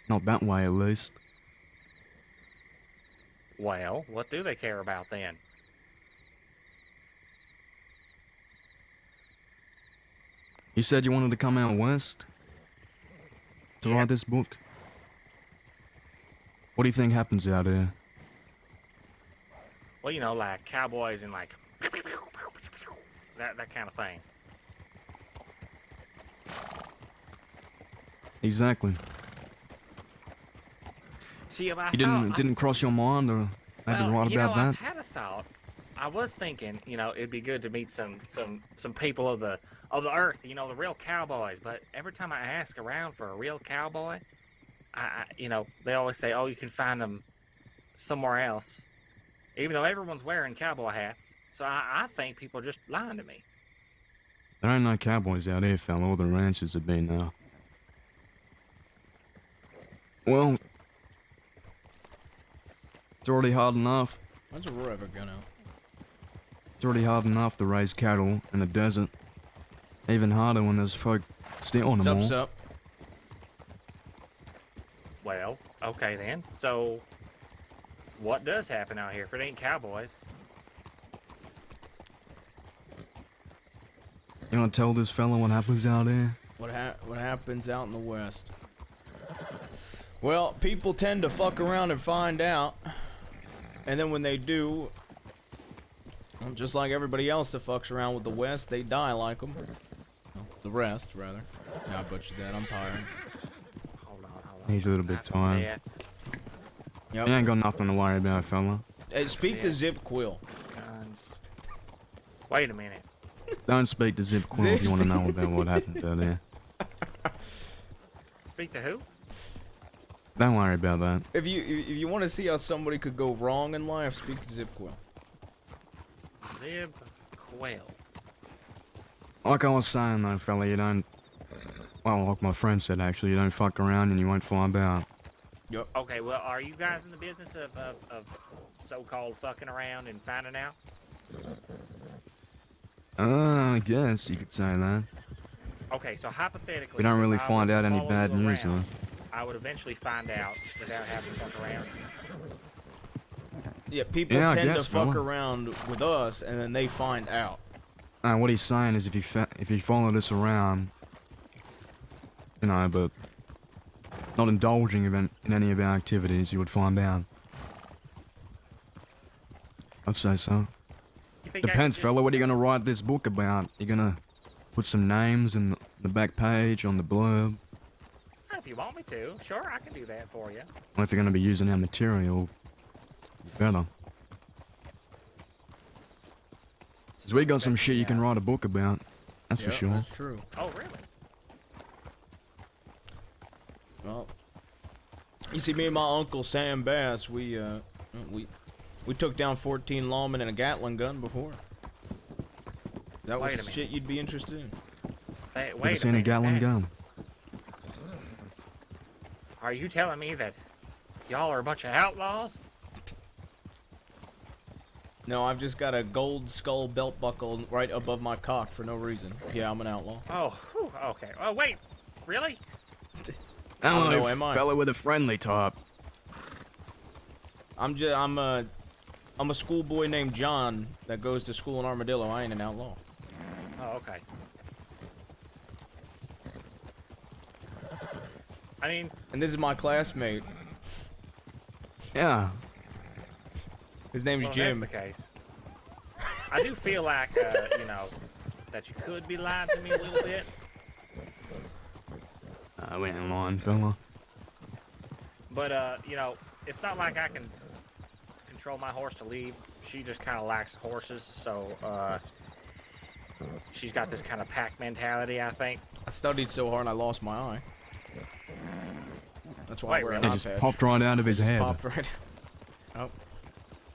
Not that way, at least. Well, what do they care about then? You said you wanted to come out west to Yeah. write this book. What do you think happens out there? Well, you know, like cowboys and like that kind of thing. Exactly. See, if I You thought, it didn't cross your mind or maybe well, write you know, about I that? had a thought. I was thinking, you know, it'd be good to meet some people of the earth, you know, the real cowboys. But every time I ask around for a real cowboy, you know, they always say, oh, you can find them somewhere else, even though everyone's wearing cowboy hats. So I think people are just lying to me. There ain't no cowboys out here, fella. All the ranches have been now. Well, it's already hard enough. When's Aurora ever gonna? It's already hard enough to raise cattle in the desert. Even harder when there's folk stealing them all. Sup? Well, okay then. So, what does happen out here if it ain't cowboys? You wanna tell this fella what happens out there? What happens out in the west? Well, people tend to fuck around and find out, and then when they do, well, just like everybody else that fucks around with the west, they die like them. Well, the rest, rather. Yeah, I butchered that. I'm tired. Hold on. He's a little bit tired. Death, Yep. You ain't got nothing to worry about, fella. Hey, speak to Zip Quill. guns. Wait a minute. Don't speak to Zip Quill if you want to know about what happens out there. Speak to who? Don't worry about that. If you want to see how somebody could go wrong in life, speak to Zip Quill. Zib Quail. Like I was saying though, fella, you don't... Well, like my friend said actually, you don't fuck around and you won't find out. Yep. Okay, well, are you guys in the business of so-called fucking around and finding out? I guess you could say that. Okay, so hypothetically, We don't really if I find were to out any follow bad you news, around, I would eventually find out without having to fuck around. Yeah, people Yeah, I tend to guess, fuck fella. around with us, and then they find out. What he's saying is if you follow this around, you know, but not indulging in any of our activities, you would find out. I'd say so. You think I Depends, could fella, just- what are you gonna write this book about? You gonna put some names in the back page on the blurb? If you want me to, sure, I can do that for you. Or if you're gonna be using our material, better. Cause we got some shit you can write a book about. That's for Yep, sure. That's true. Oh, really? Well, you see, me and my uncle Sam Bass, we took down 14 lawmen and a Gatling gun before. That Wait a was minute. shit you'd be interested in. Hey, Never wait a seen a minute. Gatling gun. that's- Are you telling me that y'all are a bunch of outlaws? No, I've just got a gold skull belt buckle right above my cock for no reason. Yeah, I'm an outlaw. Oh, whew, okay. Oh, wait. Really? don't know, am I? fella with a friendly top. I'm a schoolboy named John that goes to school in Armadillo. I ain't an outlaw. Oh, okay. I mean, And this is my classmate. Yeah. His name's well, if Jim. that's the case. I do feel like, you know, that you could be lying to me a little bit. We ain't lying, fella. But, you know, it's not like I can control my horse to leave. She just kind of likes horses, so, she's got this kind of pack mentality, I think. I studied so hard I lost my eye. That's why Wait, I wear an really? It eye just patch. popped right out of his Just head. popped right. Oh,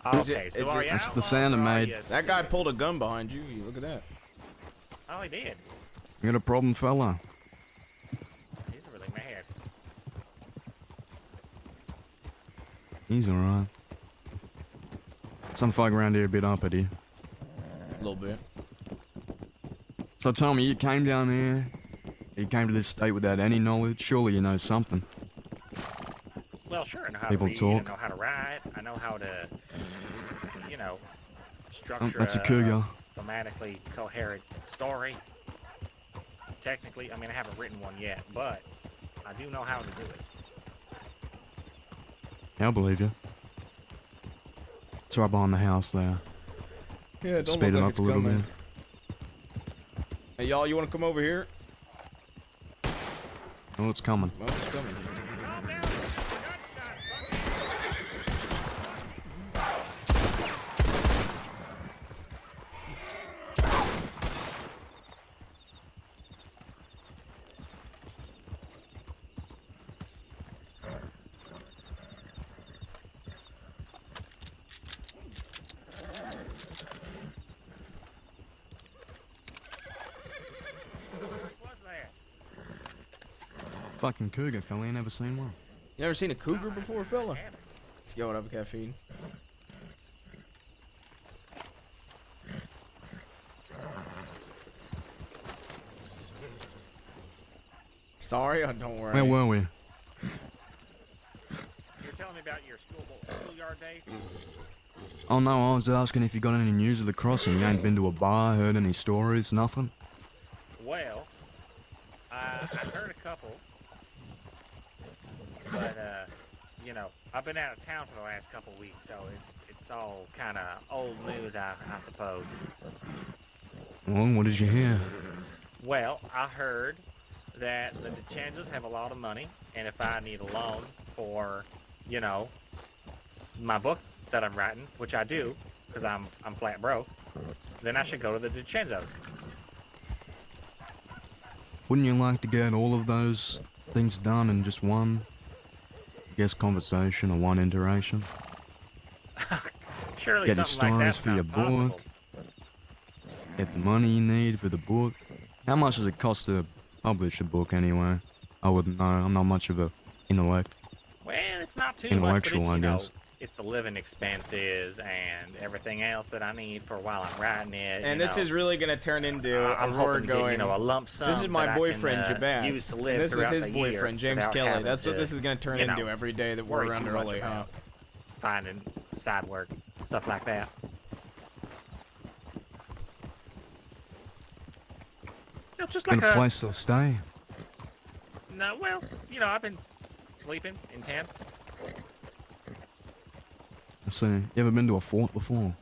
Okay, so it's are you that's the outlaws sound it or are made. you that guy students? pulled a gun behind you. Look at that. Oh, he did. You got a problem, fella? He's really mad. He's alright. Some folk around here a bit uppity. A little bit. So tell me, you came down there, you came to this state without any knowledge, surely you know something. sure, I know how People to read, talk. I know how to write, I know how to, you know, structure That's a cougar. thematically coherent story. Technically, I mean, I haven't written one yet, but I do know how to do it. Yeah, I believe you. It's right behind the house there. Yeah, don't Speed look it like up it's a little coming. bit. Hey, y'all, you want to come over here? Oh, it's coming. Well, it's coming. Calm down, gunshots, What's that? Fucking cougar, fella. Ain't never seen one. You ever seen a cougar before, fella? Yo, what up, caffeine? Sorry, don't worry. Where were we? You were telling me about your schoolyard days? Oh no, I was asking if you got any news of the crossing. You ain't been to a bar, heard any stories, nothing? Well, I've heard a couple, but you know, I've been out of town for the last couple weeks, so it's all kind of old news, I suppose. Well, what did you hear? Well, I heard that the DeChanzas have a lot of money, and if I need a loan for, you know, my book that I'm writing, which I do, because I'm flat broke, then I should go to the DeChanzos. Wouldn't you like to get all of those things done in just one, I guess, conversation or one interaction? Surely Get the something like stories that's for your not possible. book. Get the money you need for the book. How much does it cost to publish a book anyway? I wouldn't know. I'm not much of a intellect. Well, it's not too Intellectual, much, but it's, I guess. it's the living expenses and everything else that I need for while I'm writing it. And you this know. is really gonna turn into I'm Aurora hoping to get, going. you know, a lump sum. This is my that boyfriend, I can, Jabaz. use to live And this is throughout his the year boyfriend, James without Kelly. having That's what to, this is gonna turn you know, into every day that worry we're too under much Ollie, huh? about finding side work, stuff like that. You know, just like And a place to stay. No, well, you know, I've been sleeping in tents. I see. You ever been to a fort before?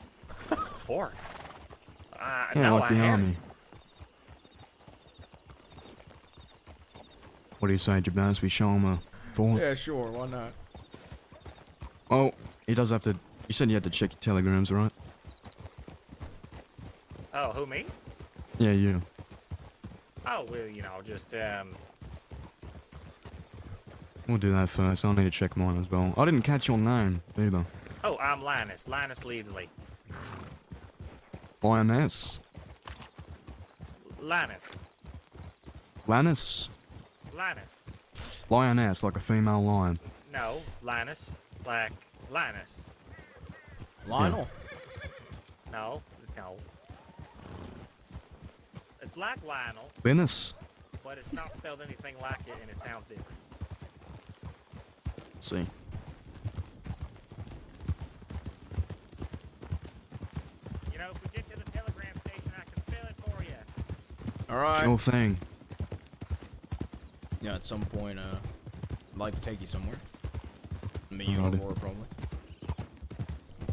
Fort. Yeah, No, like I the haven't. army. What do you say, Jabaz? We show him a fort? Yeah, sure. Why not? Oh, he does have to... You said you had to check your telegrams, right? Oh, who, me? Yeah, you. Oh, well, you know, just, We'll do that first. I'll need to check mine as well. I didn't catch your name, either. Oh, I'm Linus. Linus Leavesley. Lioness? Linus. Lannis? Linus. Lioness, like a female lion. No, Linus. Like Linus. Lionel. No, no. It's like Lionel, Linus? but it's not spelled anything like it, and it sounds different. Let's see. You know, if we get to the telegram station, I can spell it for you. All right. Sure thing. Yeah, at some point, I'd like to take you somewhere. Me, you, Alrighty. and Aurora, probably.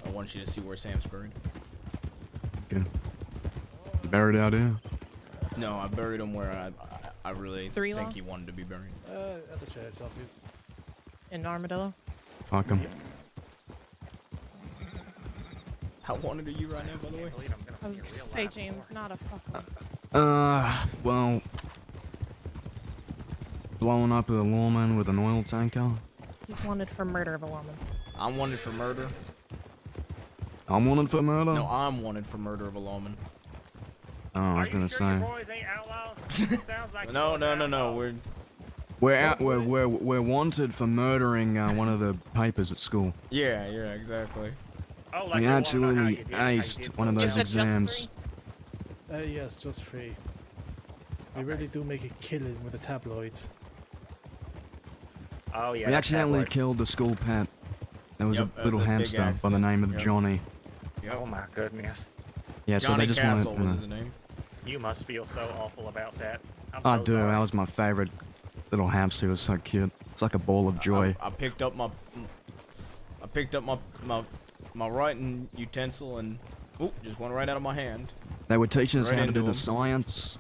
I want you to see where Sam's buried. Okay. Buried out here? No, I buried him where I really Three think Law? he wanted to be buried. At the sheriff's office. In Armadillo? Fuck him. How wanted are you right now, by the way? I believe I'm gonna I was see a gonna real say, live James, war. not a fuck. Well... Blowing up a lawman with an oil tanker? He's wanted for murder of a woman. I'm wanted for murder. I'm wanted for murder? No, I'm wanted for murder of a lawman. Oh, I Are was you gonna sure say. your boys ain't outlaws? It sounds like No, your boys no, are no, no. outlaws. We're wanted for murdering one of the papers at school. Yeah, exactly. Oh, like We you wanna know how absolutely you did- how you aced did one of something. those Is it just exams. Yes, just free. We really do make a killing with the tabloids. Oh yeah. We that's accidentally that word. killed the school pet. There was Yep, a that little was a big hamster by the accident. name of Yep. Johnny. Oh my goodness. Yeah, so Johnny they just Castle wanted. was his name. You must feel so awful about that. I'm I so do. sorry. That was my favorite little hamster. It was so cute. It's like a ball of joy. I picked up my my writing utensil and just went right out of my hand. They were teaching us Right how to into do the him. science,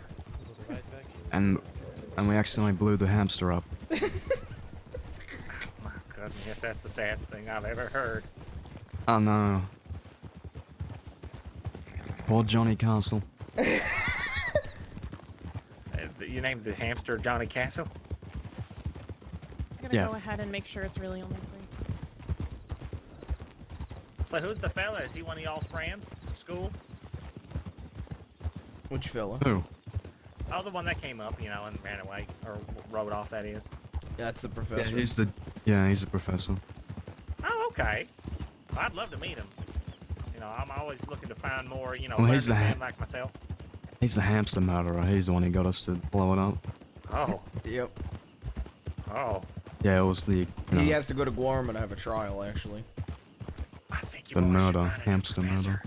We'll be right back. and we accidentally blew the hamster up. My goodness, that's the saddest thing I've ever heard. Oh no. Poor Johnny Castle. You named the hamster Johnny Castle? I'm gonna Yeah. go ahead and make sure it's really only 3. So who's the fella? Is he one of y'all's friends from school? Which fella? Who? Oh, the one that came up, you know, and ran away. Or rode off, that is. That's the Yeah, professor. he's the professor. Oh, okay. Well, I'd love to meet him. You know, I'm always looking to find more, you know, Well, he's learned the men like myself. He's the hamster murderer. He's the one who got us to blow it up. Oh, Yep. oh. Yeah, it was the you know, He has to go to Guam and have a trial, actually. I think you the boys should murder, find a new hamster professor. murder.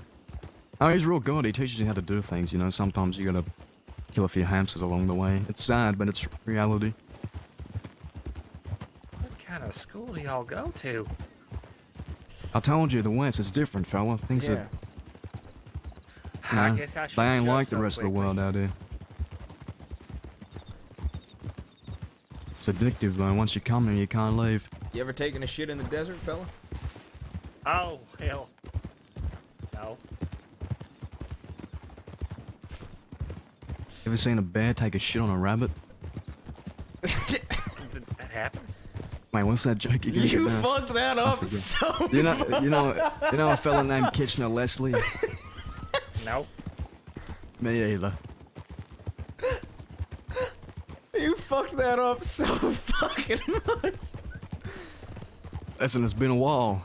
Oh, he's real good. He teaches you how to do things. You know, sometimes you gotta kill a few hamsters along the way. It's sad, but it's reality. What kind of school do y'all go to? I told you, the West is different, fella. Things Yeah. are, I know, guess I should they ain't adjust like the so rest of the quickly. world out here. It's addictive though. Once you come here, you can't leave. You ever taken a shit in the desert, fella? Oh, hell. No. Ever seen a bear take a shit on a rabbit? That happens? Wait, what's that joke you gave You us? fucked that up forget. so You know a fella named Kitchener Leslie? No. Me either. You fucked that up so fucking much. Listen, it's been a while.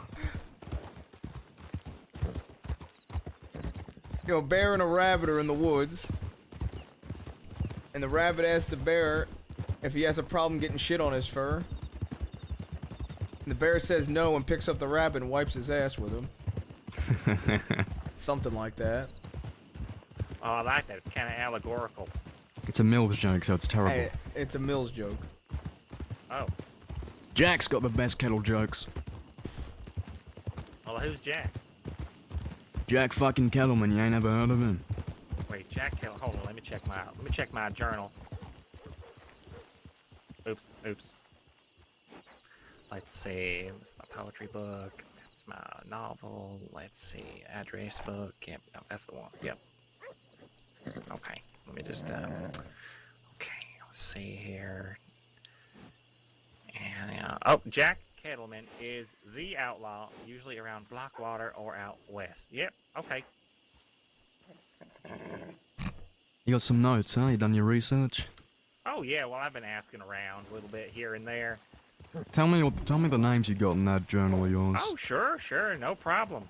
You know, a bear and a rabbit are in the woods. And the rabbit asks the bear if he has a problem getting shit on his fur. And the bear says no and picks up the rabbit and wipes his ass with him. Something like that. Oh, I like that. It's kind of allegorical. It's a Mills joke, so it's terrible. Hey, it's a Mills joke. Oh. Jack's got the best kettle jokes. Well, who's Jack? Jack fucking Kettleman, you ain't ever heard of him? Wait, Jack Hill. Hold on. Let me check my journal. Oops. Let's see. That's my poetry book. That's my novel. Let's see. Address book. Yep. No, that's the one. Yep. Okay. Let me just. Okay. Let's see here. And oh, Jack Kettleman is the outlaw, usually around Blackwater or out west. Yep. Okay. You got some notes, huh? You done your research? Oh yeah. Well, I've been asking around a little bit here and there. Tell me the names you got in that journal of yours. Oh, sure, no problem.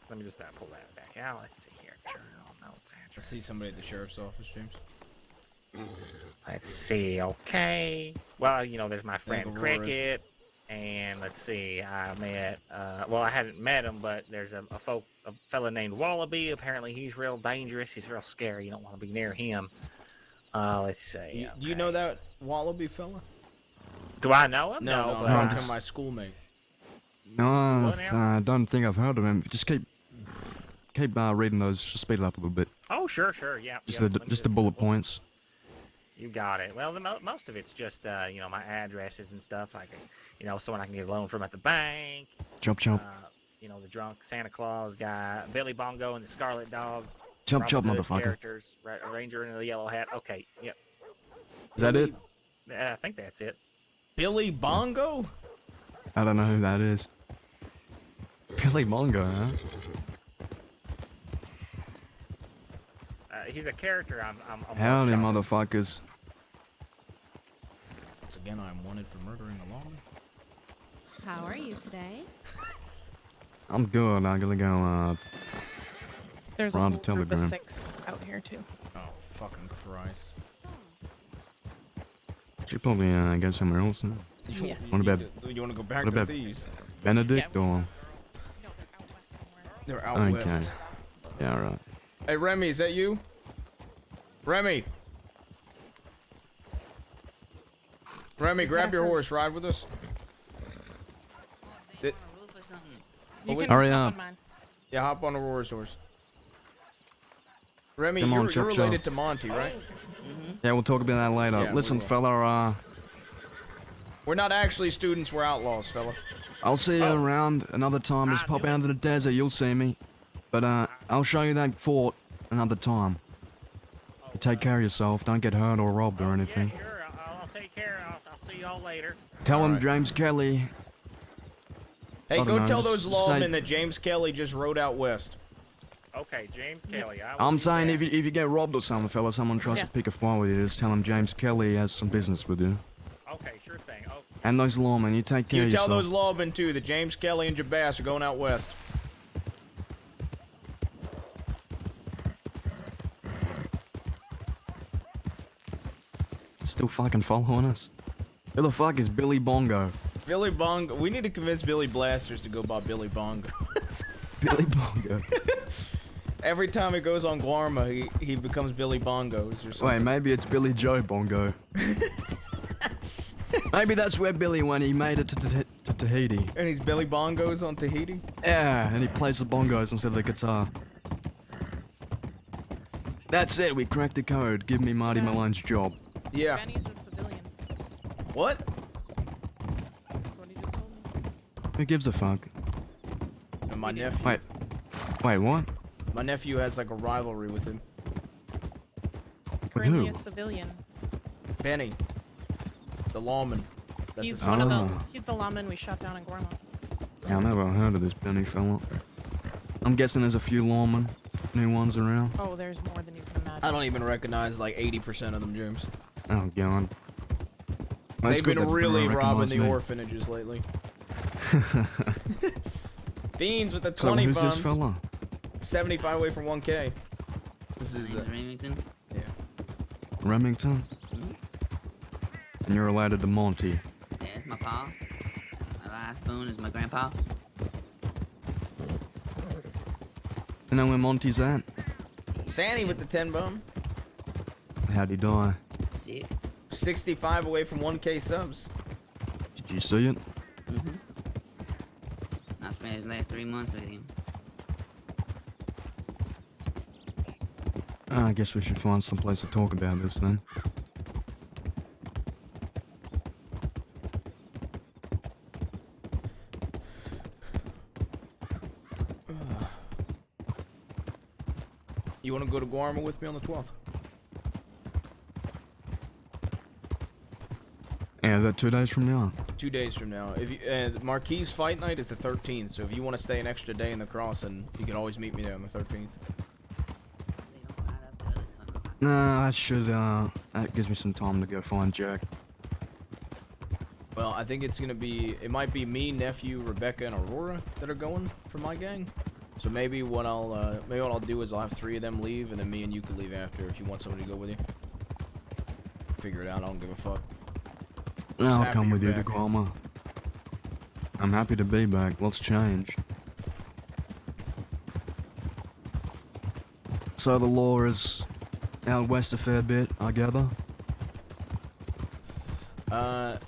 Let me just pull that back out. Let's see here. Journal notes, I address. see somebody at the sheriff's office, James. Let's see. Okay. Well, you know, there's my friend Uncle Cricket, and let's see. I met. Well, I hadn't met him, but there's a fella named Wallaby. Apparently, he's real dangerous. He's real scary. You don't want to be near him. Let's see. Do you know that Wallaby fella? Do I know him? No, but I'm no. talking my schoolmate. No, What now? I don't think I've heard of him. Just keep reading those. Just speed it up a little bit. Oh, sure, yeah. Just yep, the let me just the bullet points. You got it. Well, most of it's just you know, my addresses and stuff. Like, you know, someone I can get a loan from at the bank. Chomp chomp. You know, the drunk Santa Claus guy, Billy Bongo and the Scarlet Dog. Chomp chomp, Robin Hood motherfucker. Characters, Ranger in the yellow hat. Okay, yep. Is that it? I think that's it. Billy Bongo? I don't know who that is. Billy Mongo, huh? He's a character. I'm Howdy, watching. motherfuckers. Once again, I am wanted for murdering a lawman. How are you today? I'm good. I'm gonna go. There's a Ron whole to group of Telegram. 6 out here too. Oh, fucking Christ. Should probably go somewhere else. Huh? Yes. What about You want to go back what to about- thieves? Benedict or? No, they're out west somewhere. They're out Okay. west. Yeah, right. Hey, Remy, is that you? Remy! Remy, grab your horse. Ride with us. They on a roof or something. You wait. can Hurry hop up. on mine. Yeah, hop on Aurora's horse. Remy, Come on, you're chop, related chop. to Monty, right? Yeah, we'll talk about that later. Yeah, we Listen, will. fella, We're not actually students, we're outlaws, fella. I'll see you Oh. around another time. Just I pop knew out into the desert, you'll see me. But, I'll show you that fort another time. Take care of yourself. Don't get hurt or robbed or anything. Yeah, sure. I'll take care. I'll see y'all later. Tell him Alright. James Kelly. Hey, I don't go know, tell just those say- lawmen that James Kelly just rode out west. Okay, James Kelly. I'm saying if you get robbed or something, fella, someone tries Yeah. to pick a fight with you, just tell him James Kelly has some business with you. Okay, sure thing. Oh, And those lawmen, you take care You of tell yourself. those lawmen, too, that James Kelly and Jabbass are going out west. Still fucking following us? Who the fuck is Billy Bongo? Billy Bongo. We need to convince Billy Blasters to go by Billy Bongo. Billy Bongo. Every time he goes on Guarma, he becomes Billy Bongos or something. Wait, maybe it's Billy Joe Bongo. Maybe that's where Billy went. He made it to Tahiti. And he's Billy Bongos on Tahiti? Yeah, and he plays the bongos instead of the guitar. That's it. We cracked the code. Give me Marty Yes. Malone's job. Yeah. Benny's a civilian. What? That's what he just told me. Who gives a fuck? And my nephew. Wait, what? My nephew has like a rivalry with him. He's With currently who? a civilian. Benny. The lawman. That's He's his one of the. Ah. He's the lawman we shot down in Gorma. Yeah, I never heard of this Benny fella. I'm guessing there's a few lawmen, new ones around. Oh, there's more than you can imagine. I don't even recognize like 80% of them, James. Oh god. That's They've good been that really they robbing recognise the me. orphanages lately. Fiends with the So 20 who's this bombs. fella? 75 away from 1K. This My is name is Remington. Remington? Mhm. And you're related to Monty. Yeah, it's my pa. My last spoon is my grandpa. You know where Monty's at? Sandy with the 10 bomb. How'd he die? Sick. 65 away from 1K subs. Did you see it? Mm-hmm. I spent his last 3 months with him. I guess we should find some place to talk about this then. You want to go to Guarma with me on the 12th? Yeah, that 2 days from now. 2 days from now. If you, Marquis fight night is the 13th, so if you want to stay an extra day in the crossing, you can always meet me there on the 13th. They don't light up the other tunnels. Nah, that should, that gives me some time to go find Jack. Well, I think it's gonna be, it might be me, nephew, Rebecca, and Aurora that are going for my gang. So maybe what I'll do is I'll have 3 of them leave, and then me and you can leave after if you want somebody to go with you. Figure it out. I don't give a fuck. No, Just I'll happy come you're with you to back. Guarma. I'm happy to be back. Let's change. So the law is out west a fair bit, I gather. I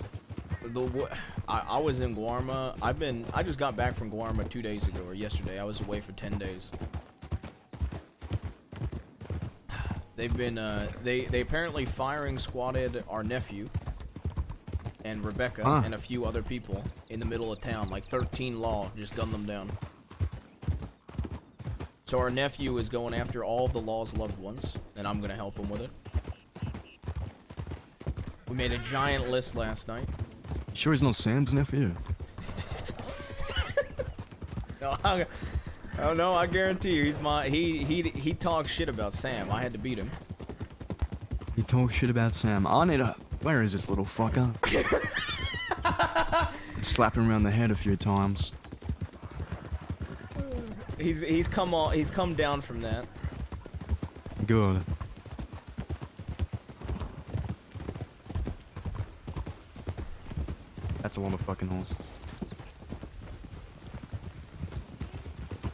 was in Guarma. I just got back from Guarma 2 days ago, or yesterday. I was away for 10 days. They've been, they apparently firing squatted our nephew and Rebecca Huh. and a few other people in the middle of town. Like 13 law just gunned them down. So our nephew is going after all of the law's loved ones, and I'm gonna help him with it. We made a giant list last night. Sure he's not Sam's nephew? Oh no, I guarantee you, he's my. He talks shit about Sam. I had to beat him. He talks shit about Sam. I need a... Where is this little fucker? Slap him around the head a few times. He's come down from that. Good. That's a lot of fucking horses.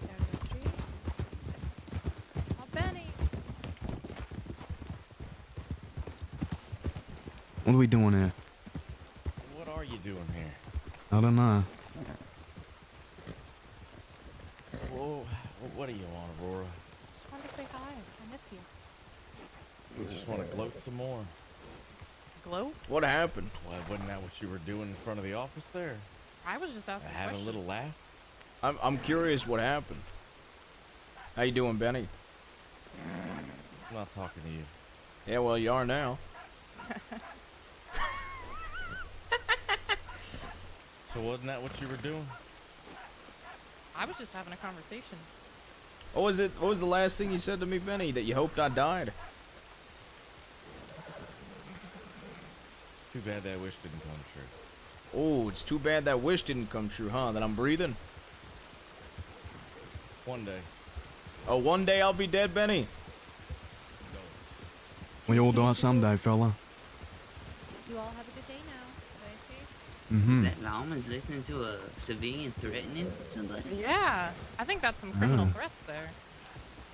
Down the street. Oh, Benny! What are we doing here? What are you doing here? I don't know. Whoa, what do you want, Aurora? Just wanted to say hi. I miss you. You just want to gloat some more. Glow? What happened? Why, wasn't that what you were doing in front of the office there? I was just asking Having a questions. little laugh? I'm curious what happened. How you doing, Benny? I'm not talking to you. Yeah, well, you are now. So wasn't that what you were doing? I was just having a conversation. What was it? What was the last thing you said to me, Benny? That you hoped I died? Too bad that wish didn't come true. Oh, it's too bad that wish didn't come true, huh? That I'm breathing. One day. Oh, one day I'll be dead, Benny. We all die someday, fella. You all have a good day now. Stay safe. Is Mm-hmm. that lawman's listening to a civilian threatening somebody? Yeah, I think that's some criminal Yeah. threats there.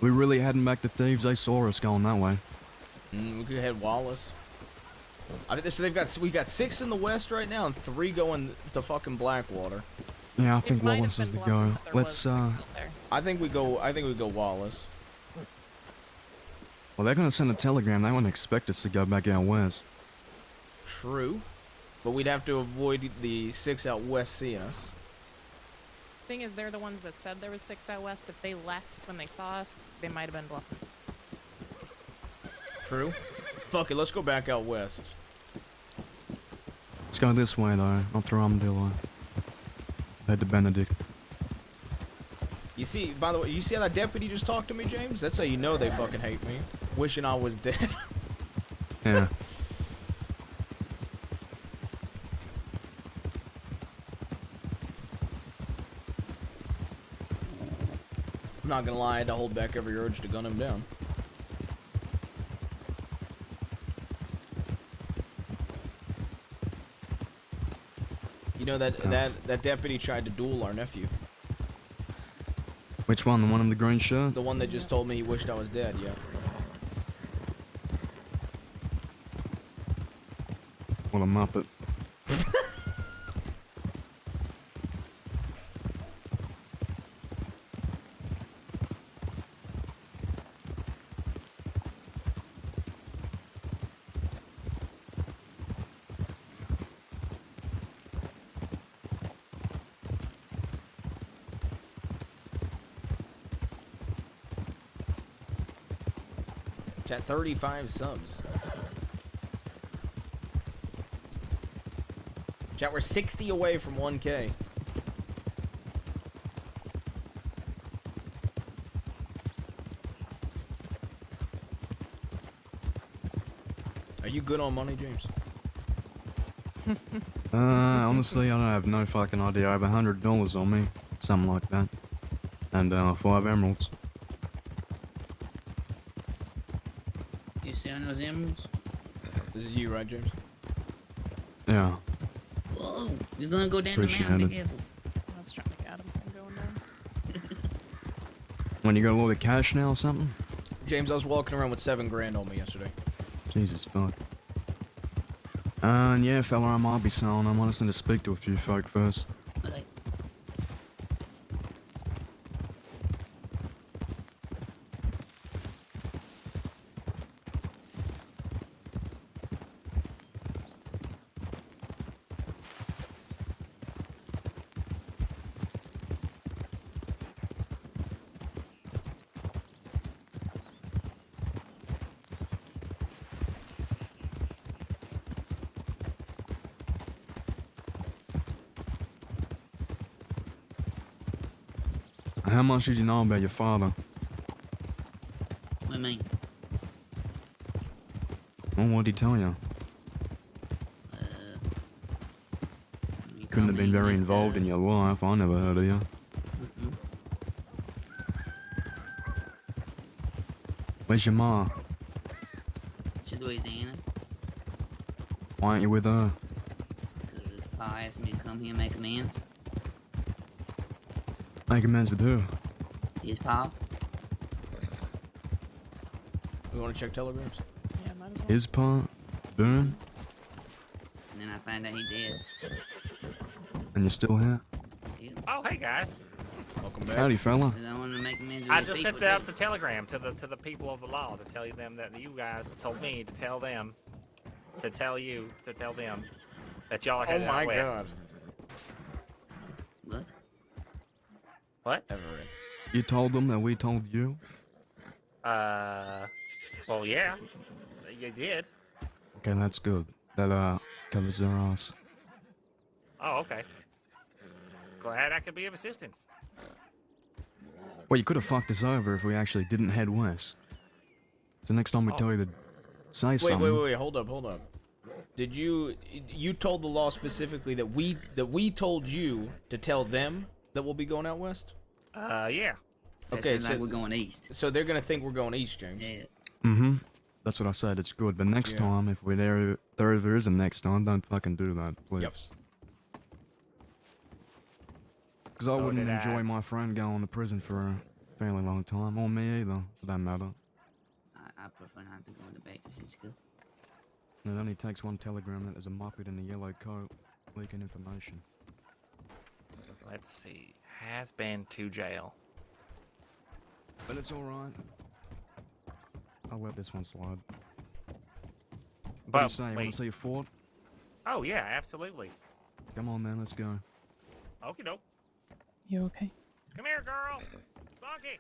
We really heading back to thieves. They saw us going that way. We could head Wallace. I think so. We got 6 in the west right now, and 3 going to fucking Blackwater. Yeah, I It think might have Wallace is been the bluffing, go. but there Let's was signal there. I think we go Wallace. Well, they're gonna send a telegram. They wouldn't expect us to go back out west. True, but we'd have to avoid the 6 out west seeing us. Thing is, they're the ones that said there was 6 out west. If they left when they saw us, they might have been bluffing. True. Fuck it, let's go back out west. Let's go this way though, not through Armadillo. Head to Benedict. You see, by the way, you see how that deputy just talked to me, James? That's how you know they fucking hate me. Wishing I was dead. Yeah. I'm not gonna lie, I had to hold back every urge to gun him down. You know that deputy tried to duel our nephew. Which one? The one in the green shirt? The one that just told me he wished I was dead, yeah. What a muppet. Chat 35 subs. Chat, we're 60 away from 1K. Are you good on money, James? Honestly, I don't have no fucking idea. I have $100 on me. Something like that. And, 5 emeralds. You see on those emeralds? This is you, right, James? Yeah. Whoa, you're gonna go down the Appreciate mountain, it. be careful. I was trying to get him from going down. When you got a lot of cash now or something? James, I was walking around with 7 grand on me yesterday. Jesus fuck. And yeah, fella, I might be selling. I might just need to speak to a few folk first. Okay. How much did you know about your father? What do you mean? Well, what'd he tell you? You Couldn't have been very involved in your life. I never heard of you. Mm-mm. Where's your ma? She's Louisiana. Why aren't you with her? Cause Pa asked me to come here and make amends. Make amends with who? His pa. We want to check telegrams? Yeah, might as well. His part? Boone? And then I found out he did. And you're still here? Oh, hey guys. Welcome back. Howdy, fella. 'Cause I wanted to make amends with I his just people, sent out too. the telegram to the people of the law to tell them that you guys told me to tell them to tell them that y'all are Oh headed my out west. god. What? What? Everett. You told them that we told you? Well, yeah, you did. Okay, that's good. That, covers their ass. Oh, okay. Glad I could be of assistance. Well, you could have fucked us over if we actually didn't head west. So next time we Oh. tell you to say Wait, something... wait, hold up. Did you told the law specifically that we told you to tell them that we'll be going out west? Yeah. That Okay, sounds like we're going east. So they're gonna think we're going east, James. Yeah. Mm-hmm. That's what I said, it's good. But next Yeah. time, if there ever is a next time, don't fucking do that, please. Yep. Because I So wouldn't did I. enjoy my friend going to prison for a fairly long time. Or me either, for that matter. I prefer not to go into back to school. And it only takes one telegram that there's a muppet in a yellow coat leaking information. Let's see. Has been to jail. But it's alright. I'll let this one slide. What do you But say? You want wait. to see a fort? Oh yeah, absolutely. Come on, man, let's go. Okie doke. You okay? Come here, girl. Spunky.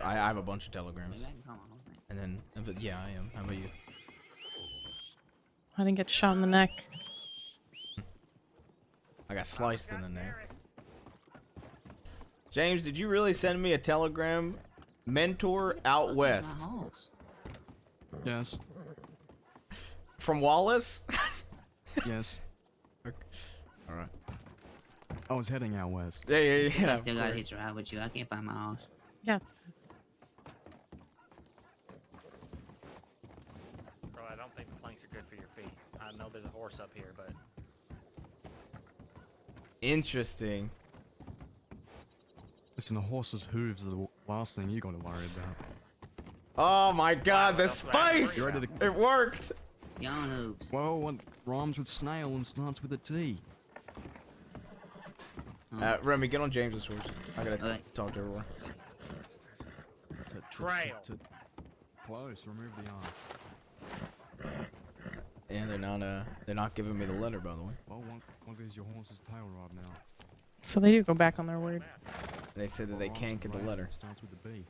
I have a bunch of telegrams, Maybe I can call my whole thing. and then but yeah, I am. How about you? I didn't get shot in the neck. I got sliced in the neck. James, did you really send me a telegram? Mentor out Fuck is west my house? Yes. from Wallace. Yes. All right. I was heading out west. Yeah. I of still got course. hitch ride with you. I can't find my house. Yeah, it's fine. Bro, I don't think the planks are good for your feet. I know there's a horse up here, but Interesting. Listen, a horse's hooves are the last thing you gotta worry about. Oh my God, the that's what I worry spice! You ready to... It worked. Yon hoops. Well, what rhymes with snail and starts with a T? Remy, get on James's horse. I gotta Okay. talk to everyone. Trail. Close, remove the R. And they're not giving me the letter, by the way. Well, one is your horse's tail right now. So they do go back on their word. They said that they can't get the letter. Starts with a B.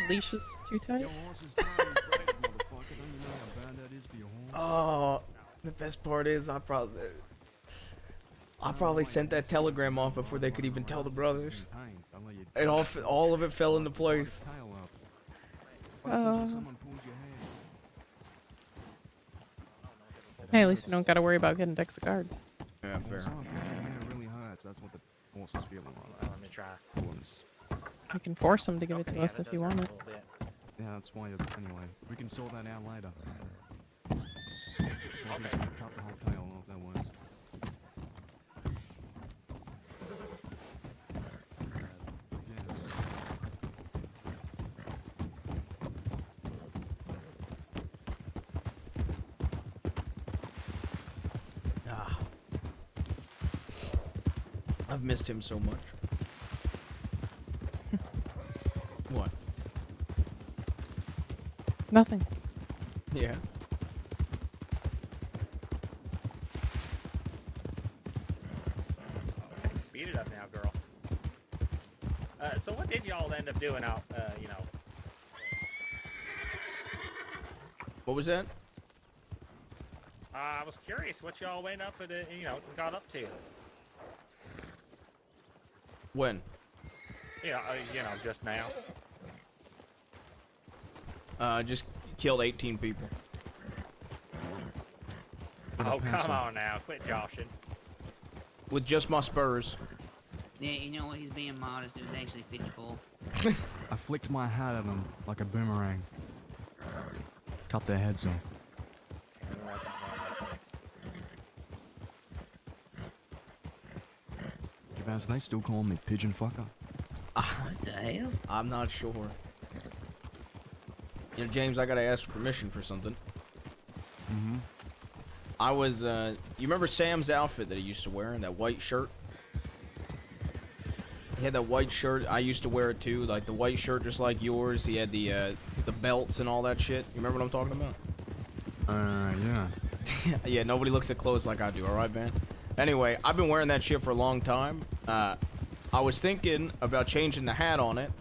Leash is too tight. Your horse's tail is great, motherfucker. Don't you know how bad that is for your horse? Oh, the best part is I probably sent that telegram off before they could even tell the brothers. It all of it fell into place. Hey, at least we don't gotta worry about getting decks of cards. Yeah, fair. It really hurts. That's what the horse is feeling like. let me try. We can force them to give it to Yeah, us that if you does want hurt it. a little bit. Yeah, that's why. Anyway, we can sort that out later. Okay. Cut the whole tail off. That works. Yes. Ah. I've missed him so much. What? Nothing. Yeah. Speed it up now, girl. So what did y'all end up doing out, you know? What was that? I was curious what y'all went up to, got up to. When? Yeah, just now. Just killed 18 people. Oh, come on now. Quit joshing. With just my spurs. Yeah, you know what? He's being modest. It was actually 54. I flicked my hat at them like a boomerang. Cut their heads off. Jabaz, they still call me pigeon fucker. What the hell? I'm not sure. You know, James, I gotta ask permission for something. Mm-hmm. I was, you remember Sam's outfit that he used to wear in that white shirt? He had that white shirt. I used to wear it too, like the white shirt just like yours. He had the belts and all that shit. You remember what I'm talking about? Yeah. Yeah, nobody looks at clothes like I do, alright, man? Anyway, I've been wearing that shit for a long time. I was thinking about changing the hat on it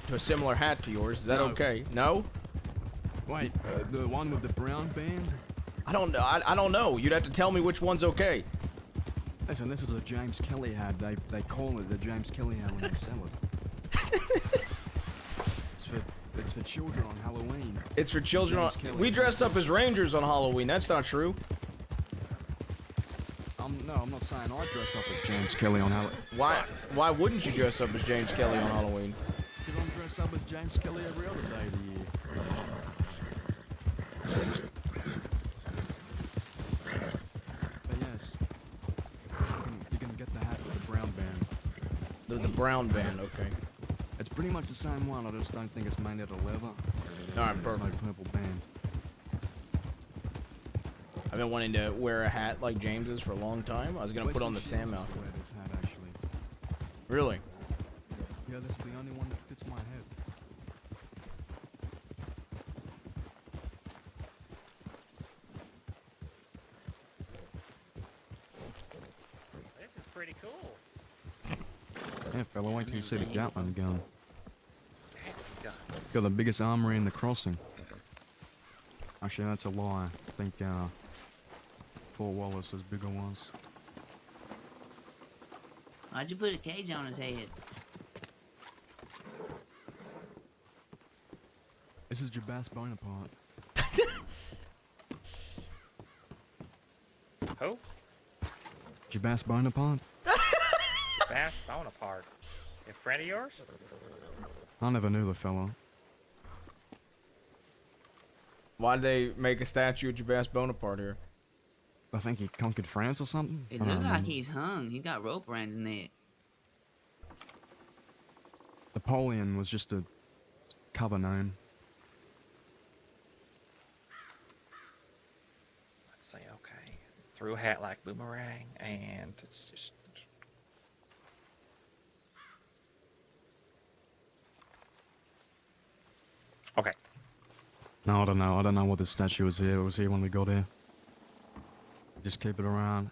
to a similar hat to yours. Is that No. okay? No? Wait, the one with the brown band? I don't know. I don't know. You'd have to tell me which one's okay. Listen, this is a James Kelly hat. They call it the James Kelly hat when they sell it. It's for children on Halloween. It's for children. James Kelly. We dressed up as Rangers on Halloween. That's not true. No, I'm not saying I dress up as James Kelly on Halloween. Why wouldn't you dress up as James Kelly on Halloween? Because I'm dressed up as James Kelly every other day of the year. But yes, you can get the hat with the brown band. The brown band, okay. It's pretty much the same one, I just don't think it's made out of leather. Alright, There's perfect. no purple band. I've been wanting to wear a hat like James's for a long time. I was gonna put on the Sam Wear outfit. this hat, actually. Really? Yeah, this is the only one that fits my head. This is pretty cool. Yeah, fella, wait till you see the Gatling gun. Gun. Got the biggest armory in the crossing. Actually, that's a lie. I think, Fort Wallace has bigger ones. Why'd you put a cage on his head? This is Jabaz Bonaparte. Who? Jabaz Bonaparte? Bass Bonaparte. A friend of yours? I never knew the fella. Why'd they make a statue of Jabaz Bonaparte here? I think he conquered France or something? It I don't looks like know. he's hung. He got rope around his neck. Napoleon was just a cover name. Let's see, okay. Threw a hat like boomerang, and it's just... Okay. No, I don't know. I don't know what the statue was here. It was here when we got here. Just keep it around.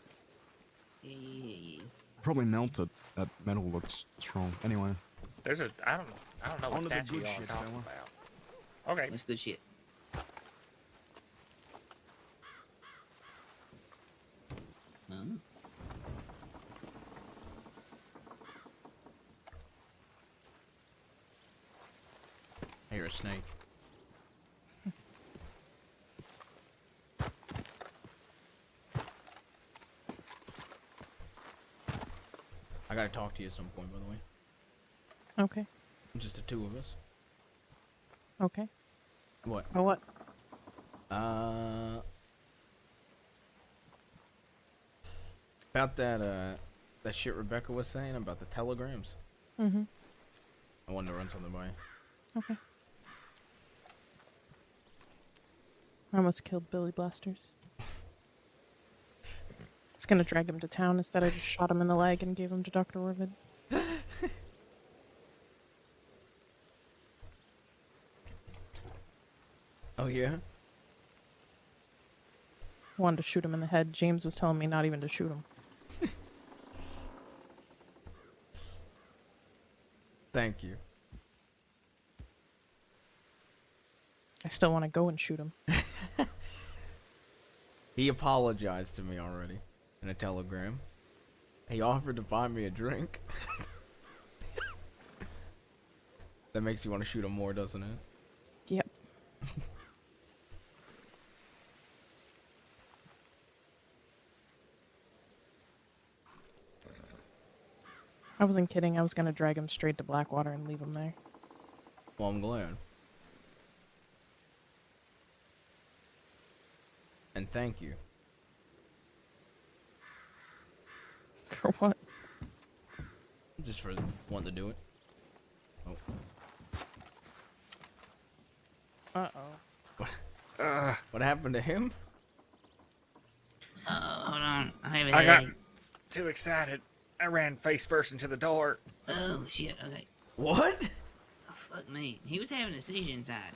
Yeah. Probably melted. That metal looks strong. Anyway. There's a... I don't know what On to the statue good y'all are shit, talking fella. about. Okay. That's good shit. Huh? I hear a snake. I gotta talk to you at some point, by the way. Okay. Just the two of us. Okay. What? Oh, what? About that shit Rebecca was saying about the telegrams. Mm-hmm. I wanted to run something by you. Okay. I almost killed Billy Blasters. I was gonna drag him to town. Instead, I just shot him in the leg and gave him to Dr. Orvid. Oh, yeah? Wanted to shoot him in the head. James was telling me not even to shoot him. Thank you. I still want to go and shoot him. He apologized to me already in a telegram. He offered to buy me a drink. That makes you want to shoot him more, doesn't it? Yep. I wasn't kidding. I was gonna drag him straight to Blackwater and leave him there. Well, I'm glad. And thank you. For what? just for wanting to do it. Oh. Uh-oh. What happened to him? Hold on. I have a I got headache. too excited. I ran face first into the door. Oh, shit. Okay. What? Oh, fuck me. He was having a seizure inside.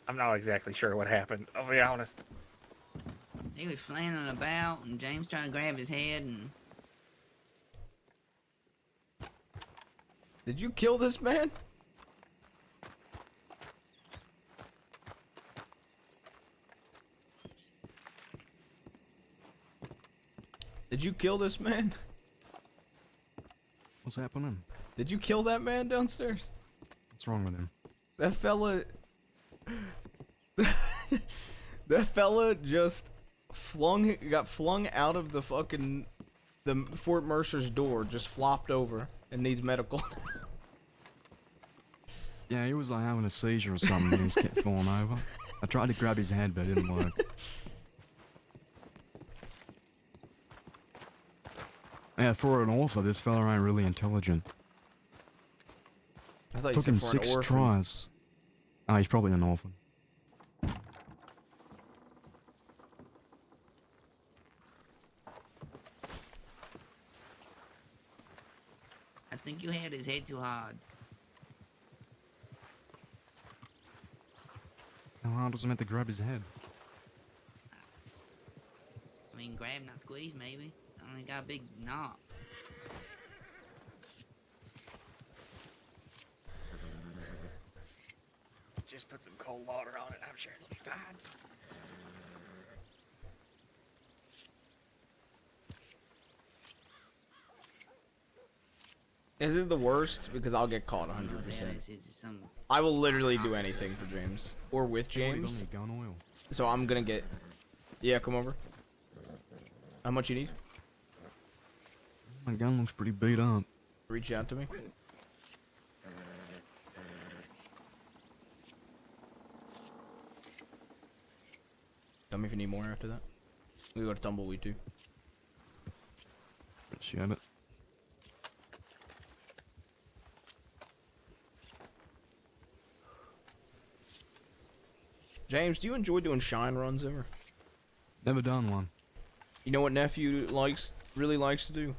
I'm not exactly sure what happened. I'll be honest. He was flailing about, and James trying to grab his head, and... Did you kill this man? Did you kill this man? What's happening? Did you kill that man downstairs? What's wrong with him? That fella... that fella just got flung out of the fucking... the Fort Mercer's door, just flopped over, and needs medical. Yeah, he was like having a seizure or something and he just kept falling over. I tried to grab his head, but it didn't work. Yeah, for an author, this fella ain't really intelligent. I thought you Took said him for an 6 orphan. tries. Oh, he's probably an orphan. I think you had his head too hard. How hard was it meant to grab his head? I mean, grab, not squeeze, maybe. I only got a big knob. Just put some cold water on it. I'm sure it'll be fine. Is it the worst? Because I'll get caught 100%. It's some... I will literally do anything for James. Or with He's already James. done the gun oil. So I'm gonna get... Yeah, come over. How much you need? My gun looks pretty beat up. Reach out to me. Tell me if you need more after that. We go to Tumbleweed too. She had it. James, do you enjoy doing shine runs ever? Never done one. You know what nephew really likes to do?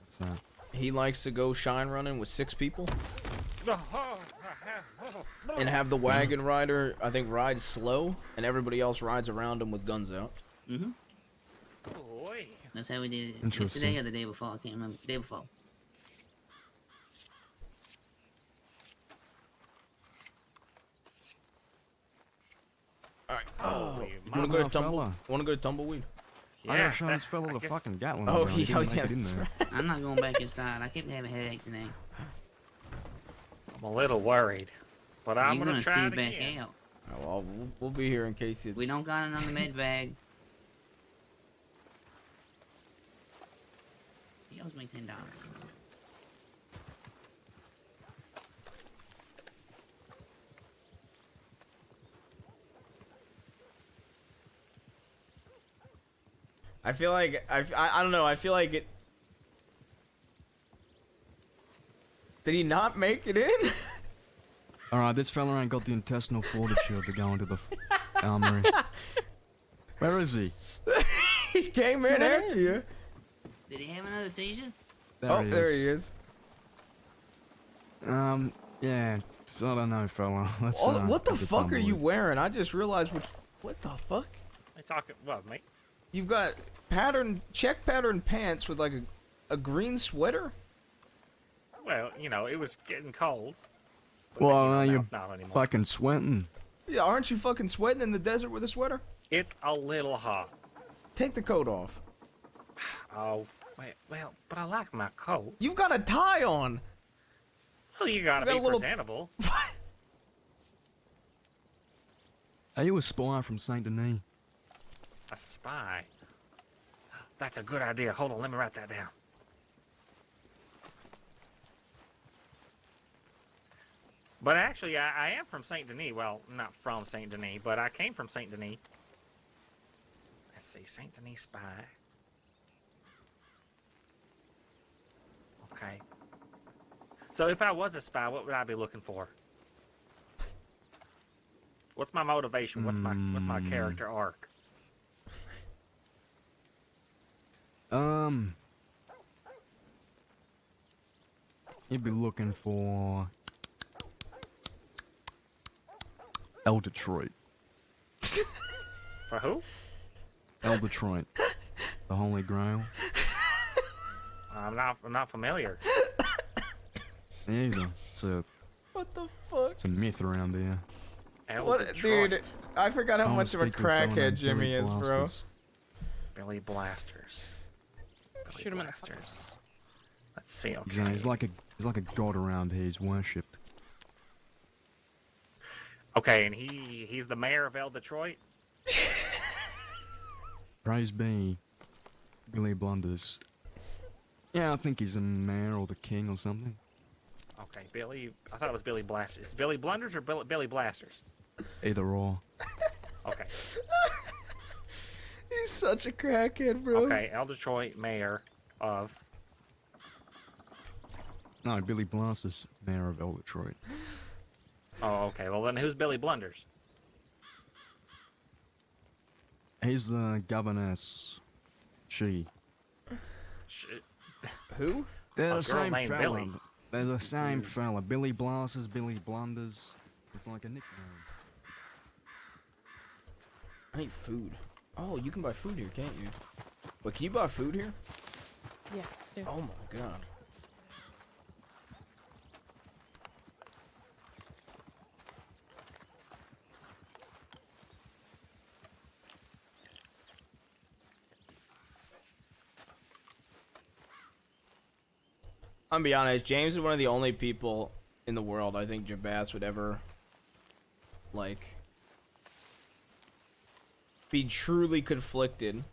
What's that? He likes to go shine running with 6 people and have the wagon rider, I think, ride slow, and everybody else rides around him with guns out. Mm-hmm. Boy. That's how we did it Interesting. yesterday or the day before. I can't remember. Day before. Alright. Holy Wanna mama. go to Fella. Wanna go to Tumbleweed? I gotta show this fella the guess- fucking Gatling. Oh, gun. He yeah, didn't make yeah, it in that's there. I'm not going back inside. I keep having headaches today. I'm a little worried, but I'm You're gonna gonna try see it back again. out. Oh, well, we'll be here in case you... We don't got another med bag. He owes me $10. I feel like... I don't know, I feel like it... Did he not make it in? Alright, this fella ain't got the intestinal fortitude to go into the armory. Where is he? He came in after you. Did he have another seizure? There There he is. Yeah, so I don't know, fella. Let's, Oh, what the get to fuck are you Tumbleweed. wearing? I just realized what the fuck? They talking what, mate? You've got check pattern pants with like a green sweater? Well, you know, it was getting cold. But Well, then, now now you're it's not anymore. fucking sweating. Yeah, aren't you fucking sweating in the desert with a sweater? It's a little hot. Take the coat off. Oh, well, but I like my coat. You've got a tie on. Well, you gotta You got be a little- presentable. Are you a spy from Saint Denis? A spy. That's a good idea. Hold on, let me write that down. But actually, I am from Saint Denis. Well, not from Saint Denis, but I came from Saint Denis. Let's see, Saint Denis spy. Okay. So if I was a spy, what would I be looking for? What's my motivation? What's my character arc? You'd be looking for El Detroit. For who? El Detroit. The Holy Grail. I'm not familiar. Me either. What the fuck? It's a myth around here. El What, Detroit. dude? I forgot how Oh, much of a speak of fellow crackhead Jimmy Billy is, bro. Blasters. Billy Blasters. Billy Shoot him in the fucking Blasters. Let's see. Okay. Yeah, he's like a god around here. He's worshipped. Okay, and he's the mayor of El Detroit. Praise be Billy Blunders. Yeah, I think he's a mayor or the king or something. Okay, Billy. I thought it was Billy Blasters. Is it Billy Blunders or Billy Blasters? Either or. Okay. He's such a crackhead, bro. Okay, El Detroit mayor of. No, Billy Blasters, mayor of El Detroit. Oh, okay. Well, then who's Billy Blunders? He's the governess. She. Who? They're A the girl same named fella. Billy. They're the same fella. Billy Blasters, Billy Blunders. It's like a nickname. I need food. Oh, you can buy food here, can't you? Wait, can you buy food here? Yeah, let's do. Oh my god. I'm gonna be honest, James is one of the only people in the world I think Jabaz would ever, like, be truly conflicted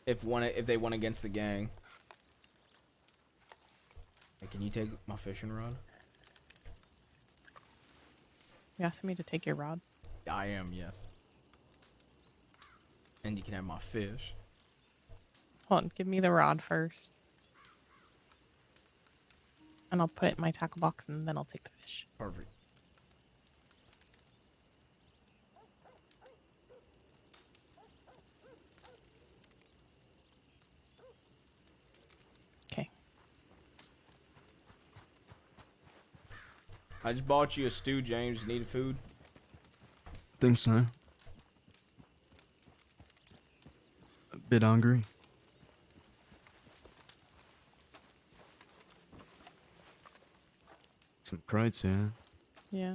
if they went against the gang. Hey, can you take my fishing rod? You asking me to take your rod? I am, yes. And you can have my fish. Hold on, give me the rod first. And I'll put it in my tackle box and then I'll take the fish. Perfect. Okay. I just bought you a stew, James. Need food? Think so. A bit hungry. Some crates here. Yeah.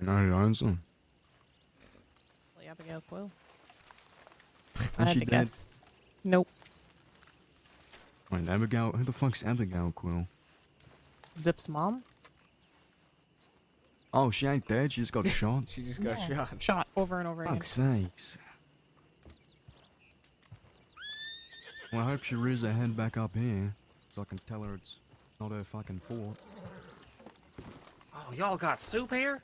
We know who owns them. Well, Abigail Quill. Is I had she to dead? guess. Nope. Wait, Abigail? Who the fuck's Abigail Quill? Zip's mom? Oh, she ain't dead. She just got shot. She just got Yeah. shot. Shot over and over again. Fuck's sakes. Well, I hope she rears her head back up here, so I can tell her it's not her fucking fault. Oh, y'all got soup here?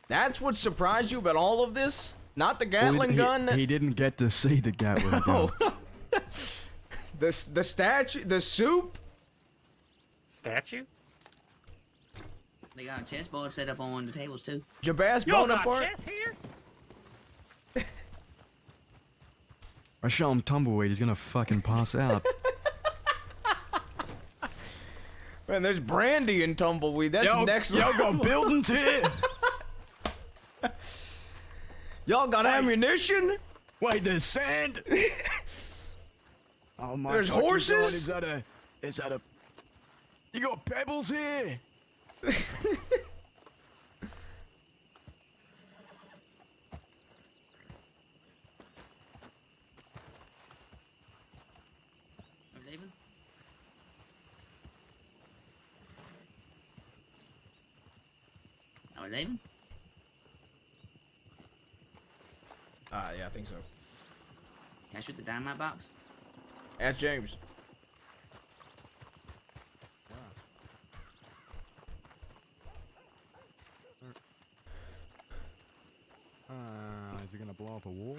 That's what surprised you about all of this? Not the Gatling gun? He didn't get to see the Gatling gun. Oh. the statue, the soup? Statue? They got a chessboard set up on one of the tables too. Jabaz Y'all got Bonaparte? chess here? I show him tumbleweed, he's gonna fucking pass out. Man, there's brandy in tumbleweed. That's next level. Y'all got buildings here? Y'all got ammunition? Wait, there's sand? Oh my There's fucking horses? God, is that a... You got pebbles here? Are we leaving? Are we leaving? Yeah, I think so. Can I shoot the dynamite box? Ask James. Is it gonna blow up a wall?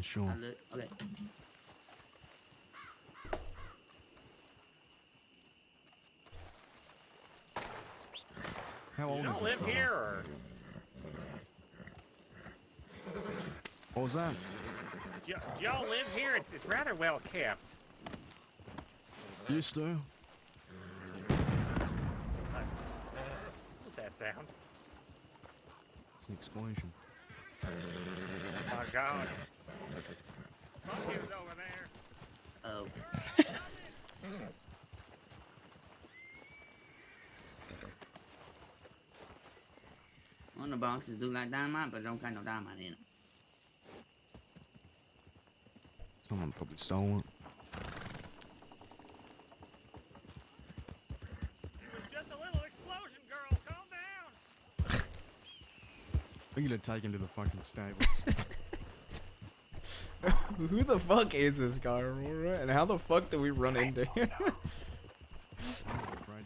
Sure. Look, okay. How old You is don't this live here, or What was that? do y'all live here? It's rather well kept. Used to. What's that sound? It's an explosion. Oh my God! Spunky was over there. Oh. One of the boxes do like dynamite, but don't got no dynamite in it. Someone probably stole it. It was just a little explosion, girl. Calm down. We're gonna take him to the fucking stable. Who the fuck is this guy, Aurora? And how the fuck did we run into him? Afraid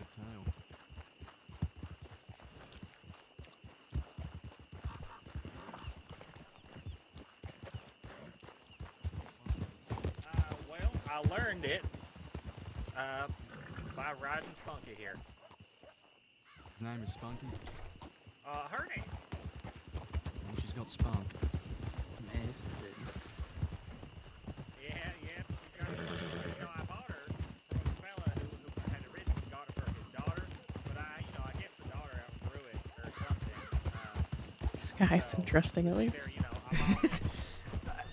of tail. Well, I learned it by riding Spunky here. His name is Spunky. Her name. And she's got spunk. Man, this was it. Yeah. She got it. You know, I bought her from a fella who had originally got it for his daughter, but I guess the daughter outgrew it or something. This guy's interesting, at least. There, I bought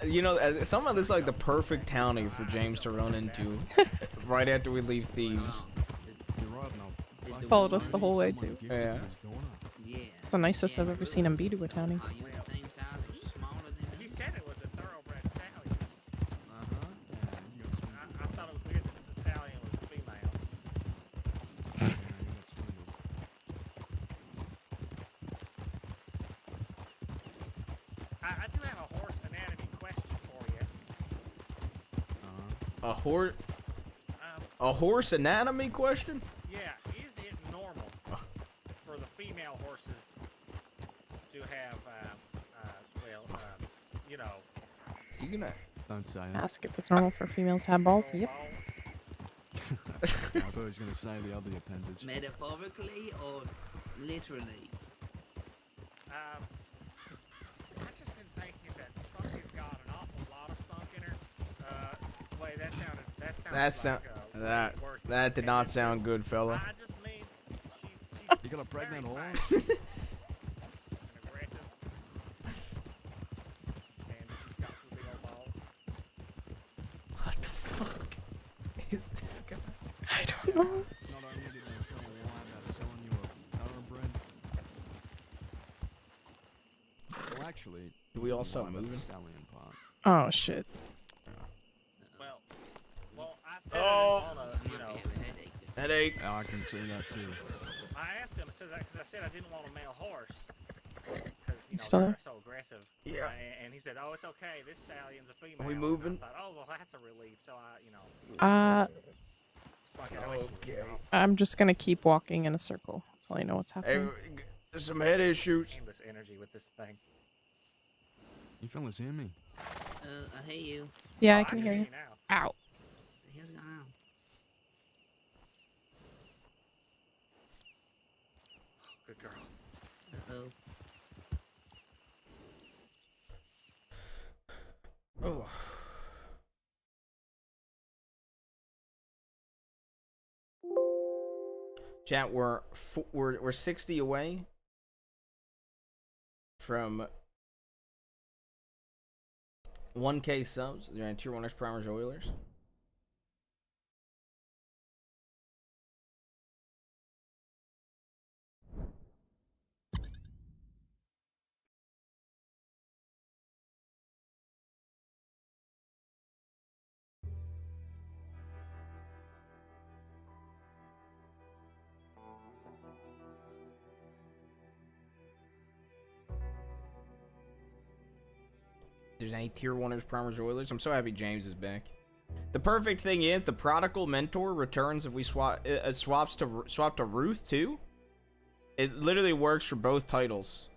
it. You know, somehow this is like the perfect townie for James to run into right after we leave Thieves. You're right, no. Followed us the whole way, too. Yeah. Yeah. It's the nicest I've ever seen him be to a townie. Are you the same size or smaller than He me? said it was a thoroughbred stallion. Uh-huh. Yeah, you got swindled. I thought it was weird that the stallion was a female. Yeah, you got swindled. I do have a horse anatomy question for you. Uh-huh. A horse anatomy question? Yeah, is it normal for the female horses to have, you know, Is he gonna? Don't say that. Ask if it's normal for females to have balls. Yep. balls? I thought he was gonna say the other appendage. Metaphorically or literally? I've just been thinking that Spunky's got an awful lot of spunk in her. Wait, that sounded like, worse than That did not appendage. sound good, fella. I just mean, she's You got a pregnant very horse? fast and aggressive. And she's got some big old balls. What the fuck is this guy? I don't know. Not only did they tell a lie about selling you a thoroughbred. Well, actually, Do we all the start lie about the moving? stallion part. Oh, shit. Well, I said Oh. I didn't want to, you know. I have a headache. This Headache. Yeah, I can see that too. I asked him, because I said I didn't want a male horse. Because, you know, Still they're there? so aggressive. Yeah. And he said, oh, it's okay. This stallion's a female. we And moving? I thought, oh, well, that's a relief. So I, you know. Spunky, I wish you would Okay. stop. I'm just gonna keep walking in a circle until I know what's Hey, happening. there's some head issues. Endless energy with this thing. You fellas hear me? I hear you. Yeah, Oh, I can hear see you. now. Ow. What the hell's going on? Good girl. Uh-oh. Oh. Chat, we're 60 away from 1K subs. They're in Tier 1ers, Primers, Oilers. There's any Tier 1ers, Primers, Oilers. I'm so happy James is back. The perfect thing is the Prodigal Mentor returns if we swap swaps to Ruth too. It literally works for both titles.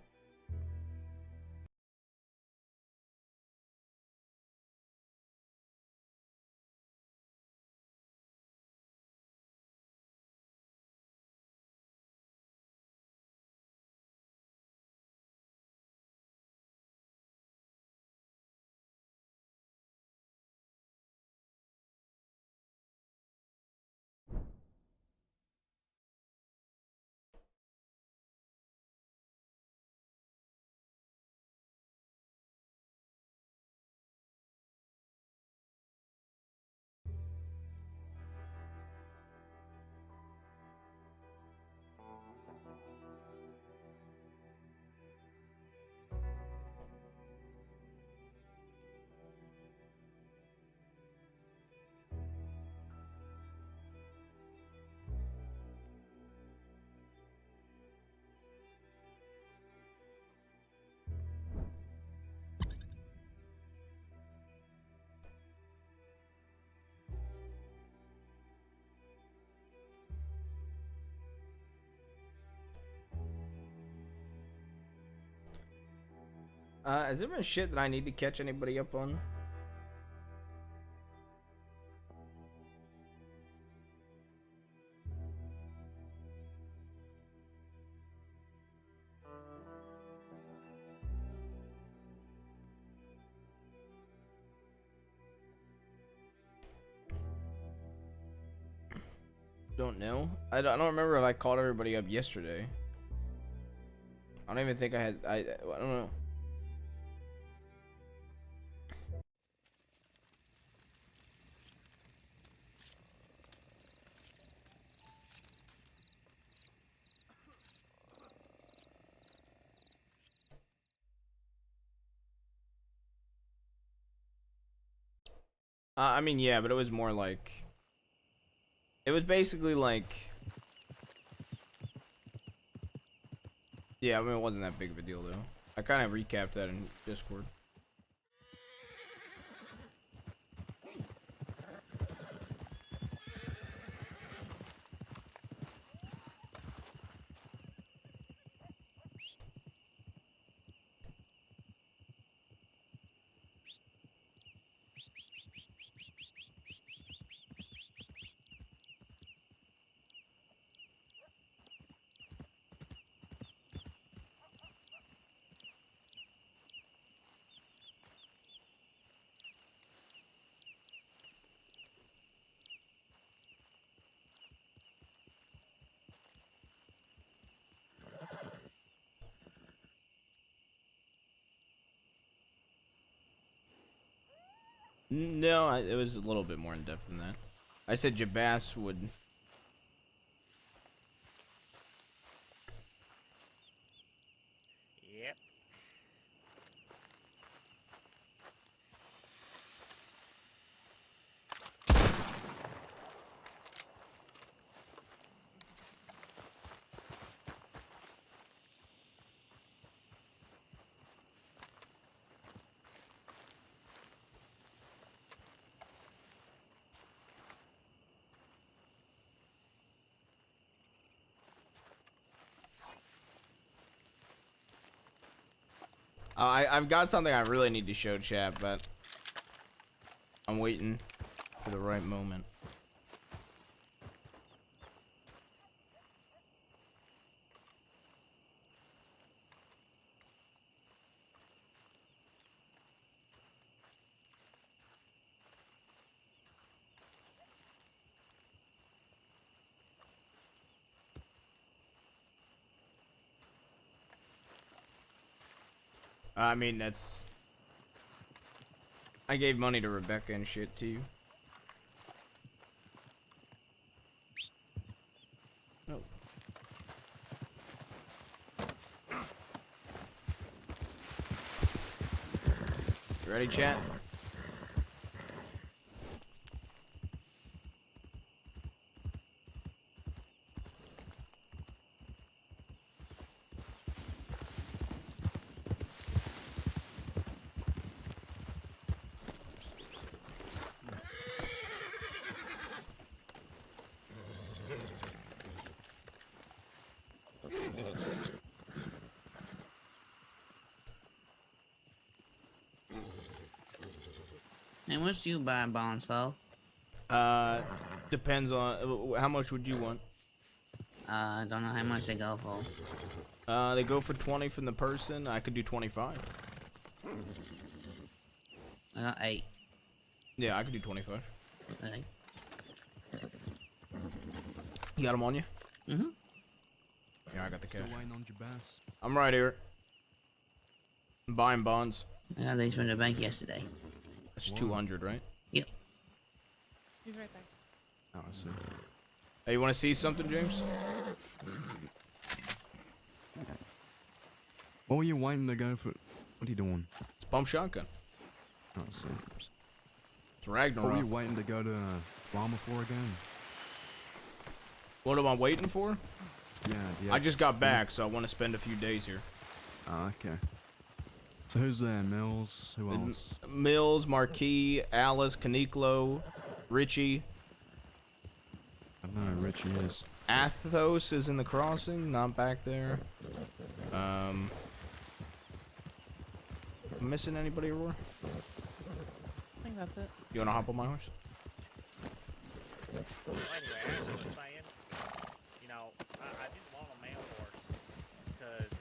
Has there been shit that I need to catch anybody up on? Don't know. I don't remember if I called everybody up yesterday. I don't even think I had. I don't know. I mean, yeah, but it was more like. It was basically like. Yeah, I mean, it wasn't that big of a deal though. I kind of recapped that in Discord. No, it was a little bit more in depth than that. I said Jabas would. Yep. I've got something I really need to show chat, but I'm waiting for the right moment. I mean, that's. I gave money to Rebecca and shit too. Oh. You ready, chat? And what's you buying bonds for? Depends on how much would you want. I don't know how much they go for. They go for 20 from the person. I could do 25. I got 8. Yeah, I could do 25. Okay. You got them on you? Mm-hmm. Yeah, I got the cash. Still waiting on your bass. I'm right here. I'm buying bonds. I got these from the bank yesterday. That's Whoa. 200, right? Yep. He's right there. Oh, I see. Hey, you want to see something, James? What were you waiting to go for? What are you doing? It's pump shotgun. Oh, I see. It's What were you Ragnarok. waiting to go to Llama for again? What am I waiting for? Yeah. I just got back, so I want to spend a few days here. Oh, okay. So who's there? Mills? Who else? Mills, Marquis, Alice, Caniclo, Richie. I don't know who Richie is. Athos is in the crossing, not back there. Missing anybody, Aurora? I think that's it. You wanna hop on my horse? Well, anyway, as I was saying, you know, I didn't want a male horse because,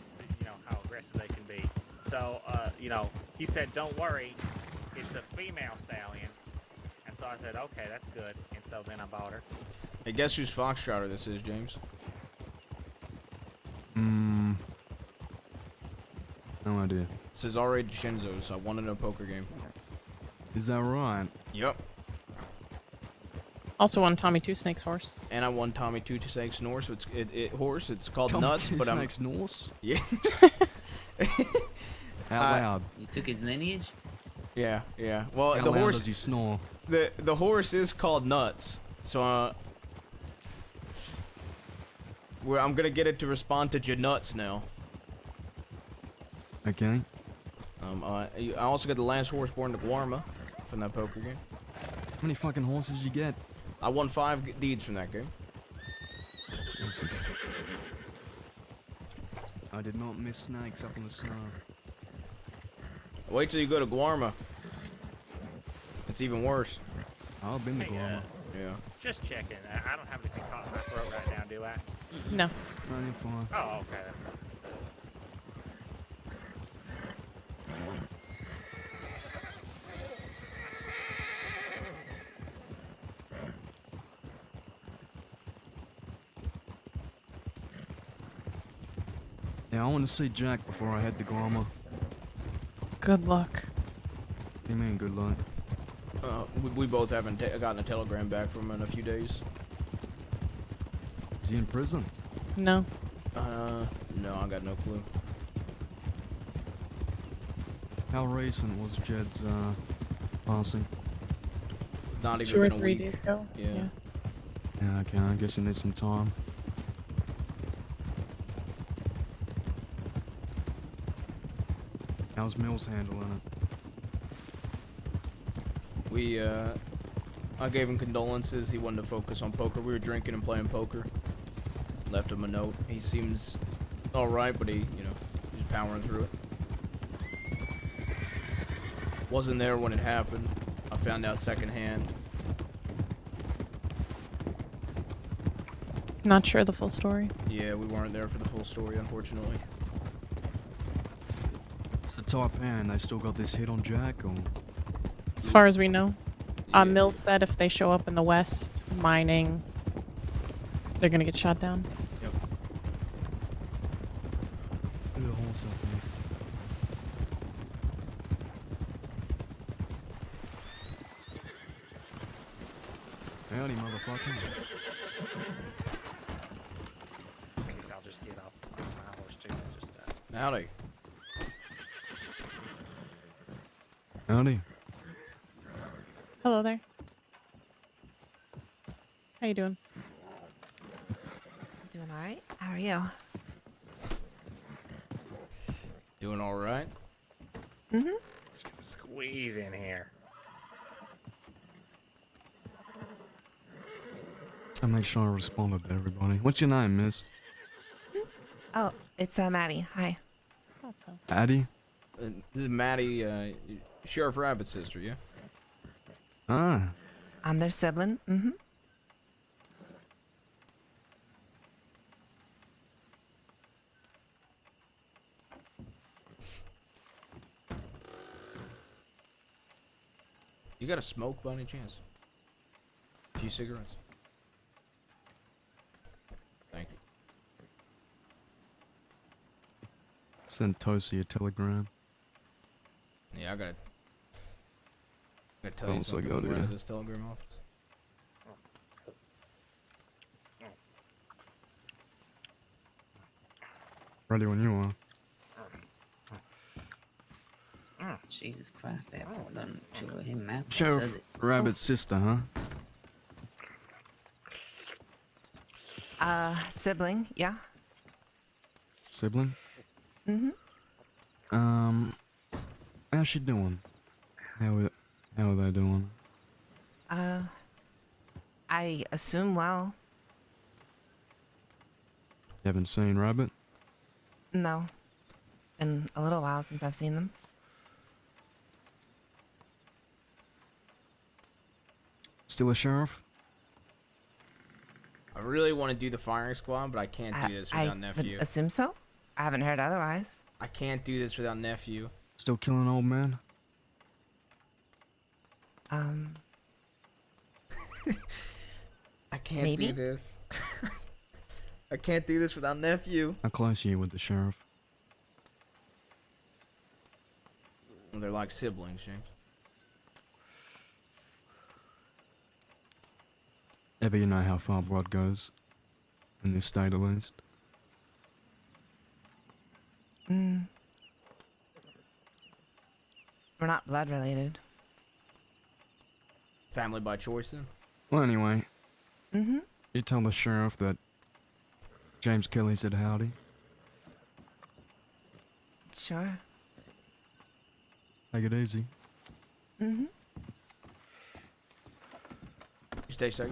you know, how aggressive they can be. So, you know, he said, don't worry, it's a female stallion. And so I said, okay, that's good. And so then I bought her. Hey, guess whose foxtrotter this is, James? No idea. This is Cesare DiCenzo's. I won in a poker game. Is that right? Yep. Also won Tommy Two Snakes horse. And I won Tommy Two Snakes Norse. So horse. It's called Tom Nuts, Two but I'm Snakes Norse? yeah. Out loud. You took his lineage? Yeah. Well, How the loud horse. does you snore? The horse is called Nuts. So I'm gonna get it to respond to Januts now. Okay. I also got the last horse born to Guarma from that poker game. How many fucking horses did you get? I won 5 deeds from that game. Jesus. I did not miss snakes up in the snow. Wait till you go to Guarma. It's even worse. I've been to Hey, Guarma. Yeah. Just checking. I don't have anything caught in my throat right now, do I? No. No, you're fine. Oh, okay, that's good. Yeah, I want to see Jack before I head to Guarma. Good luck. What do you mean, good luck? We both haven't gotten a telegram back from him in a few days. Is he in prison? No. No, I got no clue. How recent was Jed's passing? Not even 2 or been a 3 week. days ago. Yeah. Yeah, okay, I guess he needs some time. How's Mills handling it? I gave him condolences. He wanted to focus on poker. We were drinking and playing poker. Left him a note. He seems alright, but he's powering through it. Wasn't there when it happened. I found out secondhand. Not sure the full story. Yeah, we weren't there for the full story, unfortunately. It's the Taipan. They still got this hit on Jack, or As far as we know. Yeah. Mills said if they show up in the west mining, they're gonna get shot down. Yep. put a horse up there. Howdy, motherfucker. I guess I'll just get off my horse too. Just, Howdy. Howdy. Hello there. How you doing? Doing all right. How are you? Doing alright? Mm-hmm. just gonna squeeze in here. I make sure I responded to everybody. What's your name, miss? Oh, it's Maddie. Hi. Thought so. Addie? This is Maddie, Sheriff Rabbit's sister, yeah? Ah, I'm their sibling. Mm-hmm. You got a smoke by any chance? A few cigarettes? Thank you. send Tosi a telegram. Yeah, I gotta tell What you else I something gotta right do? at this telegram office. Ready when you are. Jesus Christ, that boy done chew him out. Does Sheriff it? Rabbit's sister, huh? Sibling, yeah. Sibling? Mm-hmm. How's she doing? How are they doing? I assume well. You haven't seen Rabbit? No. Been a little while since I've seen them. Still a sheriff? I really want to do the firing squad, but I can't do this I without nephew. would assume so. I haven't heard otherwise. I can't do this without nephew. Still killing old man? I can't Maybe? do this. I can't do this without nephew. How close are you with the sheriff? They're like siblings, James. Ever you know how far blood goes? In this state at least? We're not blood related. Family by choice, then? Well, anyway, Mm-hmm. you tell the sheriff that James Kelly said howdy. Sure. Take it easy. Mm-hmm. You stay safe.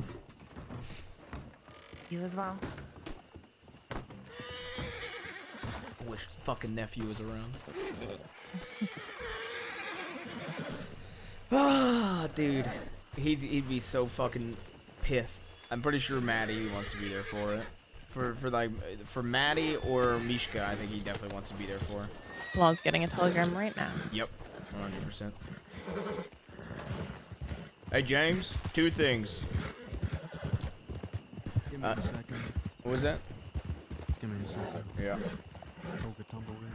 You as well. I wish fucking nephew was around. Ah, dude. He'd be so fucking pissed. I'm pretty sure Maddie wants to be there for it. For Maddie or Mishka, I think he definitely wants to be there for it. Well, I was getting a telegram right now. Yep, 100%. Hey James, two things. Give me a second. What was that? Give me a second. Yeah. Talk a tumbleweed.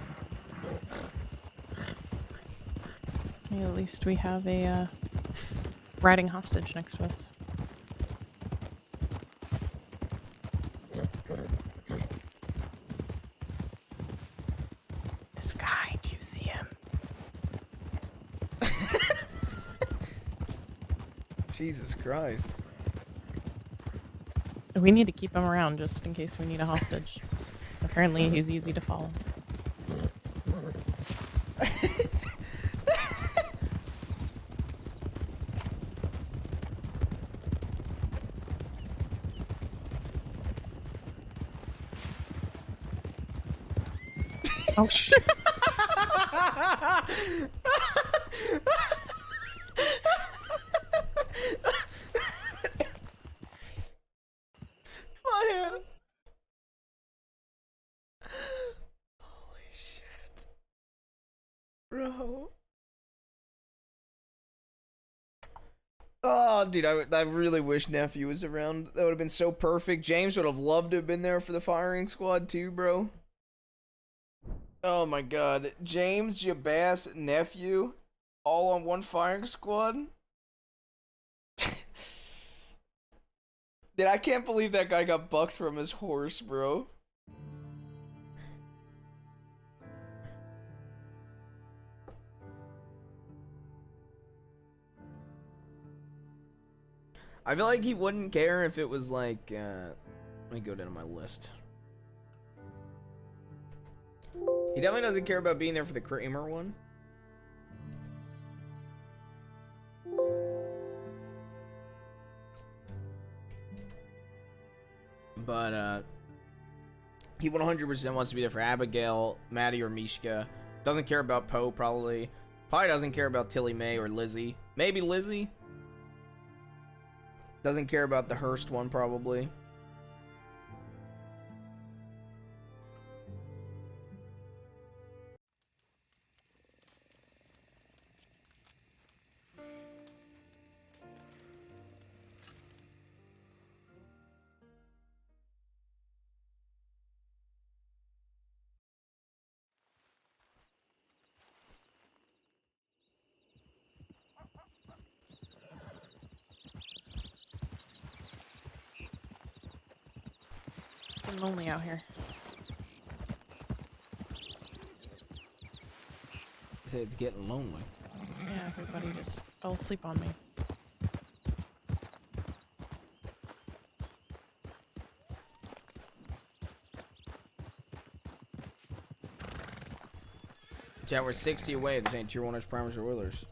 Yeah, at least we have a riding hostage next to us. This guy, do you see him? Jesus Christ. We need to keep him around just in case we need a hostage. Apparently, he's easy to follow. Oh shit! My head. Holy shit. Bro. Oh, dude, I really wish nephew was around. That would have been so perfect. James would have loved to have been there for the firing squad too, bro. Oh my god. James, Jabbass, nephew, all on one firing squad? Dude, I can't believe that guy got bucked from his horse, bro. I feel like he wouldn't care if it was like, let me go down to my list. He definitely doesn't care about being there for the Kramer one. But, he 100% wants to be there for Abigail, Maddie, or Mishka. Doesn't care about Poe, probably. Probably doesn't care about Tilly May or Lizzie. Maybe Lizzie. Doesn't care about the Hearst one, probably. It's been lonely out here. It's getting lonely. Yeah, everybody just fell asleep on me. Chat, we're 60 away. This ain't tier 1 primers or Willers.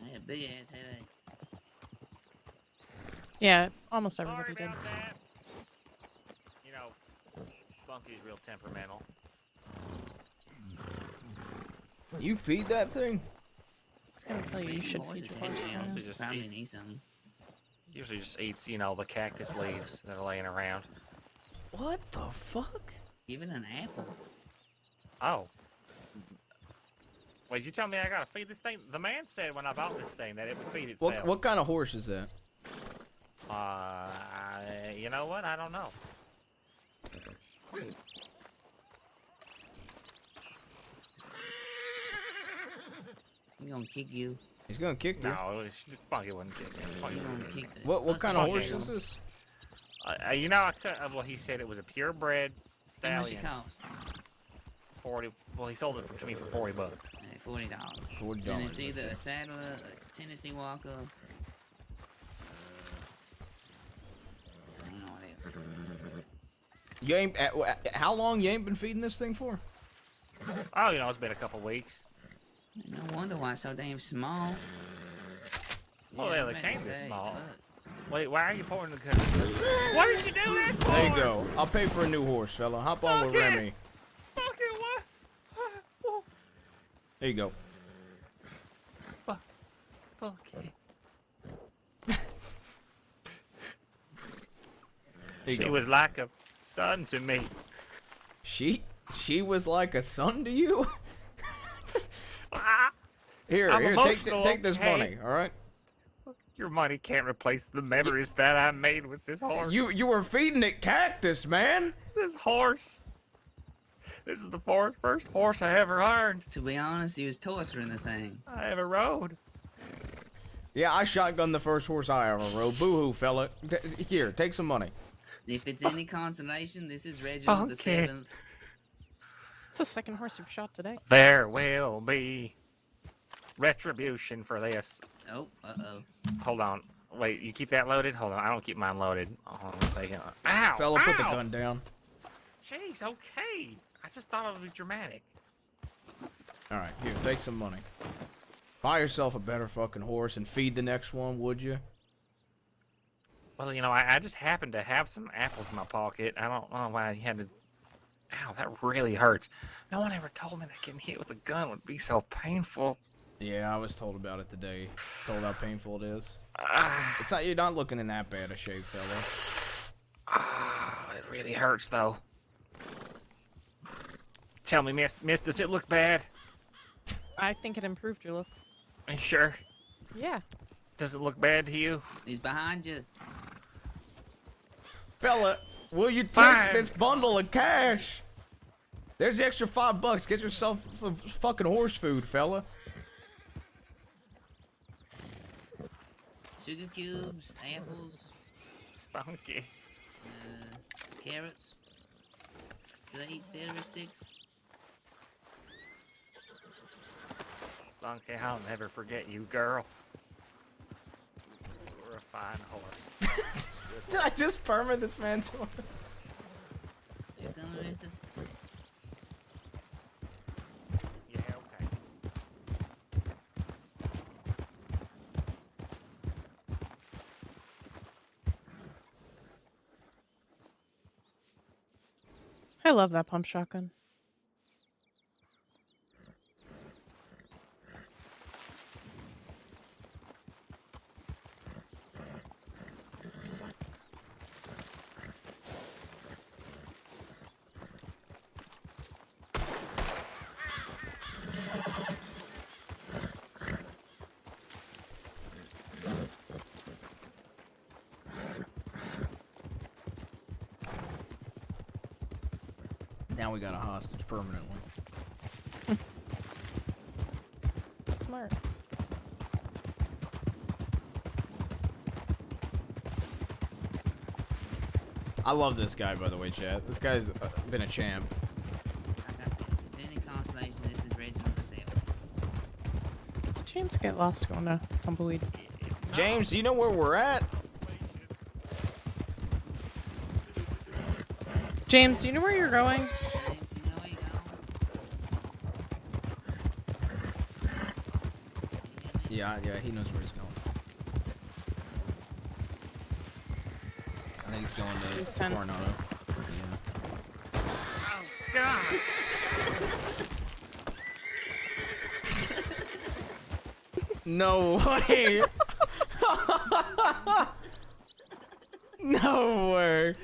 I had a big ass headache. Yeah, almost Sorry everybody did. about that. You know, Spunky's real temperamental. You feed that thing? I was gonna tell you, you should Horse feed is the heavy horse. now. Yeah. Usually just Probably eats, need some. usually just eats, you know, the cactus leaves that are laying around. What the fuck? Give it an apple. Oh. Wait, you tell me I gotta feed this thing? The man said when I bought this thing that it would feed itself. What kind of horse is that? You know what? I don't know. He's gonna kick you. He's gonna kick you. No, Spunky wouldn't kick me. He's Spunky gonna wouldn't kick me. kick the What kind of nuts horse off is you. this? You know, I could, well, he said it was a purebred How much it stallion. cost? 40. Well, he sold it to me for $40. $40. $40. And it's either a saddler, a Tennessee Walker. I don't know what else. You ain't. How long you ain't been feeding this thing for? Oh, you know, it's been a couple weeks. No wonder why it's so damn small. Oh, yeah, they I came meant to this say, small. look. Wait, why are you pouring the gun? What did you do that for? There you go. I'll pay for a new horse, fella. Hop on with Spunky! Remy. Spunky, what? There you go. Spunky. There you She go. was like a son to me. She was like a son to you. Ah, Here, I'm here, emotional, take this okay? money. All right. your money can't replace the memories that I made with this horse. You were feeding it cactus, man. This horse. This is the first horse I ever owned. To be honest, he was torturing the thing. I ever rode. Yeah, I shotgunned the first horse I ever rode. Boo-hoo, fella. Here, take some money. If it's any consolation, this is Reginald the Spunky. Seventh. It's the second horse you've shot today. There will be retribution for this. Oh, uh-oh. Hold on. Wait, you keep that loaded? Hold on, I don't keep mine loaded. Hold on 1 second. Ow! Fella, put the ow! gun down. Jeez, okay. I just thought it would be dramatic. All right, here, take some money. Buy yourself a better fucking horse and feed the next one, would you? Well, you know, I just happened to have some apples in my pocket. I don't know why you had to... Ow, that really hurts. No one ever told me that getting hit with a gun would be so painful. Yeah, I was told about it today. Told how painful it is. Ah, It's not. You're not looking in that bad a shape, fella. it really hurts, though. Tell me, miss, does it look bad? I think it improved your looks. Are you sure? Yeah. Does it look bad to you? He's behind you. Fella, will you take Fine. this bundle of cash? There's the extra $5. Get yourself fucking horse food, fella. Sugar cubes, apples, Spunky. carrots. Do they eat celery sticks? Spunky, I'll never forget you, girl. You were a fine horse. Did I just permit this man's horse? You coming, mister? Yeah, okay. I love that pump shotgun. Now we got a hostage permanently. Smart. I love this guy, by the way, Chad. This guy's been a champ. Like I said, if it's any consolation, this is Reginald himself. Did James get lost going to Tumbleweed? James, do you know where we're at? James, do you know where you're going? James, you know where you going? Yeah, he knows where he's going. I think he's going to He's 10. Coronado. Yeah. Oh God! No way! No way!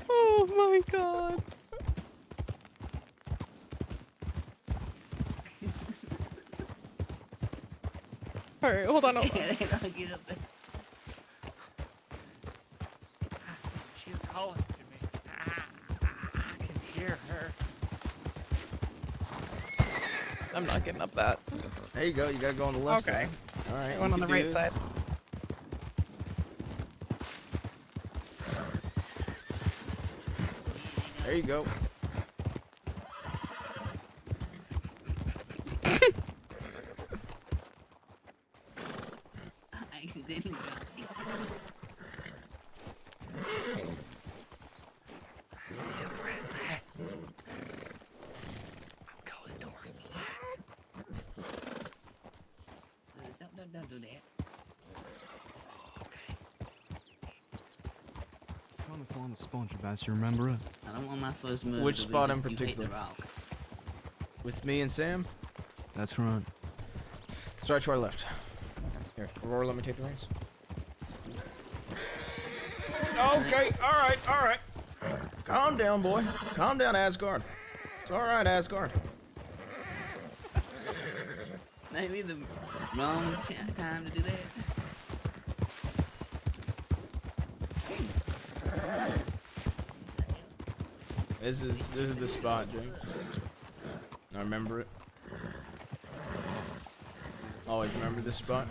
Oh my god. Alright, hold on. Yeah, they don't get up there. She's calling to me. I can hear her. I'm not getting up that. There you go. You gotta go on the left Okay. side. All right. I went you on the can do right this. side. There you go. I accidentally got it. I see him right there. I'm going towards the light. Don't do that. Okay. Trying to find the sponge bass, you remember it? I don't want my first move Which to be spot in just you hit the particular? rock. With me and Sam. That's right. Start to our left. Here, Aurora, let me take the reins. Okay, all right. Calm down, boy. Calm down, Asgard. It's all right, Asgard. Maybe the wrong time to do that. This is the spot, James. I remember it. Always remember this spot.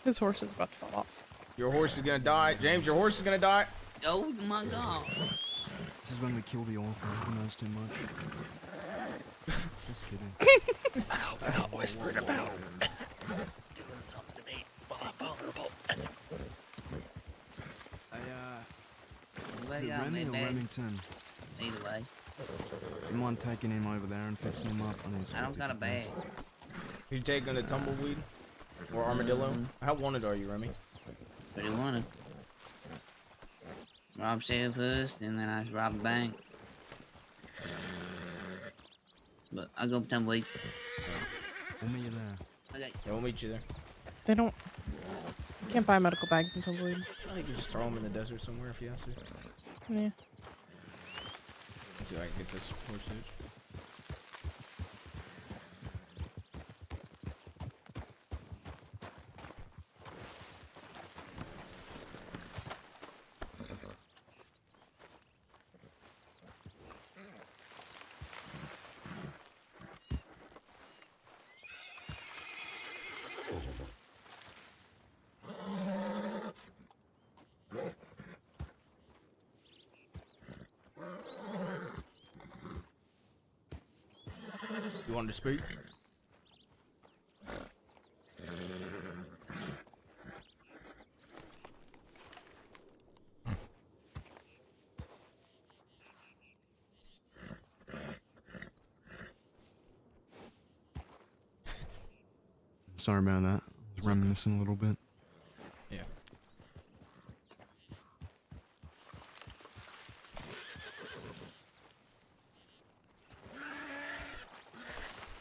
His horse is about to fall off. Your horse is gonna die, James. Your horse is gonna die. Oh my god. This is when we kill the author who knows too much. Just kidding. I hope I'm not whispering about doing something to me while I'm vulnerable. Anybody Is it got Remy me or bag? Remington? Either way. You mind taking him over there and fixing him up? I don't got a bag. You taking the tumbleweed or armadillo? How wanted are you, Remy? But it wanted. Rob Shell first, and then I rob the bank. But I'll go tumbleweed. We'll meet you there. Okay. Yeah, we'll meet you there. They don't. You can't buy medical bags in Tumbleweed. I think you just throw them in the desert somewhere if you have to. Yeah. Let's see if I can get this horse hitch. You wanted to speak? Sorry about that. I was reminiscing a little bit. Yeah.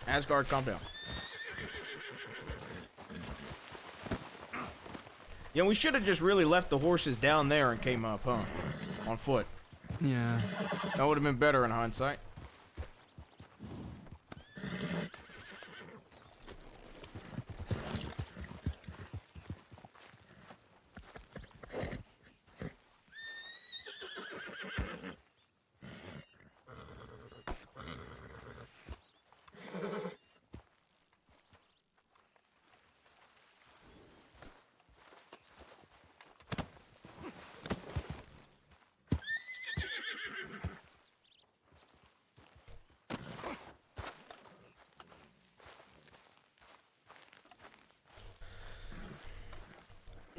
Asgard, calm down. Yeah, we should have just really left the horses down there and came up, huh? On foot. Yeah. That would have been better in hindsight.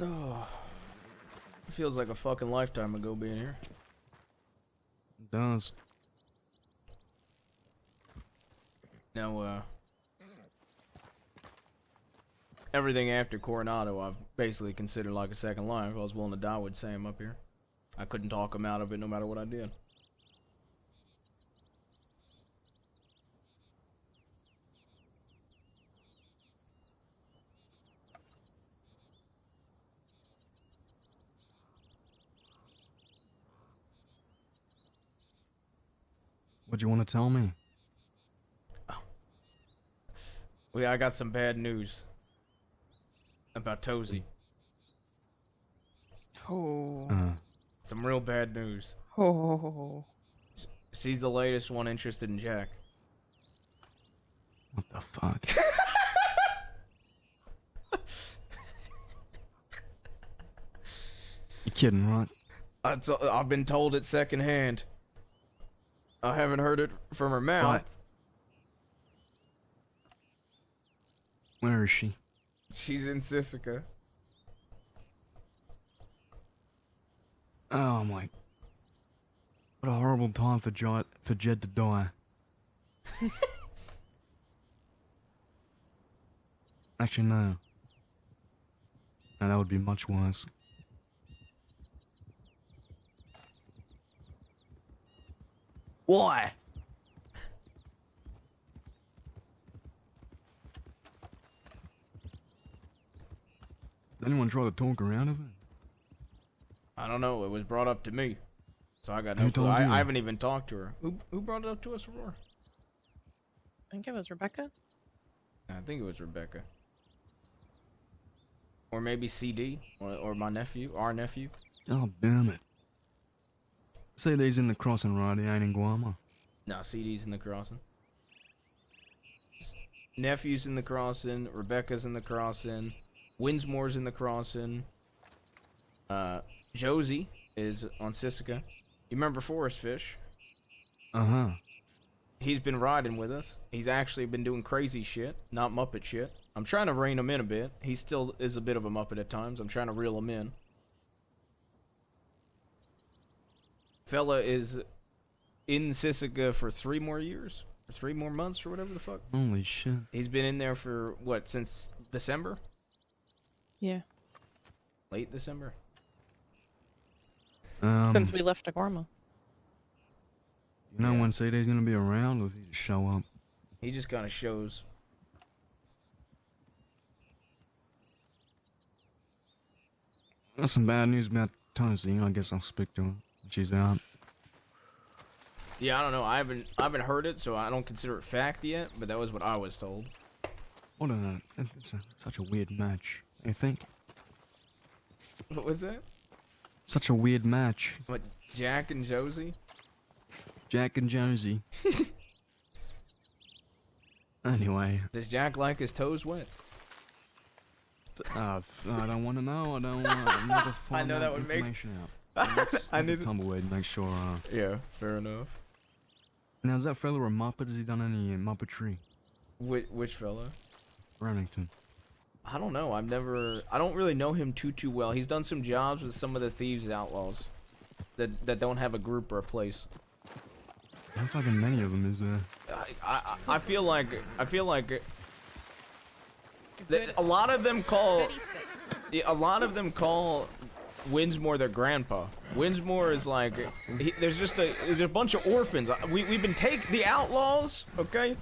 Oh, it feels like a fucking lifetime ago being here. It does. Now, everything after Coronado, I've basically considered like a second life. If I was willing to die with Sam up here. I couldn't talk him out of it no matter what I did. What do you want to tell me? Well, yeah, I got some bad news about Tozy. Oh. Some real bad news. Oh. She's the latest one interested in Jack. What the fuck? You kidding, right? I've been told it secondhand. I haven't heard it from her mouth. What? Where is she? She's in Sisika. Oh my. What a horrible time for Jed to die. Actually, no. No, that would be much worse. Why? Did anyone try to talk her out of it? I don't know. It was brought up to me, so I got Who no clue. told you? I haven't even talked to her. Who brought it up to us, Aurora? I think it was Rebecca. I think it was Rebecca, or maybe CD, or my nephew, our nephew. God damn it. CD's in the crossing, right? He ain't in Guama. No, CD's in the crossing. Nephew's in the crossing. Rebecca's in the crossing. Winsmore's in the crossing. Josie is on Sisika. You remember Forest Fish? Uh-huh. He's been riding with us. He's actually been doing crazy shit, not Muppet shit. I'm trying to rein him in a bit. He still is a bit of a Muppet at times. I'm trying to reel him in. Fella is in Sisika for 3 more years? Or 3 more months or whatever the fuck. Holy shit. He's been in there for, what, since December? Yeah. Late December? Since we left Agorma. You know when CD's gonna be around, or does he just show up? He just kind of shows. That's some bad news about Tozy. I guess I'll speak to her when she's out. Yeah, I don't know. I haven't heard it, so I don't consider it fact yet. But that was what I was told. What it's such a weird match. You think? What was that? Such a weird match. What? Jack and Josie? Jack and Josie. Anyway. Does Jack like his toes wet? I don't want to know. I don't want to never find know that would make- information out. Let's I look knew at that- Tumbleweed and make sure. Yeah, fair enough. Now, is that fella a Muppet? Has he done any Muppetry? Which fella? Remington. I don't know. I don't really know him too well. He's done some jobs with some of the Thieves Outlaws that don't have a group or a place. How fucking many of them is there? I feel like a lot of them call Winsmore their grandpa. Winsmore is like there's a bunch of orphans. We've been the Outlaws, okay?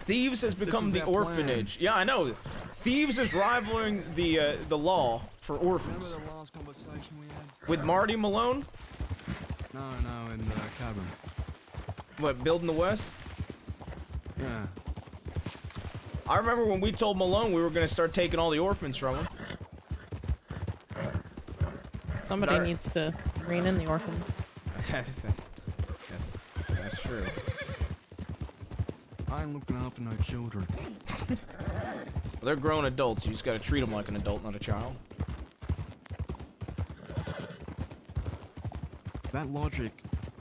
Thieves has become the orphanage. Yeah, I know. Thieves is rivaling the law for orphans. Remember the last conversation we had? With Marty Malone? No, in the cabin. What, building the West? Yeah. I remember when we told Malone we were gonna start taking all the orphans from him. Somebody needs to rein in the orphans. That's true. I ain't looking after no children. Well, they're grown adults. You just gotta treat them like an adult, not a child. That logic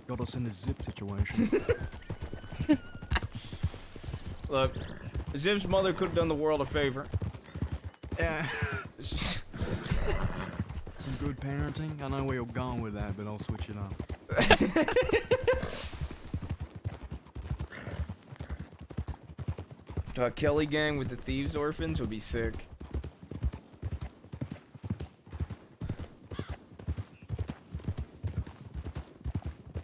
got us in a zip situation. Look, Zip's mother could have done the world a favor. Yeah. Some good parenting. I know where you're going with that, but I'll switch it up. Kelly gang with the thieves orphans would be sick.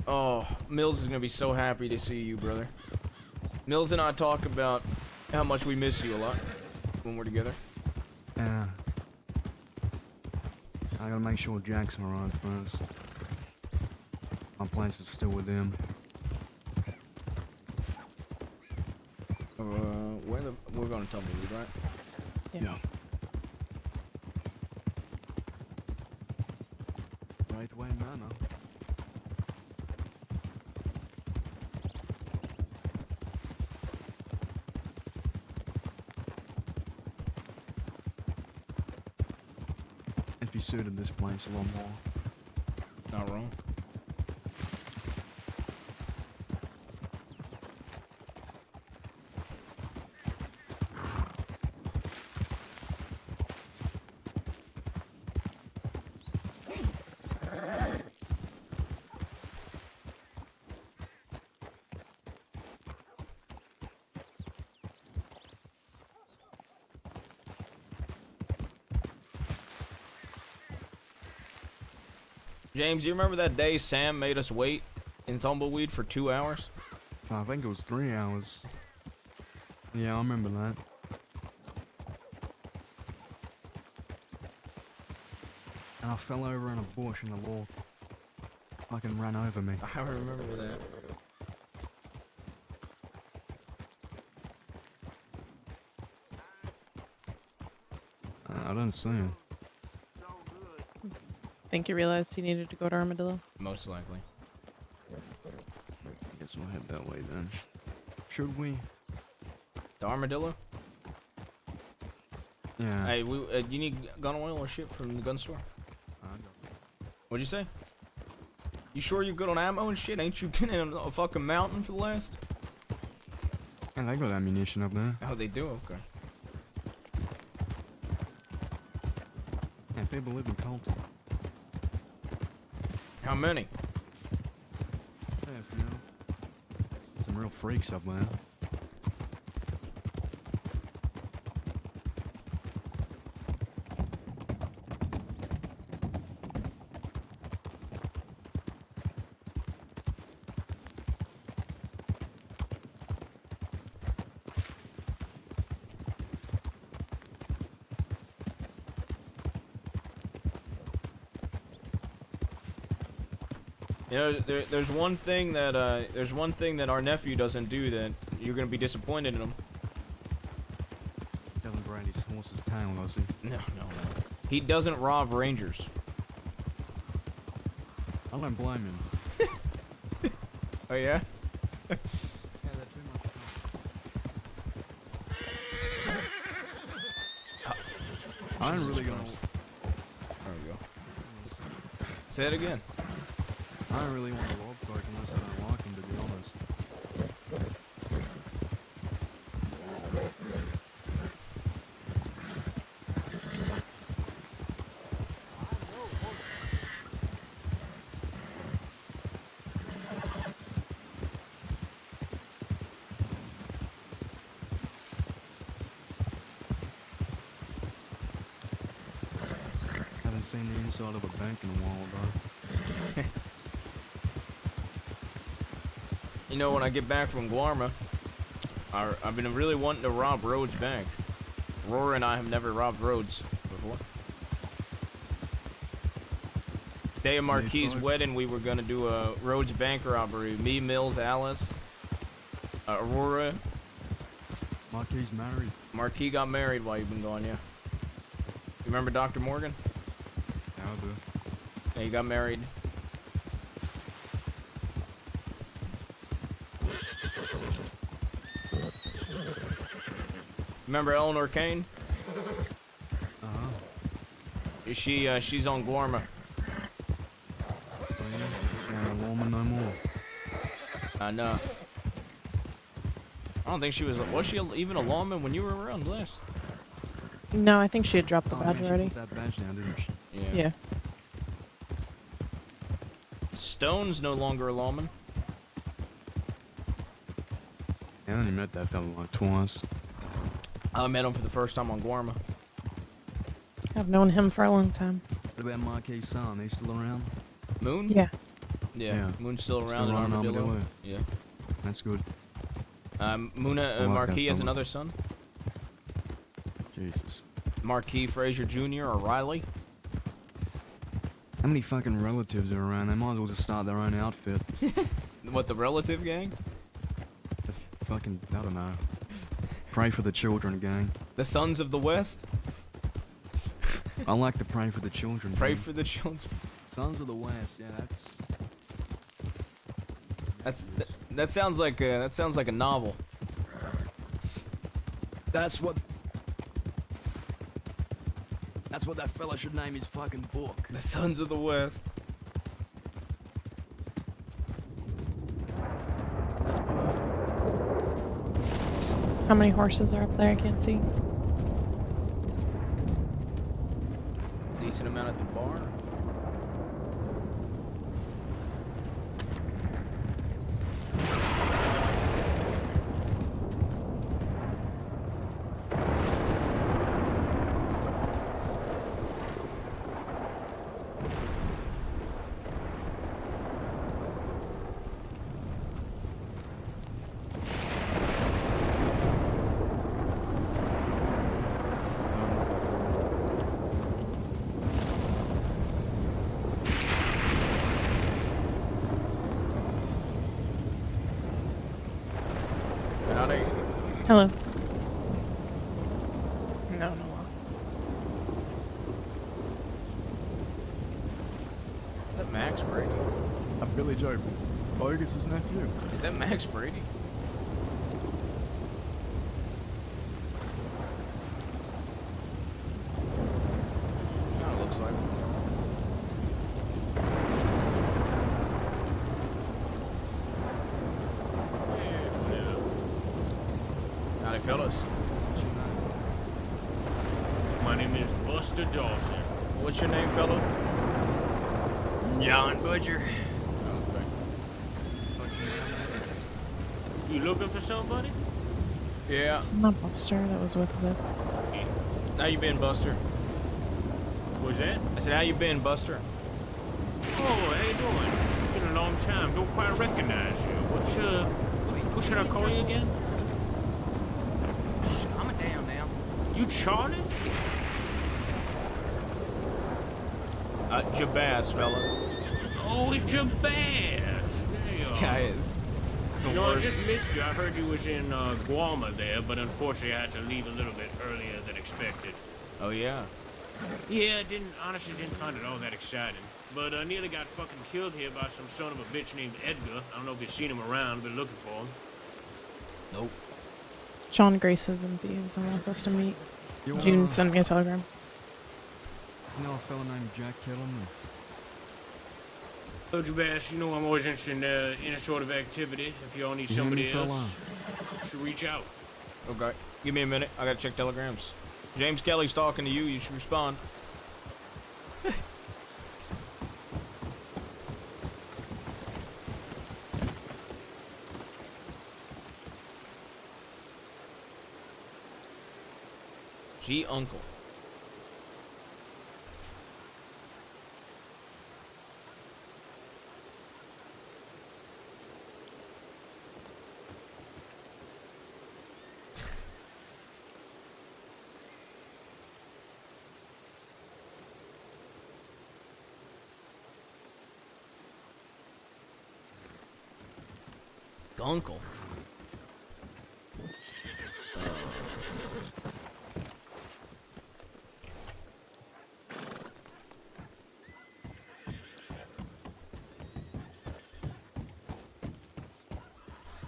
Oh, Mills is gonna be so happy to see you, brother. Mills and I talk about how much we miss you a lot when we're together. Yeah. I gotta make sure Jackson arrives first. My place is still with him. We're going to Tumbleweed, right? Yeah. Right way, Manor. If you suited this place a lot more. Not wrong. James, you remember that day Sam made us wait in Tumbleweed for 2 hours? I think it was 3 hours. Yeah, I remember that. And I fell over in a bush and the wall fucking ran over me. I remember that. I didn't see him. Think you realized he needed to go to Armadillo? Most likely. Guess we'll head that way then. Should we? The Armadillo? Yeah. Hey, you need gun oil or shit from the gun store? What'd you say? You sure you're good on ammo and shit? Ain't you been in a fucking mountain for the last? And they got ammunition up there. Oh, they do? Okay. And people live in Colton. How many? Yeah, a few. Some real freaks up there. You know, there's one thing that our nephew doesn't do that you're gonna be disappointed in him. Doesn't grab his horse's tail, does he? No. He doesn't rob rangers. I don't blame him. Oh yeah? Yeah, they're too much fun. I ain't really gonna. There we go. Say it again. I don't really want to rob folk unless I don't like him, to be honest. Haven't seen the inside of a bank in a while, though. You know, when I get back from Guarma, I've been really wanting to rob Rhodes Bank. Aurora and I have never robbed Rhodes before. Day of Marquis' wedding, we were gonna do a Rhodes Bank robbery. Me, Mills, Alice, Aurora. Marquis married. Marquis got married while you've been gone, yeah. You remember Dr. Morgan? Yeah, I do. Yeah, he got married. Remember Eleanor Kane? Uh-huh. She's on Guarma. Ain't a woman no more. I know. I don't think she was she even a lawman when you were around last? No, I think she had dropped the Oh, badge man, she already. put that badge down, didn't she? Yeah. Stone's no longer a lawman. I only met that fella like twice. I met him for the first time on Guarma. I've known him for a long time. What about Marquis' son? They still around? Moon? Yeah. Yeah. Moon's still around in around Armadillo. Armadillo. Yeah. That's good. Muna like Marquis that has fella. another son. Jesus. Marquis Fraser Jr. or Riley. How many fucking relatives are around? They might as well just start their own outfit. What, the relative gang? Fucking, I don't know. Pray for the children gang. The Sons of the West? I like to pray for the children. Pray gang. for the children. Sons of the West. Yeah, That sounds like a novel. that's what that fella should name his fucking book. The Sons of the West. That's perfect. How many horses are up there? I can't see. Decent amount at the bar. Howdy. Hello. No. Is that Max Brady? I'm Billy Joe Bogus' nephew. Is that Max Brady? Kinda looks like. Howdy, fellas. My name is Buster Dawson. What's your name, fellow? John Butcher. Okay. You looking for somebody? Yeah. It's not Buster that was with Zip. How you been, Buster? Was that? I said, how you been, Buster? Oh, how you doing? Been a long time. Don't quite recognize you. What should I call you again? Calm it down now. You Charlie? Jabaz, fella. Oh, it's your bass. There you This are. guy is the You know, I worst. just missed you. I heard you was in Guarma there, but unfortunately I had to leave a little bit earlier than expected. Oh, yeah. Yeah, honestly didn't find it all that exciting. But I nearly got fucking killed here by some son of a bitch named Edgar. I don't know if you've seen him around, but looking for him. Nope. John Graces and Thieves and wants us to meet. You, June sent me a telegram. You know a fella named Jack Kellerman? So, Jabaz, you know I'm always interested in any sort of activity. If y'all need You hear somebody me, fella? else, you should reach out. Okay. Give me a minute. I gotta check telegrams. James Kelly's talking to you. You should respond. Gee, uncle. Gunkle.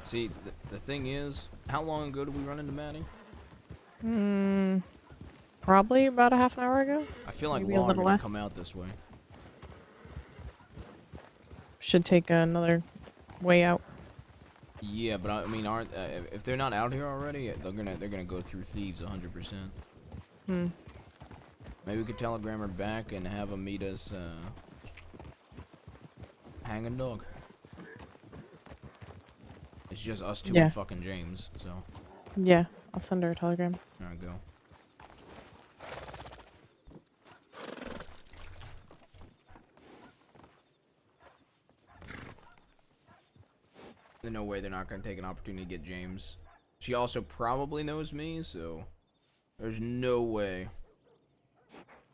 See, the thing is, how long ago did we run into Maddie? Probably about a half an hour ago. I feel like Maybe a Law are little gonna less. come out this way. Should take another way out. Yeah, but I mean, aren't if they're not out here already, they're gonna go through Thieves 100%. Maybe we could telegram her back and have them meet us hanging dog. It's just us two Yeah. and fucking James, so. Yeah, I'll send her a telegram. There we go. There's no way they're not gonna take an opportunity to get James. She also probably knows me, so there's no way.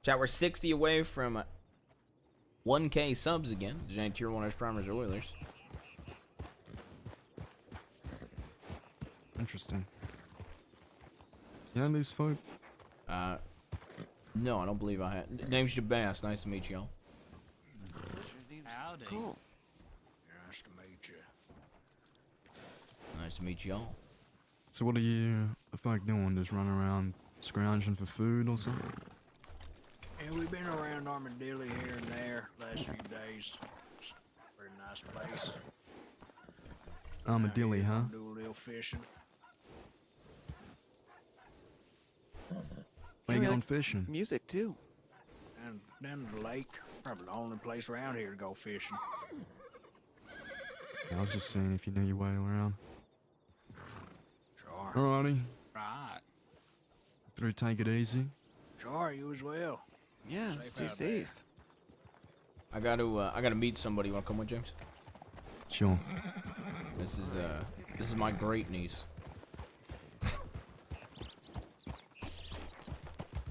Chat, we're 60 away from 1K subs again. Giant Tier 1ers, Primers, or Oilers. Interesting. You know these folk? No, I don't believe I had. Name's Jabas. Nice to meet y'all. Howdy. Cool. Nice to meet you. Nice to meet y'all. So what are you the folk doing? Just running around scrounging for food or something? And we've been around Armadillo here and there last few days. It's a very nice place. Armadillo, huh? Do a little fishing. Where you we going like fishing? Music too. And down to the lake. Probably the only place around here to go fishing. I was just seeing if you knew your way around. Sure. Alrighty. Right. Through, take it easy. Sure, you as well. Yeah, Safe stay out there. safe. I gotta meet somebody. You wanna come with, James? Sure. This is my great niece.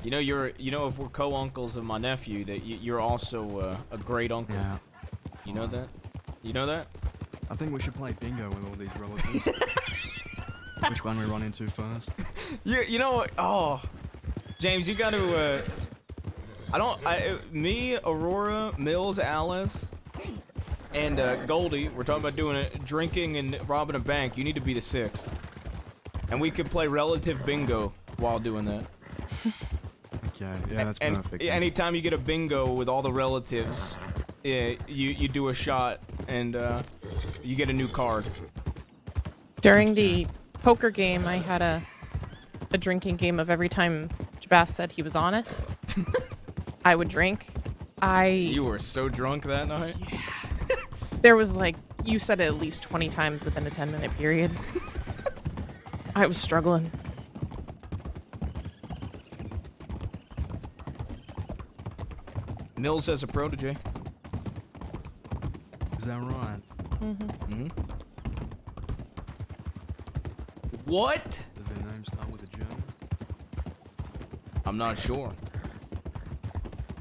You know, if we're co-uncles of my nephew, that you're also a great uncle. Yeah. You know that? You know that? I think we should play bingo with all these relatives. Which one we run into first? You know what? Oh, James, you got to. Me, Aurora, Mills, Alice, and Goldie. We're talking about doing it, drinking and robbing a bank. You need to be the sixth, and we could play relative bingo while doing that. Okay, yeah, that's And perfect. anytime you get a bingo with all the relatives, you do a shot and you get a new card. During the poker game, I had a drinking game of every time Jabas said he was honest, I would drink. You were so drunk that night. There was like, you said it at least 20 times within a 10-minute period. I was struggling. Mills as a protege. Is that right? Mm-hmm. What? Does their name start with a J? I'm not sure.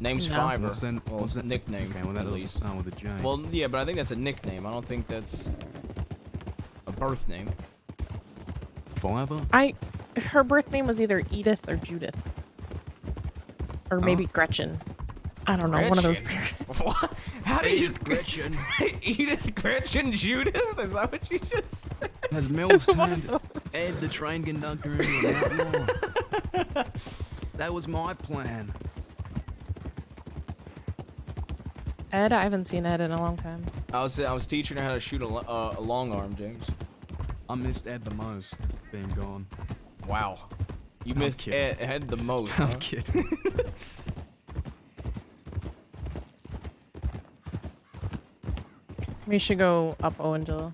Name's No. Fiber. What's that? Nickname, Okay, well that at doesn't least. start with a J. Well, yeah, but I think that's a nickname. I don't think that's a birth name. Fiber? Her birth name was either Edith or Judith. Or maybe Gretchen. I don't know, one of those. What? How did you... Gretchen. Edith, Gretchen, Judith? Is that what you just said? Has Mills turned Ed the train conductor into an outlaw? That was my plan. Ed? I haven't seen Ed in a long time. I was teaching her how to shoot a long arm, James. I missed Ed the most, being gone. Wow. You I'm missed kidding. Ed the most, I'm huh? kidding. We should go up Owendale.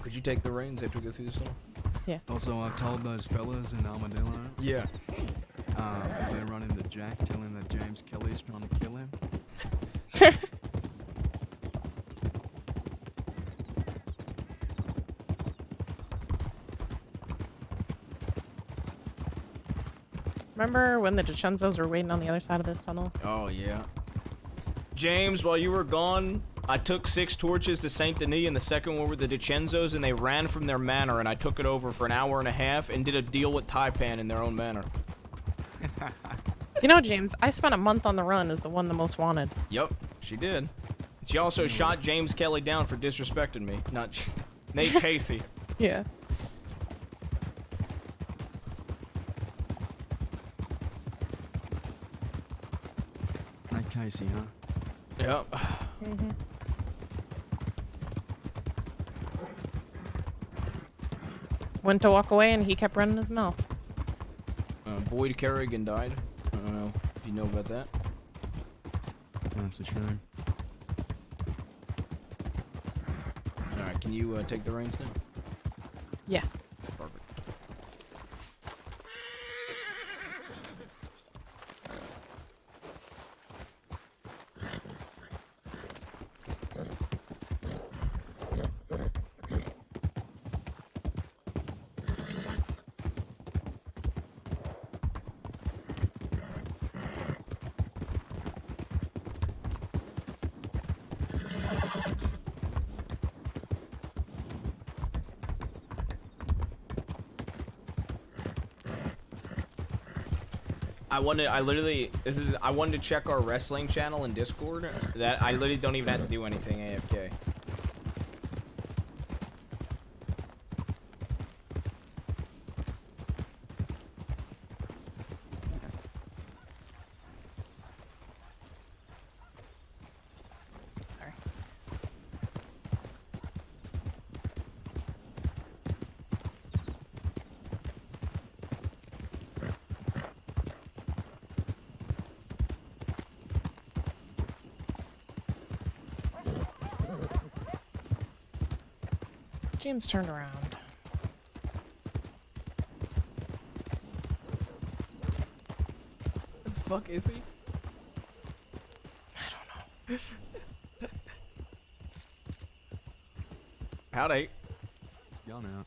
Could you take the reins after we go through this door? Also, I've told those fellas in Armadillo, Yeah. if they run into Jack, tell him that James Kelly's trying to kill him. Remember when the DiCenzos were waiting on the other side of this tunnel? Oh, yeah. James, while you were gone, I took 6 torches to Saint Denis, and the second one were the DiCenzos, and they ran from their manor, and I took it over for an hour and a half and did a deal with Taipan in their own manor. You know, James, I spent a month on the run as the one the most wanted. Yep, she did. She also shot James Kelly down for disrespecting me. Not Nate Casey. Yeah. Like Casey, huh? Yep. Went to walk away and he kept running his mouth. Boyd Kerrigan died. I don't know if you know about that. That's a shame. Can you take the reins now? Yeah. Perfect. I wanted to check our wrestling channel in Discord. That I literally don't even have to do anything AFK. James turned around. What the fuck is he? I don't know. Howdy. Gone out.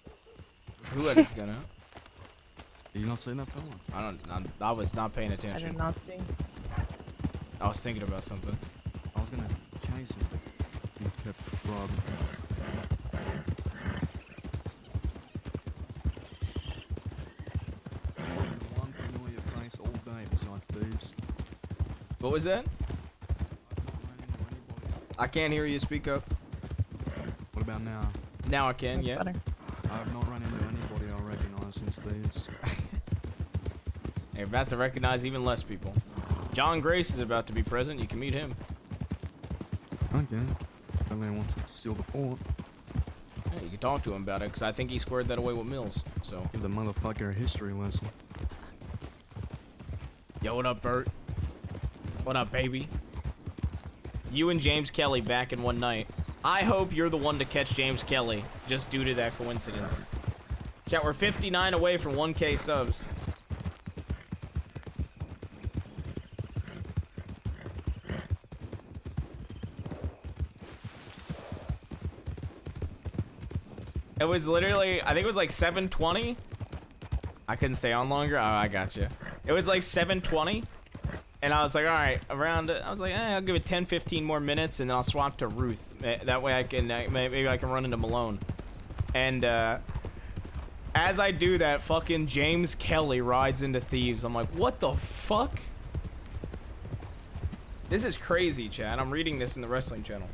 Who let his gun out? Did you not see that fella? I was not paying I attention. did not see. I was thinking about something. I was gonna chase him. He kept robbing. One familiar face all day besides thieves. What was that? I can't hear you. Speak up. What about now? Now I can. That's Yeah. better. I've not run into anybody I recognize since thieves. You're about to recognize even less people. John Grace is about to be present. You can meet him. Okay. Fella wants to steal the fort. Yeah, you can talk to him about it, because I think he squared that away with Mills. So. Give the motherfucker a history lesson. Yo, what up, Bert? What up, baby? You and James Kelly back in one night. I hope you're the one to catch James Kelly, just due to that coincidence. Chat, we're 59 away from 1K subs. It was literally, I think it was like 7:20. I couldn't stay on longer. Oh, I got you. It was like 7:20. And I was like, all right, around, I was like, I'll give it 10, 15 more minutes, and then I'll swap to Ruth. That way I can, maybe I can run into Malone. And, as I do that, fucking James Kelly rides into Thieves. I'm like, what the fuck? This is crazy, Chad. I'm reading this in the wrestling channel.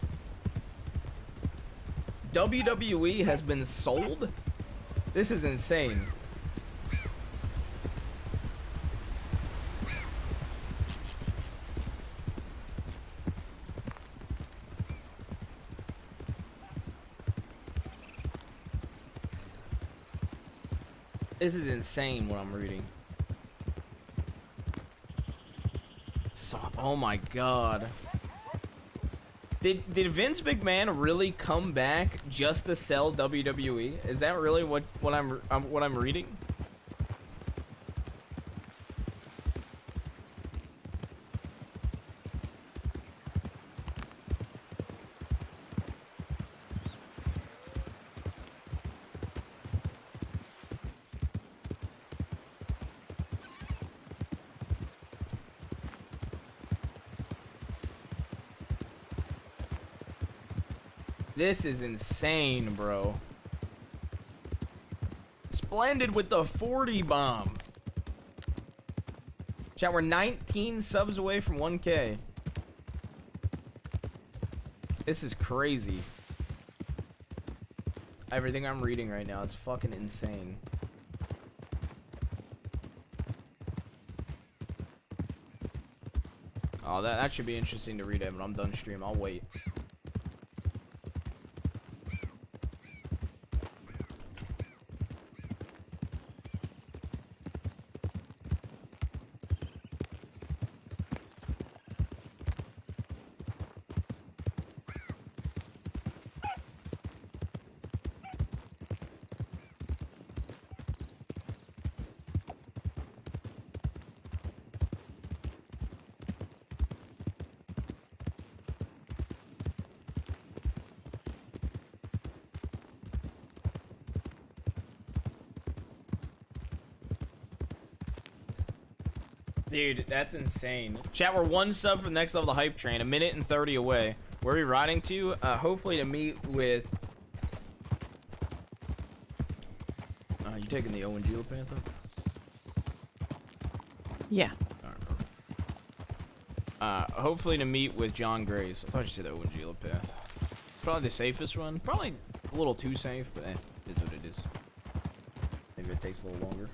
WWE has been sold? This is insane. This is insane what I'm reading. So, oh my god. Did Vince McMahon really come back just to sell WWE? Is that really what I'm reading? This is insane, bro. Splendid with the 40 bomb. Chat, we're 19 subs away from 1K. This is crazy. Everything I'm reading right now is fucking insane. Oh, that should be interesting to read, Evan. I'm done stream. I'll wait. Dude, that's insane. Chat, we're 1 sub for the next level of the hype train. 1 minute and 30 away. Where are we riding to? Hopefully to meet with... you taking the Owen Geopanther? Yeah. Hopefully to meet with John Grace. I thought you said Owen Geopath. Probably the safest one. Probably a little too safe, but it's what it is. Maybe it takes a little longer.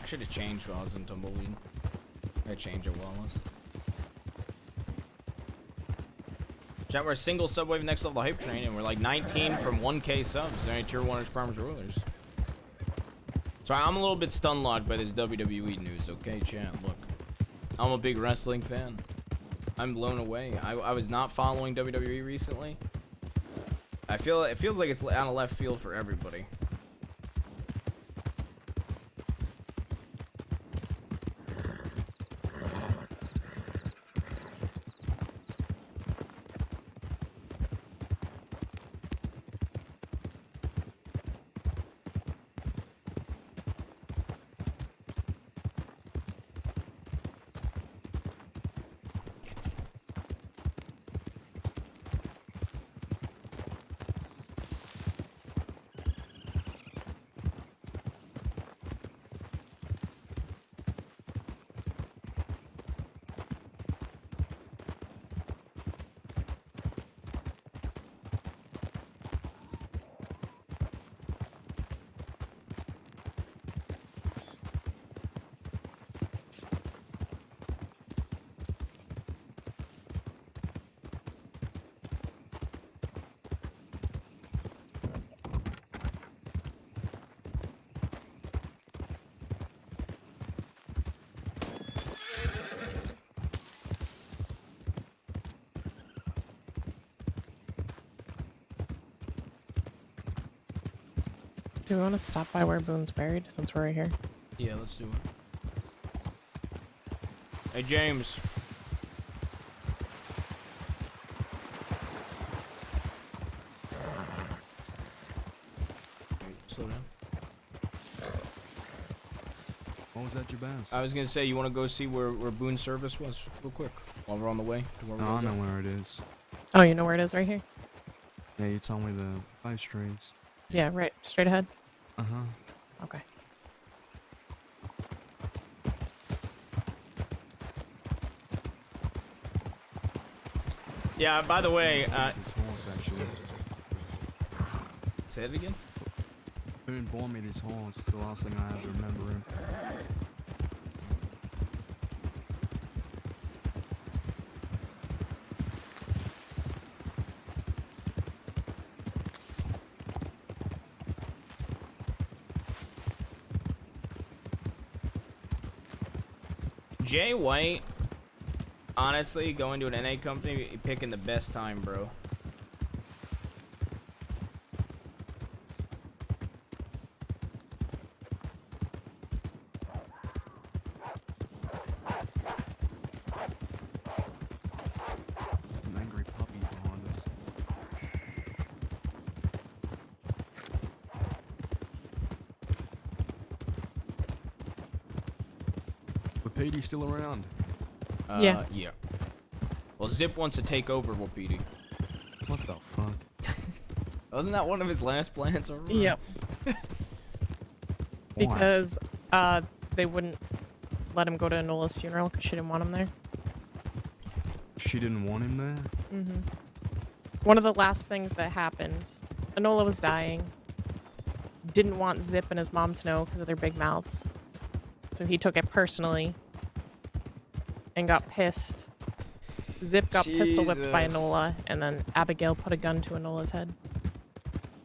Should have changed while I was in Tumbleweed. I changed it while I was. Chat, we're a single subway next level hype train, and we're like 19 from 1K subs. There ain't tier 1 Primes Rulers. Sorry, I'm a little bit stun locked by this WWE news, okay, chat? Look, I'm a big wrestling fan. I'm blown away. I was not following WWE recently. It feels like it's out of left field for everybody. Do we want to stop by where Boone's buried since we're right here? Yeah, let's do it. Hey, James. Slow down. What was that, Jabaz? I was gonna say, you want to go see where Boone's service was real quick while we're on the way to where No, I know where it is. Oh, you know where it is right here? Yeah, you told me the 5 streets. Yeah, right. Straight ahead. Uh-huh. Okay. Yeah, by the way, This horse, actually. say it again? Boone bought me this horse. It's the last thing I have to remember him. Jay White, honestly, going to an NA company, picking the best time, bro. Some angry puppies behind us. But Petey's still around. Yeah. Yeah. Well, Zip wants to take over Wapiti. What the fuck? Wasn't that one of his last plans? Or Yep. Why? Because they wouldn't let him go to Enola's funeral because she didn't want him there. She didn't want him there? Mm-hmm. One of the last things that happened, Enola was dying. Didn't want Zip and his mom to know because of their big mouths. So he took it personally and got pissed. Zip got pistol whipped by Enola, and then Abigail put a gun to Enola's head.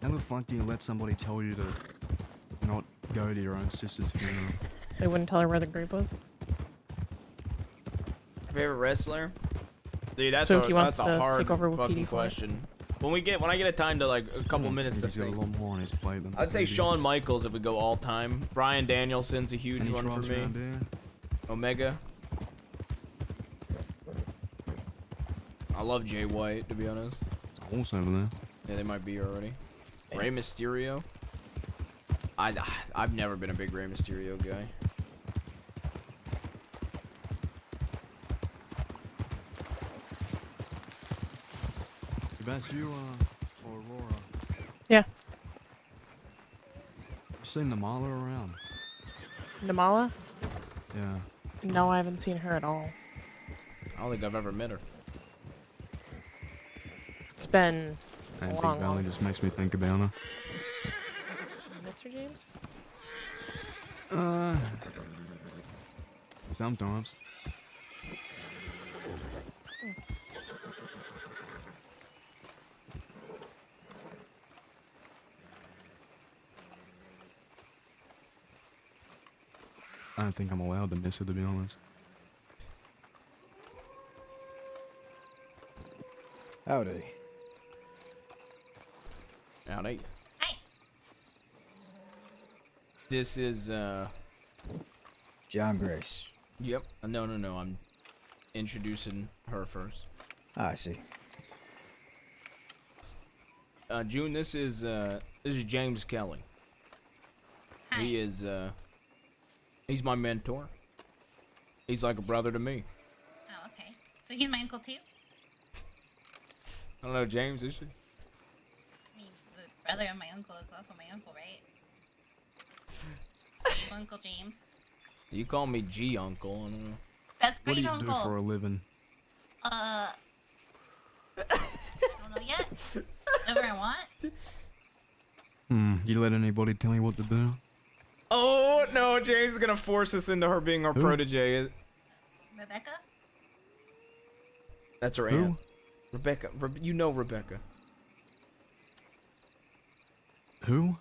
How the fuck do you let somebody tell you to not go to your own sister's funeral? They wouldn't tell her where the grave was. Favorite wrestler? Dude, that's So a, if he wants that's a to hard take over with fucking PD for it. question. When I get a time to like a couple minutes to He's got a think, lot more on his plate than I'd say we do. Shawn Michaels if we go all time. Bryan Danielson's a huge Any one for tribes me. around here? Omega. I love Jay White, to be honest. It's a horse over there. Yeah, they might be already. Rey Mysterio. I've never been a big Rey Mysterio guy. That's you, or Aurora. Yeah. You seen Namala around? Namala? Yeah. No, I haven't seen her at all. I don't think I've ever met her. It's been And a Big long, Valley long... just makes me think about her. Mr. James? Sometimes. I don't think I'm allowed to miss her, to be honest. Howdy. Howdy. Hi. This is, John Grace. Yep. No, I'm introducing her first. I see. June, this is James Kelly. Hi. He is, he's my mentor. He's like a brother to me. Oh, okay. So he's my uncle too? I don't know, James, is she? I mean, the brother of my uncle is also my uncle, right? Uncle James. You call me G Uncle, I don't know. That's What do great, you uncle. do for a living? I don't know yet. Whatever I want. You let anybody tell you what to do? Oh, no, James is gonna force us into her being our Who? protege. Rebecca? That's her Who? aunt. Rebecca. You know Rebecca. Who?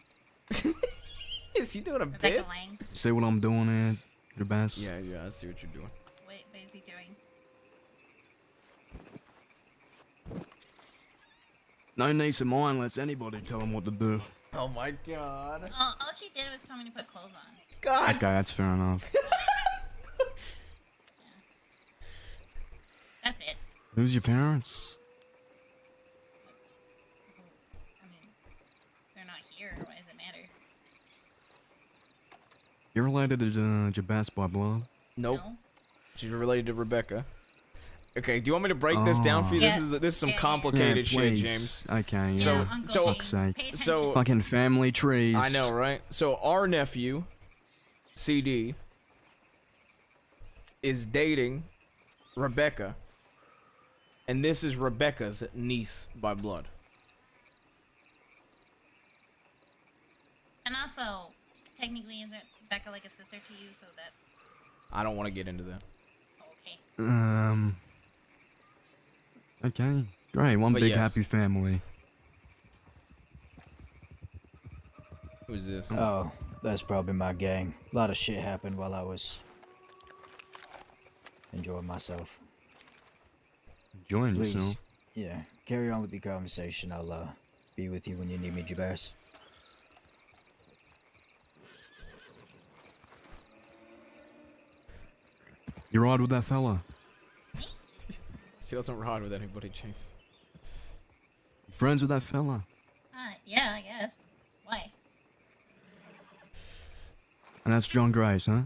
Is he doing a Rebecca bit? Lang. See what I'm doing here, your best? Yeah, I see what you're doing. What is he doing? No niece of mine lets anybody tell him what to do. Oh my god. Oh, all she did was tell me to put clothes on. God. Okay, that's fair enough. That's it. Who's your parents? I mean, they're not here. Why does it matter? You're related to Jabas by blood? Nope. No? She's related to Rebecca. Okay, do you want me to break this down for you? Yeah. This is some Yeah. complicated shit, please. James. Okay, yeah. So- Yeah, Uncle so- James, Fuck's sake. pay attention. So- Fucking family trees. I know, right? So our nephew, CD, is dating Rebecca, and this is Rebecca's niece by blood. And also, technically, isn't Becca like a sister to you? So that I don't want to get into that. okay. Okay, great. One But big yes. happy family. Who's this? Oh, that's probably my gang. A lot of shit happened while I was enjoying myself. Enjoying Please, yourself. yeah, carry on with the conversation. I'll be with you when you need me, Jabaz. You ride with that fella? She doesn't ride with anybody, James. You friends with that fella? Yeah, I guess. Why? And that's John Grace, huh?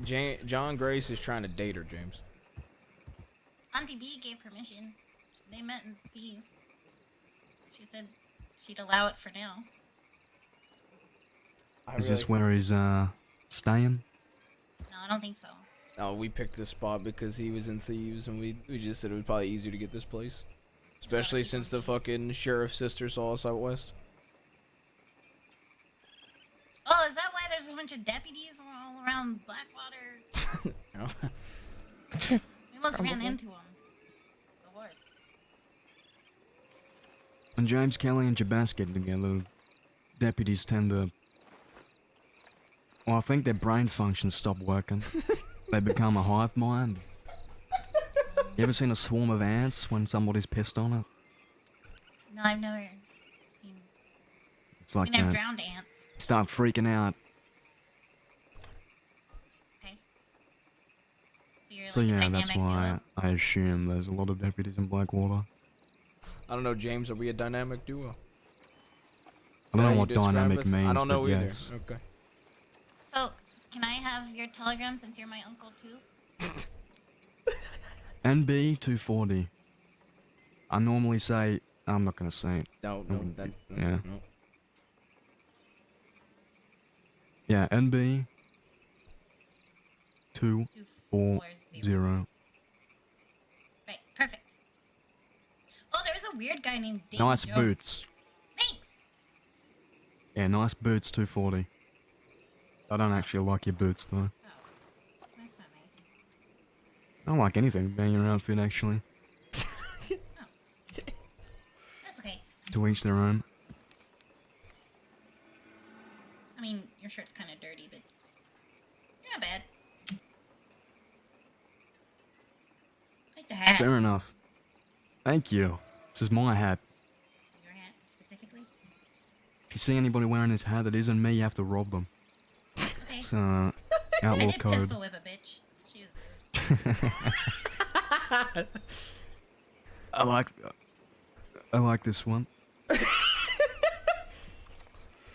Yeah. John Grace is trying to date her, James. Auntie B gave permission. They met in Thieves. She said she'd allow it for now. Is this where he's, staying? No, I don't think so. Oh, we picked this spot because he was in Thieves, and we just said it was probably easier to get this place. Especially since the fucking sheriff's sister saw us out west. Oh, is that why there's a bunch of deputies all around Blackwater? We must ran into them. The worst. When James Kelly and Jabez get together, deputies tend to... Well, I think their brain functions stop working. They become a hive mind. You ever seen a swarm of ants when somebody's pissed on it? No, I've never seen. It's like I mean, I've that. drowned ants. Start freaking out. Okay. So you're So like a yeah, that's dynamic why duo? I assume there's a lot of deputies in Blackwater. I don't know, James. Are we a dynamic duo? I don't know How you what describe dynamic us? means, I don't know but either. yes. Okay. So, can I have your telegram since you're my uncle too? NB 240. I normally say... I'm not gonna say it. No, Yeah. no. Yeah, NB 240. Right, perfect. Oh, there was a weird guy named Dave Nice Jones. boots. Thanks. Yeah, nice boots 240. I don't actually like your boots though. Oh, that's not nice. I don't like anything about your outfit actually. That's okay. To each their own. I mean, your shirt's kind of dirty, but you're not bad. Like the hat. Fair enough. Thank you. This is my hat. Your hat, specifically? If you see anybody wearing this hat that isn't me, you have to rob them. Okay. It's I outlaw did code. pistol whip a bitch. She was rude. I like this one.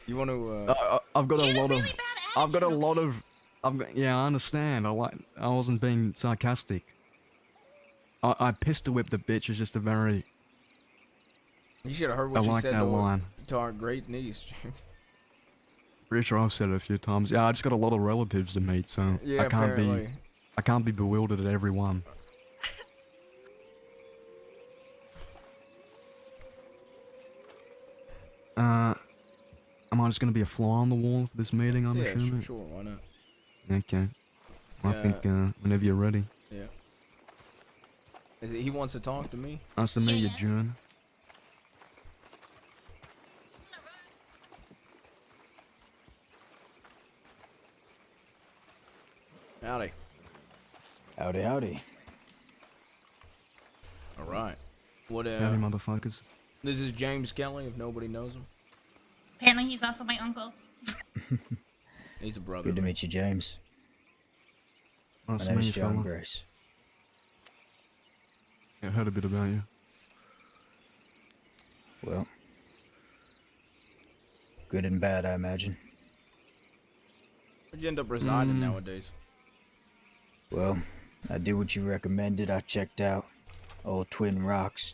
You want to? I've got She a had a lot really of. bad I've got a attitude, lot okay? of. Yeah, I understand. I wasn't being sarcastic. I pistol whipped the bitch is just a very. You should have heard what I she like said that line. to our great niece, James. Pretty sure I've said it a few times. Yeah, I just got a lot of relatives to meet, so Yeah, I can't apparently. I can't be bewildered at every one. Am I just gonna be a fly on the wall for this meeting? I'm Yeah, assuming. sure, why not? Okay. I Yeah. think whenever you're ready. Yeah. He wants to talk to me. Nice to meet you, Yeah. June. Howdy. Howdy, howdy. All right. What? Howdy, motherfuckers. This is James Kelly. If nobody knows him, Apparently, he's also my uncle. he's a brother. Good to meet you, James. Nice My to name meet is you, John fella. Grace. Yeah, I heard a bit about you. Well, good and bad, I imagine. Where'd you end up residing Mm. nowadays? Well, I did what you recommended. I checked out old Twin Rocks.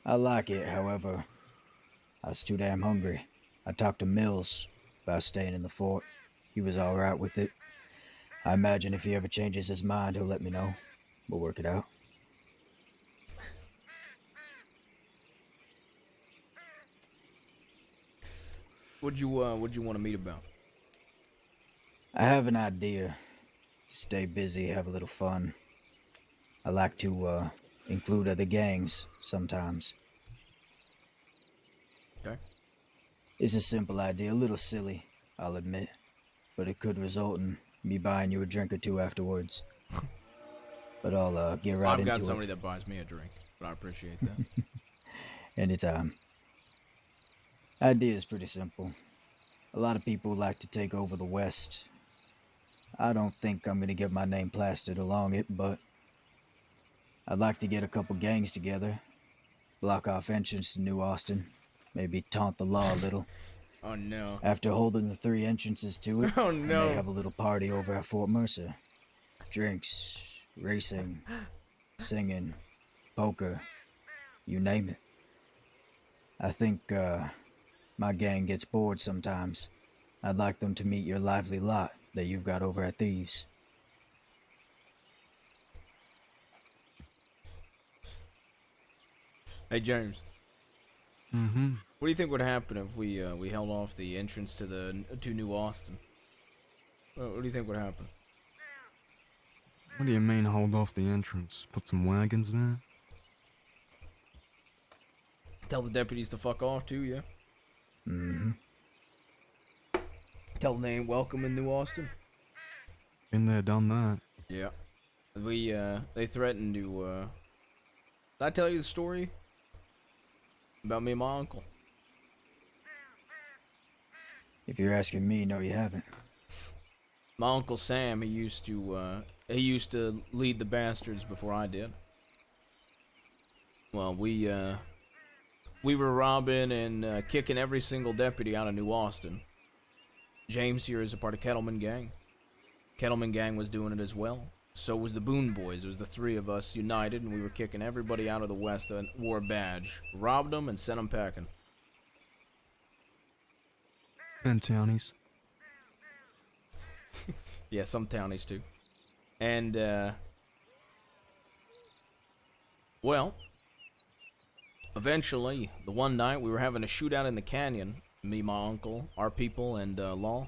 I like it, however, I was too damn hungry. I talked to Mills about staying in the fort. He was alright with it. I imagine if he ever changes his mind, he'll let me know. We'll work it out. What'd you want to meet about? I have an idea to stay busy, have a little fun. I like to include other gangs sometimes. Okay. It's a simple idea, a little silly, I'll admit, but it could result in me buying you a drink or two afterwards. But I'll get right I've into got somebody it that buys me a drink, but I appreciate that. anytime. Idea is pretty simple. A lot of people like to take over the West. I don't think I'm gonna get my name plastered along it, but I'd like to get a couple gangs together, block off entrance to New Austin, maybe taunt the law a little. Oh no. After holding the 3 entrances to it, Oh I no. may have a little party over at Fort Mercer. Drinks, racing, singing, poker, you name it. I think my gang gets bored sometimes. I'd like them to meet your lively lot that you've got over at Thieves. Hey, James. Mm-hmm. What do you think would happen if we held off the entrance to New Austin? What do you think would happen? What do you mean hold off the entrance? Put some wagons there? Tell the deputies to fuck off too, yeah? Mm-hmm. Tell them they ain't welcome in New Austin. Been there, done that. Yeah. They threatened to, Did I tell you the story? About me and my uncle? If you're asking me, no, you haven't. My Uncle Sam, he used to lead the bastards before I did. Well, we were robbing and kicking every single deputy out of New Austin. James here is a part of Kettleman Gang. Kettleman Gang was doing it as well. So was the Boone Boys. It was the three of us united, and we were kicking everybody out of the West that wore a badge. Robbed them and sent them packing. And townies. Yeah, some townies too. And, well, eventually, the one night we were having a shootout in the canyon. Me, my uncle, our people, and Law.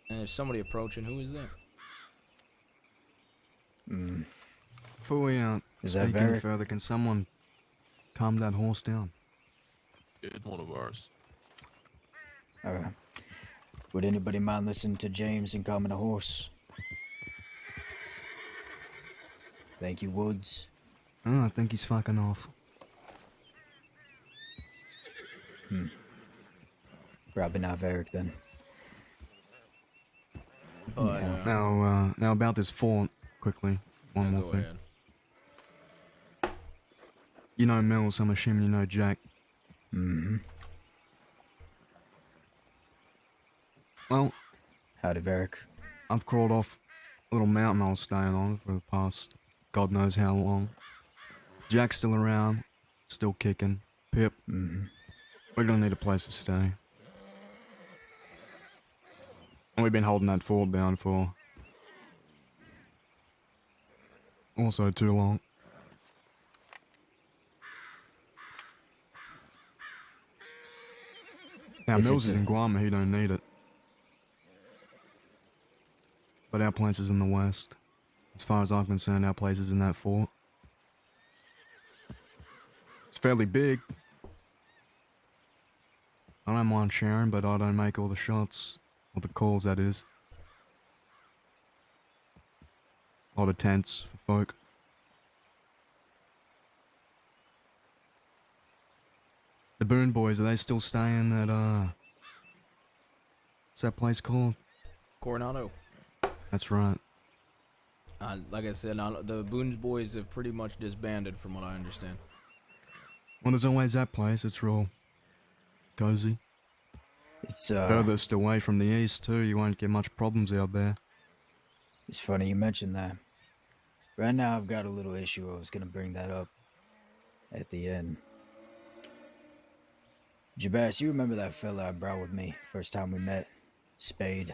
And there's somebody approaching. Who is that? Before we Is that speak any Varric? further, can someone calm that horse down? It's one of ours. Alright. Would anybody mind listening to James and calming a horse? Thank you, Woods. Oh, I think he's fucking off. Probably not Varric then. But, Now about this fort, quickly. One more go thing. ahead. You know Mills, I'm assuming you know Jack. Mm-hmm. Well, Howdy, Varric. I've crawled off a little mountain I was staying on for the past God knows how long. Jack's still around, still kicking. Pip, Mm-hmm. we're gonna need a place to stay. And we've been holding that fort down for also too long. Now, If Mills it's is a- in Guam, he don't need it. But our place is in the west. As far as I'm concerned, our place is in that fort. It's fairly big. I don't mind sharing, but I don't make all the shots. Or the calls, that is. A lot of tents for folk. The Boone Boys, are they still staying at, what's that place called? Coronado. That's right. Like I said, the Boone's Boys have pretty much disbanded from what I understand. Well, there's always that place. It's real cozy. It's Furthest away from the east, too. You won't get much problems out there. It's funny you mentioned that. Right now I've got a little issue. I was gonna bring that up at the end. Jabaz, you remember that fella I brought with me first time we met? Spade.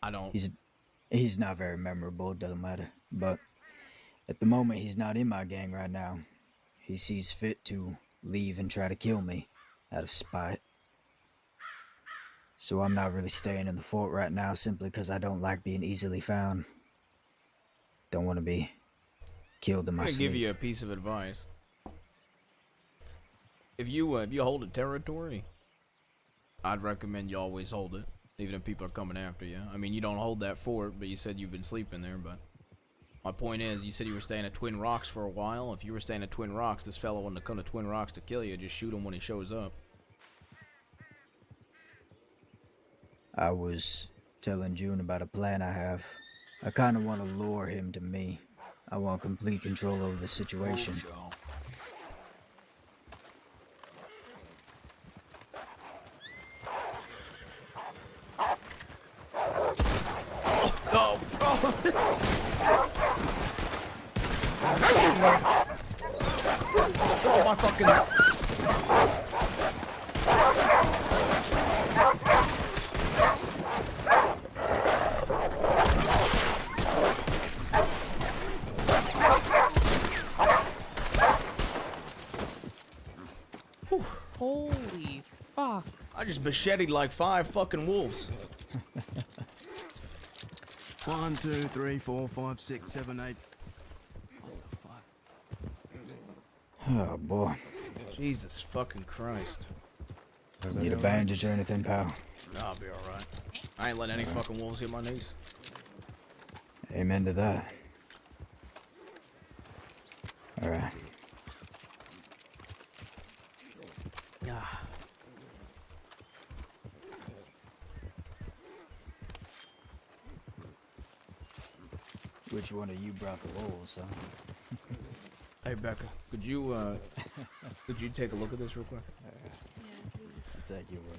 I don't. He's not very memorable, it doesn't matter. But at the moment he's not in my gang right now. He sees fit to leave and try to kill me out of spite. So I'm not really staying in the fort right now simply because I don't like being easily found. Don't want to be killed in my I'm gonna sleep. give you a piece of advice. If you hold a territory, I'd recommend you always hold it, even if people are coming after you. I mean, you don't hold that fort, but you said you've been sleeping there. But my point is, you said you were staying at Twin Rocks for a while. If you were staying at Twin Rocks, this fellow wouldn't have come to Twin Rocks to kill you. Just shoot him when he shows up. I was telling June about a plan I have. I kind of want to lure him to me. I want complete control over the situation. Oh, my fucking... just macheted like 5 fucking wolves. 1, 2, 3, 4, 5, 6, 7, 8. Oh boy. Jesus fucking Christ. Need a bandage or anything, pal? I'll be alright. I ain't let any fucking wolves hit my knees. Amen to that. Alright. Yeah. Which one of you brought the wolves, huh? Hey Becca, could you take a look at this real quick? I'll take your word.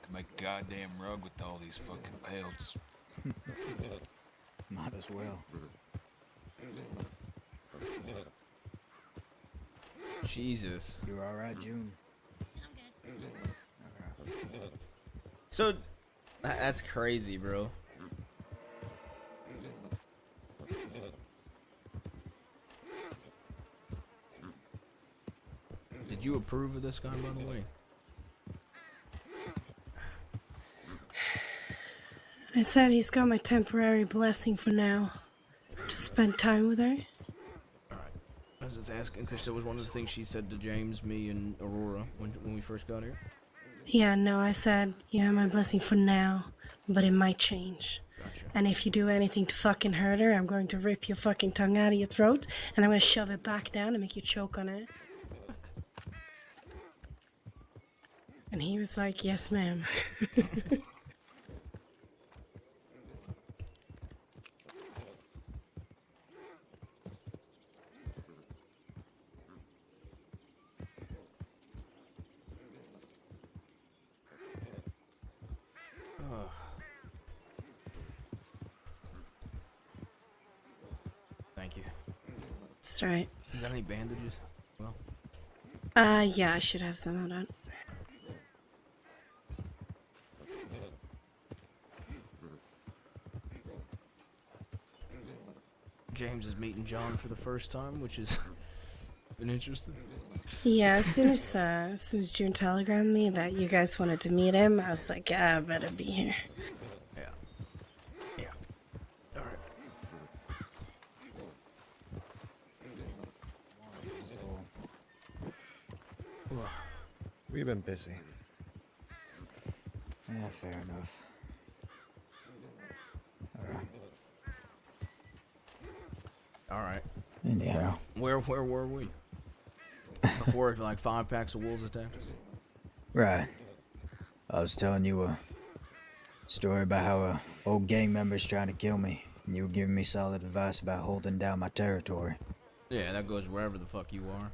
Can make a goddamn rug with all these fucking pelts. Might as well. Jesus. You alright, June? So, that's crazy, bro. Did you approve of this guy, by the way? I said he's got my temporary blessing for now. To spend time with her. Alright. I was just asking because that was one of the things she said to James, me, and Aurora when we first got here. Yeah, no, I said you have my blessing for now, but it might change. Gotcha. And if you do anything to fucking hurt her, I'm going to rip your fucking tongue out of your throat, and I'm going to shove it back down and make you choke on it. And he was like, yes, ma'am. Thank you. That's right. You got any bandages? Well. Yeah, I should have some. Hold on. James is meeting John for the first time, which is been interesting. Yeah, as soon as June telegrammed me that you guys wanted to meet him, I was like, yeah, I better be here. Yeah. Yeah. All right. We've been busy. Yeah, fair enough. Alright. Anyhow. Where were we? Before like 5 packs of wolves attacked us? Right. I was telling you a story about how a old gang member's trying to kill me, and you were giving me solid advice about holding down my territory. Yeah, that goes wherever the fuck you are.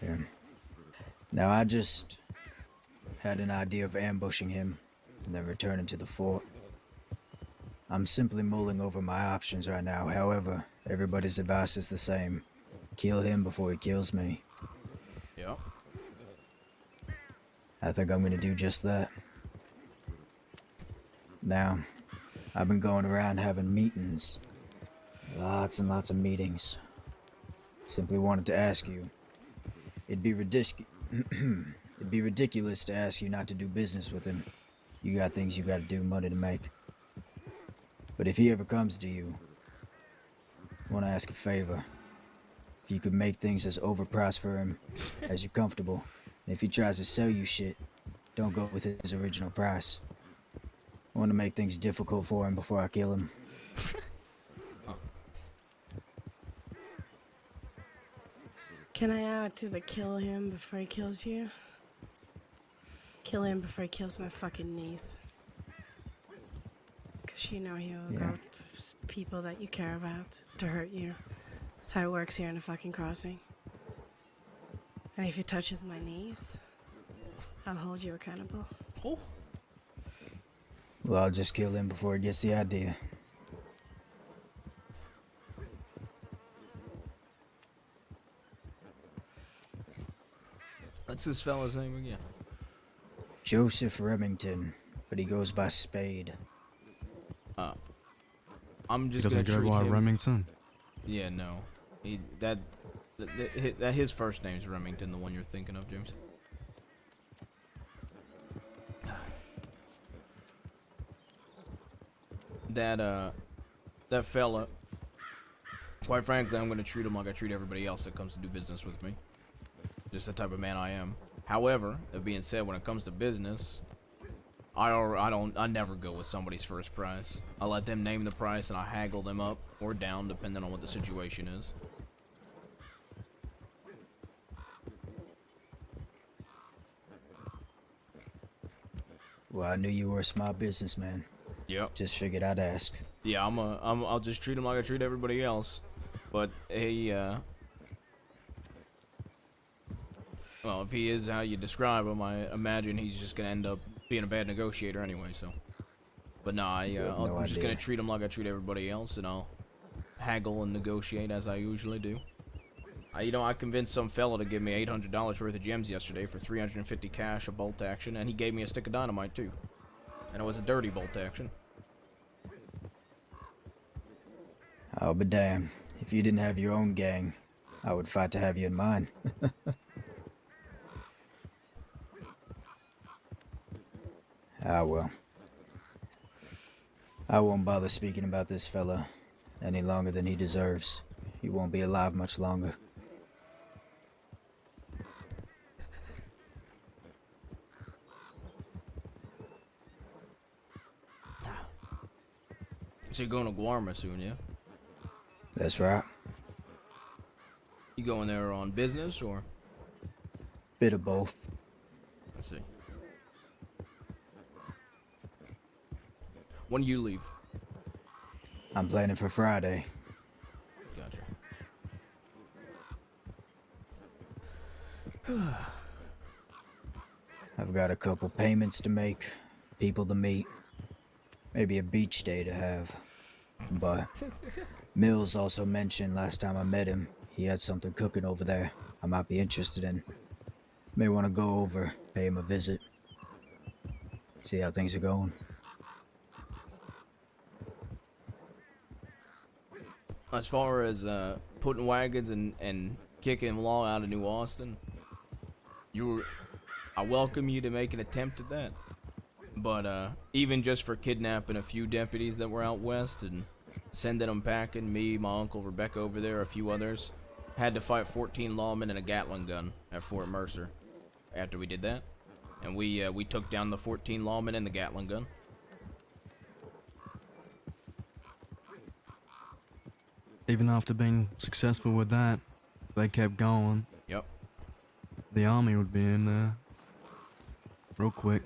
Yeah. Now I just had an idea of ambushing him and then returning to the fort. I'm simply mulling over my options right now. However, everybody's advice is the same. Kill him before he kills me. Yep. I think I'm gonna do just that. Now, I've been going around having meetings. Lots and lots of meetings. Simply wanted to ask you. It'd be ridiculous to ask you not to do business with him. You got things you gotta do, money to make. But if he ever comes to you, I want to ask a favor. If you could make things as overpriced for him as you're comfortable, and if he tries to sell you shit, don't go with his original price. I want to make things difficult for him before I kill him. Can I add to the kill him before he kills you? Kill him before he kills my fucking niece. Because much, you know he'll Yeah. go for people that you care about to hurt you. That's how it works here in the fucking crossing. And if he touches my niece, I'll hold you accountable. Oh. Well, I'll just kill him before he gets the idea. What's this fella's name again? Joseph Remington, but he goes by Spade. I'm just Doesn't gonna go treat by him. Remington. Yeah, no. That his first name's Remington, the one you're thinking of, James. That fella. Quite frankly, I'm gonna treat him like I treat everybody else that comes to do business with me. Just the type of man I am. However, that being said, when it comes to business, I never go with somebody's first price. I let them name the price and I haggle them up or down depending on what the situation is. Well, I knew you were a smart businessman. Yep. Just figured I'd ask. Yeah, I'll just treat him like I treat everybody else. But well, if he is how you describe him, I imagine he's just gonna end up being a bad negotiator anyway. So, but no, I'm just gonna treat him like I treat everybody else, and I'll haggle and negotiate as I usually do. I convinced some fella to give me $800 worth of gems yesterday for 350 cash, a bolt action, and he gave me a stick of dynamite too, and it was a dirty bolt action. I'll be damned. If you didn't have your own gang, I would fight to have you in mine. Ah, well. I won't bother speaking about this fella any longer than he deserves. He won't be alive much longer. So you're going to Guarma soon, yeah? That's right. You going there on business or? Bit of both. Let's see. When do you leave? I'm planning for Friday. Gotcha. I've got a couple payments to make, people to meet, maybe a beach day to have. But Mills also mentioned last time I met him, he had something cooking over there I might be interested in. May want to go over, pay him a visit, see how things are going. As far as putting wagons and kicking law out of New Austin, I welcome you to make an attempt at that. But even just for kidnapping a few deputies that were out west and sending them packing, me, my uncle, Rebecca over there, a few others, had to fight 14 lawmen and a Gatling gun at Fort Mercer. After we did that, and we took down the 14 lawmen and the Gatling gun. Even after being successful with that, they kept going. Yep. The army would be in there real quick.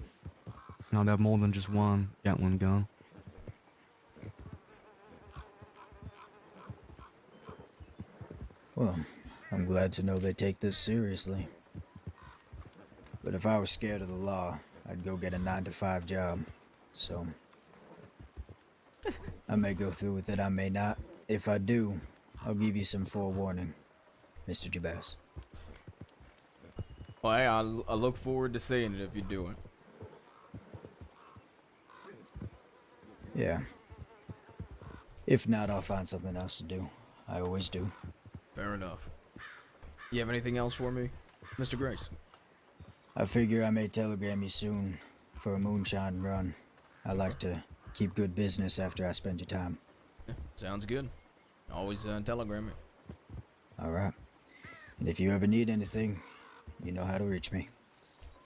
And I'd have more than just one Gatling gun. Well, I'm glad to know they take this seriously. But if I was scared of the law, I'd go get a 9-to-5 job. So, I may go through with it, I may not. If I do, I'll give you some forewarning, Mr. Jabaz. Well, hey, I look forward to seeing it if you do it. Yeah. If not, I'll find something else to do. I always do. Fair enough. You have anything else for me, Mr. Grace? I figure I may telegram you soon for a moonshine run. I like to keep good business after I spend your time. Yeah, sounds good. Always telegram me. Alright. And if you ever need anything, you know how to reach me.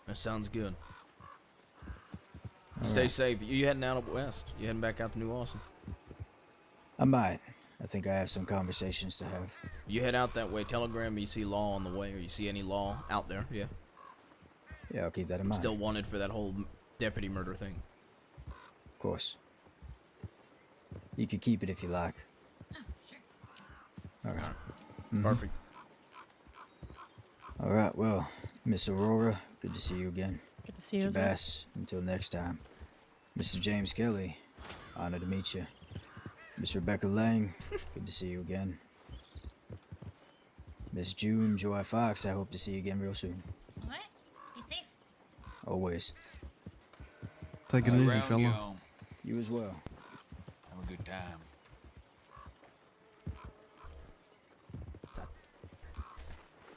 That sounds good. Stay safe. You heading out west? You heading back out to New Austin? I might. I think I have some conversations to have. You head out that way, telegram me you see law on the way, or you see any law out there, yeah? Yeah, I'll keep that in mind. Still wanted for that whole deputy murder thing. Of course. You could keep it if you like. Oh, sure. All right. Perfect. All right. Well, Miss Aurora, good to see you again. Good to see you as well. Bass, until next time. Mr. James Kelly, honor to meet you. Miss Rebecca Lang, good to see you again. Miss June Joy Fox, I hope to see you again real soon. What? Be safe. Always. Take it easy, fella. You as well. Have a good time.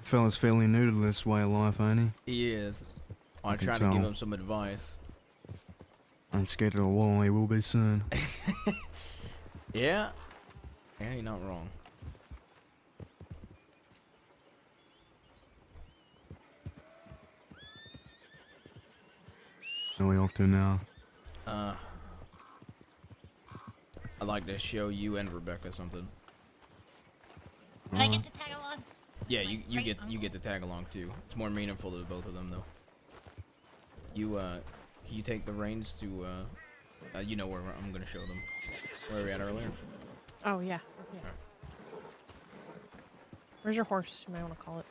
Fella's fairly new to this way of life, ain't he? He is. I can tried to give tell. him some advice. Ain't scared of the law, he will be soon. Yeah. Yeah, you're not wrong. Where are we off to now? I'd like to show you and Rebecca something. Did I get to tag along? Yeah, you Right, get to tag along too. It's more meaningful to both of them though. Can you take the reins to you know where I'm gonna show them. Where we at earlier? Oh, yeah. Where's your horse? You might want to call it.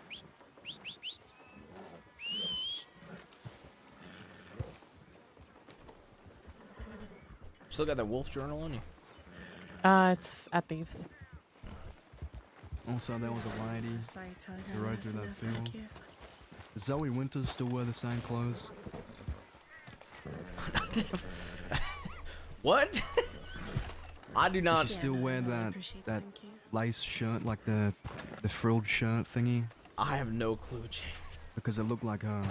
Still got that wolf journal on you? It's at Thieves. Also, there was a lady Sorry, Tug. who rode through that field. Does Zoe Winters still wear the same clothes? What? I do not. Does she still wear that lace shirt, like the frilled shirt thingy? I have no clue, James. Because it looked like her.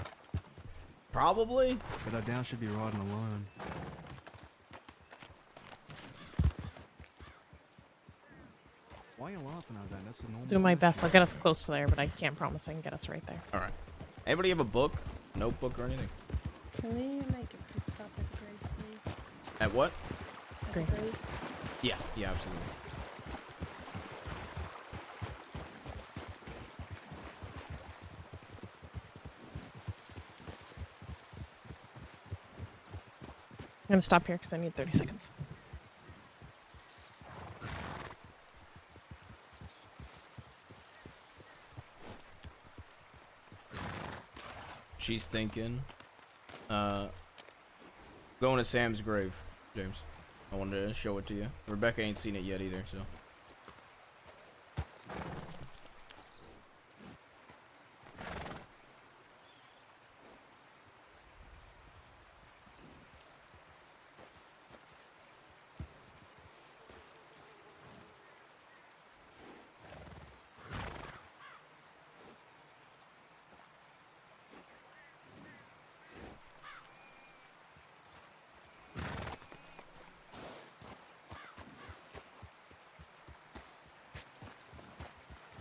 Probably. But I doubt she'd be riding alone. Why are you laughing at that? That's a normal. Do my best. I'll get us close to there, but I can't promise I can get us right there. All right. Anybody have a book, notebook, or anything? Can we make a pit stop at the Grace, please? At what? At the Grace. Grace? Yeah, absolutely. I'm gonna stop here because I need 30 seconds. She's thinking, going to Sam's grave, James. I wanted to show it to you. Rebecca ain't seen it yet either, so.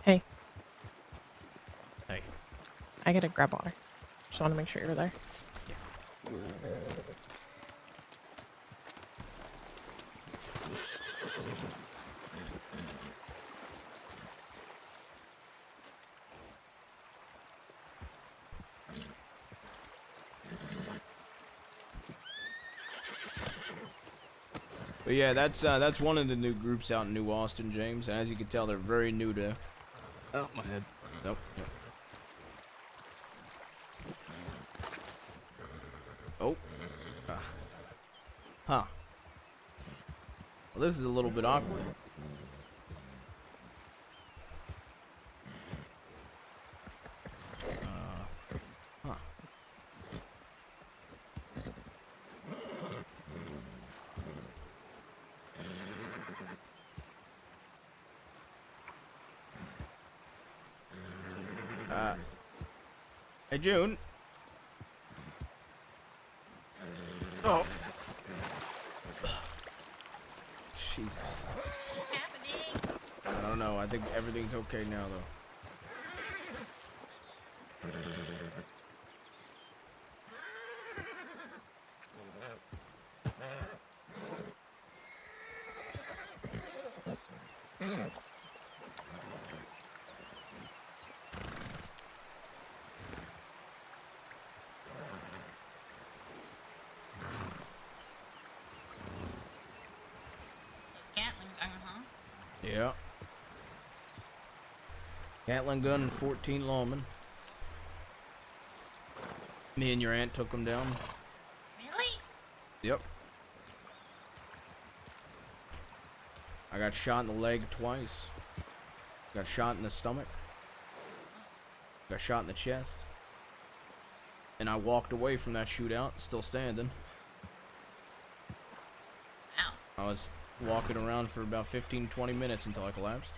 Hey. Hey. I gotta grab water. Just want to make sure you're there. But yeah, that's one of the new groups out in New Austin, James. And as you can tell, they're very new to. Oh, my head. Nope. Yep. Oh. Huh. Well, this is a little bit awkward. Huh. Hey, June. Oh. Jesus. What's happening? I don't know. I think everything's okay now, though. Cat Yeah. Gatling gun and 14 lawmen. Me and your aunt took them down. Really? Yep. I got shot in the leg twice. Got shot in the stomach. Got shot in the chest. And I walked away from that shootout, still standing. Wow. I was walking around for about 15-20 minutes until I collapsed.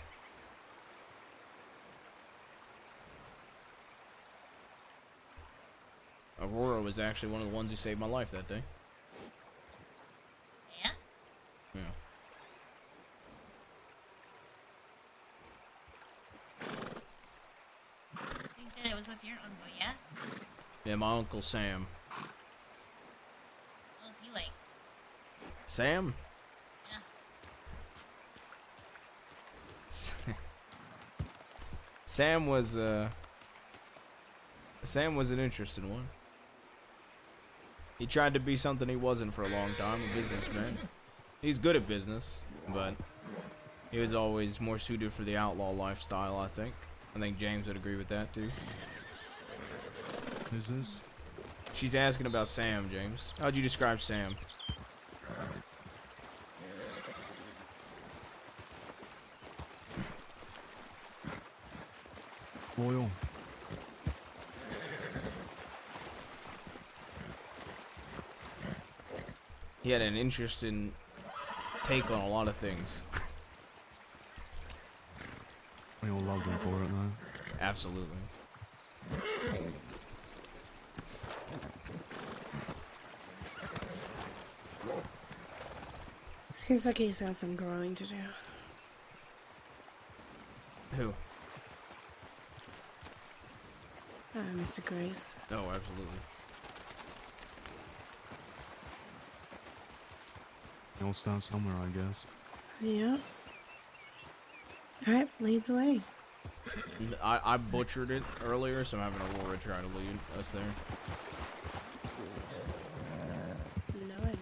Aurora was actually one of the ones who saved my life that day. Yeah? Yeah. So you said it was with your uncle, yeah? Yeah, my Uncle Sam. What was he like? Sam? Yeah. Sam was an interesting one. He tried to be something he wasn't for a long time, a businessman. He's good at business, but he was always more suited for the outlaw lifestyle, I think. I think James would agree with that, too. Who's this? She's asking about Sam, James. How'd you describe Sam? Loyal. He had an interesting take on a lot of things. We all loved him for it, though. Absolutely. Seems like he's got some growing to do. Who? Mr. Grace. Oh, absolutely. It all starts somewhere, I guess. Yeah. Alright, lead the way. I butchered it earlier, so I'm having Aurora try to lead us there. No idea.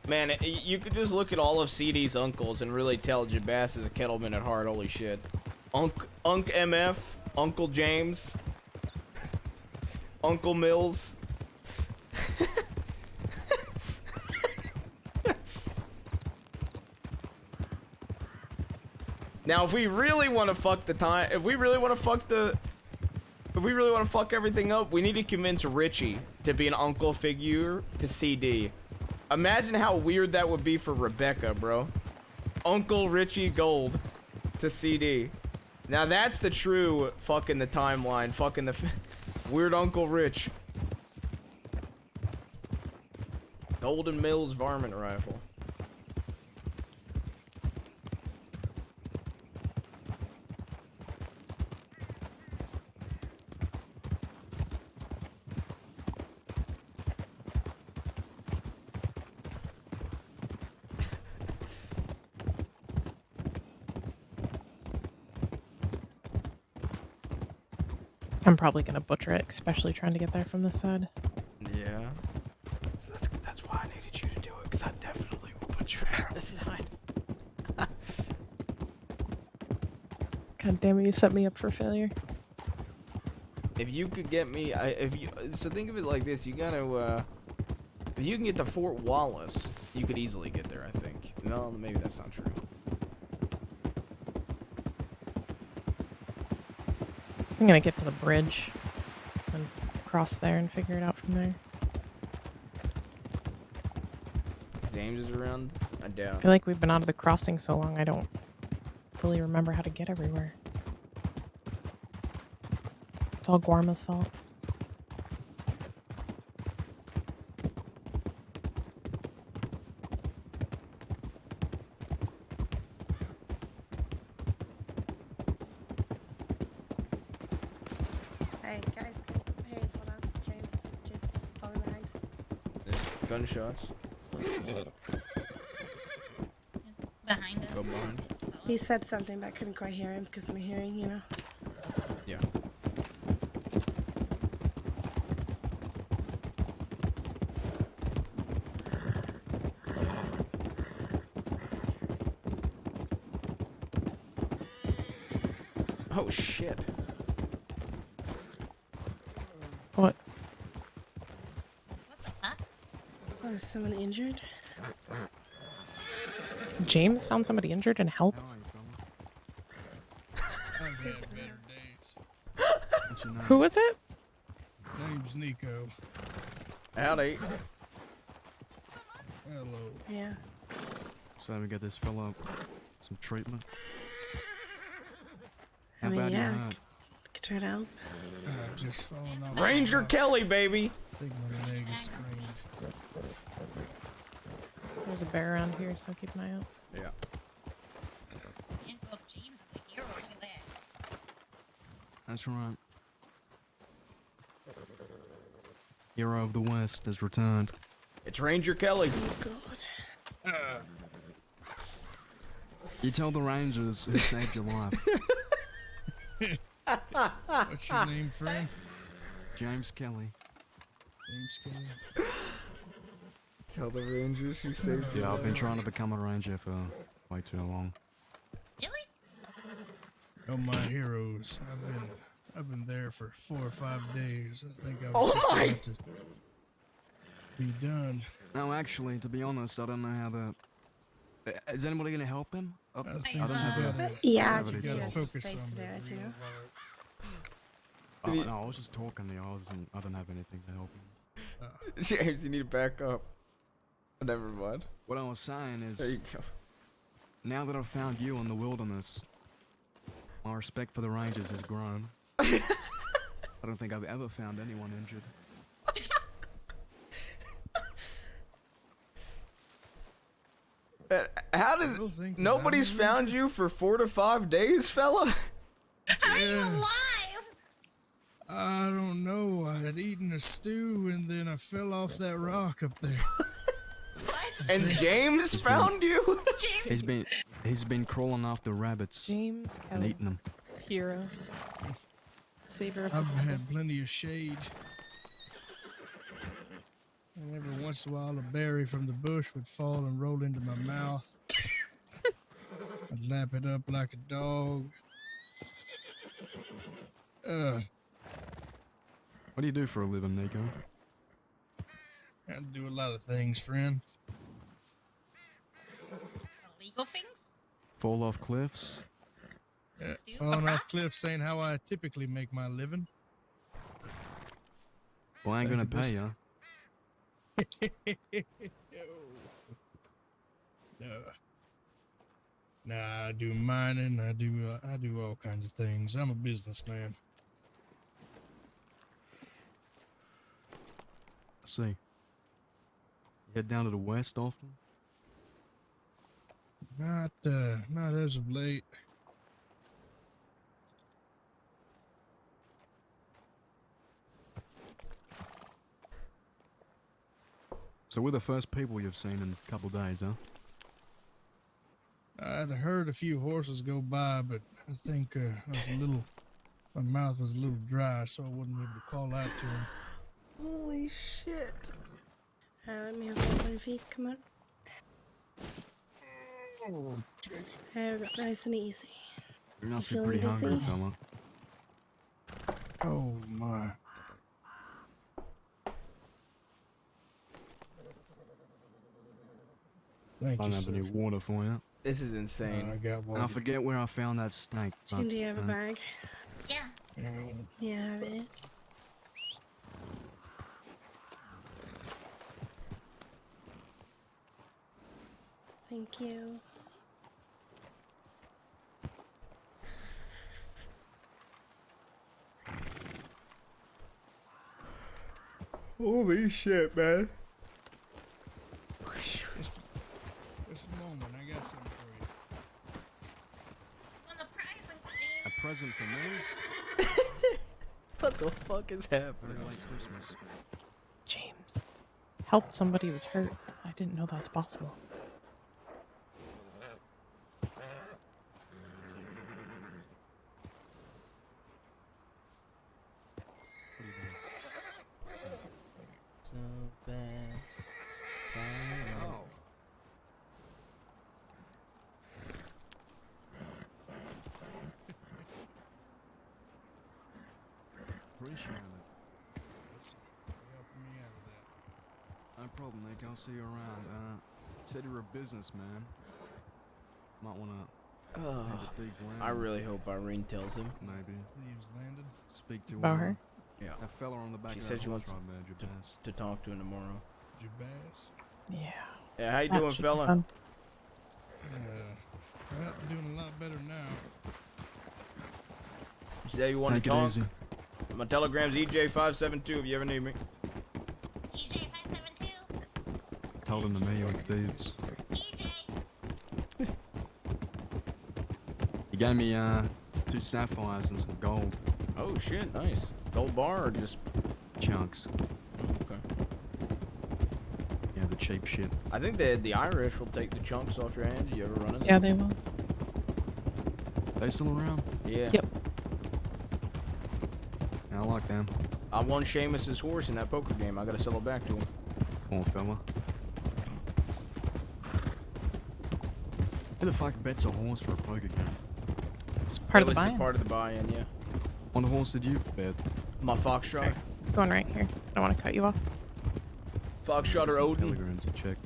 Man, you could just look at all of CD's uncles and really tell Jabas is a kettleman at heart. Holy shit. Unc MF, Uncle James, Uncle Mills. Now, if we really want to fuck the time, if we really want to fuck everything up, we need to convince Richie to be an uncle figure to CD. Imagine how weird that would be for Rebecca, bro. Uncle Richie Gold to CD. Now that's the true fucking the timeline. Fucking the weird Uncle Rich. Golden Mills varmint rifle. I'm probably gonna butcher it, especially trying to get there from this side. Yeah. That's why I needed you to do it, because I definitely will butcher it from this side. God damn it, you set me up for failure. If you could get me, so think of it like this, you gotta, if you can get to Fort Wallace, you could easily get there, I think. No, maybe that's not true. I'm gonna get to the bridge and cross there and figure it out from there. James is around? I I doubt. feel like we've been out of the crossing so long, I don't really remember how to get everywhere. It's all Guarma's fault. Hey, guys. Hey, hold on. James, just falling behind. Gunshots. Behind us. Go behind. He said something, but I couldn't quite hear him because of my hearing, you know? Yeah. Oh shit. What? What the fuck? Oh, is someone injured? James found somebody injured and helped? I've had better days. What's your name? Who was it? Name's Nico. Howdy. Hello. Yeah. So we got this fella some treatment. I How mean, bad yeah. you hurt? Could try to help. I've just fallen off. Ranger Kelly, baby. I think my leg is sprained. There's a bear around here, so keep an eye out. Yeah. Uncle James is a hero. Look at that. That's right. Hero of the West has returned. It's Ranger Kelly. Oh, God. You tell the Rangers who saved your life. What's your name, friend? James Kelly. James Kelly. Tell the Rangers who saved Yeah, I've been trying to become a ranger for way too long. Really? Oh, my heroes. I've been there for 4 or 5 days. I think I was Oh just my! about to be done. No, actually, to be honest, I don't know how the... Is anybody gonna help him? I don't have a... Yeah, Have just it you yourself. have Focus space on to do the it, you know? Oh, no, I was just talking to you. I didn't have anything to help him. James, you need to back up. Never mind. What I was saying is, There you go. now that I've found you in the wilderness, my respect for the Rangers has grown. I don't think I've ever found anyone injured. How I did don't think that nobody's I'm found you for 4 to 5 days, fella? How are you Yeah. alive? I don't know. I had eaten a stew and then I fell off that rock up there. And James found you? He's been crawling after rabbits James and Kelly. eating them. Hero. Savior of I've the people. had plenty of shade. And every once in a while, a berry from the bush would fall and roll into my mouth. I'd lap it up like a dog. What do you do for a living, Nico? I do a lot of things, friend. Illegal things? Fall off cliffs? Stew Falling off rocks? cliffs ain't how I typically make my living. Well, I ain't Back gonna to pay you. No. Nah, I do mining. I do all kinds of things. I'm a businessman. See. You head down to the west often? Not as of late. So we're the first people you've seen in a couple days, huh? I'd heard a few horses go by, but I think my mouth was a little dry, so I wasn't able to call out to them. Holy shit. Let me have a look feet. Come on. There we go. Nice and easy. You must be feeling pretty hungry, dizzy? fella. Oh my. Thank I you, don't have sir. any water for you. This is insane. I got And I one. forget where I found that snake. Jim, do you have a bag? Yeah. Yeah, I have it. Thank you. Holy shit, man. Just a moment, I got something for you. When the prize A present for me? What the fuck is happening? Very late Christmas. James, help somebody who's hurt. I didn't know that was possible. So bad. Oh. Appreciate it. Listen, you're helping me out with that. No problem, Nick. I'll see you around. Said you're a businessman. Might wanna have a thief land. I really hope Irene tells him. Maybe. Leaves landed. Speak to About her? Yeah. that fella on the back She of said that she horse wants right there, Jabez. to talk to him tomorrow. Jabaz. Yeah. Yeah, how you That doing, should be fella? fun. Well, doing a lot better now. You say you want Take to it talk? easy. My telegram's EJ572 if you ever need me. EJ572. Told him to me you're thieves. EJ. He gave me 2 sapphires and some gold Oh shit, nice. Gold bar or just chunks. okay. Yeah, the cheap shit. I think the Irish will take the chunks off your hand. Did you ever run into Yeah, them? they will. They still around? Yeah. Yep. I like them. I won Seamus's horse in that poker game. I gotta sell it back to him. Poor fella. Who the fuck bets a horse for a poker game? It's part of the was buy-in. part of the buy-in, yeah. What horse did you bet? My Foxtrot. Going right here. I don't want to cut you off. Foxtrot or Odin. Telegram to check.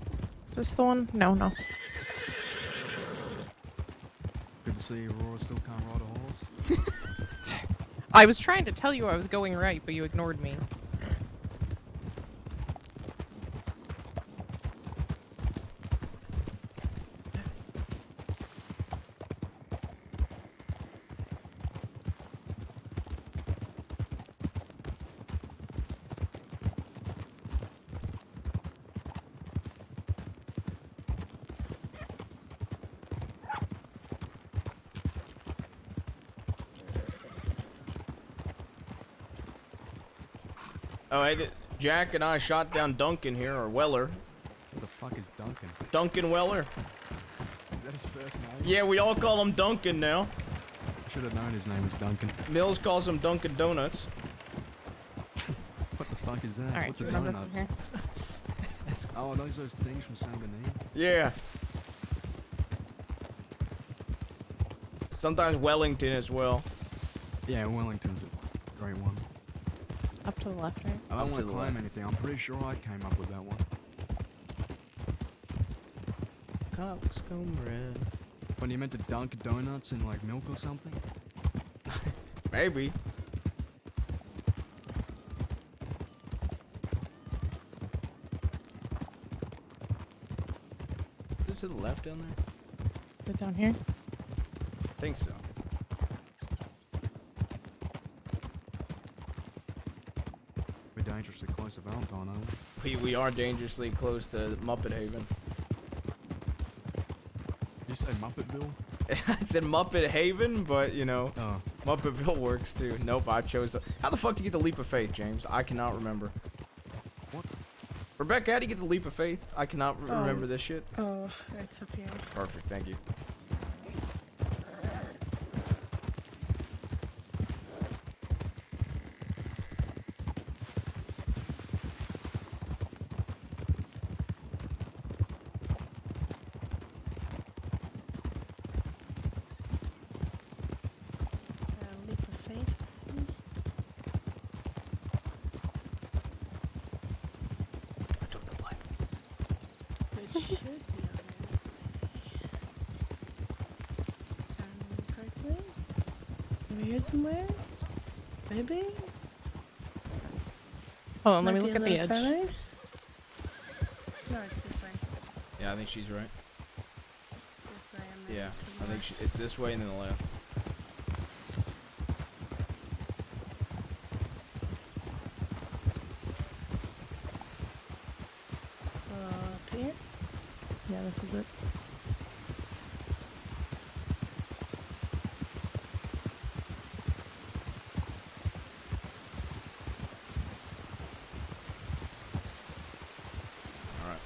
Is this the one? No, no. Good to see Aurora still can't ride a horse. I was trying to tell you I was going right, but you ignored me. Oh, hey, Jack and I shot down Duncan here, or Weller. What the fuck is Duncan? Duncan Weller. Is that his first name? Yeah, we all call him Duncan now. I should have known his name was Duncan. Mills calls him Dunkin' Donuts. What the fuck is that? Alright, What's a remember donut? from here? Oh, are those things from Saint Denis? Yeah. Sometimes Wellington as well. Yeah, Wellington's a great one. Up to the left, right? I Up don't to want the to claim left. anything. I'm pretty sure I came up with that one. Coxcomb Red. When you meant to dunk donuts in like milk or something? Maybe. Is it to the left down there? Is it down here? I think so. We're dangerously close to Valentine, aren't we? We are dangerously close to Muppet Haven. Did you say Muppetville? I said Muppet Haven, but you know, Oh, Muppetville works too. Nope, I chose to. How the fuck do you get the leap of faith, James? I cannot remember. what? Rebecca, how do you get the leap of faith? I cannot remember this shit. Oh, it's up here. Perfect, thank you. Leap of faith. I took the light. It should be on this correctly? Over here somewhere? Maybe? Hold on, let Might me be look a at the little edge. further. No, it's this way. Yeah, I think she's right. way and then Yeah, to I the think left. it's this way and then the left. So up here. Yeah, this is it. Alright.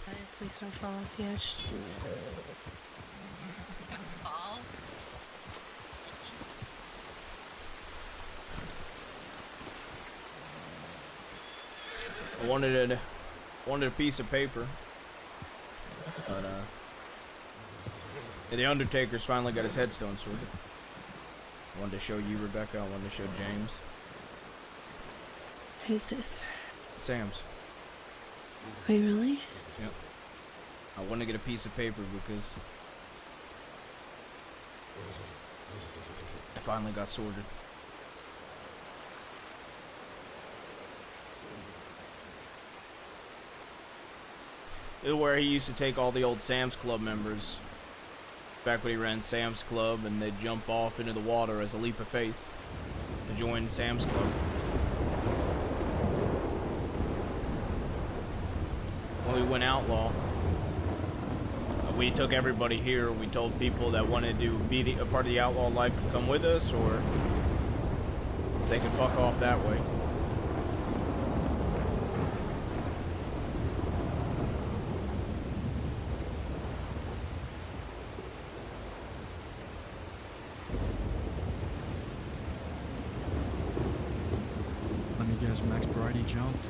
Alright, please don't fall off the edge. Fall. I wanted a piece of paper, but the Undertaker's finally got his headstone sorted. I wanted to show you, Rebecca. I wanted to show James. Who's this? Sam's. Wait, really? Yep. I wanted to get a piece of paper because I finally got sorted. This is where he used to take all the old Sam's Club members back when he ran Sam's Club, and they'd jump off into the water as a leap of faith to join Sam's Club. When we went outlaw, we took everybody here. We told people that wanted to be a part of the outlaw life to come with us, or they could fuck off that way. Let me guess, Max Brady jumped.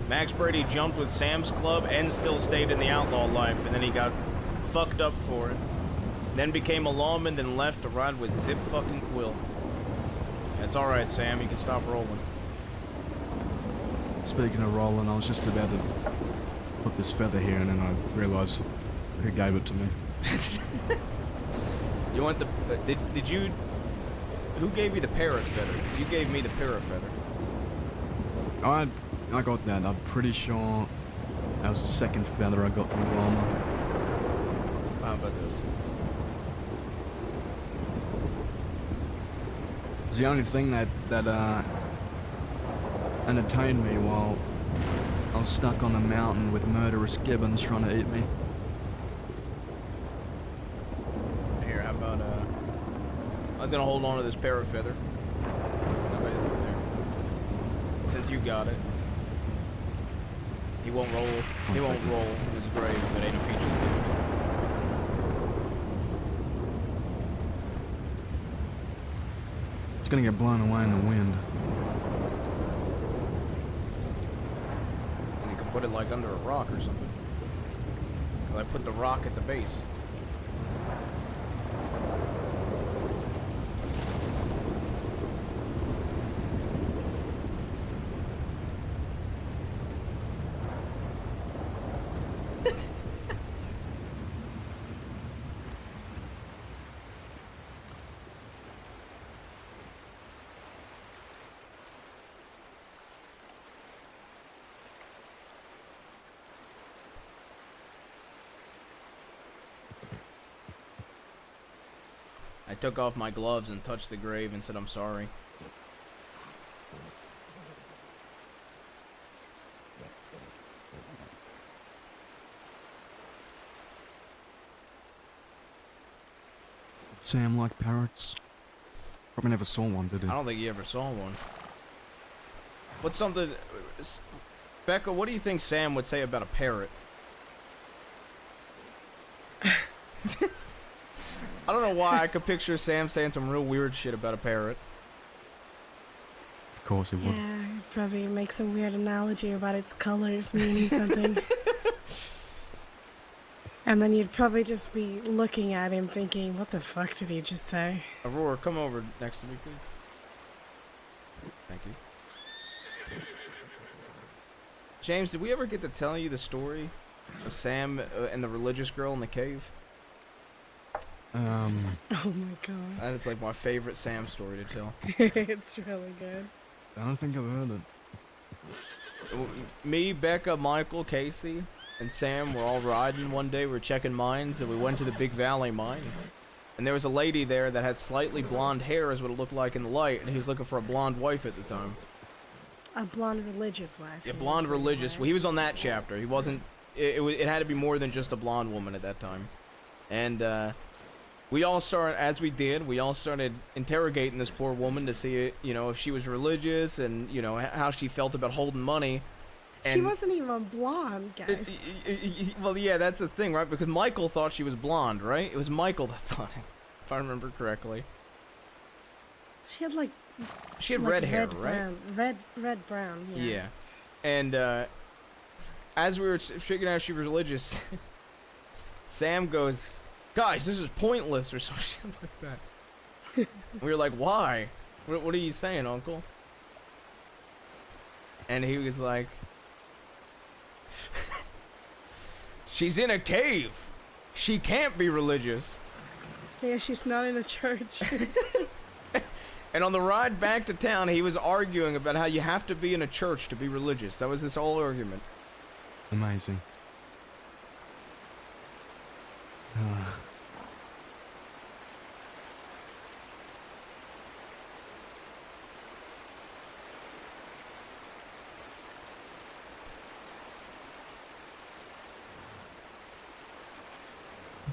Max Brady jumped with Sam's Club and still stayed in the outlaw life, and then he got fucked up for it. Then became a lawman, then left to ride with Zip fucking Quill. It's alright, Sam, you can stop rolling. Speaking of rolling, I was just about to put this feather here, and then I realized who gave it to me. You want the... did you... Who gave you the parrot feather? Because you gave me the parrot feather. I got that. I'm pretty sure that was the second feather I got from Wilma. How about this? It's the only thing that entertained me while I was stuck on a mountain with murderous gibbons trying to eat me. Here, how about, I was gonna hold on to this parrot feather. How about it there? Since you got it. He won't roll. He won't roll his grave, but ain't a peaches gift. It's gonna get blown away in the wind. And you can put it like under a rock or something. Like put the rock at the base. I took off my gloves and touched the grave and said I'm sorry. Sam like parrots? Probably never saw one, did he? I don't think he ever saw one. What's something... Becca, what do you think Sam would say about a parrot? I don't know why I could picture Sam saying some real weird shit about a parrot. Of course he would. Yeah, he'd probably make some weird analogy about its colors meaning something. And then you'd probably just be looking at him thinking, what the fuck did he just say? Aurora, come over next to me, please. Thank you. James, did we ever get to tell you the story of Sam and the religious girl in the cave? Oh my god. And it's like my favorite Sam story to tell. It's really good. I don't think I've heard it. Me, Becca, Michael, Casey, and Sam were all riding one day. We were checking mines, and we went to the Big Valley mine. And there was a lady there that had slightly blonde hair, is what it looked like in the light, and he was looking for a blonde wife at the time. A blonde religious wife. Yeah, blonde religious. Well, he was on that chapter. He wasn't. It had to be more than just a blonde woman at that time. And we all started, as we did, we all started interrogating this poor woman to see, you know, if she was religious and, you know, how she felt about holding money. She wasn't even blonde, guys. Well, yeah, that's the thing, right? Because Michael thought she was blonde, right? It was Michael that thought it, if I remember correctly. She had like. She had like red hair, brown. right? Red brown. Yeah. Yeah. And as we were figuring out she was religious, Sam goes, "Guys, this is pointless," or some shit like that. We were like, "Why? What are you saying, Uncle?" And he was like, "She's in a cave. She can't be religious." Yeah, she's not in a church. And on the ride back to town, he was arguing about how you have to be in a church to be religious. That was his whole argument. Amazing.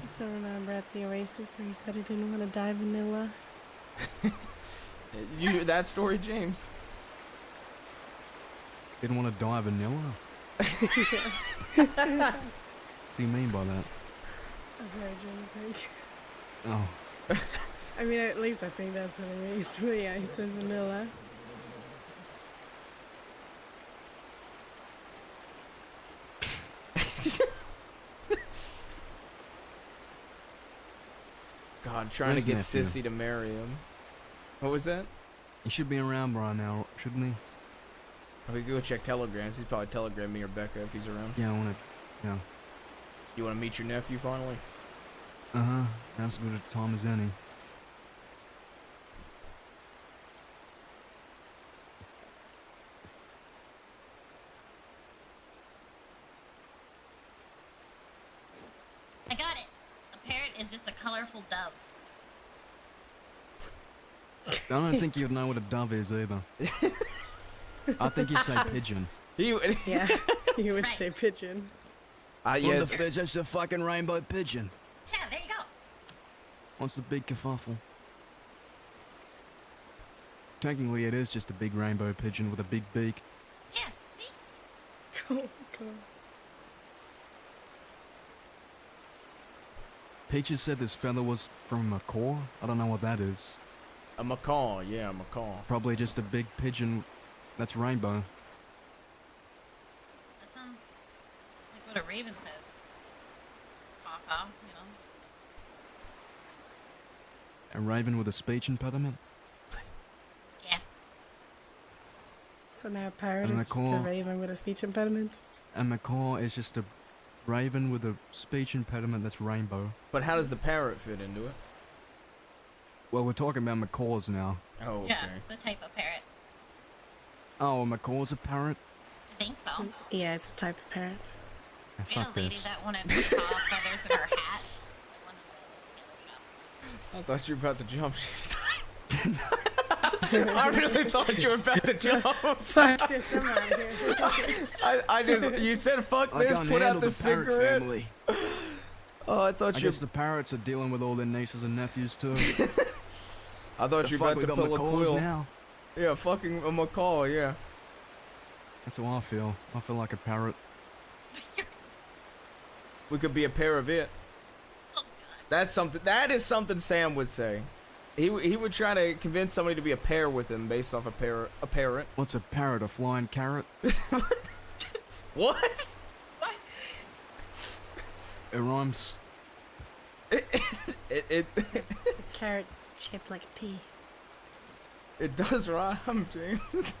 I still remember at the Oasis where you said he didn't want to die vanilla. You hear that story, James? Didn't want to die vanilla? Yeah. What do you mean by that? A virgin, I think. Oh. I mean, at least I think that's what it means. But yeah, he said vanilla. God, trying Where's to get nephew? Sissy to marry him. What was that? He should be around by now, shouldn't he? We could go check telegrams. He's probably telegram me or Becca if he's around. Yeah, I want to. Yeah. You want to meet your nephew finally? Uh-huh. That's as good a time as any. I got it. A parrot is just a colorful dove. I don't think you'd know what a dove is either. I think you'd say pigeon. Yeah, you would Right. say pigeon. Yes. The fish, it's a fucking rainbow pigeon. Yeah, there you go. What's the big kerfuffle? Technically, it is just a big rainbow pigeon with a big beak. Yeah, see? Oh, God. Peaches said this feather was from a macaw. I don't know what that is. A macaw, yeah, a macaw. Probably just a big pigeon that's rainbow. That sounds like what a raven says. Caw-caw, you know? A raven with a speech impediment? Yeah. So now a parrot And is just a macaw. raven with a speech impediment? A macaw is just a raven with a speech impediment that's rainbow. But how does the parrot fit into it? Well, we're talking about macaws now. Oh, okay. Yeah, it's a type of parrot. Oh, a macaw's a parrot? I think so. Yeah, it's a type of parrot. Yeah, We had a fuck lady this. that wanted macaw feathers in her hat. One of the yellow shops. I thought you were about to jump. I really thought you were about to jump. Fuck this, I'm out of here. I just, you said fuck I this, can't put out handle the the parrot cigarette. family. Oh, I thought I you. guess the parrots are dealing with all their nieces and nephews too. I thought The you were fuck, about we to got pull a macaws quill. now. Yeah, fucking a macaw. Yeah. That's how I feel. I feel like a parrot. We could be a pair of it. That's something. That is something Sam would say. He would try to convince somebody to be a pair with him based off a parrot. What's a parrot? A flying carrot? What? It rhymes. It It's a carrot shaped like a pea. it does rhyme, James.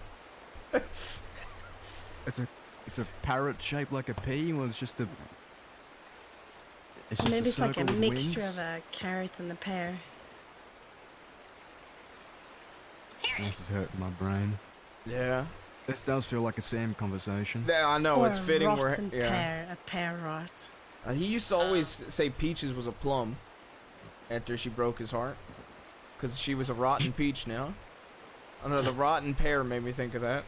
It's a parrot shaped like a pea. Well, it's just a. It's just Maybe a it's like a circle with mixture wings. of a carrot and a pear. This is hurting my brain. Yeah. This does feel like a Sam conversation. Yeah, I know, Or it's fitting a where... rotten Yeah. pear, a pear rot. He used to always say Peaches was a plum after she broke his heart. Because she was a rotten peach now. I don't know, the rotten pear made me think of that.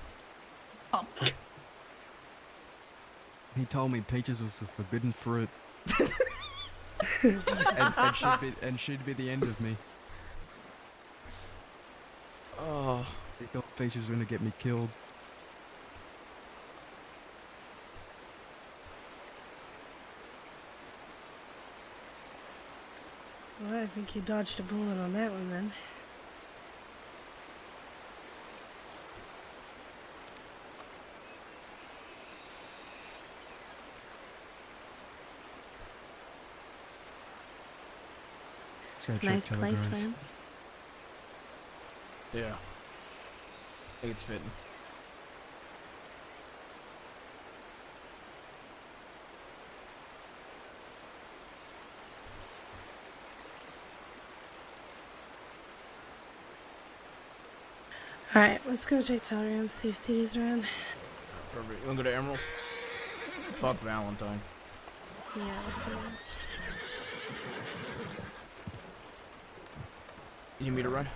He told me peaches was the forbidden fruit. and she'd be the end of me. Oh. He thought peaches was gonna get me killed. Well, I think you dodged a bullet on that one then. Let's go It's a check nice place for telegrams. him. Yeah. I think it's fitting. Alright, let's go check telegrams, see if CD's around. Perfect. You wanna go to Emerald? Fuck Valentine. Yeah, let's do it. You need me to run?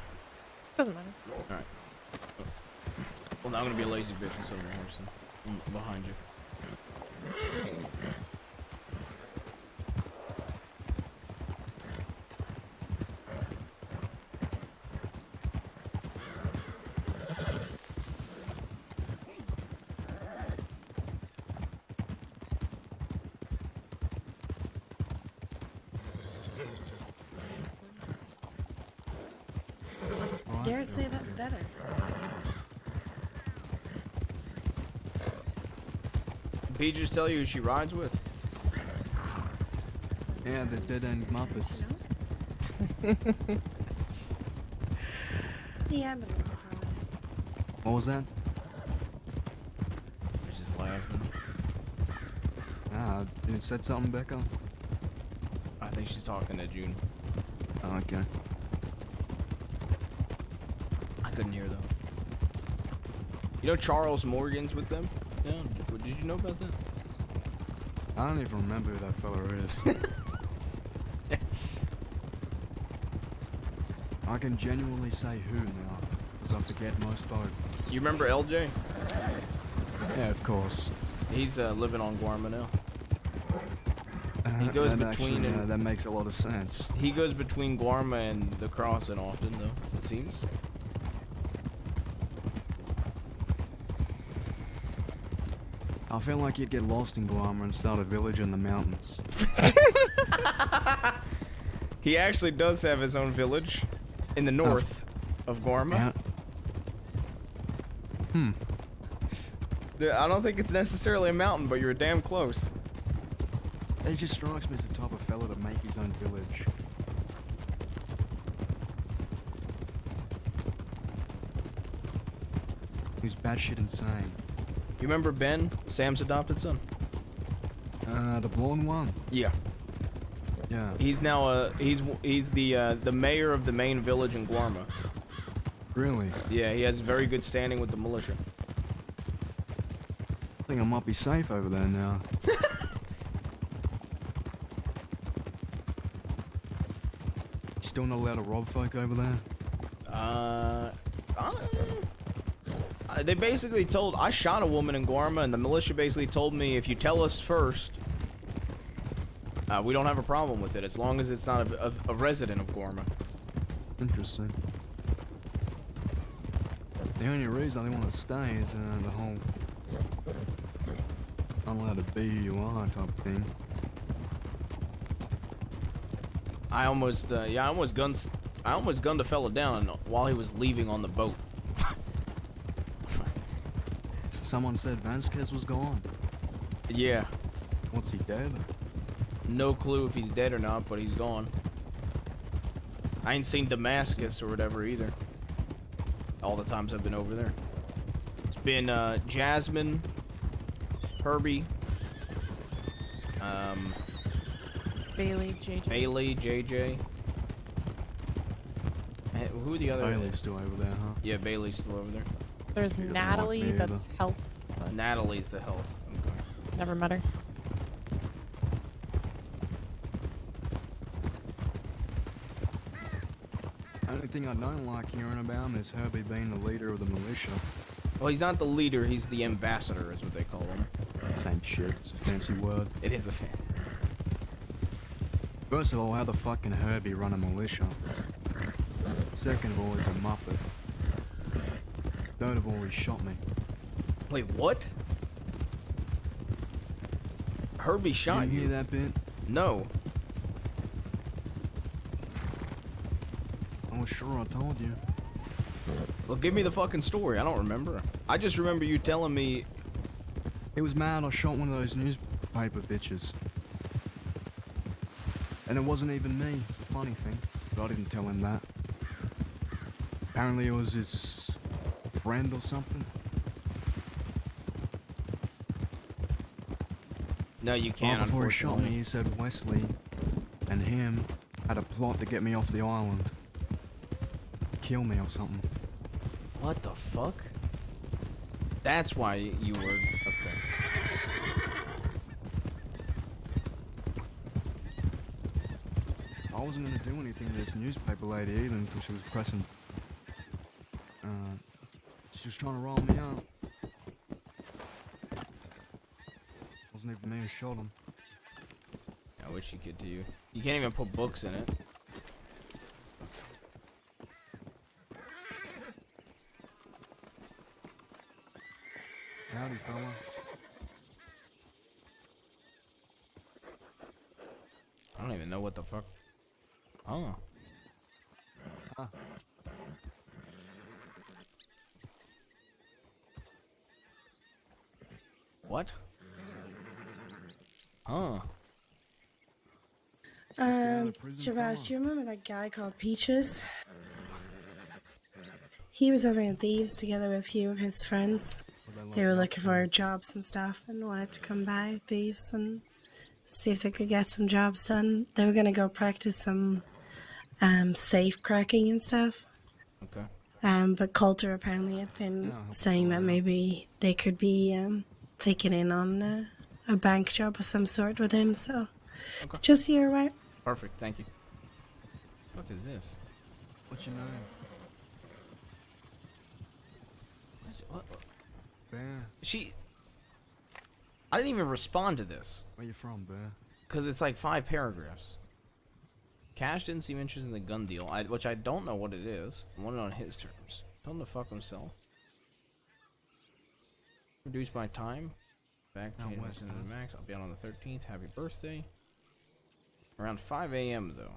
Doesn't matter. Alright. Well, I'm gonna be a lazy bitch and sit right here, so I'm behind you. Dare say that's better. Peaches tell you who she rides with? Yeah, the dead end Muppets. Yeah, I've been looking for a while. What was that? She's just laughing. Ah, you said something, Becca? I think she's talking to June. Oh, okay. I couldn't hear though. You know Charles Morgan's with them? Yeah. Did you know about that? I don't even remember who that fella is. I can genuinely say who now, because I forget most folk. You remember LJ? Yeah, of course. He's living on Guarma now. He goes that between actually, and that makes a lot of sense. he goes between Guarma and the Crossing often though, it seems. I feel like you'd get lost in Guarma and start a village in the mountains. He actually does have his own village in the north of Guarma. Yeah. I don't think it's necessarily a mountain, but you're damn close. It just strikes me as the type of fella to make his own village. He's batshit insane. You remember Ben, Sam's adopted son? The blonde one? Yeah. Yeah. He's now he's the mayor of the main village in Guarma. Really? Yeah, he has very good standing with the militia. I think I might be safe over there now. You still not allowed to rob folk over there? They basically told I shot a woman in Guarma, and the militia basically told me if you tell us first, we don't have a problem with it as long as it's not a resident of Guarma. Interesting. The only reason I want to stay is the whole unallowed to be who you are type thing. I almost gunned a fella down while he was leaving on the boat. Someone said Vasquez was gone. Yeah. What's he dead? No clue if he's dead or not, but he's gone. I ain't seen Damascus or whatever either. All the times I've been over there. It's been Jasmine, Herbie, Bailey, JJ. Bailey, JJ. Who are the other? Bailey's still over there, huh? Yeah, Bailey's still over there. There's She doesn't Natalie, like me that's health. Natalie's the health. Okay. Never met her. The only thing I don't like hearing about him is Herbie being the leader of the militia. Well, he's not the leader, he's the ambassador, is what they call him. Same shit, it's a fancy word. It is a fancy. First of all, how the fuck can Herbie run a militia? Second of all, he's a muppet. Third of all, he shot me. Wait, what? Herbie shot Didn't you? hear that bit? No. Oh, sure, I told you. Well, give me the fucking story. I don't remember. I just remember you telling me. He was mad I shot one of those newspaper bitches. And it wasn't even me. It's the funny thing. But I didn't tell him that. Apparently it was his friend or something. No, you can't, Before he shot me, unfortunately. he said Wesley and him had a plot to get me off the island. Kill me or something. What the fuck? That's why you were... Okay. I wasn't gonna do anything to this newspaper lady either until she was pressing... she was trying to roll me out. Wasn't even me who shot him. I wish you could do. You can't even put books in it. Howdy, fella. I don't even know what the fuck. Oh. Huh. What? Huh. Shabazz, do you remember that guy called Peaches? He was over in Thieves together with a few of his friends. They were looking for jobs and stuff and wanted to come by Thieves and see if they could get some jobs done. They were going to go practice some safe cracking and stuff. Okay. But Coulter apparently had been saying that maybe they could be taken in on a bank job of some sort with him, so Okay. just so you're right. Perfect, thank you. What is this? What's your name? What? Bear. I didn't even respond to this. Where you from, Bear? Because it's like 5 paragraphs. Cash didn't seem interested in the gun deal, which I don't know what it is. I want it on his terms. Tell him to fuck himself. Reduce my time. Back to the max. I'll be out on the 13th. Happy birthday. Around 5 a.m. though.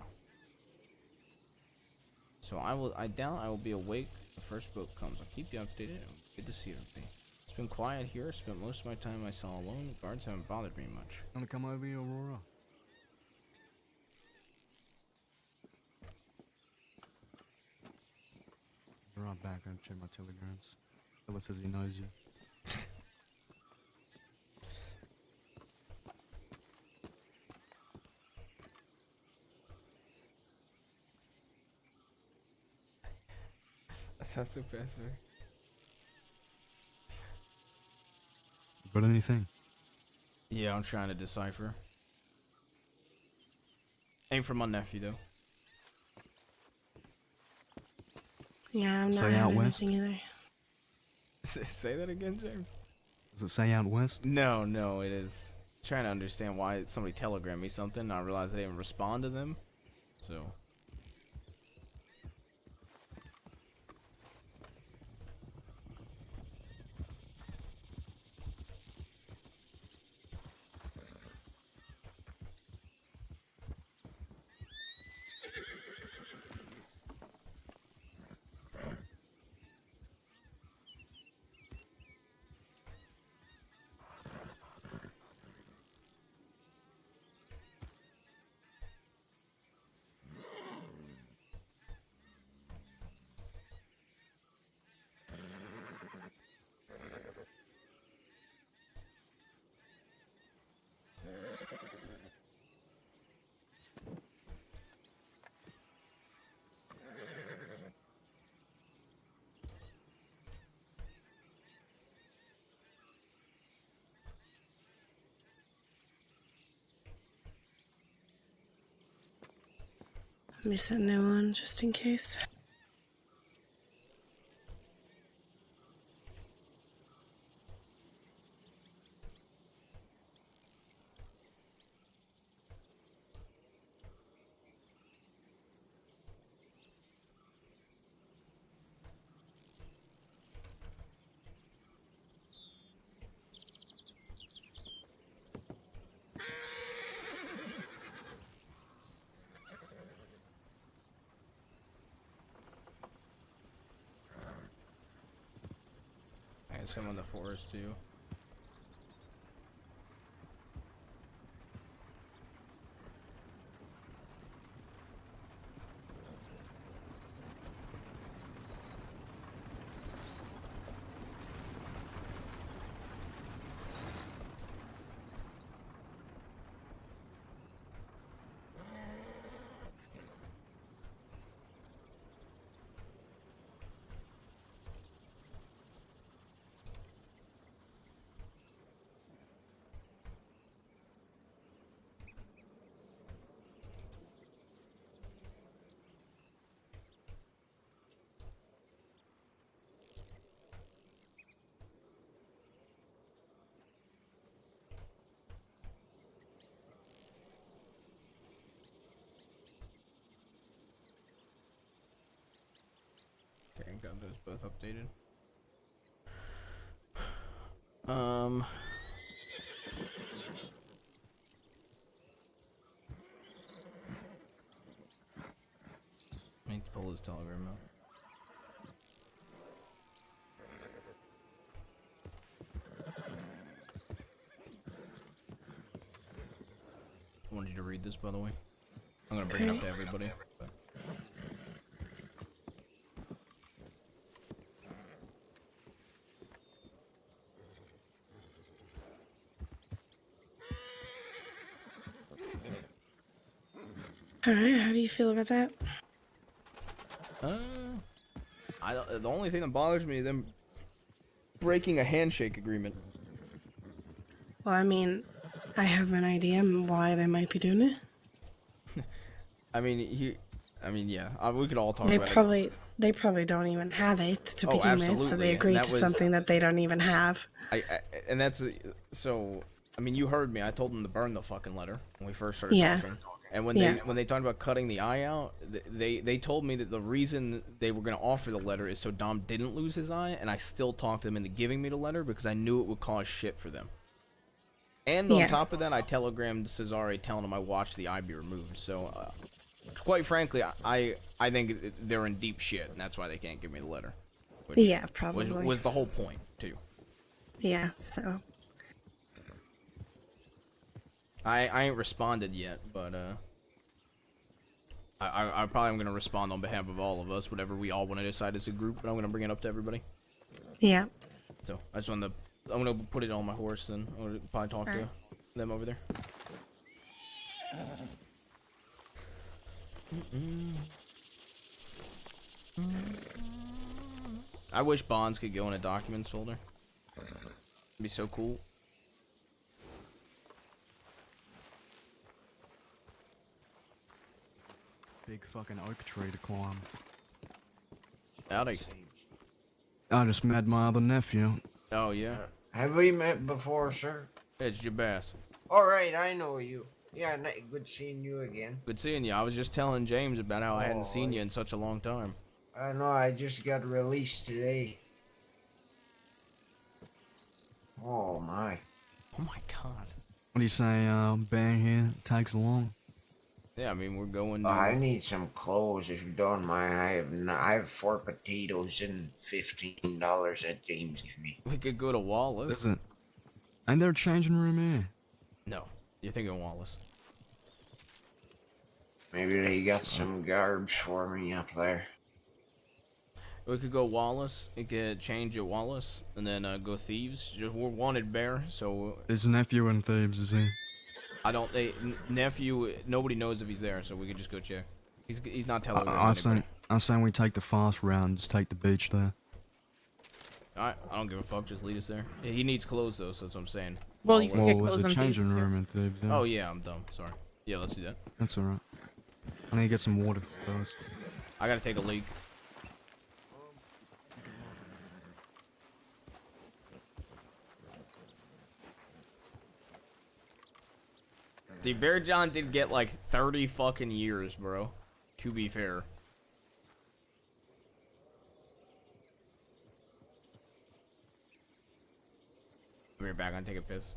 So I doubt I will be awake when the first boat comes. I'll keep you updated. Good to see everybody. It's been quiet here. Spent most of my time myself alone. Guards haven't bothered me much. Wanna come over here, Aurora? Be right back. I'm check my telegrams. Philip says he knows you. That sounds so passive. Got anything? Yeah, I'm trying to decipher. Ain't from my nephew though. Yeah, I'm not Say out having west? anything either. Say that again, James. Does it say out west? No, it is. Trying to understand why somebody telegrammed me something. And I realized I didn't respond to them. So. Let me set a new one just in case. And some in the forest too. Okay, got those both updated. I need to pull his telegram out. I wanted you to read this, by the way. I'm gonna bring it up to everybody. But... Alright, how do you feel about that? The only thing that bothers me is them breaking a handshake agreement. Well, I mean, I have an idea why they might be doing it. Yeah, we could all talk They about they probably don't even have it to Oh, begin with, so they absolutely, agreed and to that was- something that they don't even have. You heard me. I told them to burn the fucking letter when we first started Yeah. talking. And when Yeah. they talked about cutting the eye out, they told me that the reason they were going to offer the letter is so Dom didn't lose his eye, and I still talked them into giving me the letter because I knew it would cause shit for them. And on Yeah. top of that, I telegrammed Cesare telling him I watched the eye be removed. So, quite frankly, I think they're in deep shit, and that's why they can't give me the letter. Which Yeah, probably. was the whole point, too. Yeah, so. I ain't responded yet, but I probably am gonna respond on behalf of all of us, whatever we all want to decide as a group. But I'm gonna bring it up to everybody. Yeah. So I just want to. I'm gonna put it on my horse, and I'm gonna probably talk to them over there. I wish bonds could go in a documents folder. It'd be so cool. Big fucking oak tree to climb. Howdy. I just met my other nephew. Oh, yeah? Have we met before, sir? It's Jabas. Alright, I know you. Yeah, good seeing you again. Good seeing you. I was just telling James about how I hadn't seen you in such a long time. I know, I just got released today. Oh my. Oh my god. What do you say, being here takes long? Yeah, I mean, we're going to... I need some clothes if you don't mind. I have 4 potatoes and $15 that James gave me. We could go to Wallace. Listen, ain't there a changing room here? No, you're thinking Wallace. Maybe they got some garbs for me up there. We could go Wallace. We could change at Wallace, and then go Thieves. We're wanted bear, so... His nephew in Thebes, is he? I don't... nephew, nobody knows if he's there, so we could just go check. He's not telling I'm saying we take the fast route and just take the beach there. I don't give a fuck, just lead us there. He needs clothes, though, so that's what I'm saying. Well, you can get clothes there's a in changing Thebes, room in Thebes, yeah. Oh, yeah, I'm dumb. Sorry. Yeah, let's do that. That's alright. I need to get some water first. I gotta take a leak. See, Bear John did get like 30 fucking years, bro. To be fair. We're back on take a piss.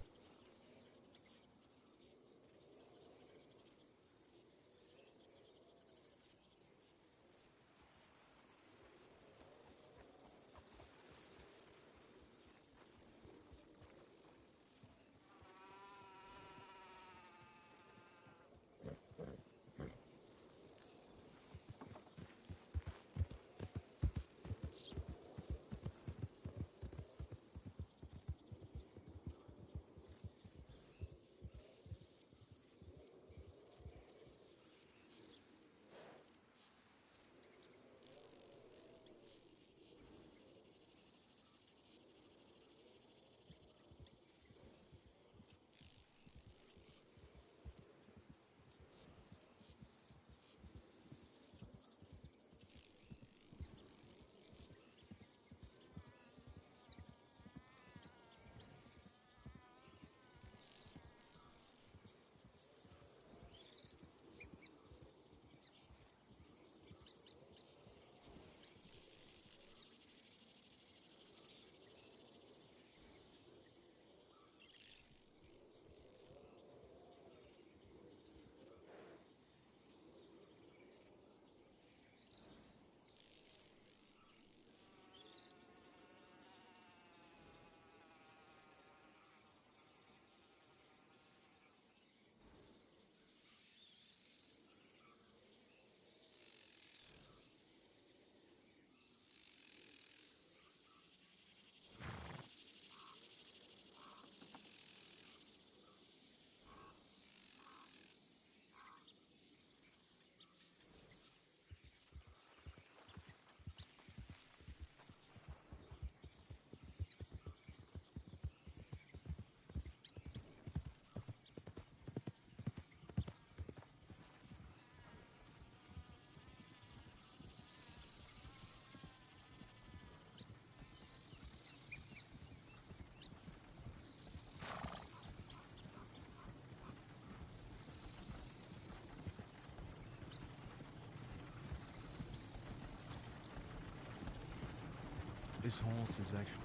This horse is actually,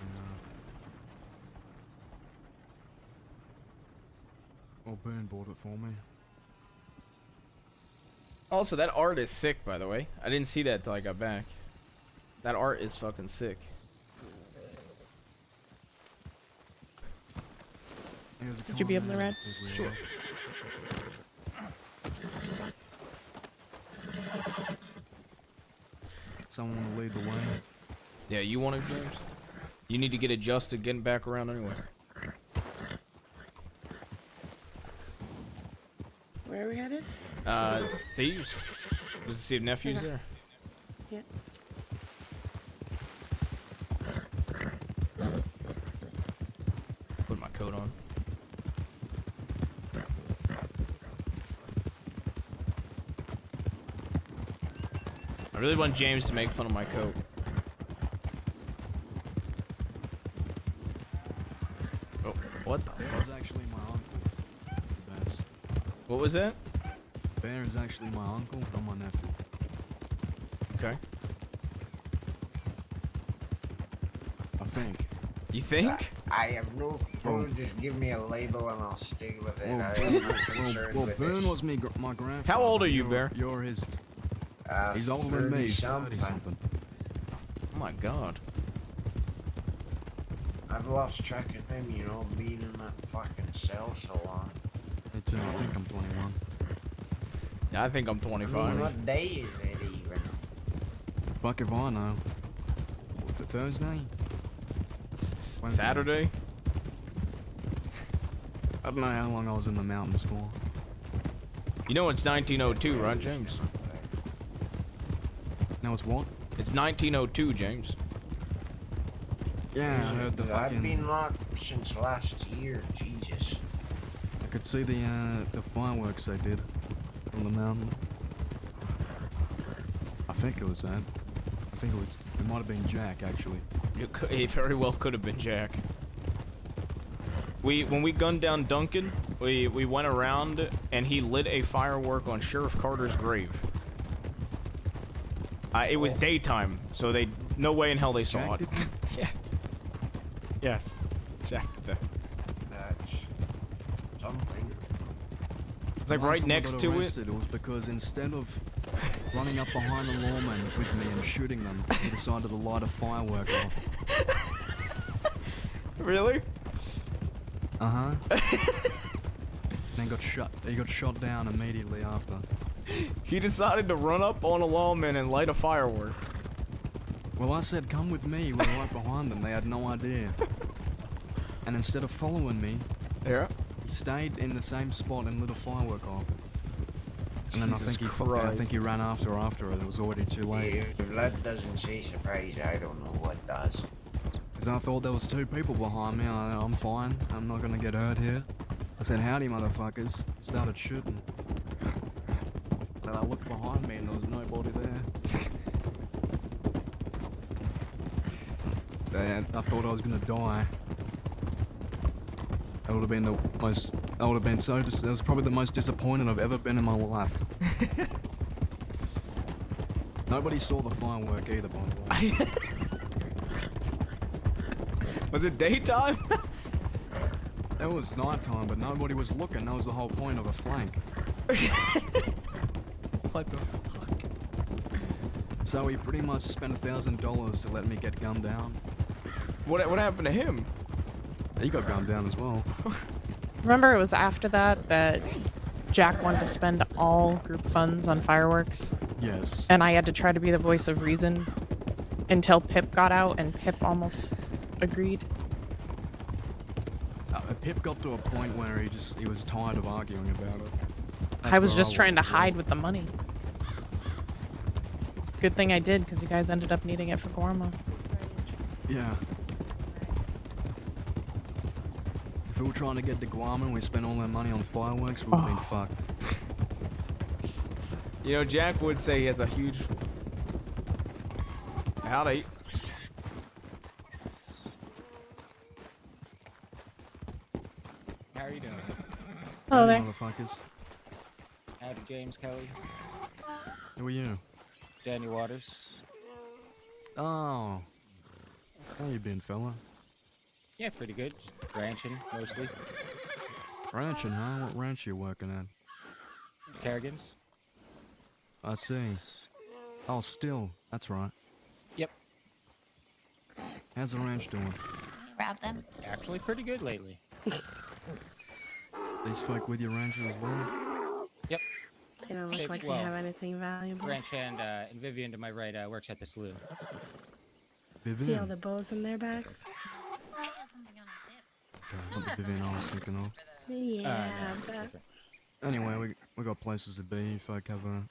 well, Boone bought it for me. Also, that art is sick, by the way. I didn't see that till I got back. That art is fucking sick. Would you be able to read? Sure. Someone want to lead the way? Yeah, you want it, James? You need to get adjusted getting back around anyway. Where are we headed? Thieves. Just to see if Nephew's there. Yeah. Put my coat on. I really want James to make fun of my coat. Oh, what the Bear is actually my uncle. That's... What was that? Bear is actually my uncle, not my nephew. Okay. I think. You think? I have no clue. Just give me a label and I'll stick with it. Well, I am not concerned well with Boone this. was my grandfather. How old are you, Bear? You're his... he's older than me, he's 30 something. Oh my god. I've lost track of him, you know, being in that fucking cell so long. Me too, I think I'm 21. Yeah, I think I'm 25. I mean, what day is it even? Fuck if I know. The Thursday? Wednesday. Saturday? I don't know how long I was in the mountains for. You know it's 1902, right, James? Now it's what? It's 1902, James. Yeah, I heard the I've fucking... been locked since last year, Jesus. I could see the fireworks they did from the mountain. think it was that. I think it might have been Jack, actually. It very well could have been Jack. When we gunned down Duncan, we went around and he lit a firework on Sheriff Carter's grave. It was daytime, so no way in hell they saw it. Yes. Yes. Jack did that. That's something. It's like right next to it. It was because instead of running up behind the lawman with me and shooting them, he decided to light a firework off. Really? Uh-huh. Then he got shot down immediately after. He decided to run up on a lawman and light a firework. Well, I said, come with me. We were right behind them. They had no idea. And instead of following me, he stayed in the same spot and lit a firework off. And then I think he ran after it. It was already too late. If that doesn't say surprise, I don't know what does. Because I thought there was 2 people behind me. I'm fine. I'm not gonna get hurt here. I said, howdy, motherfuckers. Started shooting. And I looked behind me and there was nobody there. And I thought I was gonna die. That would have been that was probably the most disappointed I've ever been in my life. Nobody saw the firework either, by the way. Was it daytime? It was nighttime, but nobody was looking. That was the whole point of a flank. What the fuck? So he pretty much spent $1,000 to let me get gunned down. What happened to him? He got gunned down as well. Remember, it was after that Jack wanted to spend all group funds on fireworks? Yes. And I had to try to be the voice of reason until Pip got out, and Pip almost agreed. Pip got to a point where he was tired of arguing about it. I was just trying to hide with the money. Good thing I did, because you guys ended up needing it for Gorma. Yeah. If we were trying to get to Guam and we spent all that money on fireworks, we would have been fucked. You know, Jack would say he has a huge... Howdy. How are you doing? Hello there. Motherfuckers. Howdy, James Kelly. Who are you? Daniel Waters. Oh. How you been, fella? Yeah, pretty good. Just ranching, mostly. Ranching, huh? What ranch you working at? Kerrigan's. I see. Oh, still. That's right. Yep. How's the ranch doing? Rob them. Actually pretty good lately. These folk with your rancher as well? Yep. They don't look like they have anything valuable. Ranch and Vivian to my right works at the saloon. Vivian? See all the bows in their backs? Not the Vivian I was thinking of. Yeah, but... Anyway, we got places to be. Folk have a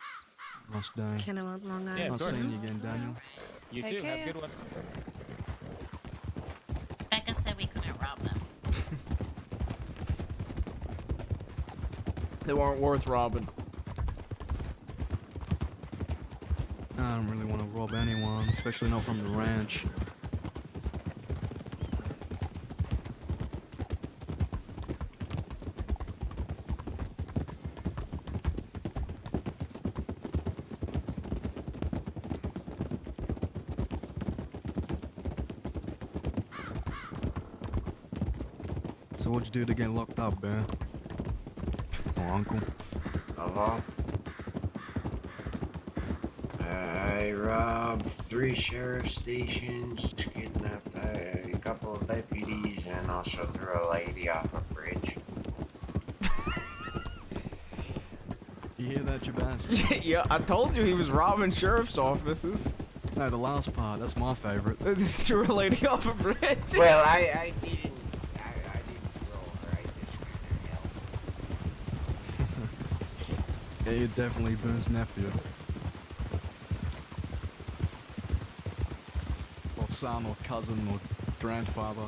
nice day. Kinda want Long Island. Yeah, nice seeing you again, Daniel. You too. Have a good one. Becca said we couldn't rob them. They weren't worth robbing. I don't really want to rob anyone, especially not from the ranch. So what'd you do to get locked up, Bear? Oh, Uncle. Hello? I robbed 3 sheriff stations, kidnapped a couple of deputies, and also threw a lady off a bridge. You hear that, Jabaz? Yeah, I told you he was robbing sheriff's offices. No, the last part, that's my favorite. Threw a lady off a bridge. Well, I didn't throw her, I just Yeah, you're definitely Boone's nephew. Or son, or cousin, or grandfather.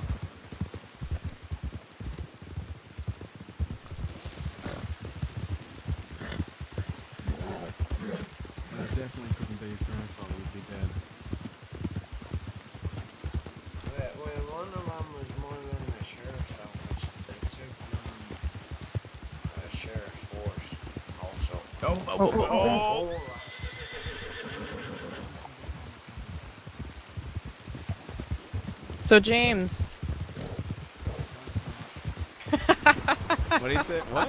definitely couldn't be his grandfather. He'd be dead. Well, one of them was more than the sheriff's office. They took the sheriff's force also. Oh. So James. What did he say? What?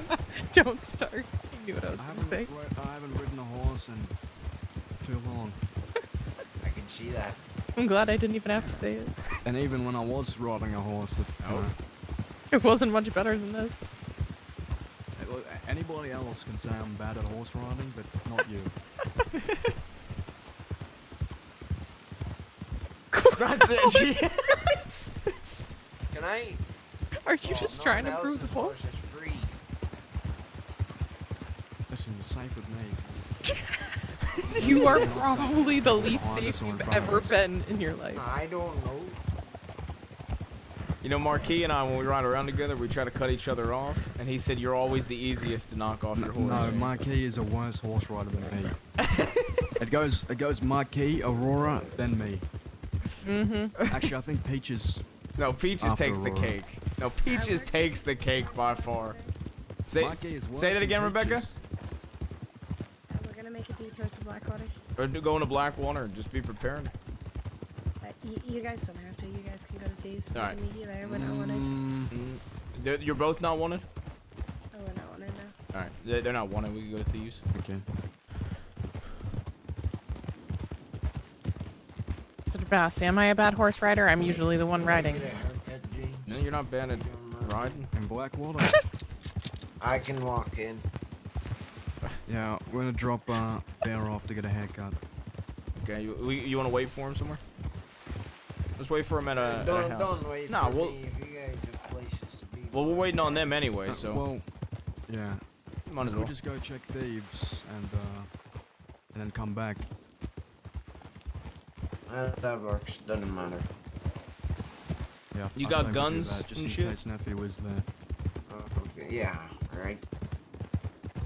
Don't start. You knew what I was I gonna say. haven't ridden a horse in too long. I can see that. I'm glad I didn't even have to say it. And even when I was riding a horse, It wasn't much better than this. Anybody else can say I'm bad at horse riding, but not you. Can I? Are you just trying to prove the point? Horse is free. Listen, you're safe with me. You are You're not safe. probably the least Behind us safe or in you've front of ever us. been in your life. I don't know. You know, Marquis and I, when we ride around together, we try to cut each other off, and he said you're always the easiest to knock off your horse. No, Marquis is a worse horse rider than me. It goes Marquis, Aurora, then me. Mm-hmm. Actually, I think Peaches. No, Peaches after takes the Aurora. cake. No, Peaches takes the cake by far. Say that again, Rebecca. We're gonna make a detour to Blackwater. Or go into Blackwater and just be prepared. You guys don't have to. You guys can go to these. We Alright. can meet you there. We're not wanted. You're both not wanted? Oh, we're not wanted now. Alright, they're not wanted. We can go to Thieves. Okay. So, Bass, am I a bad horse rider? I'm usually the one riding. No, you're not bad at riding. In Blackwater? I can walk in. Yeah, we're gonna drop Bear off to get a haircut. Okay, you want to wait for him somewhere? Let's wait for him at a house. Don't wait Nah, for we'll, me if you guys have places to be. well, we're waiting on them anyway, so. Well, yeah. Might as We'll well. just go check Thieves and then come back. That works. Doesn't matter. Yeah. You I got say we do guns that, just and in shit? case nephew was there. Okay. Yeah. Right.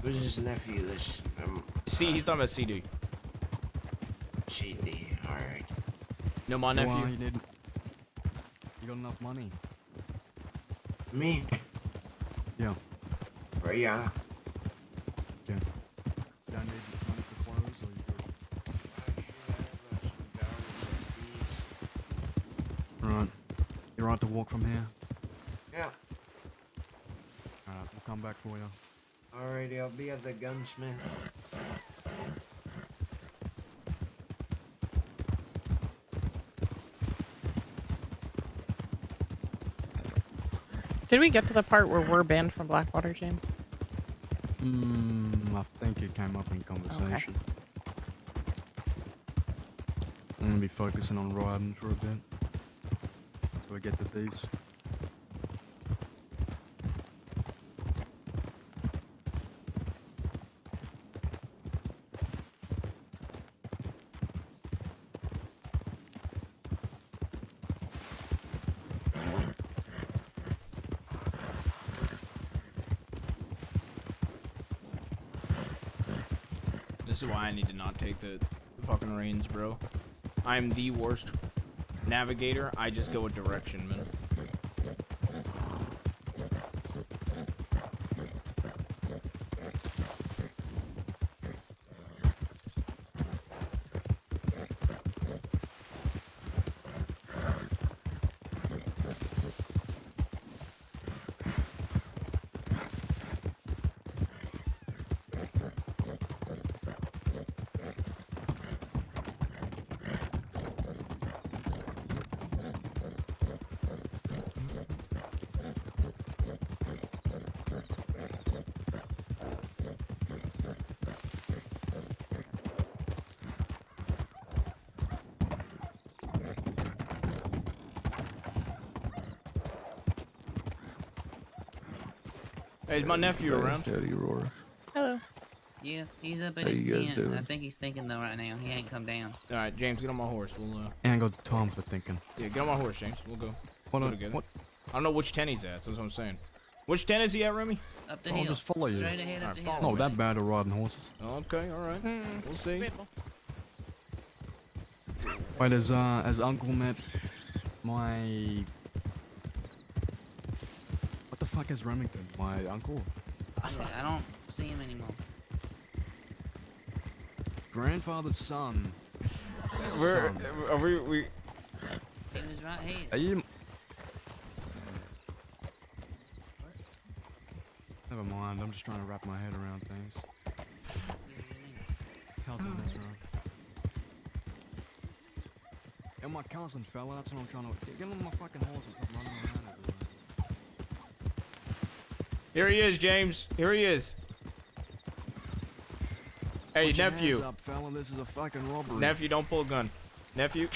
Who's his nephew? This. See, he's talking about CD. CD. All right. No, my Why nephew. you didn't? You got enough money? Me. Yeah. Right. Yeah. Yeah. You don't need money for clothes, or you good? Right. You're right to walk from here. Yeah. Alright, we'll come back for you. Alrighty, I'll be at the gunsmith. Did we get to the part where we're banned from Blackwater, James? I think it came up in conversation. I'm gonna be focusing on riding for a bit. Until we get to Thieves. This is why I need to not take the fucking reins, bro. I'm the worst navigator. I just go a direction, man. Hey, is my nephew around? Howdy, Aurora. Hello. Yeah, he's up at How his you guys tent. doing? I think he's thinking though right now. He ain't come down. All right, James, get on my horse. We'll I ain't got time for thinking. yeah, get on my horse, James. We'll go. What Go a- together. what- I don't know which tent he's at. That's what I'm saying. Which tent is he at, Remy? Up the I'll hill. just follow you. Straight ahead up the hill. Not that bad at riding horses. Okay, all right. We'll see. Debatable. Wait, has Uncle met my... What the fuck is Remington? My uncle? I don't see him anymore. Grandfather's son. Where Son. are we? He was right here. Are you... Never mind, I'm just trying to wrap my head around things. Cousin, that's right. You're my cousin, fella, that's what I'm trying to... Get on my fucking horse and stop running around everywhere. Here he is, James. Here he is. Hey, Put your nephew. hands up, fella, this is a fucking robbery. Nephew, don't pull a gun. Nephew.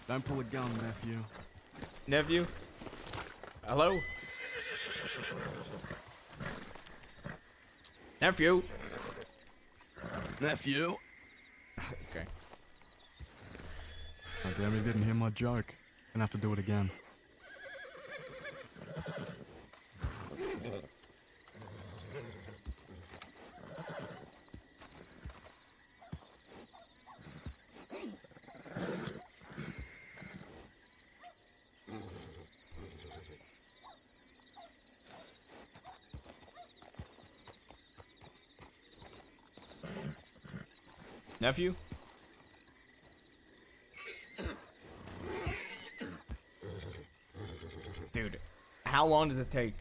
Don't pull a gun, nephew. Nephew. Hello. Nephew. Nephew. Okay. Oh damn, he didn't hear my joke. Gonna have to do it again. Nephew. Dude, how long does it take?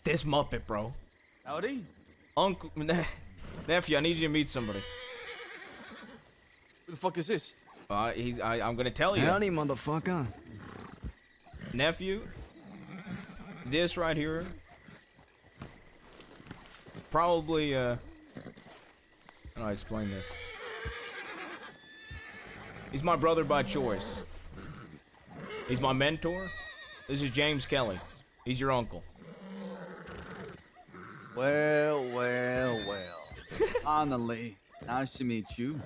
This Muppet, bro. Howdy. Uncle, nephew, I need you to meet somebody. Who the fuck is this? I'm gonna tell you. Howdy, motherfucker. Nephew, this right here, probably, how do I explain this? He's my brother by choice. He's my mentor. This is James Kelly. He's your uncle. Well, well, well. Finally, nice to meet you.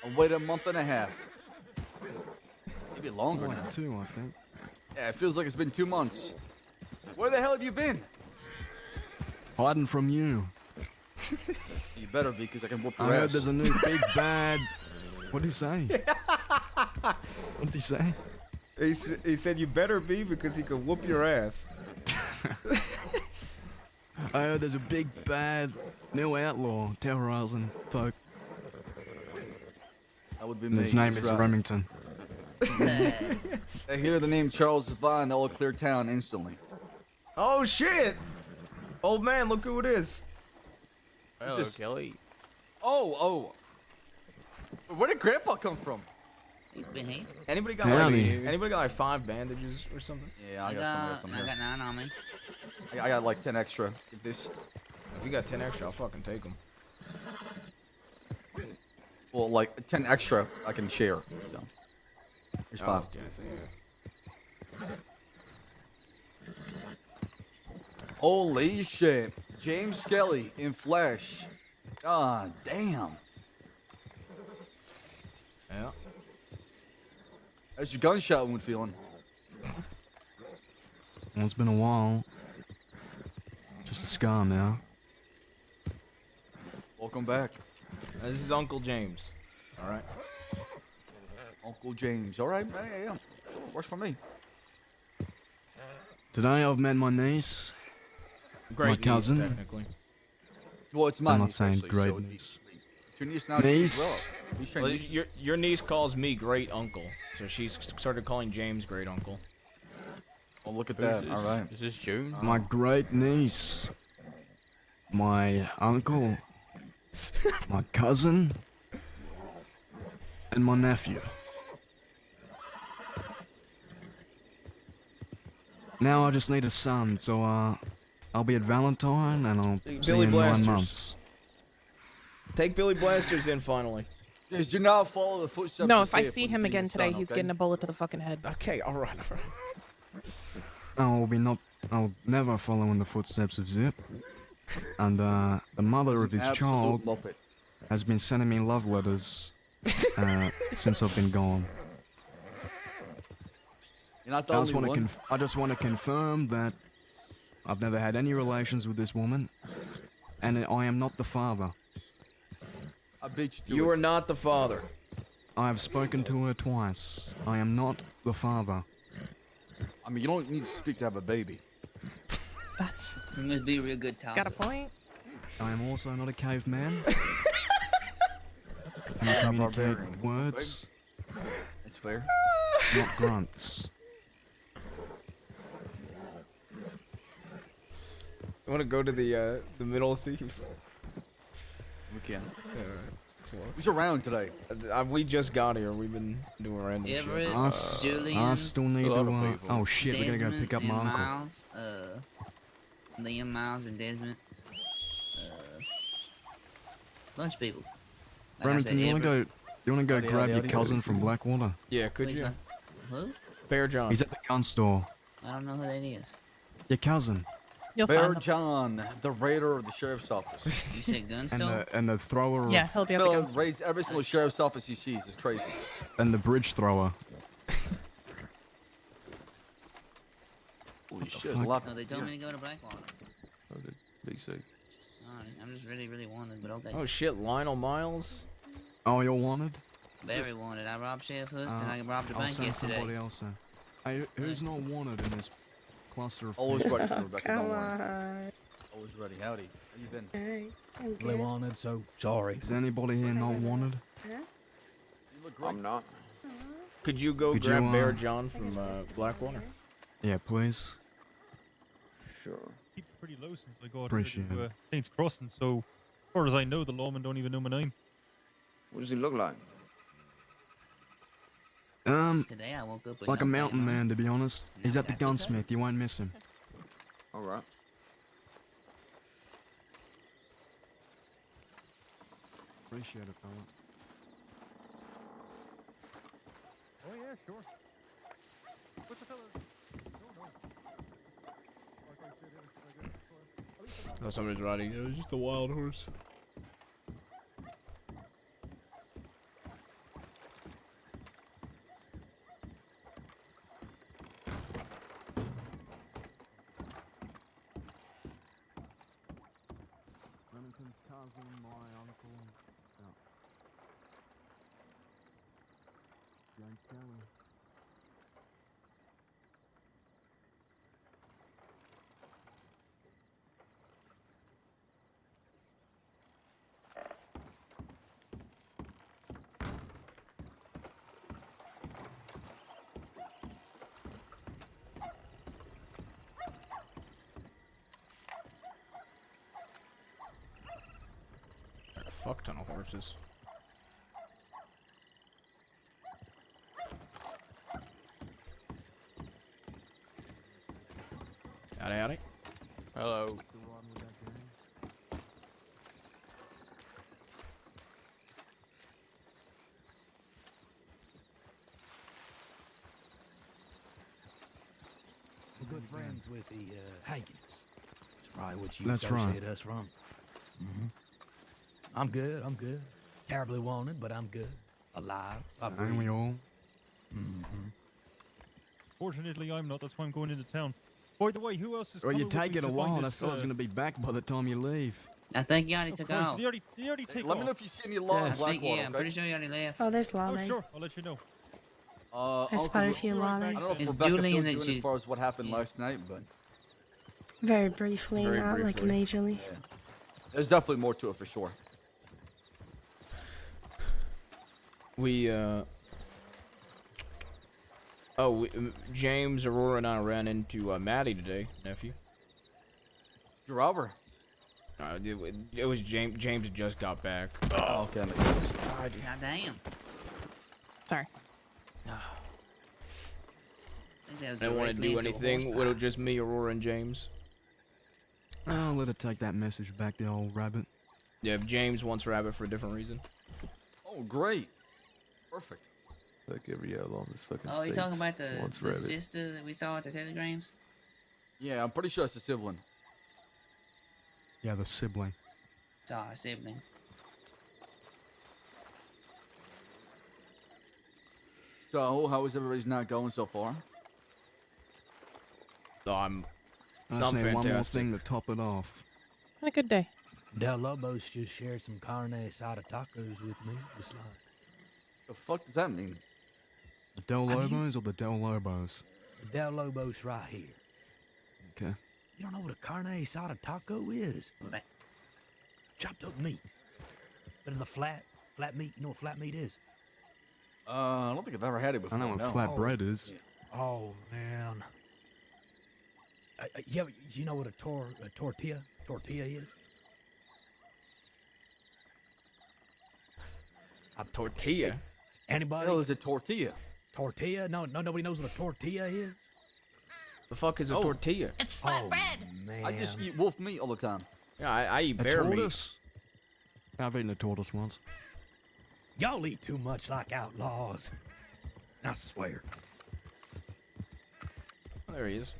I waited a month and a half. Maybe longer More now. than 2, I think. Yeah, it feels like it's been 2 months. Where the hell have you been? Hiding from you. You better be, because I can whoop I your heard ass. there's a new big bad... What'd he say? What'd he say? He said you better be because he could whoop your ass. I heard there's a big bad new outlaw terrorizing folk. That would be And me. his name that's is right. Remington. I hear the name Charles Devine, they'll clear town instantly. Oh shit! Old man, look who it is. Hello, Kelly. Oh. Where did Grandpa come from? He's been here. Anybody got like 5 bandages or something? Yeah, I got some. I got 9 on me. I got like 10 extra. Get this. If you got 10 extra, I'll fucking take them. Well, like 10 extra, I can share. So. Here's 5. Okay, so yeah. Holy shit. James Skelly in flesh. God damn. Yeah. How's your gunshot wound feeling? Well, it's been a while. Just a scar now. Welcome back. This is Uncle James. Alright. Uncle James. Alright, yeah. Works for me. Today I've met my niece. Great my niece, cousin. technically. Well, it's my I'm not niece, saying actually, great so niece. it's your niece now too as well. Niece. You sharing Well, nieces? your niece calls me great uncle, so she's started calling James great uncle. Oh, look at that. Alright. Is this June? My great niece. My uncle. My cousin. And my nephew. Now I just need a son, so I'll be at Valentine and I'll see you Billy in Blasters. 9 months. Take Billy Blasters in finally. Guys, do not follow the footsteps. No, of if I Sif see when him you again your today, son, he's okay? getting a bullet to the fucking head. Okay, alright. I'll never follow in the footsteps of Zip. And the mother of his Absolute child muppet. has been sending me love letters since I've been gone. You're not the only one. I just want to confirm that I've never had any relations with this woman, and I am not the father. I beat you to You it. are not the father. I have spoken to her twice. I am not the father. I mean, you don't need to speak to have a baby. That's You must be a real good talker. got a point. I am also not a caveman. And I communicate with words, It's fair. not grunts. You want to go to the middle thieves? We can. Who's around today? We just got here. We've been doing random Everett, shit. Julian, I still need to. Oh shit, we gotta go Desmond pick up and my uncle. Miles, Liam, Miles, and Desmond. Bunch of people. Like I Remington, said, you wanna Everett. go? You wanna go Howdy, grab howdy, your howdy. cousin from Blackwater? Yeah, could Who's you? Who? Bear John. He's at the gun store. I don't know who that is. Your cousin. You'll Bear find him. John, the raider of the sheriff's office. You said gun And store? the thrower. Yeah, he'll be at the Phil guns. raids every single sheriff's office he sees. It's crazy. And the bridge thrower. Holy shit, there's a lot. No, they told me to go to Blackwater. Okay, big sick. Alright, I'm just really wanted, but I'll take Oh it. shit, Lionel Miles. Oh, you're wanted? Very wanted. I robbed Sheriff Hust and I robbed a I'll bank send yesterday. somebody else in. Hey, who's not wanted in this cluster of Always people? ready for Rebecca. Come Don't worry. on. Always ready. Howdy. How you been? Hey, I'm Blue good. wanted, so sorry. Is anybody here not wanted? Huh? You look great. I'm not. Could you go Could grab you, Bear John from Blackwater? Yeah, please. Sure. Keep it pretty low since I got Appreciate here to it. Saints Crossing, so as far as I know, the lawmen don't even know my name. What does he look like? Today I woke up with Like a no mountain family. man, to be honest. He's Now at the got two gunsmith. You cousins. won't miss him. All right. Appreciate it, fella. Oh yeah, sure. What the fella? Oh, somebody's riding. It was just a wild horse. Remington's cousin, my uncle. No. James Kelly. A fuck ton of horses. Howdy, howdy. Hello. We're good friends with the Hagens. That's probably what you That's right. associate us from. I'm good. I'm good. Terribly wanted, but I'm good. Alive. I Ain't breathe. we all? Fortunately, I'm not. That's why I'm going into town. By the way, who else is Well, coming you with me take it to a find while. That this, fella's gonna be back by the time you leave. I think he already Of took course, off. did he already take Let off? me know if you see any law in Yes. I think, Blackwater. yeah, I'm pretty sure he already left. Oh, there's Oh, Lolly. sure. I'll let you know. I spotted a few I Lolly. don't know if It's Rebecca Julian filled you that in as she- far as what happened last night, but Very briefly, Very not like briefly. majorly. yeah. There's definitely more to it for sure. We, James, Aurora, and I ran into Maddie today, nephew. You robber. It was James. James just got back. Oh, okay. Makes sense. God damn. Sorry. I think that was I didn't want to directly do into a anything. horsepower. It was just me, Aurora, and James. I'll let her take that message back, the old rabbit. Yeah, if James wants Rabbit for a different reason. Oh, great. Perfect. Like every hour long, this fucking Oh, you talking about wants the rabbit. sister that we saw at the telegrams? Yeah, I'm pretty sure it's a sibling. Yeah, the sibling. It's our sibling. So, how is everybody's night going so far? I'm I just need one more fantastic. thing to top it off. Had a good day. Del Lobos just shared some carne asada tacos with me. It's like, The fuck does that mean? The Del Lobos or the Del Lobos? the Del Lobos right here. Okay. You don't know what a carne asada taco is? Chopped up meat. But the flat meat. You know what flat meat is? I don't think I've ever had it before. I know what no. flat bread is. Oh man. You know what a tortilla is? A tortilla? Anybody? Hell is a tortilla? Tortilla? No, nobody knows what a tortilla is. The fuck is a tortilla? It's flatbread. Man. I just eat wolf meat all the time. Yeah, I eat A bear meat. tortoise? I've eaten a tortoise once. Y'all eat too much like outlaws. I swear. Oh, there he is.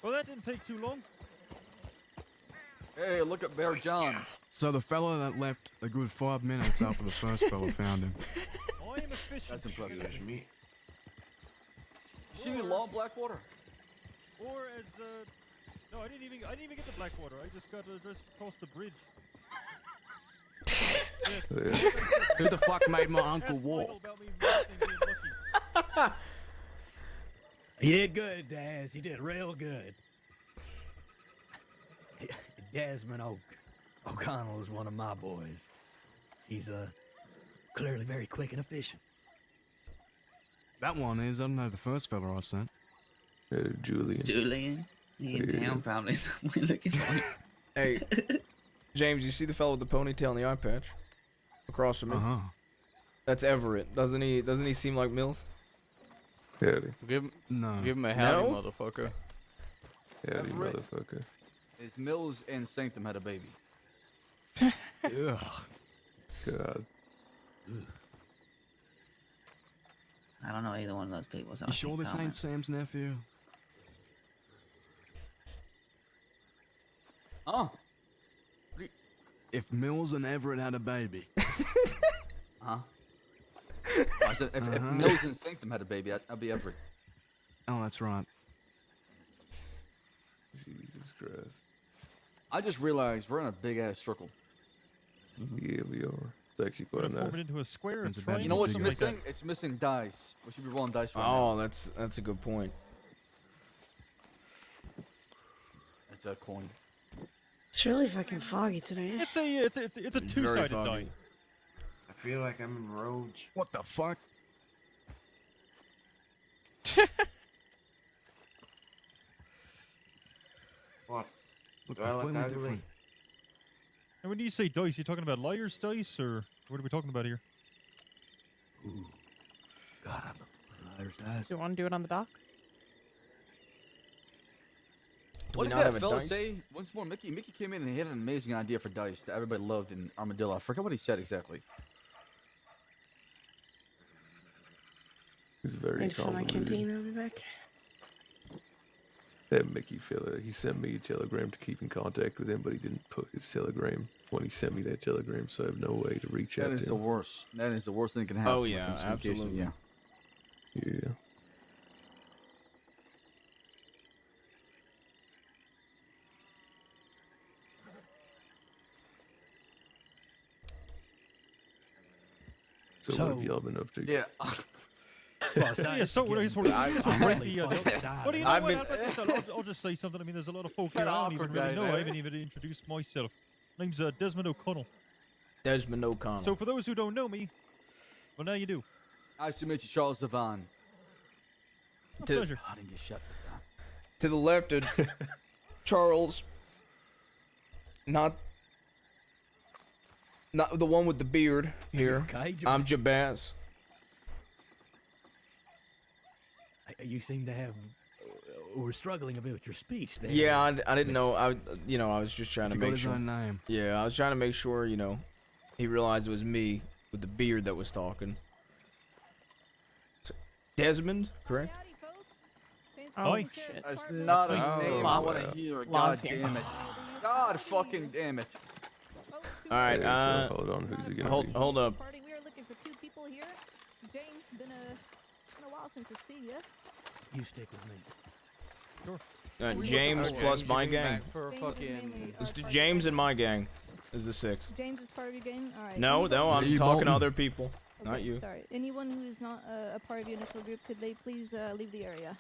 Well, that didn't take too long. Hey, look at Bear John. So the fella that left a good 5 minutes after the first fella found him. I am efficient. That's impressive. Excuse me. See me long Blackwater? Or as no, I didn't even get to Blackwater. I just got just across the bridge. Who the fuck made my uncle walk? You did good, Daz. You did real good. Desmond O'Connell is one of my boys. He's clearly very quick and efficient. That one is, I don't know the first fella I sent. Julian. Julian? He in town probably somewhere looking for him. Hey, James, you see the fellow with the ponytail and the eye patch? Across from me. Uh-huh. That's Everett. Doesn't he seem like Mills? Howdy. Give him a howdy, No? motherfucker. Howdy, Everett. motherfucker. Is Mills and Sanctum had a baby? Ugh. God. I don't know either one of those people. So You I sure can't this comment. ain't Sam's nephew? Oh. If Mills and Everett had a baby. Huh? I said if Uh-huh. Mills and Sanctum had a baby, I'd be Everett. Oh, that's right. Jesus Christ. I just realized we're in a big ass circle. Yeah, we are. It's actually quite Form it nice. into a square. It's a triangle, You know what's something like missing? It's missing dice. We should be rolling dice right Oh, now. that's a good point. It's a coin. It's really fucking foggy today. It's a Very two-sided foggy. die. I feel like I'm in Rhodes. What the fuck? What? Look Do I look completely ugly? different. And when you say dice, you talking about liar's dice, or what are we talking about here? Ooh. God, I love the liar's dice. Do you want to do it on the dock? Do What we did not that have a fella dice? say? Once more, Mickey came in and he had an amazing idea for dice that everybody loved in Armadillo. I forgot what he said exactly. He's very Wait for my convoluted. canteen, I'll be back. That Mickey fella, he sent me a telegram to keep in contact with him, but he didn't put his telegram when he sent me that telegram, so I have no way to reach That out is to the him. worst. That is the worst thing that can happen. Oh, when it yeah, comes to communication, absolutely. Yeah. So, what have y'all been up to? Yeah. Yeah, so what is what? I'm really fucking excited. What do you know? I've What? been- I'll just say something. I mean, there's a lot of folk Kinda here. I don't even awkward really guy know. I there. haven't even introduced myself. Name's Desmond O'Connell. Desmond O'Connell. So for those who don't know me, well, now you do. Nice to meet you, Charles Zavon. A To- pleasure. I didn't get shut this time. To the left of Charles, not the one with the beard here. Okay, I'm Jabaz. You seem to have. We're struggling a bit with your speech there. Yeah, I didn't know. I was just trying to Forgot make his sure. own name. Yeah, I was trying to make sure, he realized it was me with the beard that was talking. Desmond, correct? Oh, Oi. shit. That's not a Oh, name I want wow. to hear. God Laws here. damn it. God fucking damn it. All right, Okay, so hold on, who's it gonna be? hold up. Party, we are looking for 2 people here. James, been a while since we see you. You stick with me. James plus my gang. For fucking... Let's do James and my gang is the 6. James is part of your gang? Alright. No, I'm talking to other people. Okay, Not you. Sorry. Anyone who is not a part of your initial group, could they please leave the area?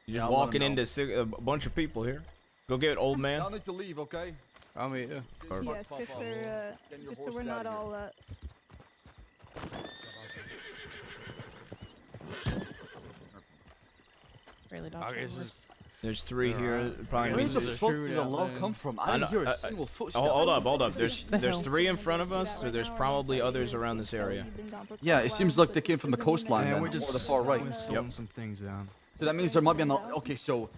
You're just walking into a bunch of people here. Go get old man. Y'all need to leave, okay? I'm here. Yes, just so we're not all... Really don't. There's 3 here. Probably Where the fuck did the love come from? I didn't hear a single footstep. Hold up. There's 3 in front of us, so there's probably others around this area. Yeah, it seems like they came from the coastline. Yeah, then, we're just or the far right. Yep. Some things down. So that means there might be on the. Okay, so.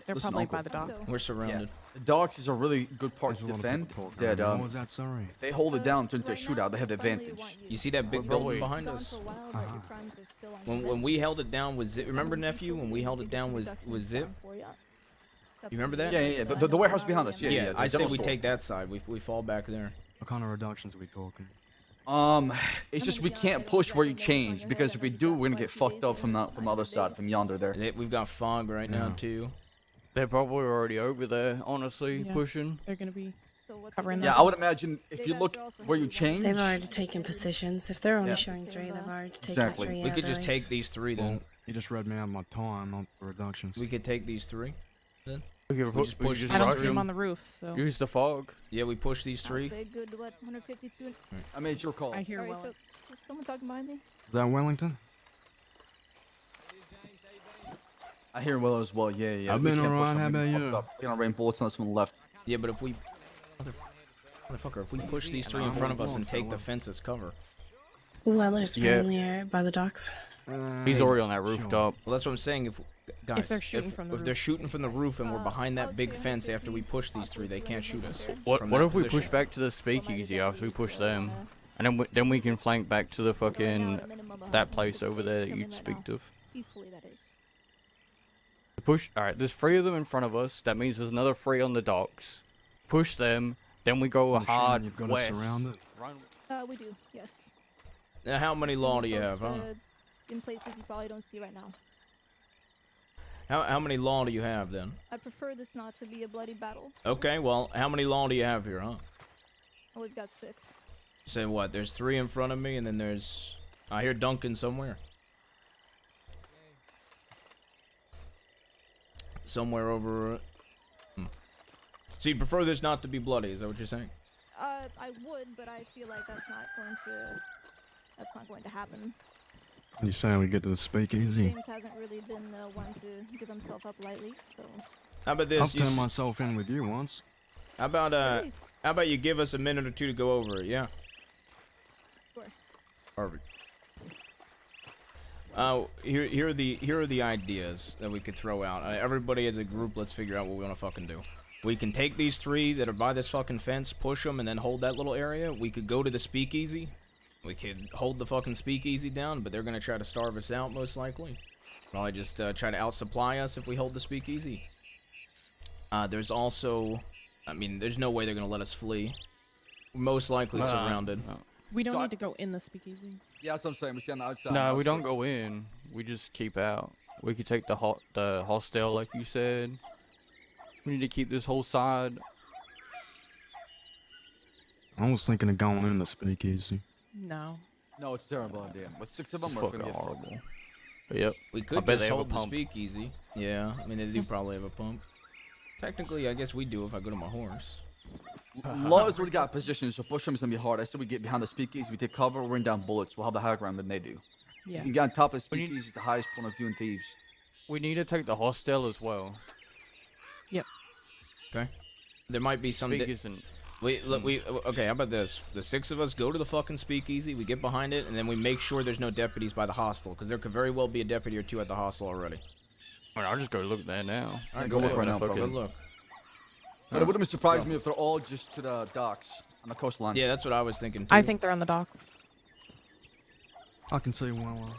They're listen, probably Uncle. by the docks. We're surrounded. Yeah. The docks is a really good part to defend. That What was that, sorry? if they hold it down, turn into a shootout, they have the advantage. You see that big building behind us? When we held it down with Zip, remember nephew? When we held it down with Zip? You remember that? Yeah. The warehouse behind us. Yeah. I say we store. take that side. We fall back there. What kind of reductions are we talking? It's just we can't push where you change because if we do, we're gonna get fucked up from the other side, from yonder there. We've got fog right now too. They're probably already over there, honestly, Yeah. pushing. They're gonna be covering Yeah, that. I would imagine if you look where you change. They've already taken positions. If they're only showing 3, they've already taken 3 We could just others. take these 3 then. Well, you just read me out my time on the reductions. We could take these 3 then. We could just push. I don't see them on the roof, so. Use the fog. Yeah, we push these 3. Say good, what, 152? I mean, it's your call. I hear Alright, well. so is someone talking behind me? Is that Wellington? I hear well as well. Yeah. I've we been can't push alright. them. How We about get you? fucked up. We're gonna rain bullets on us from the left. Yeah, but if we, motherfucker, if we push these 3 in front of us and take the fence as cover. Weller's Yeah. mainly by the docks. He's already on that rooftop. Well, that's what I'm saying. If guys, they're shooting from the if they're shooting from the roof and we're behind that big fence after we push these 3, they can't shoot us. What from if that we position. push back to the speakeasy after we push them? And then we can flank back to the fucking that place over there that you'd speak of. Peacefully, that is. Push. All right, there's 3 of them in front of us. That means there's another 3 on the docks. Push them. Then we go hard You've got west. us surrounded. We do, yes. Now, how many law do you have, huh? In places you probably don't see right now. How many law do you have then? I prefer this not to be a bloody battle. Okay, well, how many law do you have here, huh? Oh, we've got 6. Say what? There's 3 in front of me, and then there's. I hear Duncan somewhere. Somewhere over. So you prefer this not to be bloody? Is that what you're saying? I would, but I feel like that's not going to happen. You saying we get to the speakeasy? James hasn't really been one to give himself up lightly, so. How about this? I've turned myself in with you once. How about you give us a minute or 2 to go over it? Yeah. Sure. Perfect. Here are the ideas that we could throw out. Everybody as a group, let's figure out what we want to fucking do. We can take these 3 that are by this fucking fence, push them, and then hold that little area. We could go to the speakeasy. We could hold the fucking speakeasy down, but they're gonna try to starve us out most likely. Probably just try to outsupply us if we hold the speakeasy. There's also, I mean, there's no way they're gonna let us flee. We're most likely surrounded. We don't need to go in the speakeasy. Yeah, that's what I'm saying. We stay on the outside. No, we don't go in. We just keep out. We could take the hostel, like you said. We need to keep this whole side. I was thinking of going in the speakeasy. No. No, it's a terrible idea. With 6 of them, It's we're gonna fucking get horrible. fucked. But yep. We I could bet just they have a hold the pump. speakeasy. Yeah, I mean they do probably have a pump. Technically, I guess we do if I go to my horse. Law's already got positions, so push them is gonna be hard. I said we get behind the speakeasy, we take cover, we're in down bullets. We'll have the higher ground than they do. Yeah. You can get on top of the speakeasy, the highest point of view in Thieves. We need to take the hostel as well. Yep. Okay. There might be some. Speak isn't. Okay. How about this? The 6 of us go to the fucking speakeasy. We get behind it, and then we make sure there's no deputies by the hostel, because there could very well be a deputy or 2 at the hostel already. I mean, I'll just go look there now. Alright, go look right now, Go bro. look. But it wouldn't surprise me if they're all just to the docks on the coastline. Yeah, that's what I was thinking too. I think they're on the docks. I can see well.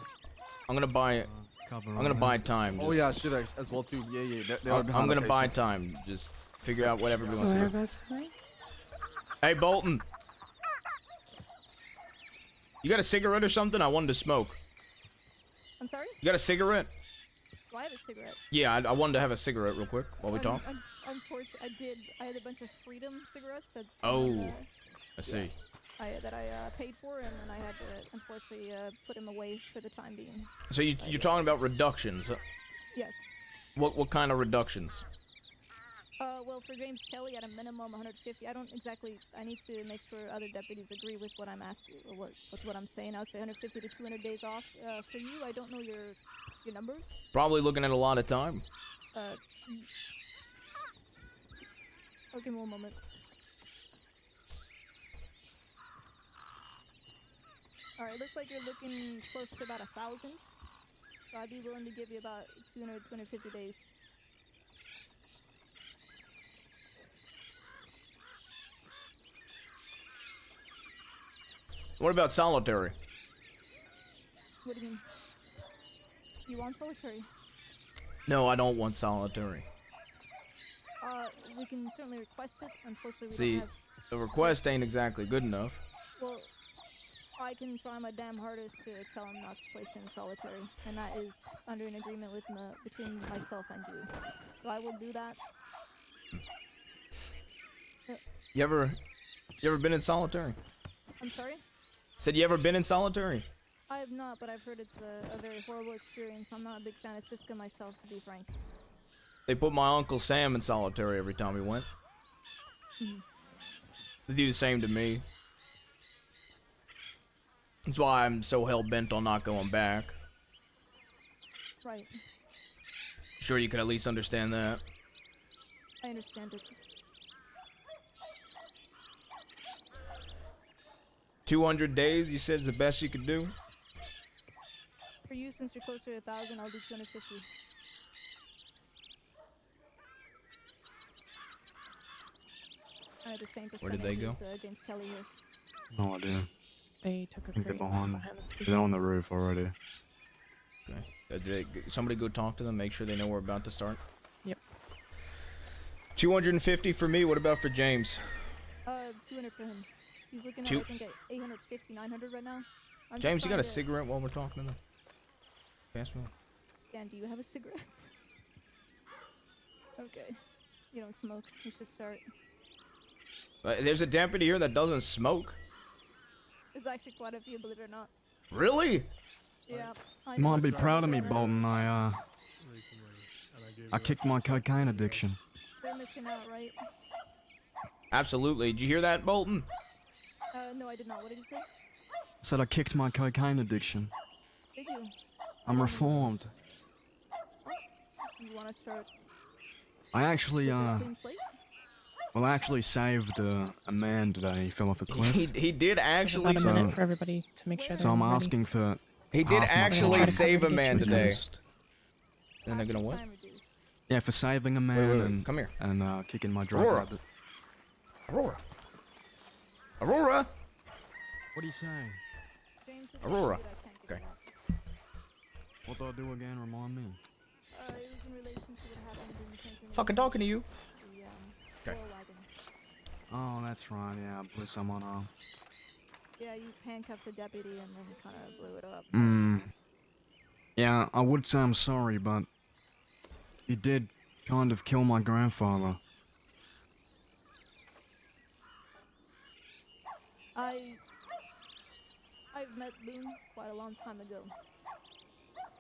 I'm gonna buy. I'm gonna buy time. Oh yeah, shit as well too. Yeah. They are I'm behind gonna the buy station. time. Just figure out what everybody wants to do. Whereabouts are they? Hey Bolton, you got a cigarette or something? I wanted to smoke. I'm sorry? You got a cigarette? Do I have a cigarette? Yeah, I wanted to have a cigarette real quick while we talk. Unfortunately, I had a bunch of Freedom cigarettes that I see. that I paid for, and then I had to unfortunately put them away for the time being. So you're talking about reductions? Yes. What kind of reductions? Well, for James Kelly, at a minimum 150. I don't exactly. I need to make sure other deputies agree with what I'm asking, or with what I'm saying. I'll say 150 to 200 days off. For you, I don't know your numbers. Probably looking at a lot of time. Oh, give me one moment. Alright, looks like you're looking close to about 1,000. So I'd be willing to give you about 200, 250 days. What about solitary? What do you mean? You want solitary? No, I don't want solitary. We can certainly request it. Unfortunately, we See, don't have... the request ain't exactly good enough. Well, I can try my damn hardest to tell him not to place you in solitary, and that is under an agreement with between myself and you. So I will do that. You ever been in solitary? I'm sorry? Said you ever been in solitary? I have not, but I've heard it's a very horrible experience. I'm not a big fan of Siska myself, to be frank. They put my Uncle Sam in solitary every time he went. They do the same to me. That's why I'm so hell-bent on not going back. Right. Sure you could at least understand that. I understand it. 200 days, you said, is the best you could do? For you, since you're closer to 1,000, I'll do 250. I had the same percentage. Where did they go? As, James Kelly here. No idea. They took a I think they're crate behind. the speaker. They're on the roof already. Okay. Somebody go talk to them, make sure they know we're about to start. Yep. 250 for me, what about for James? 200 for him. He's looking at, Two- I think, at 850, 900 right now. I'm James, just you got a trying to- cigarette while we're talking to them? Pass me one. Dan, do you have a cigarette? Okay. You don't smoke. You should start. There's a deputy here that doesn't smoke? There's actually quite a few, believe it or not. Really? Yeah. You might be proud of me, Bolton. I kicked my cocaine addiction. They're missing out, right? Absolutely. Did you hear that, Bolton? No, I did not. What did you say? I said I kicked my cocaine addiction. Did you? I'm reformed. You want to start? I actually, with a clean slate? well, I actually saved a man today. He fell off a cliff. He did actually. About a minute for everybody to make sure So they're I'm ready. asking for. He did half my actually pay. save a man today. Reduced. And they're gonna what? Yeah, for saving a man wait, and come here. And kicking my drug Aurora. habit. Aurora. Aurora. What are you saying? Aurora. Okay. What do I do again? Remind me. It was in relation to what happened in the Saint Fucking talking to you. The, Okay. oil wagon. Oh, that's right. Yeah, I blew someone up. Yeah, you handcuffed the deputy and then kind of blew it up. Yeah, I would say I'm sorry, but you did kind of kill my grandfather. I've met Boone quite a long time ago.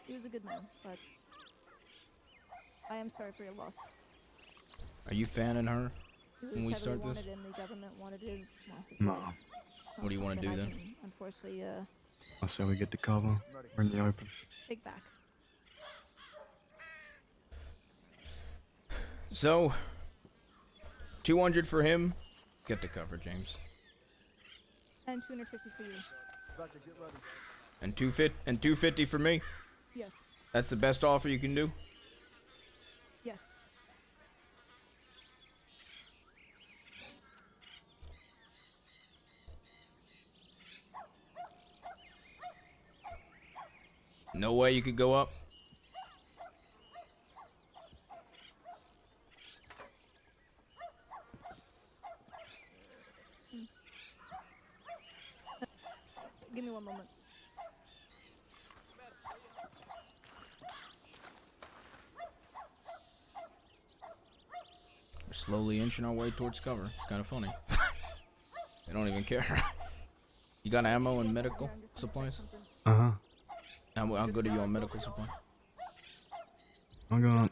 He was a good man, but I am sorry for your loss. Are you fanning her He was when we heavily start this? wanted and the government wanted his No. life. What do you want to Something do I then? can, unfortunately, I say we get the cover. We're in the open. take back. So, 200 for him. Get the cover, James. And 250 for you. And 250 for me. Yes. That's the best offer you can do. Yes. No way you could go up. Give me one moment. slowly inching our way towards cover. It's kind of funny. They don't even care. You got ammo and medical supplies? Uh-huh. How good are you on medical supply? I got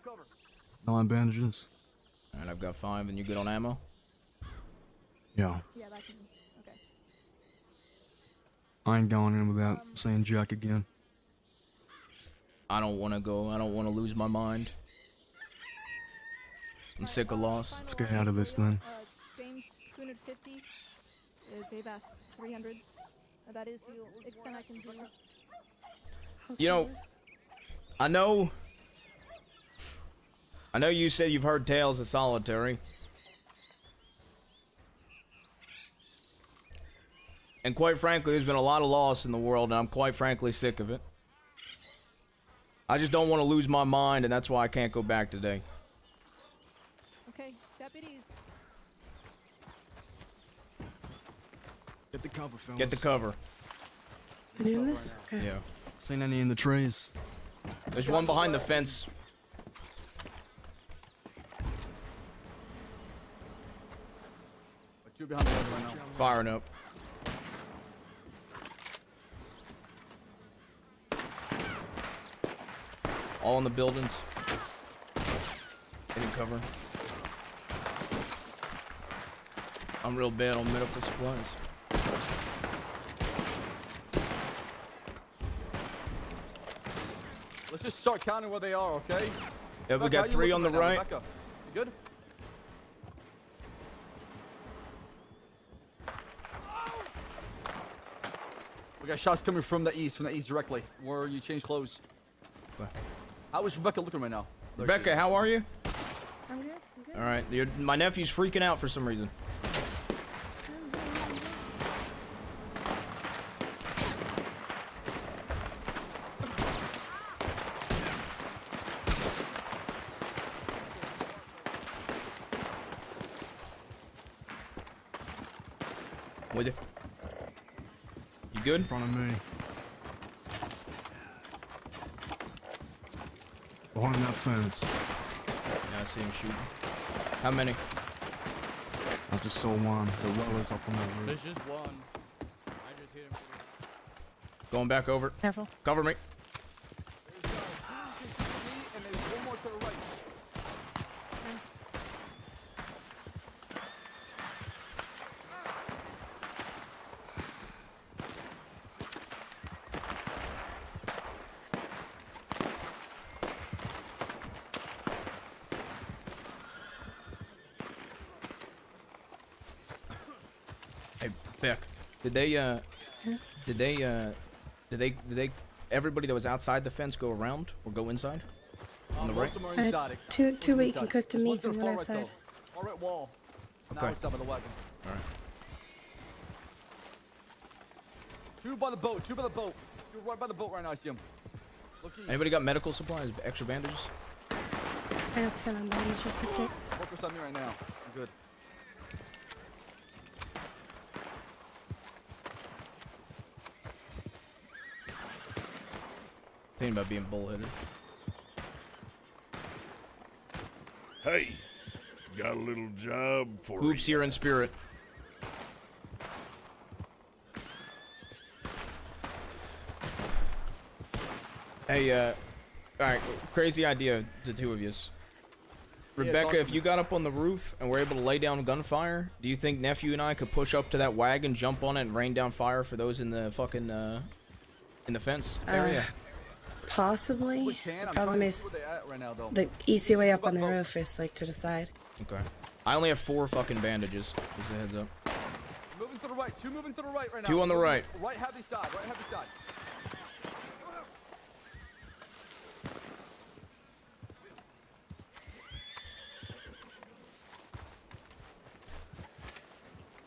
9 bandages. Alright, I've got 5, and you good on ammo? Yeah. Yeah, that can. Okay. I ain't going in without saying Jack again. I don't want to go. I don't want to lose my mind. I'm sick of loss. Let's get out of this then. James, 250. They've asked 300. That is the extent I can do. You know, I know you said you've heard tales of solitary. And quite frankly, there's been a lot of loss in the world, and I'm quite frankly sick of it. I just don't want to lose my mind, and that's why I can't go back today. Okay, deputies. Get the cover, fellas. Get the cover. You doing this? Okay. Yeah. Seen any in the trees? There's one behind the fence. Two behind the fence right now. Firing up. All in the buildings. Getting cover. I'm real bad on medical supplies. Let's just start counting where they are, okay? Yeah, we Rebecca, got how you 3 on the looking now, right. Rebecca? You good? We got shots coming from the east directly, where you change clothes. Okay. How is Rebecca looking right now? There she Rebecca, is. how are you? I'm good. I'm good. All right, my nephew's freaking out for some reason. With you. You good? In front of me. Behind that fence. Yeah, I see him shooting. How many? I just saw one. The well is up on that roof. There's just one. I just hit him. Going back over. Careful. Cover me. And there's one more to the right. Hey, Beck. Did they, everybody that was outside the fence go around or go inside? On the right? Most of them are inside. Two where you can cook the There's one meat to and the one far right, outside. though. Far right wall. Now Okay. it's down by the wagon. Alright. Two by the boat. Two right by the boat right now. I see him. Look east. Anybody got medical supplies? Extra bandages? I got 7 bandages, that's it. Focus on me right now. I'm good. Thinking about being bullheaded. Hey, got a little job for Hoops you. here in spirit. Hey, alright, crazy idea, the two of yous. Rebecca, if you got up on the roof and were able to lay down gunfire, do you think nephew and I could push up to that wagon, jump on it, and rain down fire for those in the fucking, in the fence area? Possibly. We can. The I'm problem trying to see is where they at right now, though. the easy way up on the roof is like to the side. Okay. I only have 4 fucking bandages. Just a heads up. Moving to the right. Two moving to the right now. 2 on the right. Right heavy side. Right heavy side.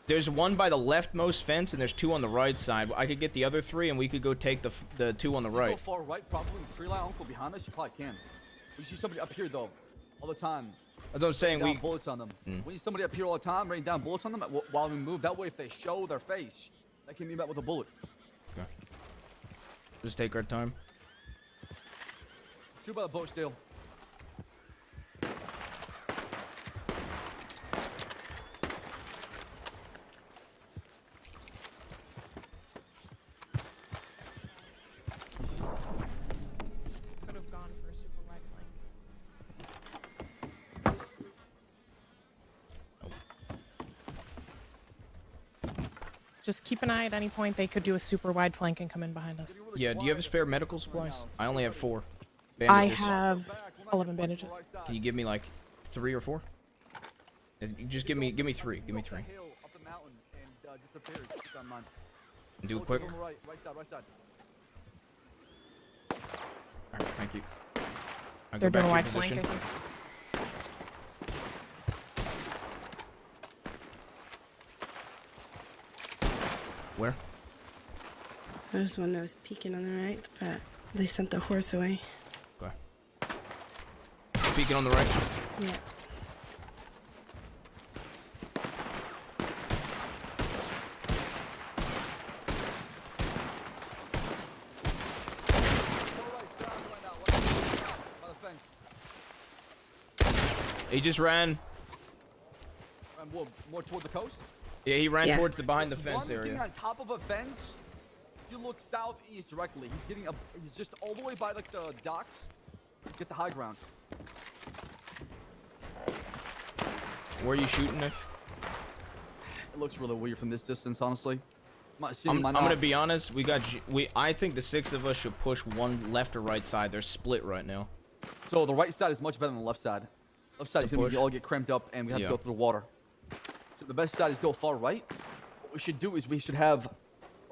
There's one by the leftmost fence, and there's 2 on the right side. I could get the other 3, and we could go take the 2 on the You go right. far right, probably with the tree line. Uncle behind us, you probably can. We see somebody up here though, all the time. That's what I'm saying. Rain We down bullets on them. Mm. We need somebody up here all the time, rain down bullets on them while we move. That way, if they show their face, they can be met with a bullet. okay. Just take our time. Shoot by the boat still. Just keep an eye at any point. They could do a super wide flank and come in behind us. Yeah, do you have spare medical supplies? I only have 4. I Bandages. have 11 bandages. Can you give me like 3 or 4? Just give me 3. Give me 3. And do it quick. Right side. Alright, thank you. I'll They're go back doing a to wide your flank, I position. think. Where? There's one that was peeking on the right, but they sent the horse away. Okay. Peeking on the right. Yeah. He just ran. More toward the coast? Yeah, he ran towards the behind the fence Getting area. on top of a fence. If you look southeast directly, he's getting up. He's just all the way by like the docks. Get the high ground. Where are you shooting if? It looks really weird from this distance, honestly. I'm gonna be honest. I think the 6 of us should push one left or right side. They're split right now. So the right side is much better than the left side. Left side is gonna all get cramped up, and we have to go through the water. So the best side is go far right. What we should do is we should have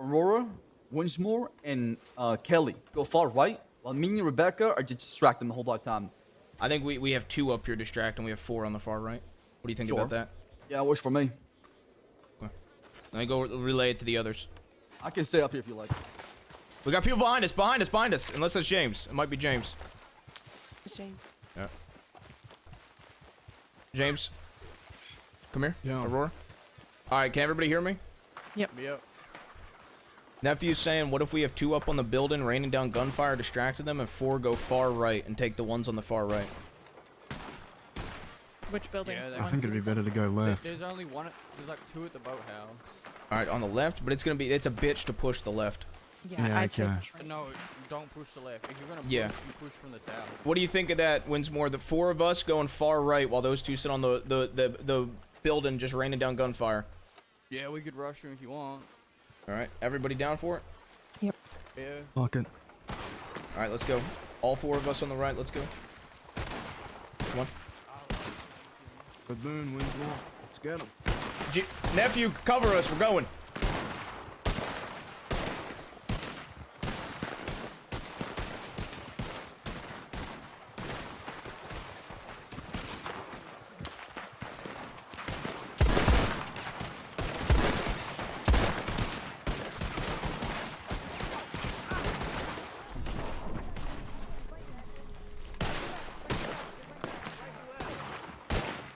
Aurora, Winsmore, and Kelly go far right, while me and Rebecca are just distracting the whole lot of time. I think we have 2 up here distracting. We have 4 on the far right. What do you think about that? Yeah, it works for me. Okay. Let me go relay it to the others. I can stay up here if you like. We got people behind us. Unless that's James. It might be James. It's James. Yeah. James. Come here. Yeah. Aurora. Alright, can everybody hear me? Yep. Nephew's saying, what if we have 2 up on the building, raining down gunfire, distracted them, and 4 go far right and take the ones on the far right? Which building? I think it'd be better to go left. There's only one. There's like 2 at the boathouse. Alright, on the left, but it's a bitch to push the left. Yeah, I'd say No, don't push the left. If you're gonna push, Yeah. you push from the south. What do you think of that, Winsmore? The 4 of us going far right while those 2 sit on the building just raining down gunfire. Yeah, we could rush them if you want. Alright, everybody down for it? Yep. Yeah. Fuck it. Alright, let's go. All 4 of us on the right, let's go. Come on. Baboon, Winsmore. Let's get him. Nephew, cover us, we're going.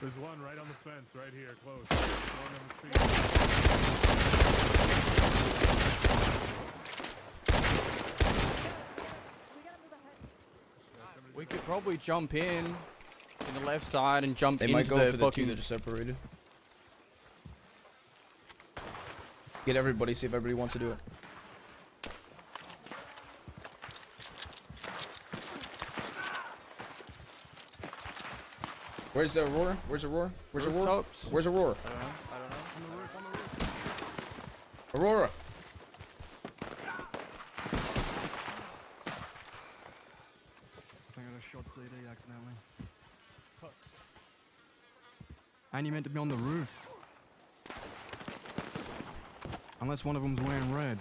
There's one right on the fence, right here, close. One on the street. We could probably jump in the left side and jump They into might go the for fucking... the 2 that are separated. Get everybody, see if everybody wants to do it. Where's Aurora? Where's Aurora? Where's Aurora? Rooftops? Where's Aurora? I don't know. Aurora! I got a shot CD accidentally. And you meant to be on the roof. Unless one of them's wearing red.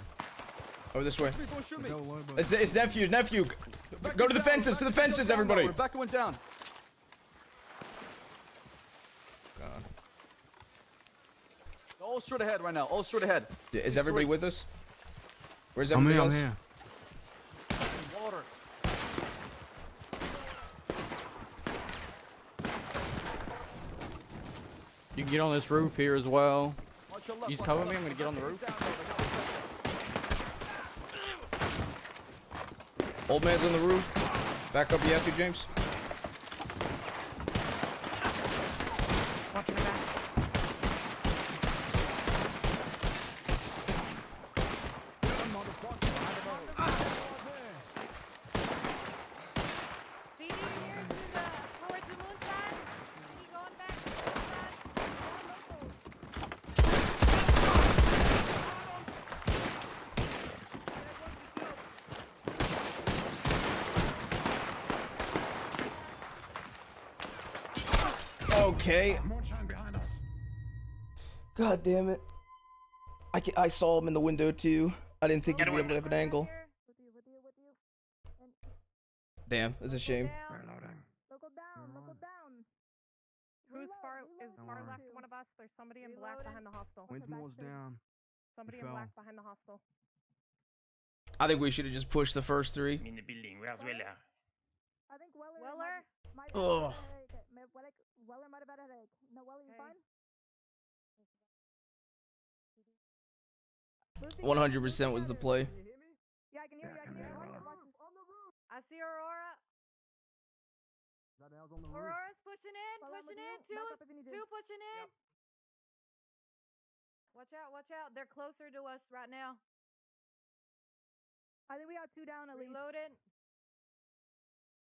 Over this way. Don't shoot me. It's nephew. Go to the fences, everybody. Rebecca went down. God. All straight ahead right now. All straight ahead. Is everybody with us? Where's I'm everybody here, else? I'm here. Water. You can get on this roof here as well. You just cover me, I'm gonna get on the roof. Old man's on the roof. Back up, you have to, James. Watching your back. Okay. God damn it. I saw him in the window too. I didn't think he'd be able to have an angle. Damn, that's a shame. Who's far left one of us? There's somebody in black behind the hostel. Winsmore's down. Somebody He in fell. black behind the hostel. I think we should have just pushed the first three. In the building. Where's Weller? I think Weller. Ugh. Weller might have had a headache. No, Weller, you fine? 100% was the play. Yeah, I can hear you. I can hear you. I see Aurora. Aurora's pushing in. Two pushing in. Watch out, watch out. They're closer to us right now. I think we got 2 down at least. Reloaded.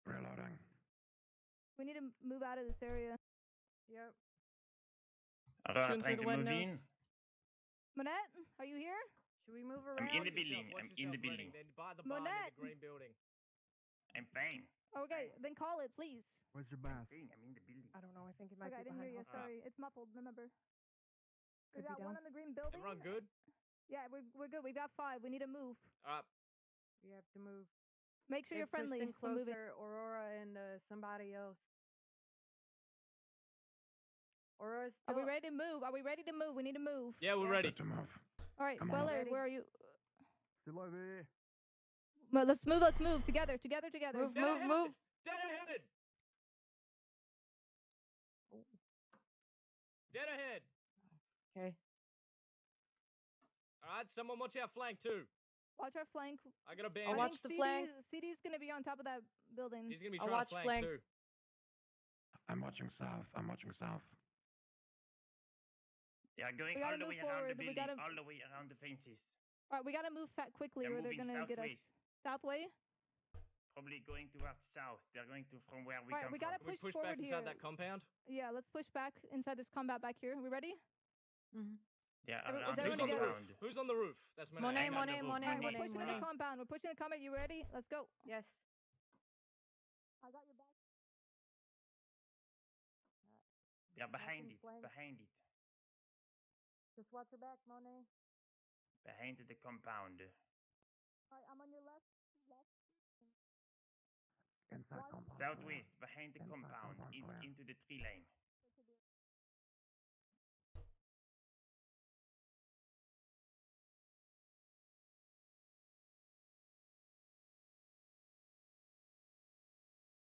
Reloading. We need to move out of this area. Yep. Aurora Shooting trying through to the move windows. in. Monette, are you here? Should we move around? I'm in the building. I'm in the building. Monette. I'm fine. Okay, then call it, please. Where's your bath? I'm in the building. I don't know. I think it might Okay, I be didn't hear behind you. Sorry, it's muffled. Remember. We Could be got one down. on the green building. Everyone good? Yeah, we're good. We've got 5. We need to move. We have to move. Make sure They've you're friendly. pushed in So move it. closer, Aurora and somebody else. Aurora's Are we still. ready to move? Are we ready to move? We need to move. Yeah, we're ready. To move. All right, Come on. Weller, Ready. where are you? Still over here. Well, let's move. Let's move together. Together. Move. Dead ahead. Dead ahead. Okay. All right, someone watch our flank too. Watch our flank. I got a I'll bandit. watch the flank. CD's gonna be on top of that building. He's gonna be I'll trying watch to flank, flank. too. I'm watching south. I'm watching south. They are going We all gotta the move way around the forward. We building, gotta- all the way around the fences. All right, we gotta move quickly, They're or they're moving gonna get us. southwest. Southway. Probably going towards south. They're going to from where we All right, come we gotta from. Can we push push back forward inside here. that compound? Yeah, let's push back inside this combat back here. We ready? They're Every- around is the everyone Who's on the together? roof? Who's on the roof? That's Monet, I'm on Monet, the roof. Monet, All right, Monet, we're pushing in Monet. the compound. We're pushing in the compound. You ready? Let's go. Yes. I got your back. They're behind it. flank. Behind it. Just watch your back, Monet. Behind the compound. All right, I'm on your left. Inside compound. Southwest, behind the compound, into the tree line.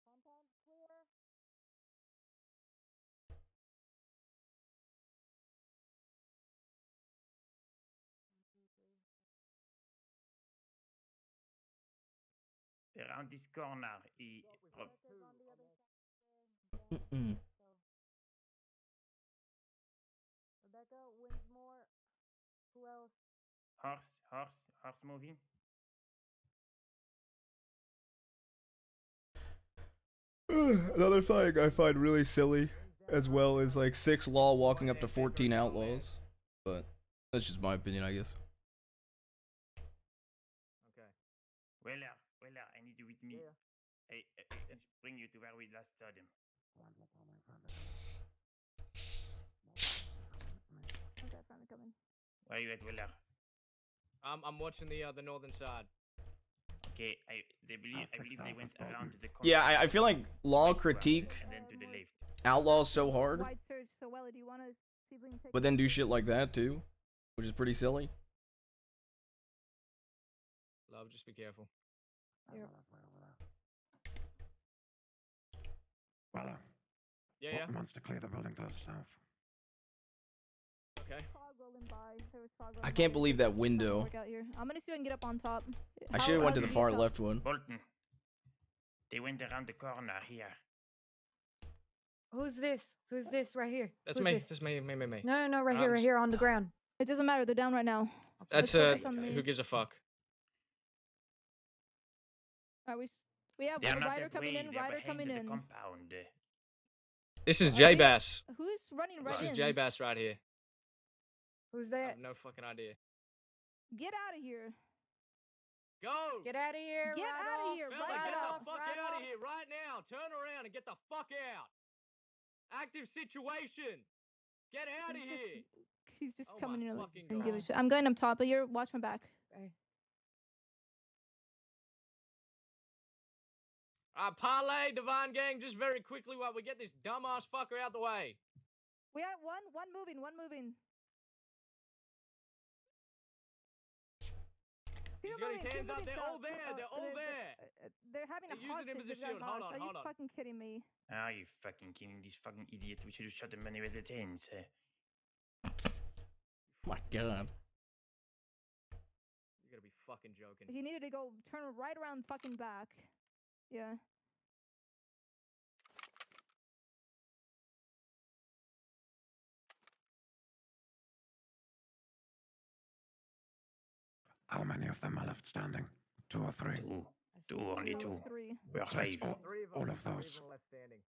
Compound clear. Around this corner. Rebecca, Winsmore. Who else? Horse moving. Another thing I find really silly, as well as like 6 law walking up to 14 outlaws. But that's just my opinion, I guess. Okay. Weller, I need you with me. I bring you to where we last saw them. Okay, finally coming. Where are you at, Weller? I'm watching the northern side. Okay, I believe they went around to the corner. Yeah, I feel like law critique and then to the left. outlaws so hard, Wide search. So, Weller, do you want to see if we can take? but then do shit like that too, which is pretty silly. Love, just be careful. Yep. Weller. Yeah. Wants to clear the building to the south. Okay. Fog rolling by. There was fog rolling I can't by. believe that Trying to window. work out here. I'm gonna see if I can get up on top. I should have went to How the deep far up? left one. Bolton. They went around the corner here. Who's this? Who's this right here? That's Who's me. Um, this? That's me. No, right here on the ground. It doesn't matter. They're down right now. That's Let's focus on the- who gives a fuck? Are we have They're a not rider that coming way. in. They're Rider behind coming the in. compound. This is Are J we- Bass. Who's running right This in? is J Bass right here. Who's I that? have no fucking idea. Get out of here. Go! Get out of here. Get right out of off, here. Fella, Right get off. the fuck right out off. of here right now. Turn around and get the fuck out. Active situation. Get out of here. He's just Oh coming my in like fucking doesn't give a God. shit. I'm going up top, but you're watch my back. Okay. Parlay, Divine Gang, just very quickly while we get this dumbass fucker out the way. We have one moving. He's got his hands up. They're all there. They're all there. They're having a They're using him as a hostage. shield. Hold on, Are you hold on. fucking kidding me? Are you fucking kidding this fucking idiot? We should have shot him when he was at 10, sir. My God. You gotta be fucking joking. He needed to go turn right around fucking back. Yeah. How many of them are left standing? 2 or 3? Two, only two. Three. We are So it's 5. all of those. Three of them left standing.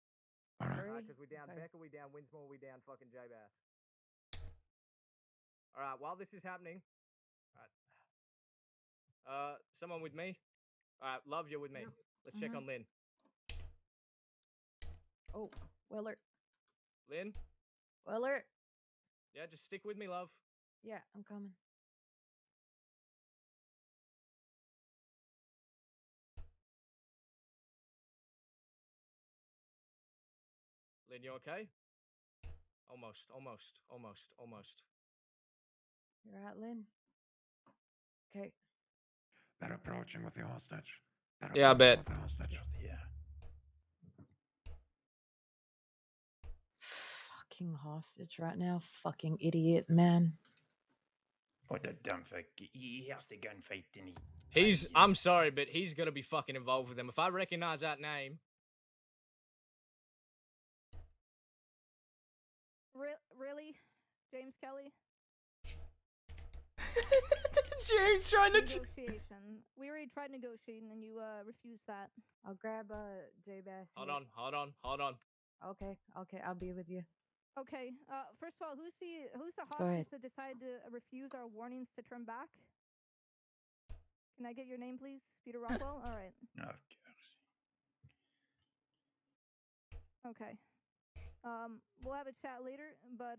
All right. Because we down Becca, we down Winsmore, we down fucking J-Bass. Alright, while this is happening... Alright. Someone with me? Alright, Love, you're with me. Let's check on Lynn. Oh, Weller. Lynn? Weller. Yeah, just stick with me, Love. Yeah, I'm coming. Lynn, you okay? Almost. You're right, Lynn. Okay. They're approaching with the hostage. Yeah, I bet. Yeah. Fucking hostage right now. Fucking idiot, man. What a dumb fuck. He has the gunfight, didn't he? I'm sorry, but he's gonna be fucking involved with them. If I recognize that name... Really? James Kelly? James trying to... Negotiation. We already tried negotiating and you refused that. I'll grab J-Bass. Hold on. Okay, I'll be with you. Okay. First of all, who's the Go ahead. hostage that decided to refuse our warnings to turn back? Can I get your name, please? Peter Rockwell. All right. No. Okay. We'll have a chat later. But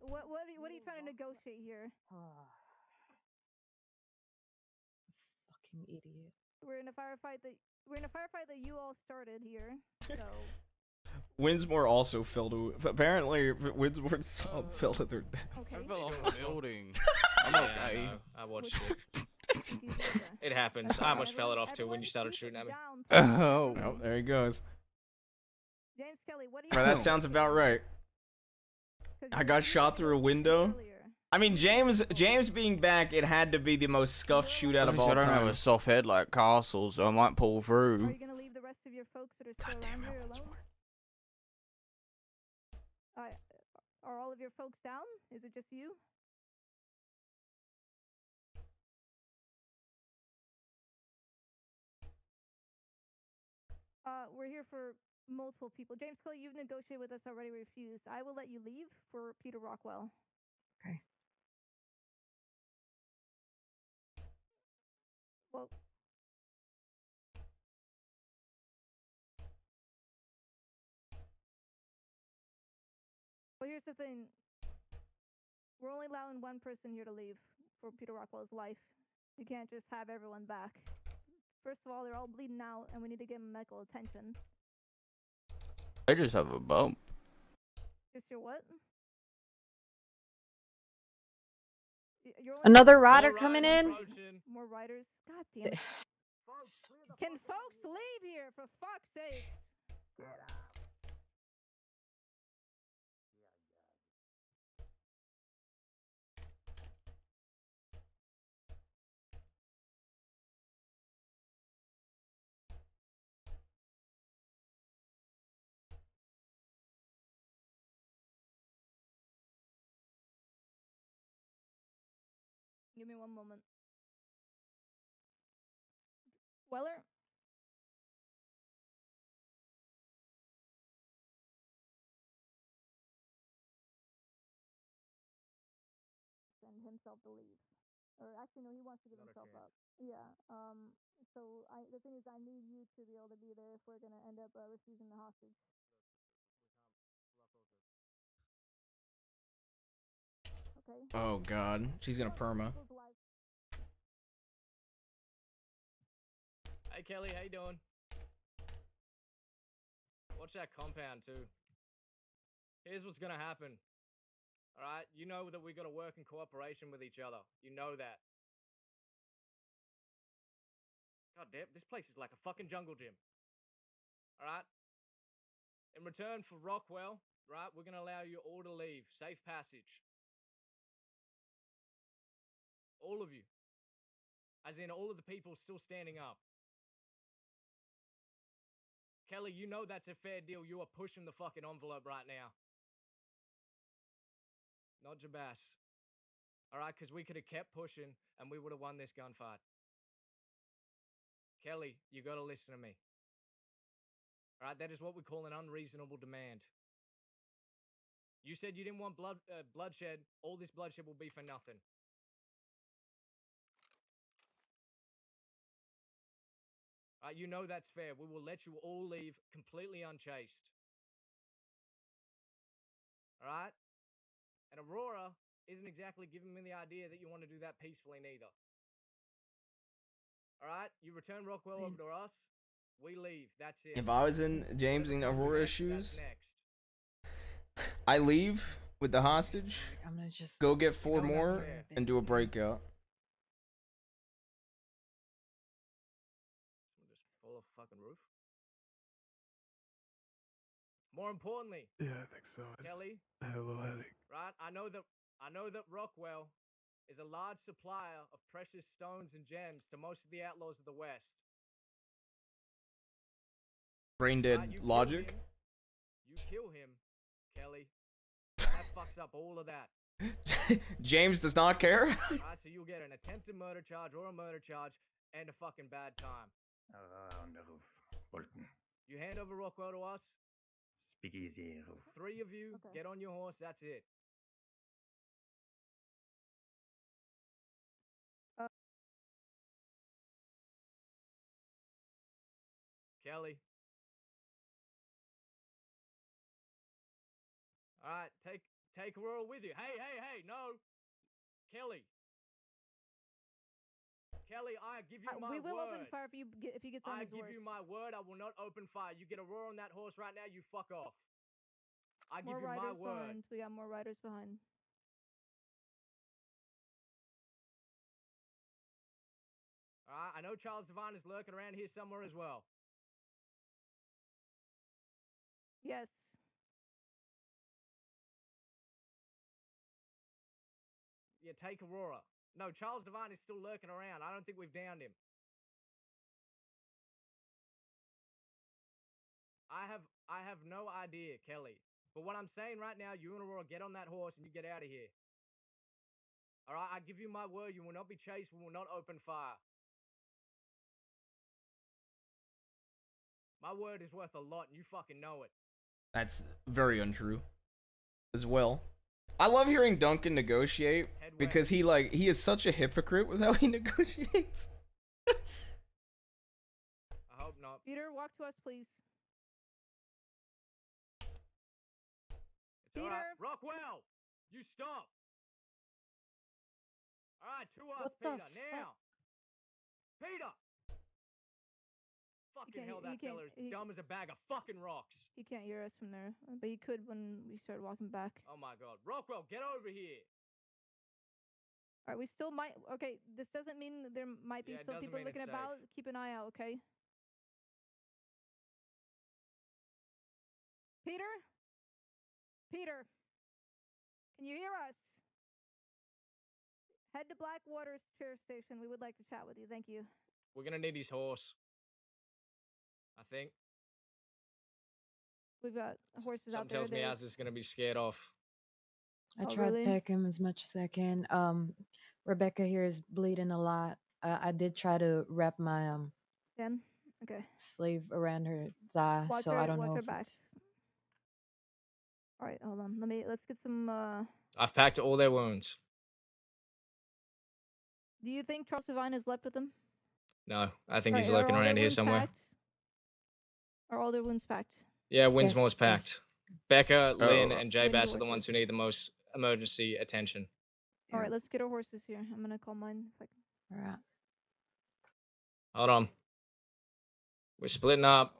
what are you trying to negotiate here? Fucking idiot. We're in a firefight that you all started here. So. Winsmore also fell to... Apparently, Winsmore fell to their death. Okay. I fell off the building. I'm okay. I watched it. It happens. I almost fell it off too when you started shooting at me. Oh, there he goes. James Kelly, what do you... Bro, that sounds about right. I got shot through a window. I mean, James being back, it had to be the most scuffed shootout of all I don't have time. a soft head like Castle, so I might pull Are through. you gonna leave the rest of your folks that are still around here alone? Are all of your folks down? Is it just you? We're here for multiple people. James Kelly, you've negotiated with us already, refused. I will let you leave for Peter Rockwell. Okay. Well, here's the thing. We're only allowing one person here to leave for Peter Rockwell's life. You can't just have everyone back. First of all, they're all bleeding out, and we need to give them medical attention. I just have a bump. Just your what? Another rider coming in? More riders? God damn it. Can folks leave here, for fuck's sake? Get out. Give me one moment. Weller? Send himself to leave. Or actually, no, he wants to give himself up. Yeah. So the thing is, I need you to be able to be there if we're gonna end up refusing the hostage. Oh god, she's gonna perma. Hey Kelly, how you doing? Watch that compound too. Here's what's gonna happen. Alright, you know that we gotta work in cooperation with each other. You know that. God damn, this place is like a fucking jungle gym. Alright? In return for Rockwell, right, we're gonna allow you all to leave. Safe passage. All of you. As in all of the people still standing up. Kelly, you know that's a fair deal. You are pushing the fucking envelope right now. Not Jabas. Alright, because we could have kept pushing and we would have won this gunfight. Kelly, you gotta listen to me. Alright, that is what we call an unreasonable demand. You said you didn't want bloodshed. All this bloodshed will be for nothing. You know that's fair. We will let you all leave completely unchased. Alright? And Aurora isn't exactly giving me the idea that you want to do that peacefully neither. Alright? You return Rockwell over to us. We leave. That's it. If I was in James and Aurora's shoes, I leave with the hostage, go get 4 more, and do a breakout. Full of fucking roof. More importantly, Yeah, I think so. Kelly, I have a little headache. right? I know that Rockwell is a large supplier of precious stones and gems to most of the outlaws of the West. Brain dead logic. You kill him, Kelly. That fucks up all of that. James does not care. Alright, so you'll get an attempted murder charge or a murder charge and a fucking bad time. On the roof, Bolton. You hand over Rockwell to us. Speak easy, roof. 3 of you, get on your horse, that's it. Kelly. Alright, take Aurora with you. Hey, no. Kelly. Kelly, I give you my word. We will open fire if he gets on his horse. I give you my word, I will not open fire. You get Aurora on that horse right now, you fuck off. I give you my word. We got more riders behind. Alright, I know Charles Devine is lurking around here somewhere as well. Yes. Yeah, take Aurora. No, Charles Devine is still lurking around. I don't think we've downed him. I have no idea, Kelly. But what I'm saying right now, you and Aurora get on that horse and you get out of here. Alright, I give you my word, you will not be chased, we will not open fire. My word is worth a lot and you fucking know it. That's very untrue as well. I love hearing Duncan negotiate because he is such a hypocrite with how he negotiates. I hope not. Peter, walk to us, please. It's alright. Rockwell, you stop. Alright, to us, Peter, now. Peter! Fucking hell, that fella is dumb as a bag of fucking rocks. He can't hear us from there, but he could when we start walking back. Oh my god. Rockwell, get over here. Alright, we still might... Okay, this doesn't mean there might be still people looking about. Keep an eye out, okay? Peter? Peter? Can you hear us? Head to Blackwater's chair station. We would like to chat with you. Thank you. We're gonna need his horse. I think. We've got horses out there. Something tells me Az is gonna be scared off. I tried to peck him as much as I can. Rebecca here is bleeding a lot. I did try to wrap my sleeve around her thigh, so I don't know if back. All right, hold on. Let's get some. I've packed all their wounds. Do you think Charles Devine has left with them? No, I think he's lurking around here somewhere. Packed? Are all their wounds packed? Yeah, Winsmore's packed. Becca, Lynn, and J-Bass are the ones who need the most emergency attention. All right, let's get our horses here. I'm gonna call mine. If I can. All right. Hold on. We're splitting up.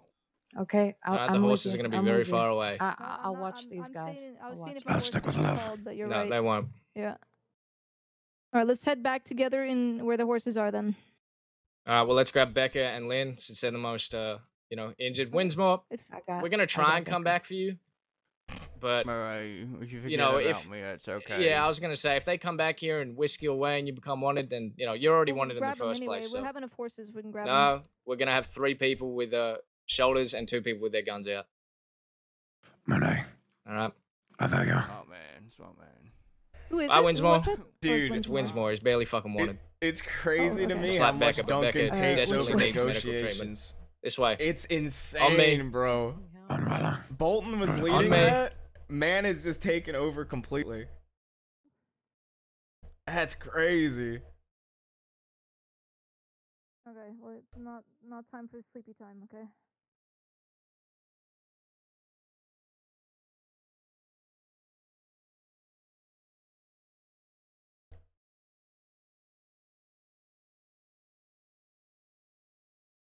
Okay, Alright, the I'm with horses you. are gonna be I'm very with you. far away. I'll watch these guys. I was seeing if I'll my stick horses with were love. called, but you're No, right. they won't. Yeah. All right, let's head back together in where the horses are then. Alright, well, let's grab Becca and Lynn since they're the most, injured. Winsmore, we're gonna try and come back for you. But, Alright, if you forget you know, about me, that's okay. Yeah, I was gonna say, if they come back here and whisk you away and you become wanted, then, you're already We'll wanted in the grab 'em first anyway. place. We're So. having enough horses. We can grab them. No, we're gonna have 3 people with shoulders and 2 people with their guns out. Monet. Alright. Oh, there you are. Oh man, smart man. Who is Bye, it? Winsmore. Who was it? Dude, It's Winsmore. He's barely fucking wanted. It's crazy to okay. me Just how like much Becca, but Duncan Becca takes desperately over needs medical negotiations. treatment. This way. It's On me. insane, bro. Bolton was On leading me. that. Man is just taken over completely. That's crazy. Okay, well, it's not time for sleepy time. Okay.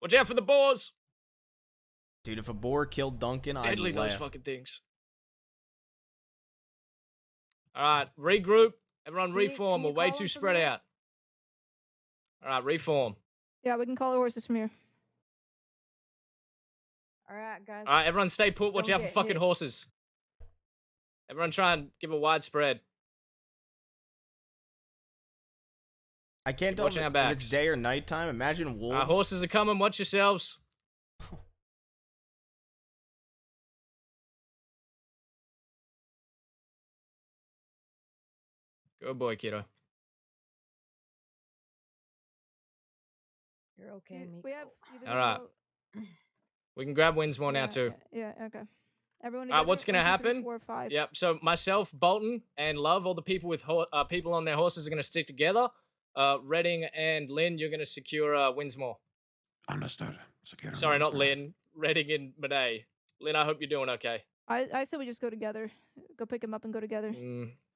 Watch out for the boars! Dude, if a boar killed Duncan, I'd Deadly, those laugh. fucking things. Alright, regroup. Everyone Can you reform. We're way call too them from spread there? out. Alright, reform. Yeah, we can call our horses from here. All right, guys. Alright, everyone stay put. Watch Don't out for get fucking hit. horses. Everyone try and give a wide spread. I can't Keep tell watching our if backs. it's day or nighttime. Imagine wolves. Horses are coming. Watch yourselves. Good boy, kiddo. You're okay, Miko. We have either Alright. We can grab Winsmore now, too. Yeah, okay. Everyone Alright, together? what's gonna 1, 2, 3, happen? 4, 5. Yep. So myself, Bolton, and Love, all the people with people on their horses are gonna stick together. Redding and Lynn, you're gonna secure Winsmore. Understood. Secure. Sorry, not Lynn. Redding and Monet. Lynn, I hope you're doing okay. I said we just go together. Go pick him up and go together.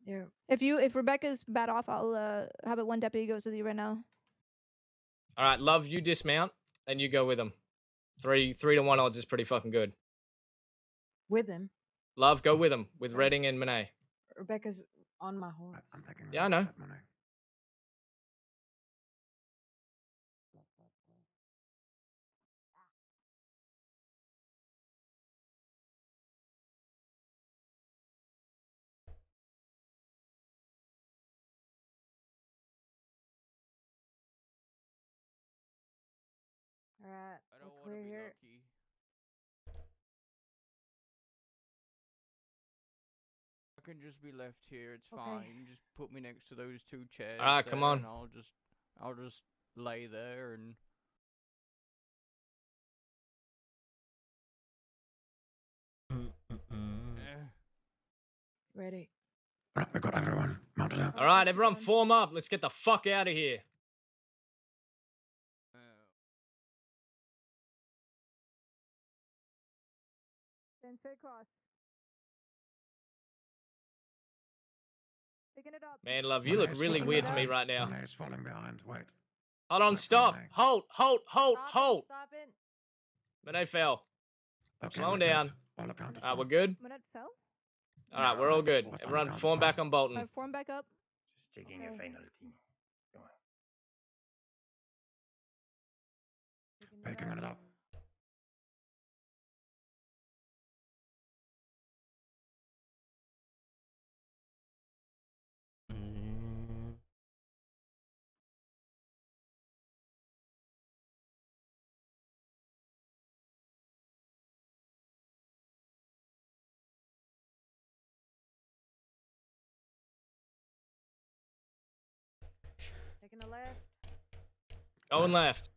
Yeah. If Rebecca's bad off, I'll have it one deputy goes with you right now. All right, Love, you dismount and you go with them. 3 to 1 odds is pretty fucking good. With him. Love, go with them with Redding and Monet. Rebecca's on my horse. Yeah, I know. All right. We're clear here. I can just be left here. It's Okay. fine. You can just put me next to those 2 chairs. Alright, come there, on. and I'll just lay there and. Ready. Right, we've got everyone mounted up. All right, everyone form up. Let's get the fuck out of here. Then straight across. Picking it up. Man, Love, you look really weird to me right now. Monet's falling behind. Wait. Hold on, stop. Hold. Stop it. Monet fell. Okay, Slowing we're good. down. All accounted. Alright, we're good? Monet fell? Alright, we're all good. Everyone form back on Bolton. Alright, form back up. Checking a final team. Come on. Picking it up. Taking a left. Going left.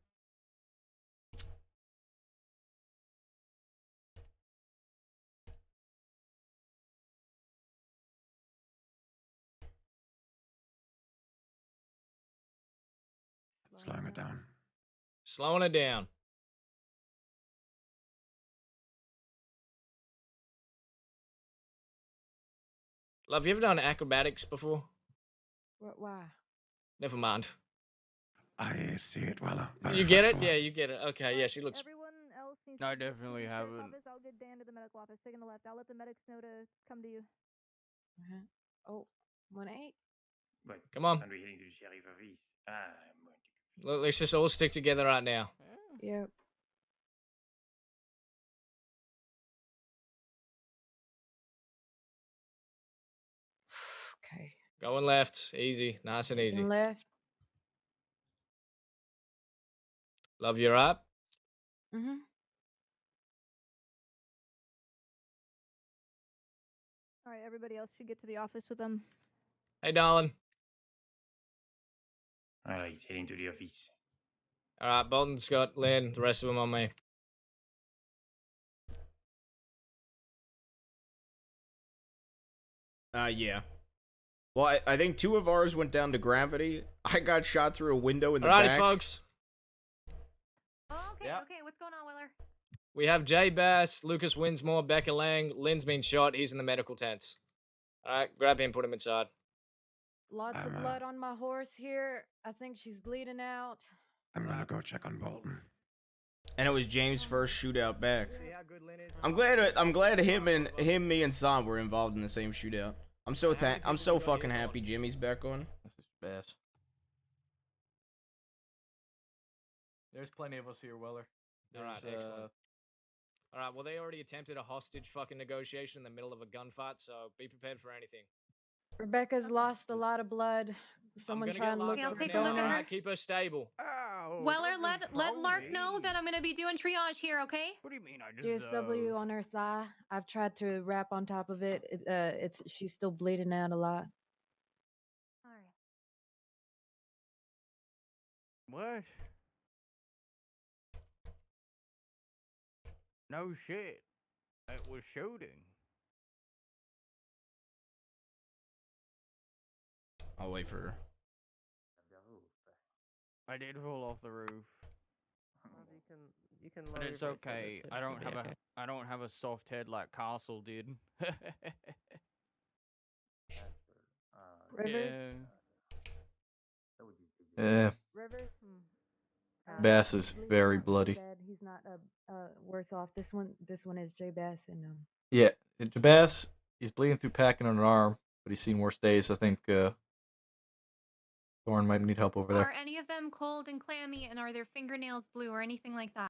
Slowing it down. Slowing it down. Love, you ever done acrobatics before? Why? Never mind. I see it, Weller. You get it? Yeah, you get it. Okay, yeah, she looks. Everyone else needs I to get to definitely the sheriff's haven't. office. I'll get Dan to the medical office. Taking the left. I'll let the medics know to come to you. Oh, 1-8. But Come on. Then we're heading to the sheriff office. Let's just all stick together right now. Yep. Okay. Going left. Easy. Nice and easy. Left. Love your up. Mm-hmm. All right, everybody else should get to the office with them. Hey, darling. Alright, heading to the office. Alright, Bolton, Scott, Lynn, the rest of them on me. Yeah. Well, I think 2 of ours went down to gravity. I got shot through a window in the Alrighty, back. folks. Oh, okay, okay. What's going on, Willer? We have Jay Bass, Lucas Winsmore, Becca Lang. Lynn's been shot. He's in the medical tents. Alright, grab him, put him inside. Lots of blood on my horse here. I think she's bleeding out. I'm gonna go check on Bolton. And it was James' first shootout back. I'm glad him, me, and Sam were involved in the same shootout. I'm so fucking happy Jimmy's back on. This is Bass. There's plenty of us here, Weller. Alright, excellent. Alright, well, they already attempted a hostage fucking negotiation in the middle of a gunfight, so be prepared for anything. Rebecca's lost a lot of blood. Someone try and look for a donor. Alright, keep her stable. Weller, let Lark know that I'm gonna be doing triage here, okay? What do you mean? I GSW on her thigh. I've tried to wrap on top of it. She's still bleeding out a lot. What? No shit. It was shooting. I'll wait for her. I did fall off the roof. You can But lower it's your okay. voice. I don't have a soft head like Castle did. Rivers? Yeah. Rivers? Bass is very bloody. He's not worse off. This one is J Bass and Yeah, Bass, he's bleeding through packing on an arm, but he's seen worse days. I think Thorn might need help over there. Are any of them cold and clammy, and are their fingernails blue or anything like that?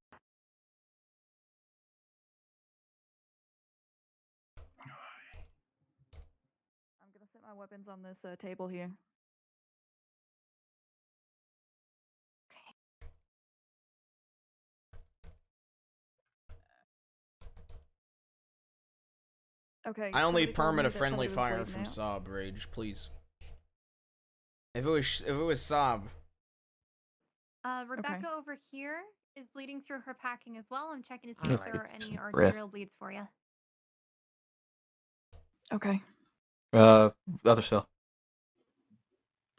I'm gonna set my weapons on this table here. Okay. I only somebody told me permit a that friendly somebody was fire bleeding from out. Saab, Rage, please. If it was Saab. Rebecca over here is bleeding through her packing as well. I'm checking to see if Let's there get are any some arterial bleeds for you. Okay. The other cell.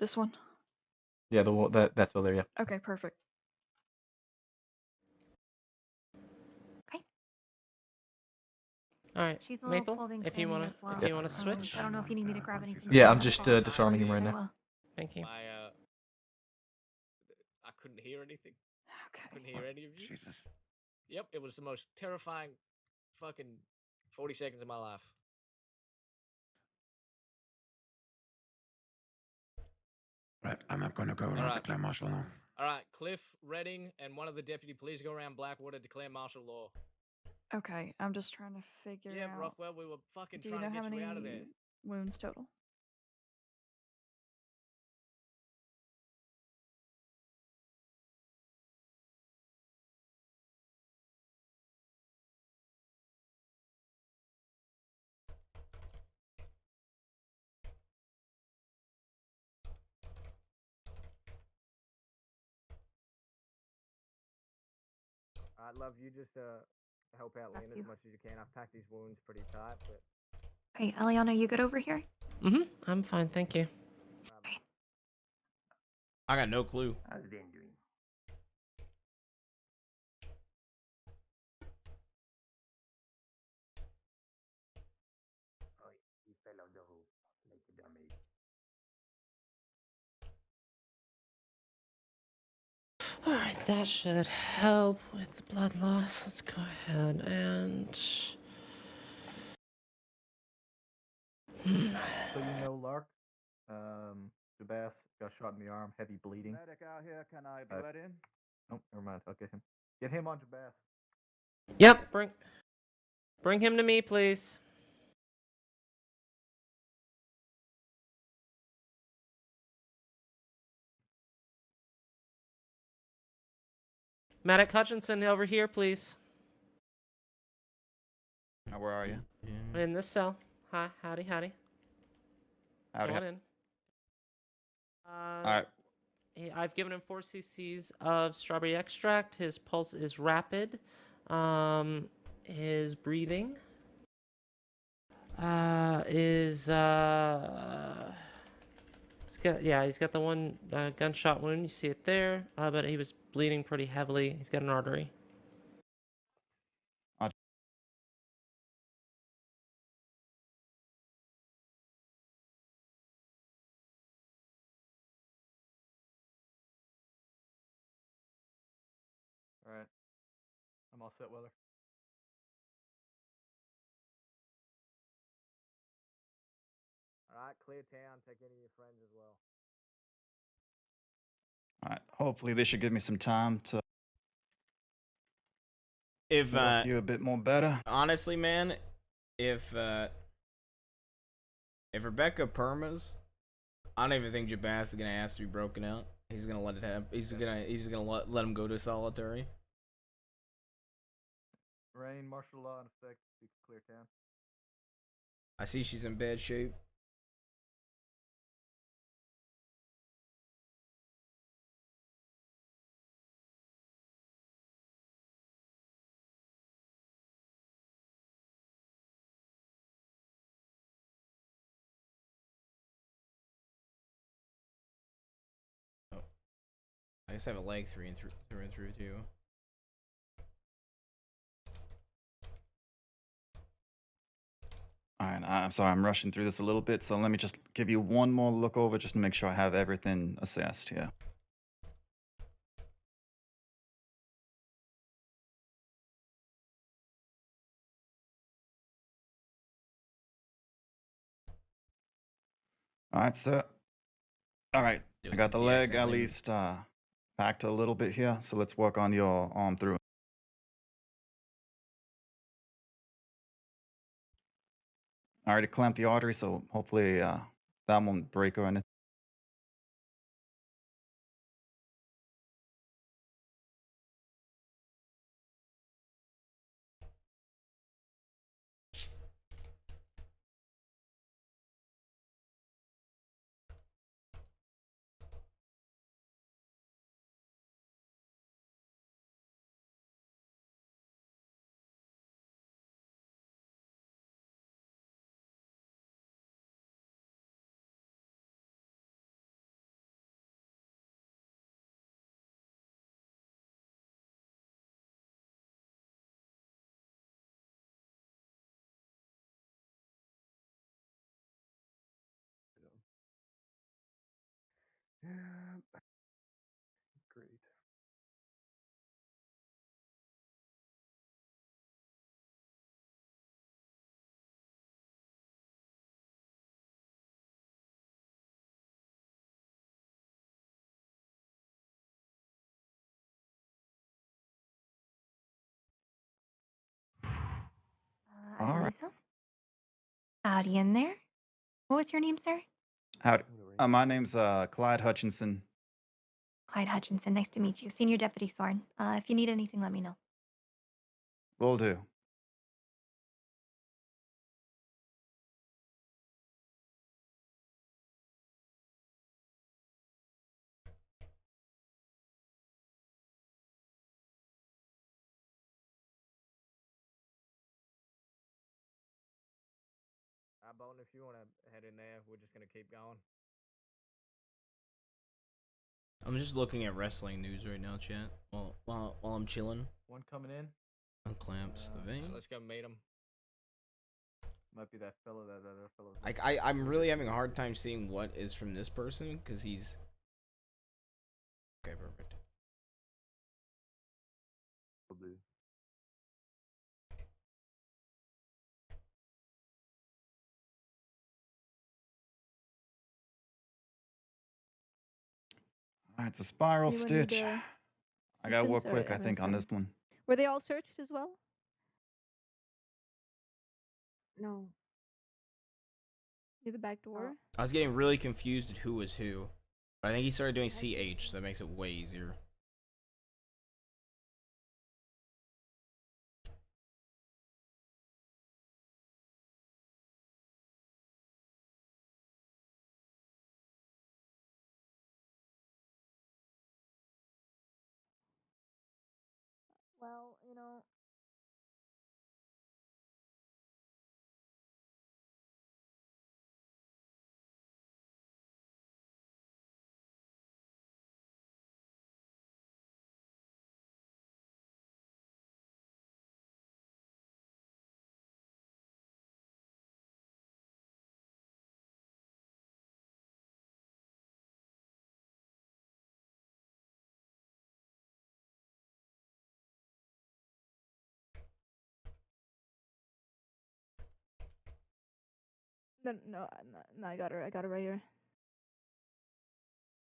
This one? Yeah, that's still there, yeah. Okay, perfect. All right, She's a little Maple. cold and If you clammy wanna, as well. if you wanna switch. I don't know if you need me to grab anything. Yeah, I'm just disarming him right now. Thank you. I couldn't hear anything. Okay. Couldn't hear any of you. Jesus. Yep, it was the most terrifying fucking 40 seconds of my life. Right, I'm not gonna go around declare martial law. Alright, Cliff, Redding, and one of the deputy police go around Blackwater, declare martial law. Okay, I'm just trying to figure out. Yeah, Rockwell, we were fucking Do you trying know to how get you many out of there. wounds total? I'd love you just help out Lynn as much as you can. I've packed these wounds pretty tight, but Hey, Eliana, you good over here? I'm fine, thank you. I got no clue. How's Dan doing? Oh, he fell off the roof like a dummy. Alright, that should help with the blood loss. Let's go ahead and... So you know Lark, Jabas got shot in the arm, heavy bleeding. Medic out here, can I be let in? Oh, never mind. I'll get him. Get him on Jabas. Yep, bring him to me, please. Medic Hutchinson, over here, please. Where are you? In this cell. Hi, howdy. Howdy. Go on in. Alright. I've given him 4 cc's of strawberry extract. His pulse is rapid. His breathing is he's got the one gunshot wound. You see it there. But he was bleeding pretty heavily. He's got an artery. Alright. I'm all set, Weather. Alright, clear town. Take any of your friends as well. Alright, hopefully this should give me some time to If work you a bit more better. honestly, man, if Rebecca permas, I don't even think Jabas is gonna ask to be broken out. He's gonna let it happen. He's gonna let him go to solitary. Rain, martial law in effect. You can clear town. I see she's in bad shape. Oh, I just have a leg through and through too. Alright, I'm sorry, I'm rushing through this a little bit, so let me just give you one more look over just to make sure I have everything assessed here. Alright, sir. Alright, I got the leg at least packed a little bit here, so let's work on your arm through. I already clamped the artery, so hopefully that won't break or anything. Great. All right. Howdy in there. What was your name, sir? Howdy. My name's Clyde Hutchinson. Clyde Hutchinson. Nice to meet you. Senior Deputy Thorne. If you need anything, let me know. Will do. Bone, if you want to head in there, we're just going to keep going. I'm just looking at wrestling news right now, chat. While I'm chilling. One coming in. Unclamps the vein. Let's go meet him. Might be that fella, that other fella. I'm really having a hard time seeing what is from this person because he's. Okay, perfect. Alright, it's a spiral Anyone stitch. need, I gotta work assistance? quick, I Everyone's think, on fine. this one. Were they all searched as well? No. Near the back door? I was getting really confused at who was who. But I think he started doing CH, so that makes it way easier. Well, you know. No, I got her. I got her right here.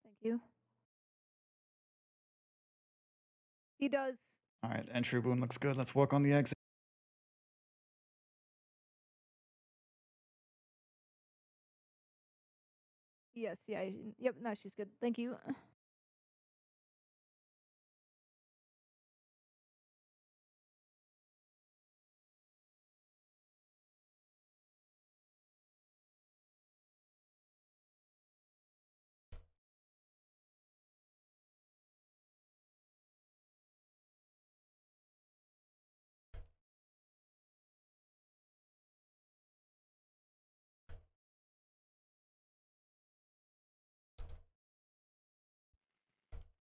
Thank you. He does. Alright, entry wound looks good. Let's work on the exit. Yes, yeah. Yep, no, she's good. Thank you.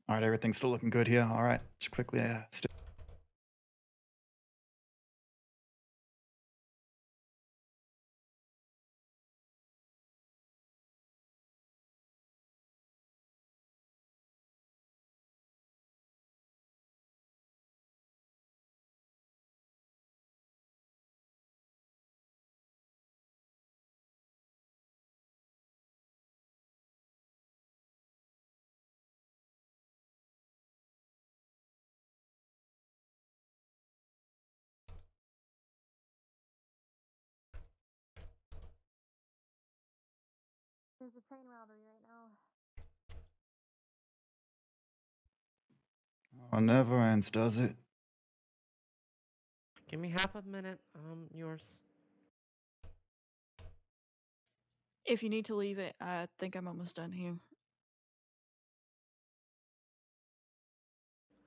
Alright, everything's still looking good here. Alright, just quickly, There's a train robbery right now. Oh, never ends, does it? Give me half a minute. Yours. If you need to leave it, I think I'm almost done here.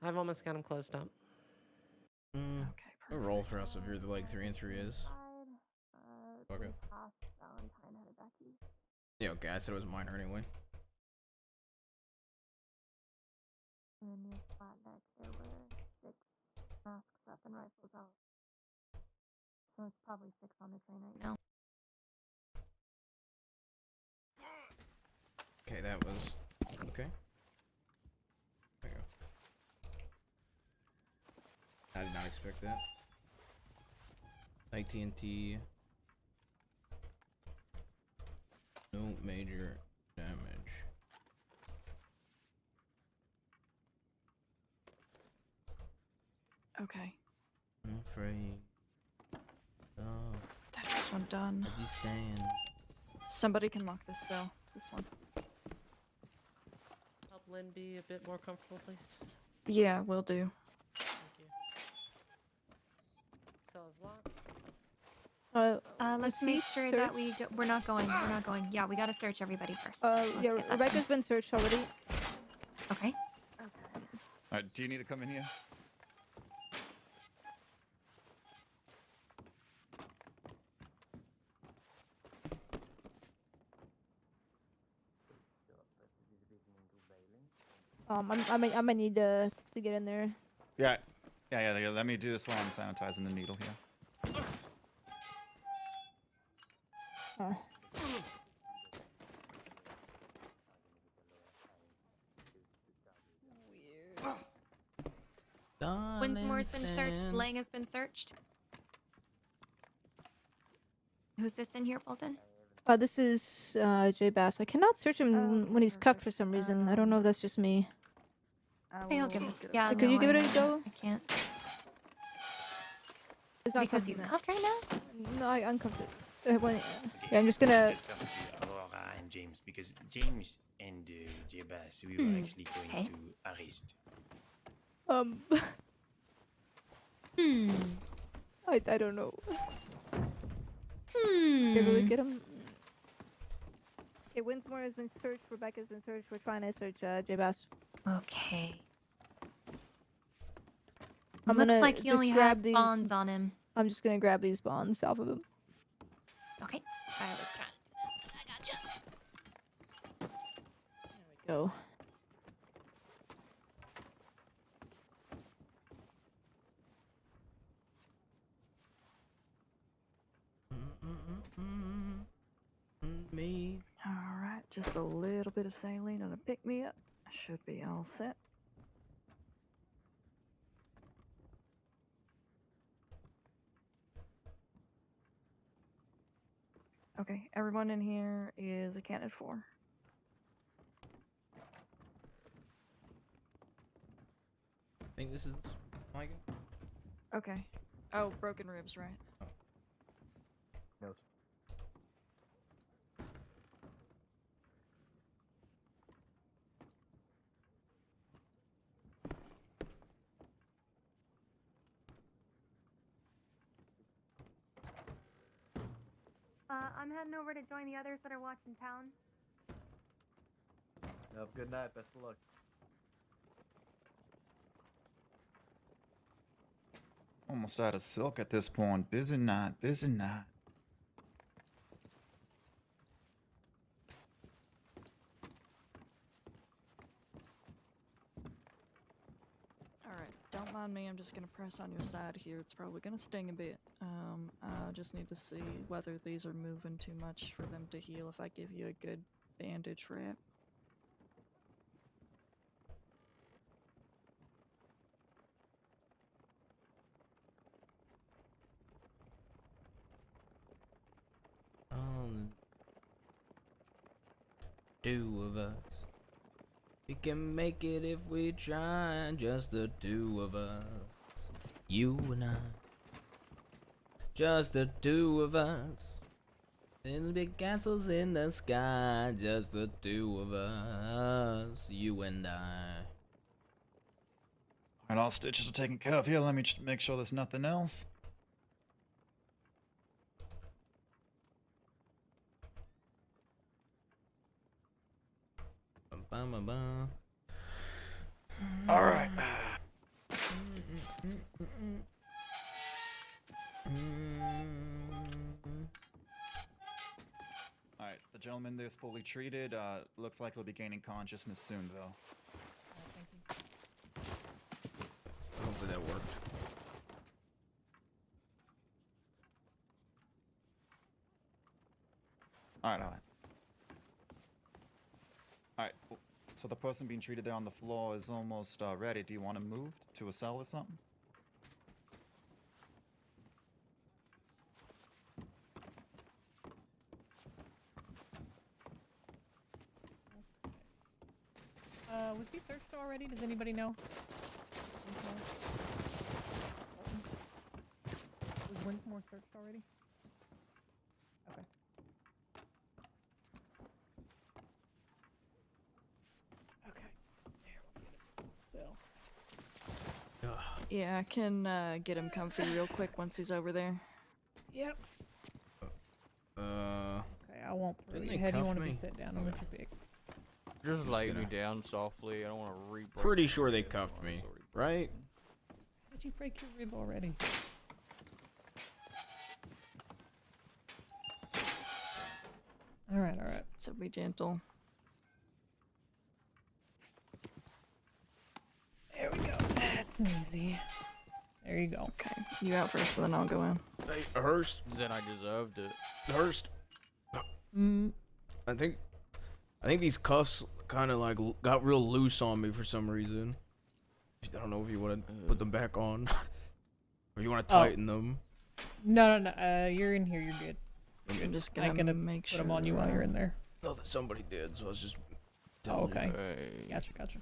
I've almost got him closed up. A roll for us if you're the leg 3 and 3 is. Okay. Yeah, okay, I said it was minor anyway. And then near flat neck, there were 6 masks up and rifles out. So it's probably 6 on the train right now. Okay, that was... Okay. There you go. I did not expect that. Like TNT. No major damage. Okay. I'm afraid. Oh. That's this one done. How'd you stand? Somebody can lock this though. This one. Help Lynn be a bit more comfortable, please. Yeah, will do. Thank you. Cell is locked. Let's make sure that we're not going. We're not going. Yeah, we gotta search everybody first. Yeah, Let's get that Rebecca's been searched already. Okay. Alright, do you need to come in here? I might need to get in there. Yeah. Yeah, let me do this while I'm sanitizing the needle here. Winsmore's been searched. Lang has been searched. Who's this in here, Bolton? This is J Bass. I cannot search him when he's cuffed for some reason. I don't know if that's just me. Okay, okay. Yeah, Could no, you give it I, a go? I can't. It's It's not because cuffed he's now. cuffed right now? No, I uncuffed it. Yeah, I'm just gonna. It's up to Aurora and James because James and J-Bass we were actually going to arrest. I don't know. Hmm. Really get him. Okay, Winsmore is in search. Rebecca's in search. We're trying to search J Bass. Okay. I'm Looks gonna like he only just grab has these bonds on him. I'm just gonna grab these bonds off of him. Okay. I was trying. I gotcha. Go. Me. Alright, just a little bit of saline and a pick me up. Should be all set. Okay, everyone in here is accounted for. I think this is Mike. Okay. Oh, broken ribs, right? Yes. I'm heading over to join the others that are watching town. Have a good night. Best of luck. Almost out of silk at this point. Busy night, busy night. Alright, don't mind me, I'm just gonna press on your side here. It's probably gonna sting a bit. I just need to see whether these are moving too much for them to heal if I give you a good bandage wrap. Two of us. We can make it if we try, just the two of us. You and I. Just the two of us. Little big castles in the sky, just the two of us. You and I. Alright, all stitches are taken care of here. Let me just make sure there's nothing else. Alright. Alright, the gentleman there is fully treated. Looks like he'll be gaining consciousness soon, though. Hopefully that worked. Alright. Alright, so the person being treated there on the floor is almost ready. Do you want to move to a cell or something? Was he searched already? Does anybody know? Was Winsmore searched already? Okay. Yeah, I can get him comfy real quick once he's over there. Yep. Okay, I won't throw Didn't your they head. You cuff want to be me? sit down and let you pick. Just lay gonna- me down softly. I don't want to re-break. Pretty sure they cuffed me, right? Did you break your rib already? Alright, alright. So be gentle. There we go. Nice and easy. There you go. Okay, you out first, then I'll go in. Hey, Hurst. Then I deserved it. Hurst. I think these cuffs kind of like got real loose on me for some reason. I don't know if you want to put them back on, or you want to tighten them. No. You're in here. You're good. I'm just I gonna make put sure. them on you while you're in there. No, that somebody did, so I was just. Oh, okay. Hey. Gotcha.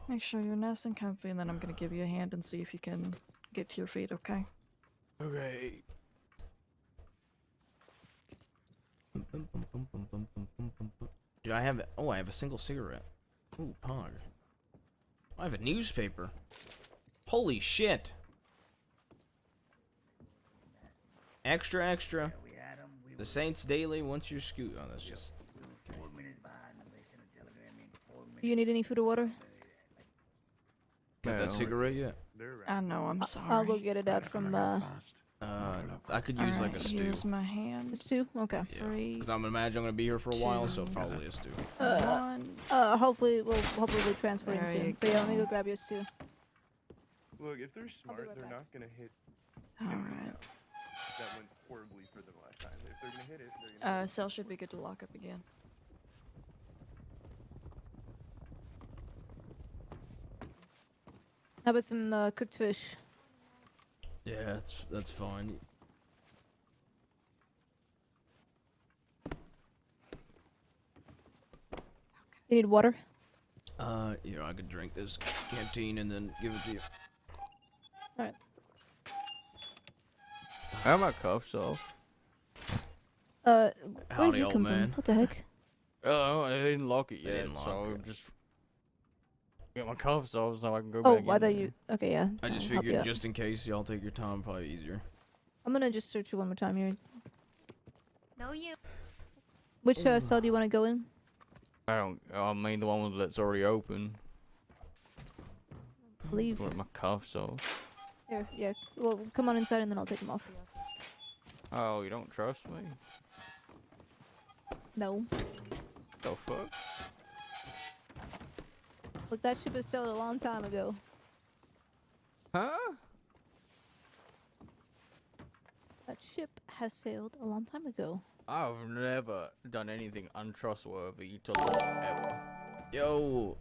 Make sure you're nice and comfy, and then I'm gonna give you a hand and see if you can get to your feet. Okay. Okay. Dude, I have. Oh, I have a single cigarette. Ooh, pog. I have a newspaper. Holy shit. Extra, extra. The Saints Daily, once you're scoot. Oh, that's just. Do you need any food or water? Got that cigarette yet? I know. I'm sorry. I'll go get it out from. I could use like a stew. Here's my hand. A stew? Okay. Yeah. Because I'm imagining I'm gonna be here for a while, so probably a stew. Hopefully we'll transfer it There you soon. But yeah, let me go grab your stew. Look, if they're smart, they're not gonna hit. Alright. That went horribly for them last time. If they're gonna hit it, they're gonna. Cell should be good to lock up again. How about some cooked fish? Yeah, that's fine. You need water? Yeah, I could drink this canteen and then give it to you. Alright. I have my cuffs off. Where Howdy, did you old come man. from? What the heck? Oh, I didn't lock it They yet, didn't lock so it. just get my cuffs off so I can go Oh, back I in thought there. you. Okay, yeah. I just I'll help you figured out. just in case y'all take your time, probably easier. I'm gonna just search you one more time here. No, you. Which cell do you want to go in? I mean the one that's already open. Leave. With my cuffs off. Here, yeah. Well, come on inside and then I'll take them off. Oh, you don't trust me? No. The fuck? Look, that ship was sailed a long time ago. Huh? That ship has sailed a long time ago. I've never done anything untrustworthy to Lord ever. Yo,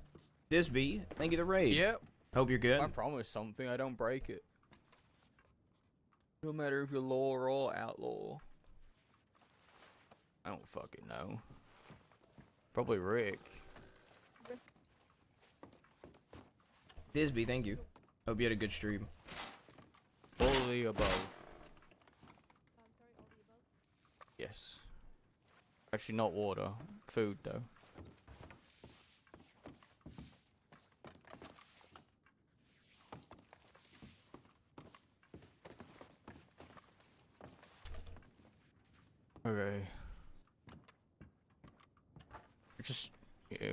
Disby, thank you the raid. Yep. Hope you're good. I promise something, I don't break it. No matter if you're law or outlaw. I don't fucking know. Probably Rick. Disby, thank you. Hope you had a good stream. All of the above. Yes. Actually, not water. Food, though. Okay. Just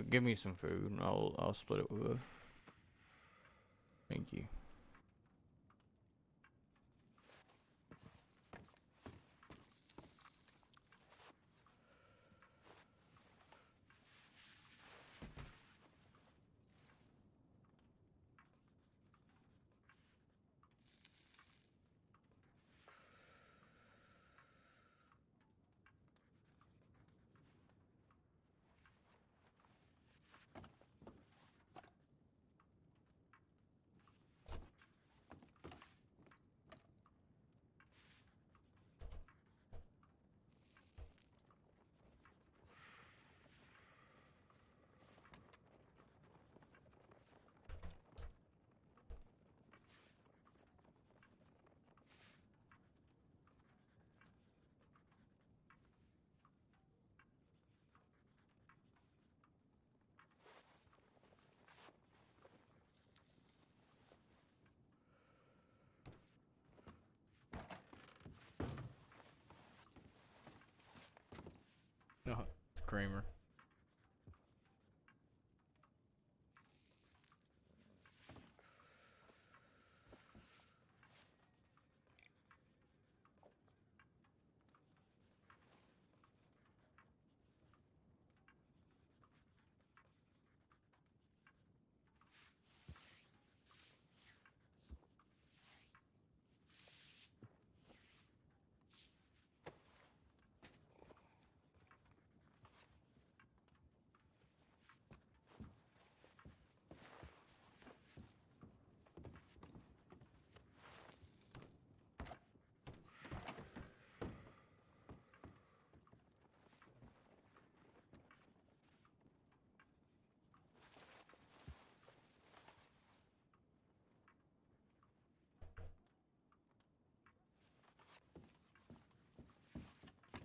give me some food, and I'll split it with her. Thank you. Oh, it's Kramer.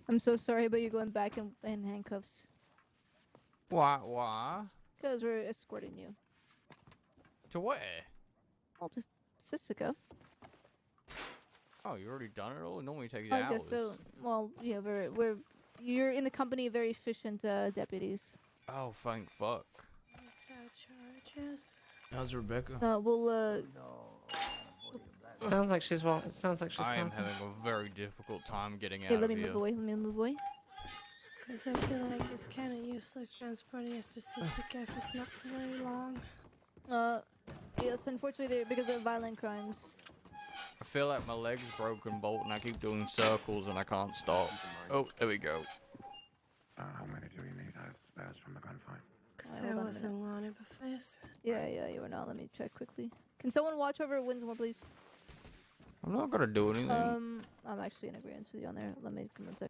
I'm so sorry, but you're going back in handcuffs. Why? Because we're escorting you. To where? Well, just Sisika. Oh, you already done it all? It normally takes I hours. guess so. Well, yeah, you're in the company of very efficient deputies. Oh, thank fuck. Charges. How's Rebecca? We'll Sounds like she's Sounds like she's I am talking. having a very difficult time getting out Hey, let of me here. move away. Let me move away. Because I feel like it's kind of useless transporting us to Sisika if it's not for very long. Yes, unfortunately, because of violent crimes. I feel like my leg's broken, Bolt, and I keep doing circles and I can't stop. Oh, there we go. How many do we need? That's from the gunfight. Because I wasn't wanted before this. Yeah, you were not. Let me check quickly. Can someone watch over Winsmore, please? I'm not gonna do anything. I'm actually in agreement with you on there. Let me come one sec.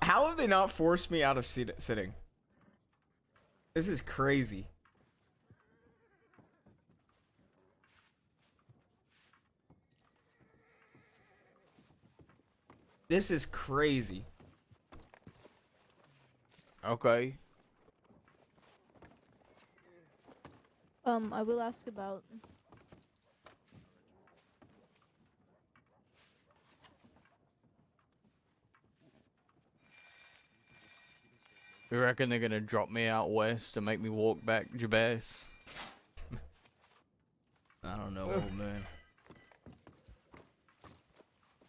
How have they not forced me out of sitting? This is crazy. This is crazy. Okay. I will ask about. You reckon they're gonna drop me out west and make me walk back Jabez? I don't know, old man.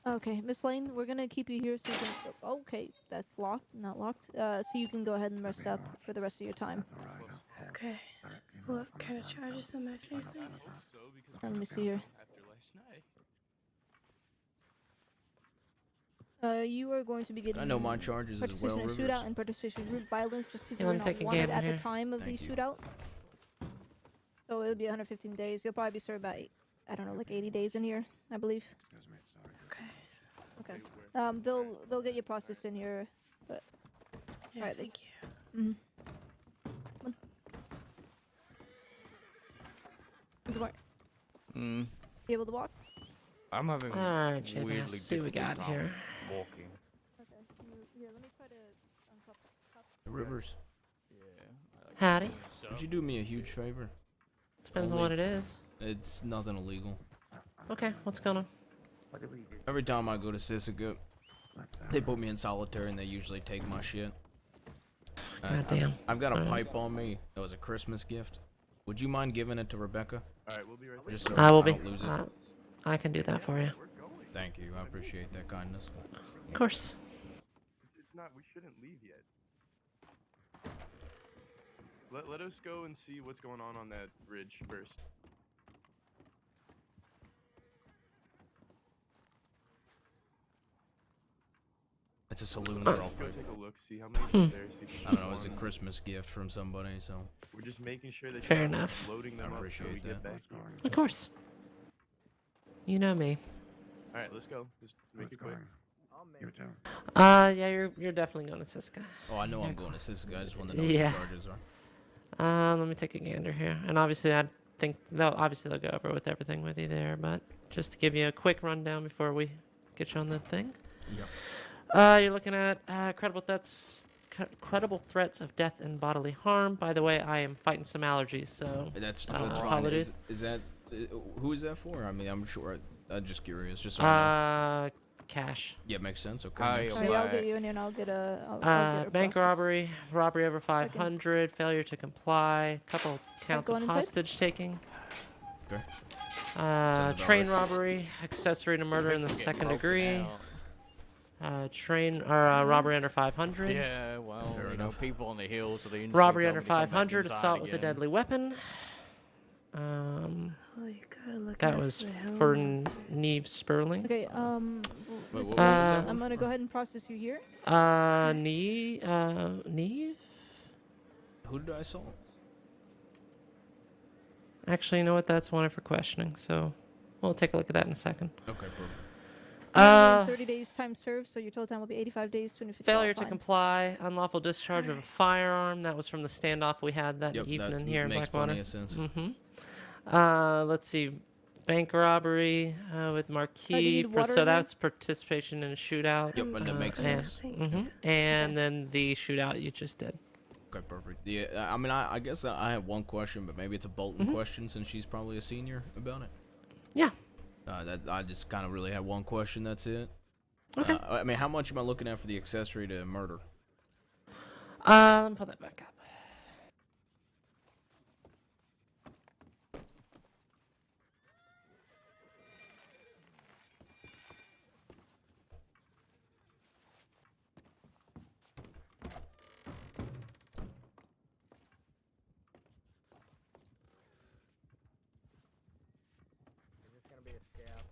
Okay, Miss Lane, we're gonna keep you here so you can. Okay, that's locked, not locked. So you can go ahead and rest up for the rest of your time. Okay. What kind of charges am I facing? Let me see here. You are going to be getting. I know my charges as well, participation in a Rivers. shootout and participation in group violence just because You you were wanna not take a wanted gander at here? the time of Thank the you. shootout. So it'll be 115 days. You'll probably be served about, I don't know, like 80 days in here, I believe. Excuse me, sorry. Okay. They'll get you processed in here, but. Yeah, Alright, thank you. Mhm. Smart. Hmm. You able to walk? I'm having Alright, Jay, weirdly let's see what we difficult got time here. walking. Okay. Here, let me try to uncuff. Rivers. Howdy. Would you do me a huge favor? Depends on what it is. It's nothing illegal. Okay, what's going on? Every time I go to Sisika, they put me in solitary and they usually take my shit. Goddamn. I've got a Alright. pipe on me. That was a Christmas gift. Would you mind giving it to Rebecca? Alright, we'll be right there. Just so I will be. don't lose it. I can do that for you. Thank you. I appreciate that kindness. Of course. It's not. We shouldn't leave yet. Let us go and see what's going on that ridge first. It's a saloon Go girlfriend. take a look, see how many are there. See if I don't know. It's a Christmas gift from somebody, so. We're just making sure that Fair you're not enough. loading them I up so we appreciate get that. back here. Of course. You know me. All right, let's go. Just make it quick. Yeah, you're definitely going to Siska. Oh, I know I'm going to Sisika. I just want to know Yeah. what the charges are. Let me take a gander here. And obviously, I think they'll go over with everything with you there, but just to give you a quick rundown before we get you on that thing. Yeah. You're looking at credible threats of death and bodily harm. By the way, I am fighting some allergies, so That's apologies. fine. Is that who is that for? I mean, I'm sure. I'm just curious. Just so I know. Cash. Yeah, makes sense. Okay. Hi, Alright, I'll get you in here and I'll get a Bank process. robbery, robbery over 500, failure to comply, couple counts of going inside? hostage taking. Okay. Sounds about Train right. robbery, accessory to murder in the We're getting second broken degree. out. Robbery under 500. Yeah, well, Fair you know, enough. people on the hills of the instinct Robbery tell under me to come back 500, inside assault with a again. deadly weapon. Oh, you gotta look That after was the hell for out of it. Neve Sperling. Okay, Wait, what was that I'm one gonna for? go ahead and process you here. Neve? Who did I assault? Actually, you know what? That's wanted for questioning, so we'll take a look at that in a second. Okay, perfect. 30 days time served, so your total time will be 85 days, $250 Failure to fine. comply, unlawful discharge of a firearm. That was from the standoff we had that Yep, evening that here in makes Blackwater. plenty of sense. Let's see, bank robbery with Marquis. need water So in there? that's participation in a shootout. Yep, and that makes sense. And then the shootout you just did. Okay, perfect. Yeah, I mean, I guess I have one question, but maybe it's a Bolton question since she's probably a senior about it. Yeah. That I just kind of really have one question. That's it. Okay. I mean, how much am I looking at for the accessory to murder? Let me pull that back up. You're just gonna be a scout.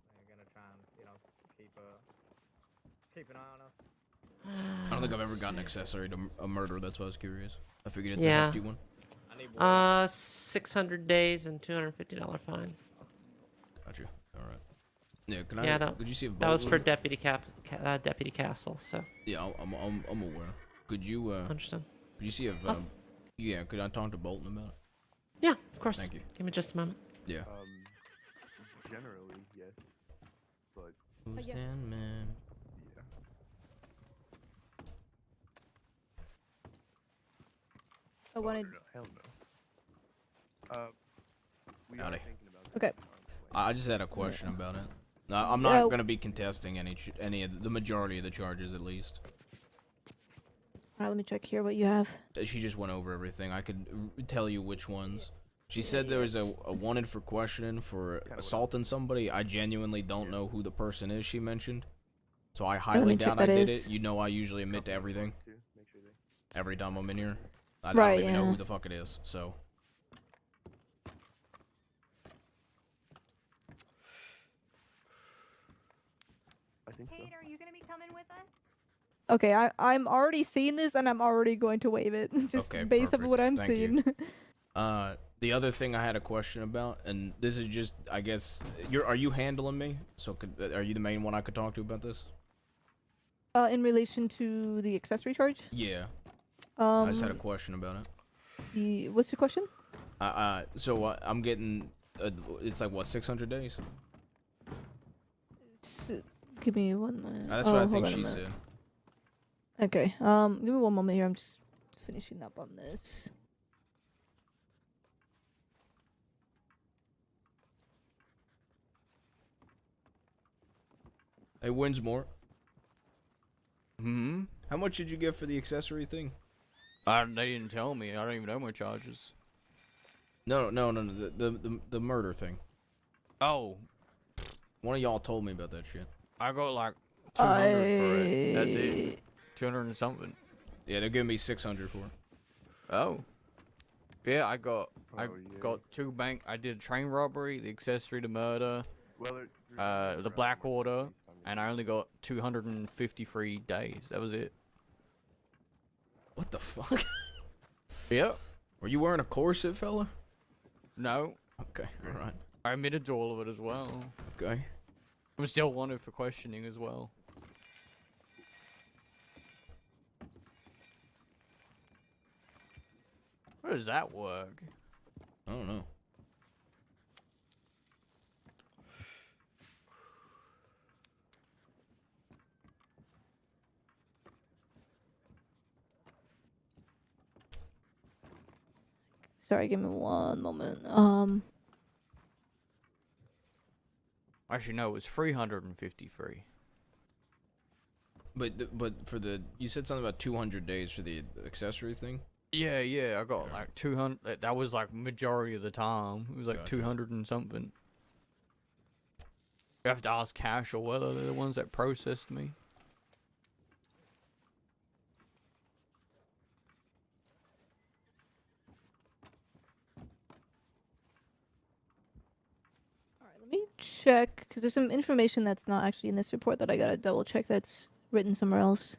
And you're gonna try and, you know, keep an eye on us. I don't think I've ever gotten an accessory to a murder. That's why I was curious. I figured it's a Yeah. hefty one. 600 days and $250 fine. Gotcha. All right. Yeah. Could you see if that was for Bolton- Deputy Castle? So. Yeah, I'm aware. Could you Understand. Could you see if yeah? Could I talk to Bolton about it? Yeah, of course. Thank you. Give me just a moment. Yeah. Generally, yes, but Who's yes. 10 man? yeah. I wanted. No, hell no. We are Howdy. thinking about Okay. I just had a question about it. No, I'm not gonna be contesting any of the majority of the charges, at least. Alright, let me check here what you have. She just went over everything. I could tell you which ones. She said there was a wanted for questioning for assaulting somebody. I genuinely don't know who the person is she mentioned. So I highly doubt I did it. You know I usually admit to everything. Every time I'm in here. I don't even know who the fuck it is, so. I think so. Kate, are you gonna be coming with us? Okay, I'm already seeing this and I'm already going to waive it just Okay, based on perfect. what I'm Thank seeing. you. The other thing I had a question about, and this is just, I guess, are you handling me? So are you the main one I could talk to about this? In relation to the accessory charge? Yeah. I just had a question about it. What's your question? So I'm getting, it's like what, 600 days? Give me 1 minute. That's what I hold think on a she minute. said. Okay, give me 1 moment here. I'm just finishing up on this. Hey, Winsmore. Hmm? How much did you get for the accessory thing? They didn't tell me. I don't even know my charges. No, the murder thing. Oh. One of y'all told me about that shit. I got like 200 for it. That's it. 200 and something. Yeah, they're giving me 600 for it. Oh. Yeah, I got two bank. I did a train robbery, the accessory to murder, the Blackwater, and I only got 253 days. That was it. What the fuck? Yep. Were you wearing a corset, fella? No. Okay, alright. I admitted to all of it as well. Okay. I'm still wanted for questioning as well. How does that work? I don't know. Sorry, give me 1 moment. Actually, no, it was 353. But for the, you said something about 200 days for the accessory thing? Yeah, I got like 200. That was like majority of the time. It was like Gotcha. 200 and something. You have to ask Cash or whether they're the ones that processed me. Let me check, because there's some information that's not actually in this report that I gotta double check that's written somewhere else.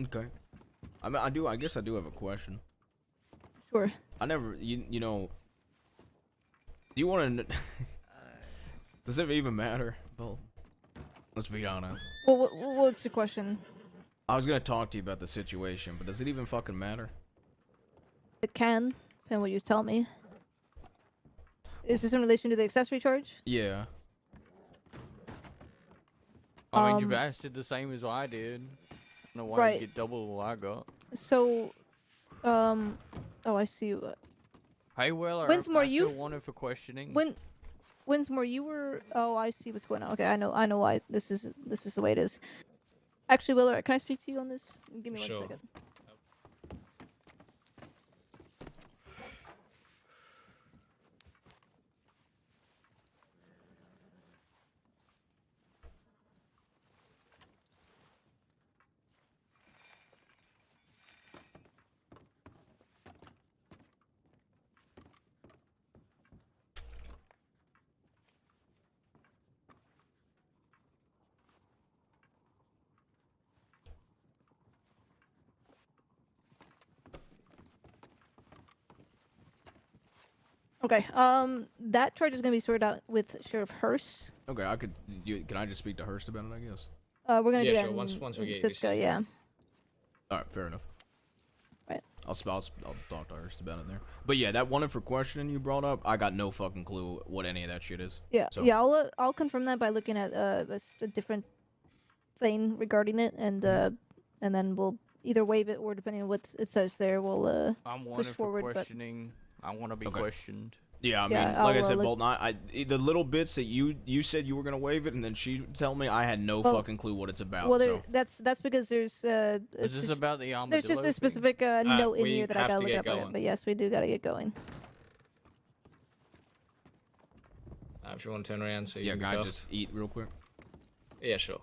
Okay. I mean, I guess I do have a question. Sure. I never, you know, do you want to, Does it even matter? Well, let's be honest. Well, what's your question? I was gonna talk to you about the situation, but does it even fucking matter? It can, depending on what you tell me. Is this in relation to the accessory charge? Yeah. I mean, Jabaz did the same as I did. I don't know why Right. you get double what I got. So, oh, I see. Hey, Weller, Winsmore, I still wanted for questioning. Winsmore, you were. Oh, I see what's going on. Okay, I know why this is the way it is. Actually, Willer, can I speak to you on this? Give me 1 second. Okay. That charge is gonna be sorted out with Sheriff Hurst. Okay, can I just speak to Hurst about it? I guess. We're gonna do that sure. in, Once we in get Cisco, your yeah. All right, fair enough. Right. I'll talk to Hurst about it there. But yeah, that one for questioning you brought up, I got no fucking clue what any of that shit is. Yeah, So, yeah. I'll confirm that by looking at a different thing regarding it, and then we'll either waive it or depending on what it says there, we'll I'm push wanted for forward. questioning. I want to be questioned. Yeah, I mean, Yeah, like I I'll, said, look- Bolton, I the little bits that you said you were gonna waive it, and then she tell me, I had no Well- fucking clue what it's about. Well, so that's because there's Is this about the armadillo there's just a thing? specific note in we here that I have gotta to look get up on it. going. But yes, we do gotta get going. If you want to turn around, so you yeah, can can I go. just eat real quick? Yeah, sure.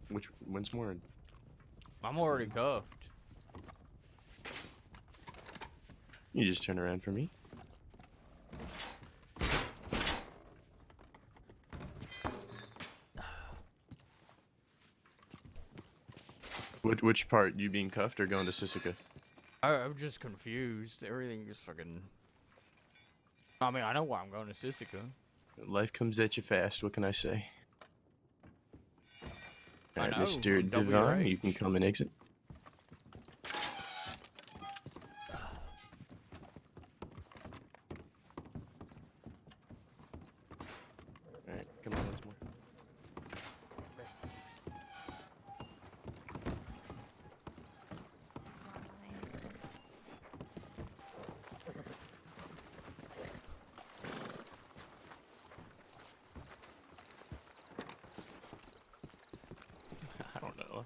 Which one's more? I'm already cuffed. You just turn around for me. Which part? You being cuffed or going to Sisica? I'm just confused. Everything is fucking. I mean, I know why I'm going to Sisica. Life comes at you fast. What can I say? I Alright, know, Mr. I'm Devon, WH. you can come and exit. Alright, come on once more. I don't know.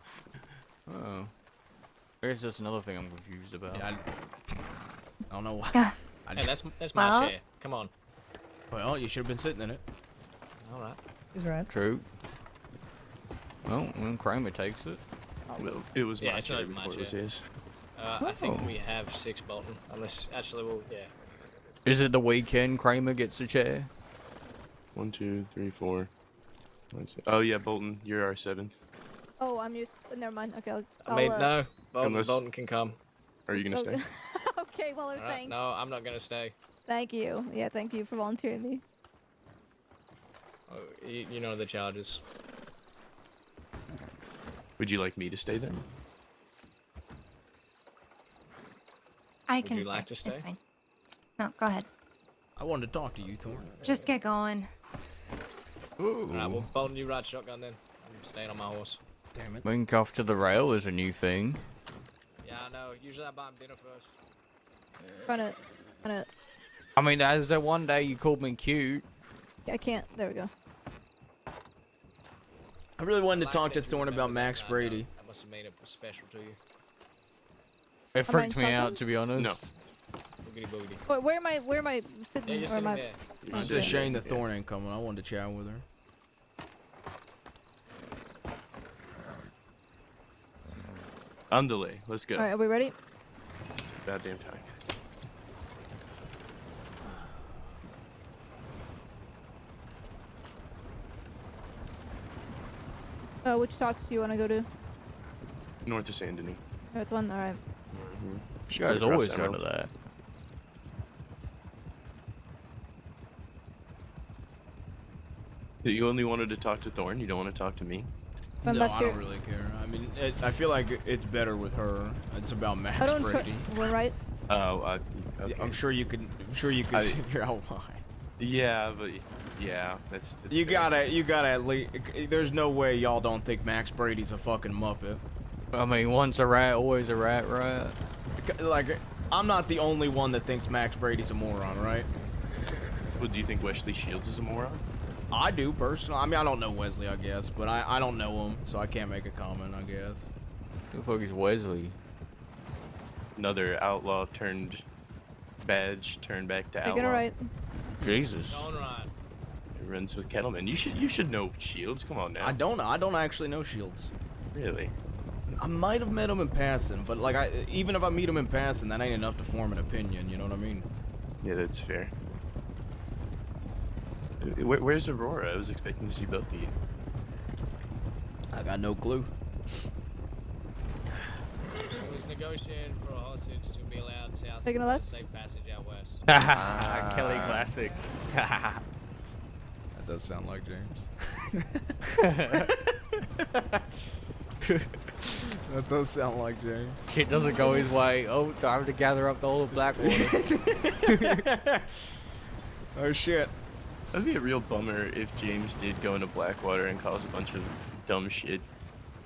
Oh. There's just another thing I'm confused about. Yeah, I don't know why. Hey, that's my Well- chair. Come on. Well, you should have been sitting in it. All right. He's right. True. Well, when Kramer takes it. Well, it was Yeah, my it's chair not even my before it was chair. his. I think Oh. we have 6 Bolton. Unless, actually, we'll, yeah. Is it the weekend Kramer gets a chair? 1, 2, 3, 4. Oh yeah, Bolton, you're our 7th. Oh, I'm used. Never mind. Okay, I'll. I mean, no. Bolton, Unless- Bolton can come. Are you gonna stay? Okay, well, All right. thanks. No, I'm not going to stay. Thank you. Yeah, thank you for volunteering me. Oh, you know the charges. Would you like me to stay then? I Would can you stay. like to It's stay? fine. No, go ahead. I wanted to talk to you, Thorn. Just get going. Ooh. All right, well, Bolton, you ride shotgun then. I'm staying on my horse. Damn it. Being cuffed to the rail is a new thing. Yeah, I know. Usually I buy him dinner first. Trying to. I mean, as that one day you called me cute. I can't. There we go. I really wanted to Like talk to that you Thorn about remember that Max night, Brady. That must have made it special to you. It Am I freaked me in out, shotgun? to be honest. No. Boogity boogity. Wait, where am I sitting? Yeah, you're or sitting am I... there. It's a shame that Thorn ain't coming. I wanted to chat with her. Underlay, let's go. All right, are we ready? About damn time. Which talks do you want to go to? North of Saint Denis. North one. All right. You guys always go to that. You only wanted to talk to Thorn. You don't want to talk to me. I'm No, left I here. don't really care. I mean, I feel like it's better with her. It's about Max I don't. Brady. We're right. Oh, okay. I'm sure you could. I'm sure you could figure out why. Yeah, but yeah, that's You fair. gotta at least. There's no way y'all don't think Max Brady's a fucking muppet. I mean, once a rat, always a rat, right? Like, I'm not the only one that thinks Max Brady's a moron, right? Well, do you think Wesley Shields is a moron? I do, personally. I mean, I don't know Wesley, I guess, but I don't know him, so I can't make a comment, I guess. Who the fuck is Wesley? Another outlaw turned badge, turned back to Taking outlaw. it right. Jesus. He runs with Kettleman. You should know Shields. Come on now. I don't actually know Shields. Really? I might have met him in passing, but like, even if I meet him in passing, that ain't enough to form an opinion. You know what I mean? Yeah, that's fair. Where's Aurora? I was expecting to see both of you. I got no clue. She was negotiating for a hostage to be allowed south Taking a left? safe passage out west. Kelly classic. That does sound like James. That does sound like James. Shit doesn't go his way. Oh, time to gather up the whole of Blackwater. Oh shit. That'd be a real bummer if James did go into Blackwater and cause a bunch of dumb shit.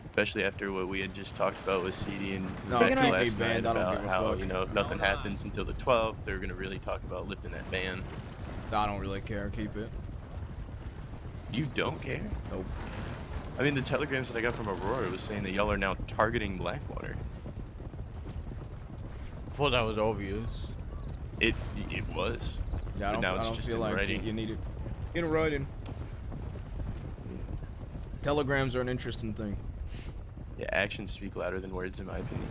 Especially after what we had just talked about with CD and No, Rebecca keep last it night banned. I don't about give a how, fuck. you know, if nothing happens until the 12th, they're going to really talk about lifting that ban. I don't really care. Keep it. You don't care? Nope. I mean, the telegrams that I got from Aurora was saying that y'all are now targeting Blackwater. I thought that was obvious. It was. Yeah, but now it's just feel in like writing. you need it in writing. Telegrams are an interesting thing. Yeah, actions speak louder than words, in my opinion.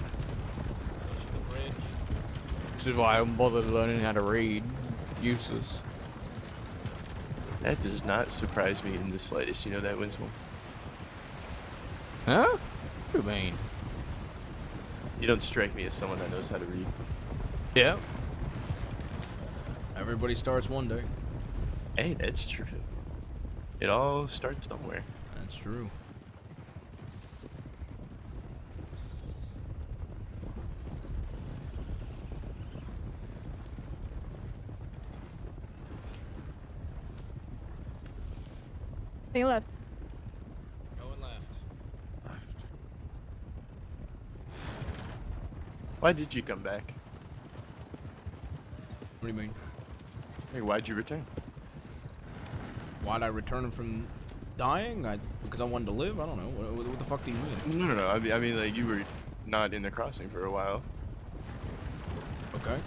This is why I haven't bothered learning how to read. Useless. That does not surprise me in the slightest. You know that, Winslow? Huh? What do you mean? You don't strike me as someone that knows how to read. Yeah. Everybody starts one day. Hey, that's true. It all starts somewhere. That's true. Taking left. Going left. Why did you come back? What do you mean? Hey, why'd you return? Why'd I return from dying? Because I wanted to live? I don't know. What the fuck do you mean? No. I mean, like, you were not in the crossing for a while. Okay.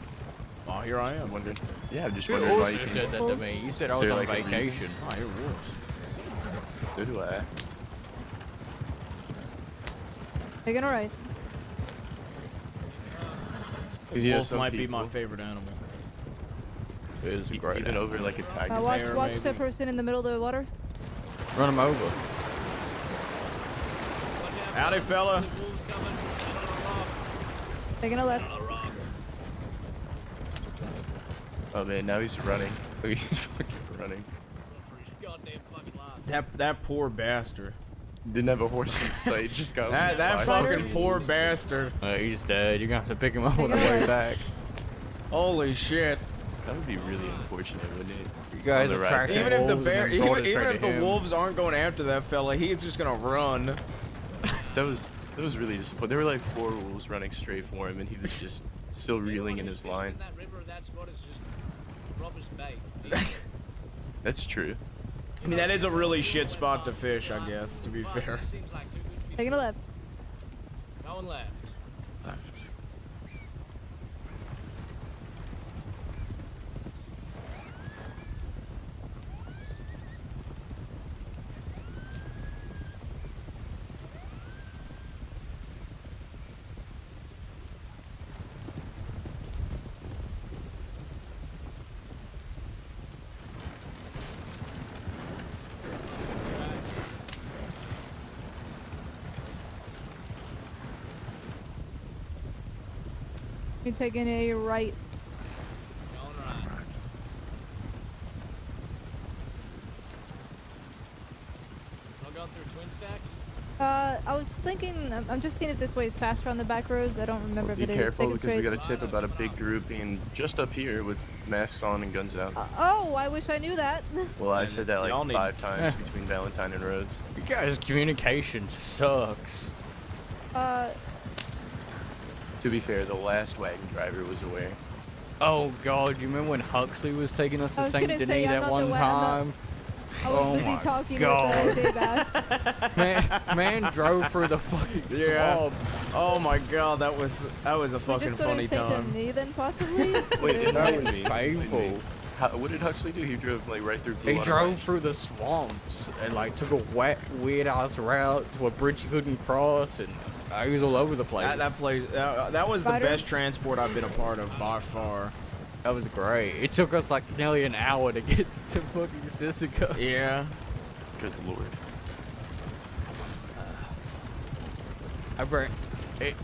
Well, here I am. Wondering. Yeah, I'm just You wondering why also you said that to me. You said I was on vacation. Oh, here it was. So do I. Taking a right. Wolf might be my favorite animal. It is a great Even animal. over like a tiger. Watch the person in the middle of the water. Run him over. Howdy, fella. Taking a left. Oh man, now he's running. Look, he's fucking running. Goddamn fucking laugh. That poor bastard. Didn't have a horse in sight. Just got that fucking poor bastard. He's dead. You're gonna have to pick him up on the way back. Holy shit. That would be really unfortunate, wouldn't it? You guys On the are tracking Even if the wolves and bear, then brought it even straight if to the him. wolves aren't going after that fella, he's just gonna run. That was really disappointing. There were like 4 wolves running straight for him, and he was just still reeling in his line. That river, that spot is just robber's bait. That's true. I mean, that is a really shit spot to fish, I guess, to be fair. Seems like too good to be Taking a left. going left. You're taking a right. Going right. thinking. I'm just seeing if this way is faster on the back roads. I don't remember if Be it is. careful Take it because we straight. got a tip about a big group being just up here with masks on and guns out. Oh, I wish I knew that. Well, I said that y'all like need- 5 times between Valentine and Rhodes. You guys' communication sucks. To be fair, the last wagon driver was aware. Oh god, you remember when Huxley was taking us I to was St. gonna say, Denis I'm that not one the time? I was Oh busy my talking god. with J-Bass. Man drove through the fucking swamps. Oh my god, that was a fucking Just funny St. time. Denis then possibly? Wait, That was painful. What did Huxley do? He drove like right through. He Blue drove Water. through the swamps and like took a wet, weird ass route to a bridge he couldn't cross, and he was all over the place. That was the Spider? best transport I've been a part of by far. That was great. It took us like nearly an hour to get to fucking Sisica. Yeah. Good lord.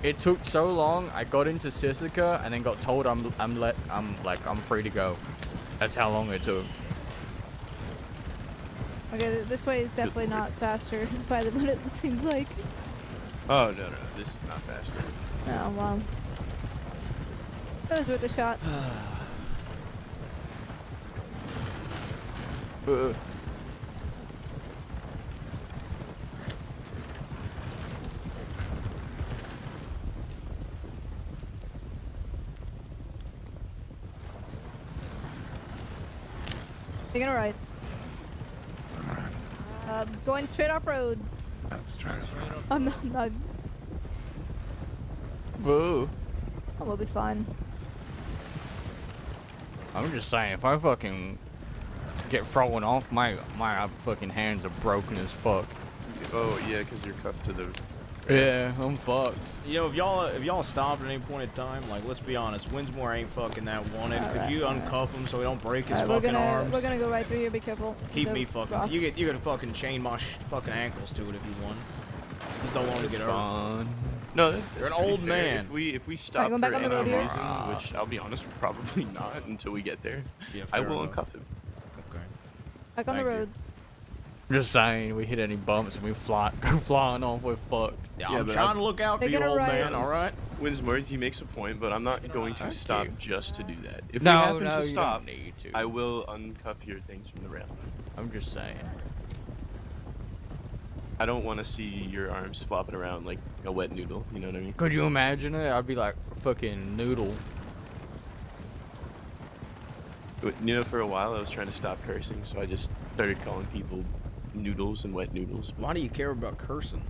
It took so long. I got into Sisica and then got told I'm free to go. That's how long it took. Okay, this way is definitely not faster by the minute, it seems like. Oh no, this is not faster. Oh, wow. That was worth a shot. Taking a right. Going straight off road. That's straight off. I'm not. Whoa. I will be fine. I'm just saying, if I fucking get thrown off, my fucking hands are broken as fuck. Oh yeah, because you're cuffed to the. Yeah, I'm fucked. You know, if y'all stopped at any point in time, like, let's be honest, Winsmore ain't fucking that wanted. Could you uncuff him so he don't break his fucking arms? We're gonna go right through here. Be careful. Keep The me fucking. rocks. You can fucking chain my fucking ankles to it if you want. Just don't want to get hurt. No, You're an pretty old fair. man. If we stop going for back on the any road here? reason, which I'll be honest, probably not until we get there, Yeah, I fair will enough. uncuff him. Okay. Back on the road. Just saying, we hit any bumps and we go flying off, we're fucked. Yeah, I'm trying to look out for Taking you, a old right. man. All right. Winsmore, he makes a point, but I'm not going to stop just to do that. If No, we happen no, to you stop, don't need to. I will uncuff your things from the rail. I'm just saying. I don't want to see your arms flopping around like a wet noodle. You know what I mean? Could you imagine it? I'd be like a fucking noodle. But, you know, for a while I was trying to stop cursing, so I just started calling people noodles and wet noodles. Why do you care about cursing?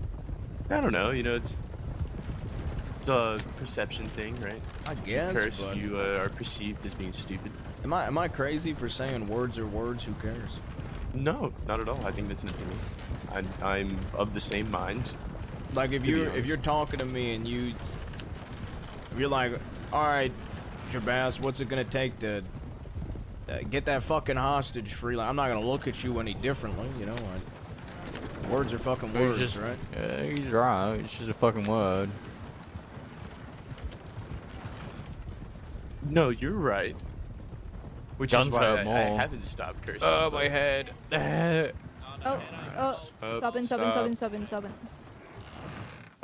I don't know. You know, it's a perception thing, right? I guess, Curse, but- you are perceived as being stupid. Am I crazy for saying words are words? Who cares? No, not at all. I think that's an opinion. I'm of the same mind. Like if to be you're honest. talking to me and you're like, all right, Jabaz, what's it gonna take to get that fucking hostage free? Like, I'm not gonna look at you any differently, you know. Words are fucking words, just, right? Yeah, he's right. It's just a fucking word. No, you're right. Which Guns is why hurt I more. haven't stopped cursing. Oh, but- my head. Oh, stopping.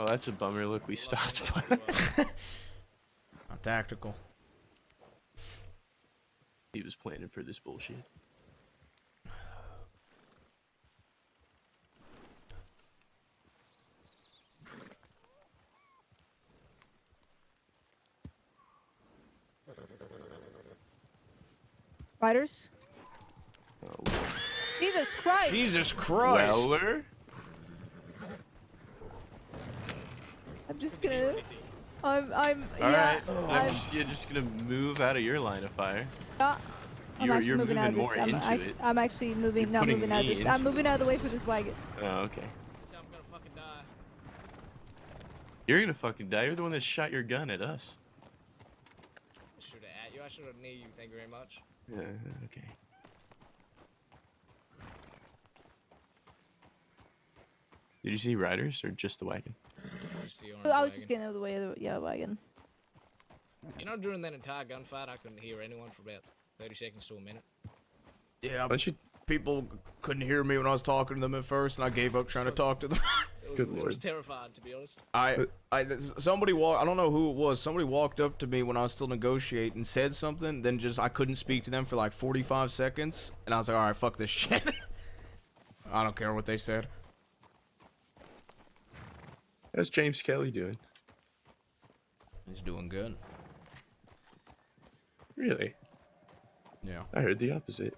Oh, that's a bummer. Look, we stopped. Not tactical. He was planning for this bullshit. Riders. Jesus Christ. Jesus Christ. Weller? I'm just gonna. I'm. Alright, I'm you're just gonna move out of your line of fire. not. I'm You're actually moving out of moving this. more I'm, into it. I'm actually moving. You're Not putting moving out of me this. I'm into moving out of the way for this wagon. Oh, okay. I'm gonna fucking die. You're gonna fucking die. You're the one that shot your gun at us. I should have at you. I should have near you. Thank you very much. Yeah, okay. Did you see riders or just the wagon? I was just getting out of the way of the wagon. You know, during that entire gunfight, I couldn't hear anyone for about 30 seconds to a minute. Yeah, but people couldn't hear me when I was talking to them at first, and I gave up trying to talk to them. Good It lord. was terrifying, to be honest. Somebody I don't know who it was. Somebody walked up to me when I was still negotiating, said something, then just I couldn't speak to them for like 45 seconds, and I was like, all right, fuck this shit. I don't care what they said. How's James Kelly doing? He's doing good. Really? Yeah. I heard the opposite.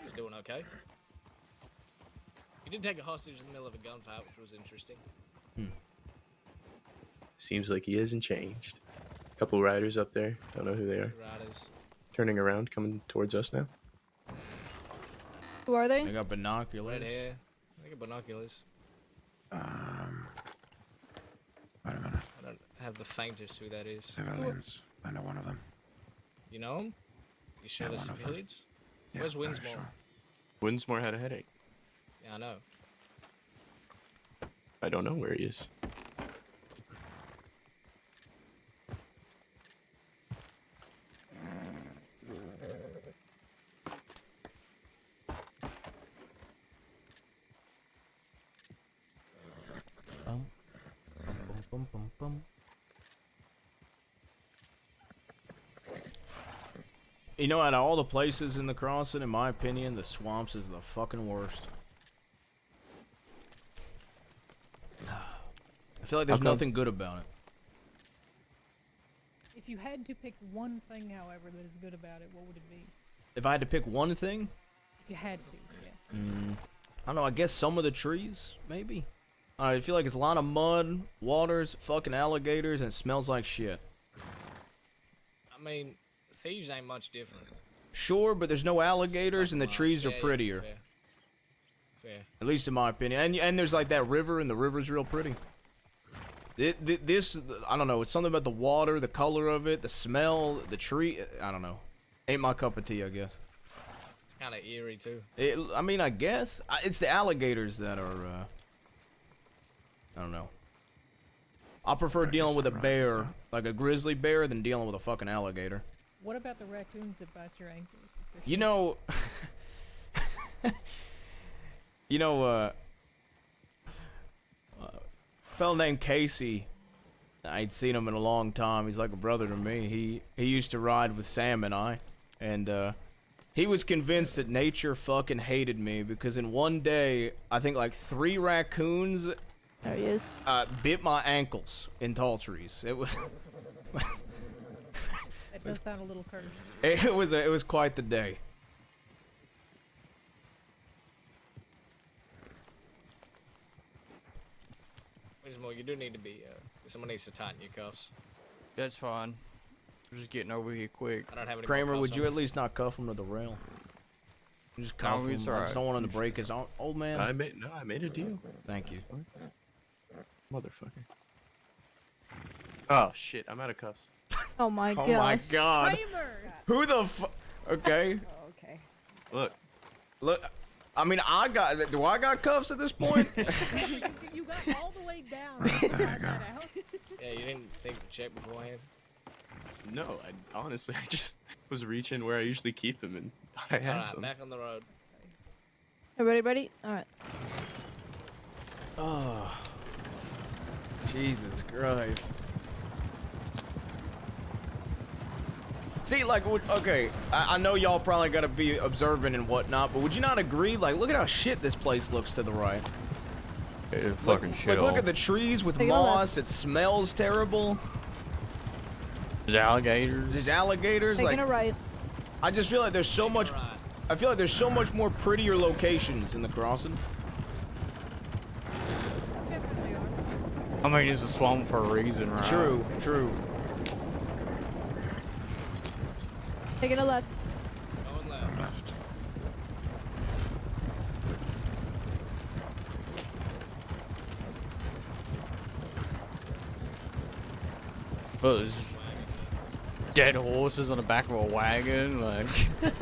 He's doing okay. He did take a hostage in the middle of a gunfight, which was interesting. Seems like he hasn't changed. Couple riders up there. Don't know who they are. Riders. Turning around, coming towards us now. Who are they? They got binoculars. Red hair. I got binoculars. Wait a minute. I don't have the faintest who that is. Civilians. I know one of them. You know him? You sure Yeah, they're one of them. civilians? Yeah, Where's very Winsmore? sure. Winsmore had a headache. Yeah, I know. I don't know where he is. You know, out of all the places in the crossing, in my opinion, the swamps is the fucking worst. I feel like there's nothing good about it. If you had to pick one thing, however, that is good about it, what would it be? If I had to pick one thing, If you had to, yeah. I don't know, I guess some of the trees, maybe? I feel like it's a lot of mud, waters, fucking alligators, and it smells like shit. I mean, thieves ain't much different. Sure, but there's no alligators and the trees are Yeah, yeah, prettier. fair. Fair. At least in my opinion. And there's like that river, and the river's real pretty. This, I don't know, it's something about the water, the color of it, the smell, the tree, I don't know. Ain't my cup of tea, I guess. It's kind of eerie, too. I mean, I guess. It's the alligators that are, I don't know. I prefer dealing with a bear, like a grizzly bear, than dealing with a fucking alligator. What about the raccoons that bite your ankles? You know... you know, a fella named Casey, I ain't seen him in a long time. He's like a brother to me. He used to ride with Sam and I, and he was convinced that nature fucking hated me because in one day, I think like 3 raccoons There he is. bit my ankles in tall trees. It was That does sound a little cursed. it was quite the day. Winsmore, you do need to be, someone needs to tighten your cuffs. That's fine. We're just getting over here quick. I don't have any Kramer, more would cuffs you on. at least not cuff him to the rail? Just cuff No, him. it's I alright. just don't want him to break his arm. Old man. I made a deal. Thank you. Motherfucker. Oh shit, I'm out of cuffs. Oh my Oh gosh. my god. Kramer! Who the fu- Okay. Oh, okay. Look. I mean, do I got cuffs at this point? You got all the way down. There you go. Yeah, you didn't think to check beforehand? No, I honestly, I just was reaching where I usually keep them, and I had Alright, some. back on the road. Everybody ready? Alright. Oh. Jesus Christ. See, like, okay, I know y'all probably gotta be observant and whatnot, but would you not agree? Like, look at how shit this place looks to the right. It's fucking shit. Look at the trees with moss. It smells terrible. There's alligators. There's alligators. Taking Like, a right. I just feel like there's so much. I feel like there's so much more prettier locations in the crossing. I mean, it's a swamp for a reason, right? True, true. Taking a left. Going left. But there's dead horses on the back of a wagon, like. What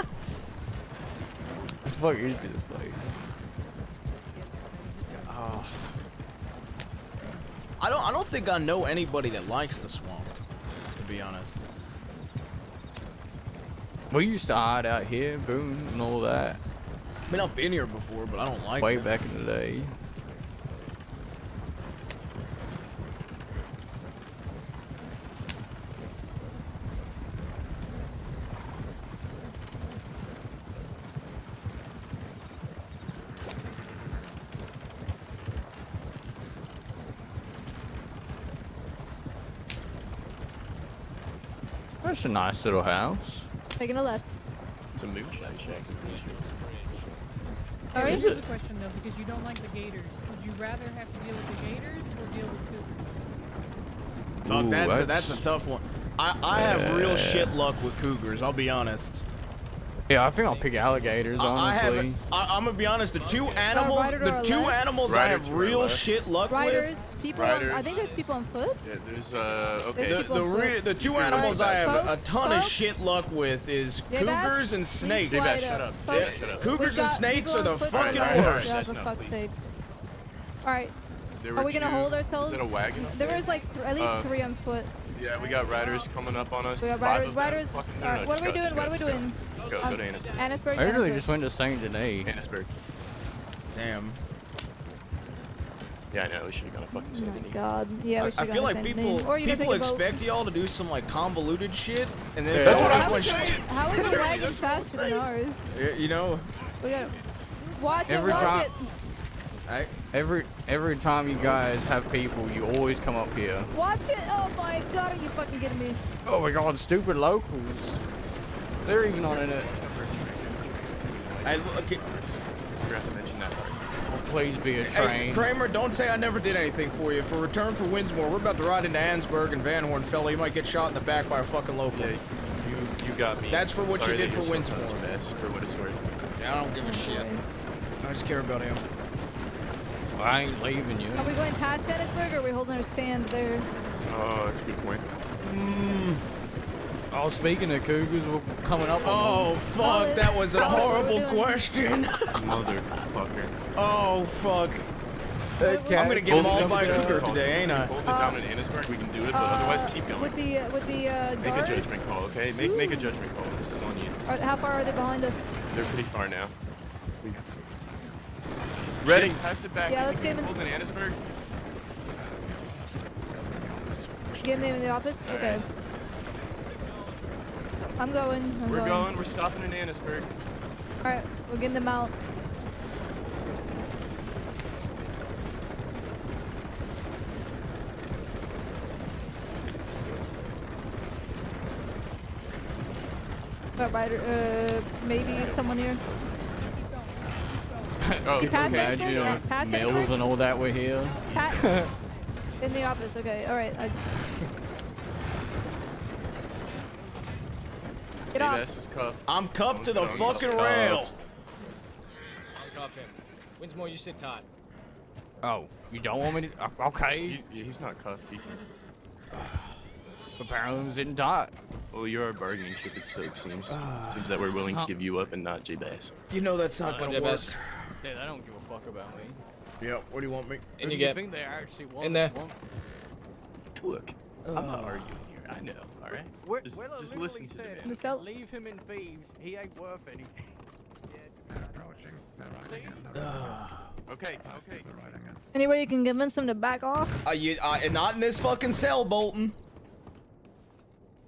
the fuck is this place? Oh. I don't think I know anybody that likes the swamp, to be honest. We used to hide out here, Boone, and all that. I mean, I've been here before, but I don't like Way it. back in the day. That's a nice little house. Taking a left. It's a moonshine shack. Sorry? Here's a question though, because you don't like the gators. Would you rather have to deal with the gators or deal with cougars? Fuck, that's a tough one. I have real shit luck with cougars. I'll be honest. Yeah, I think I'll pick alligators. Honestly, I'm gonna be honest. The two animals I have real shit luck Riders, with. people. I think there's people on foot. Yeah, there's okay. The two animals I have a ton of shit luck with is cougars and snakes. Shut up. Shut up. Cougars and snakes are the fucking worst. Yeah, for fuck's sakes. All right. Are we gonna hold ourselves? Is that a wagon? There was like at least 3 on foot. Yeah, we got riders coming up on us. We got riders. All right, what are we doing? What are we doing? Go to Annisburg. Annisburg. I really just went to Saint Denis. Annisburg. Damn. Yeah, I know. We should have gone to fucking Saint Denis. God. Yeah, we should I feel like people expect y'all to do some like convoluted shit, and then that's what how is the wagon faster than ours? You know. We gotta watch it. Every time you guys have people, you always come up here. Watch it! Oh my God, are you fucking kidding me? Oh my God, stupid locals. They're even on it. I okay. Forgot to mention that part. Oh, please be a train. Hey, Kramer, don't say I never did anything for you. For return for Winsmore, we're about to ride into Ansburg and Van Horn, fella. You might get shot in the back by a fucking local. Yeah, you got me. That's for what Sorry you did that for you're sometimes Winsmore. best, for what it's worth. Yeah, I don't give a shit. I just care about him. Well, I ain't leaving you. Are we going past Annisburg or are we holding our stand there? Oh, that's a good point. Oh, speaking of cougars, we're coming up on Oh, fuck, that was a horrible question. Motherfucker. Oh, fuck. I'm gonna get mauled by a cougar today, ain't I? Hold it down in Annisburg, we can do it, but otherwise keep going. With the Make a guards? judgment call, okay? Make a judgment call. This is on you. How far are they behind us? They're pretty far now. Ready? Pass it back. Yeah, let's get him in. Hold in Annisburg. Getting them in the office? Okay. I'm going. We're going. We're stopping in Annisburg. Alright, we're getting them out. Rider, maybe someone here. Oh, You passed imagine Annisburg? Pass Mills Annisburg? and all that were here. In the office, okay, alright. Get off. Is cuffed. I'm cuffed to the fucking rail. Cuff him. Winsmore, you sit tight. Oh, you don't want me to? Okay. He's not cuffed. He can. Apparently, I'm sitting tight. Well, you're our bargaining chip, so it seems. Seems that we're willing to give you up and not J-Bass. You know that's not gonna work. Yeah, they don't give a fuck about me. Yeah, what do you want me? And Who you do get think they actually want? in there. Look, I'm not arguing here. I know, alright? Just listen to In me. the cell. Leave him in feed. He ain't worth anything. Okay. Any way you can convince them to back off? Not in this fucking cell, Bolton.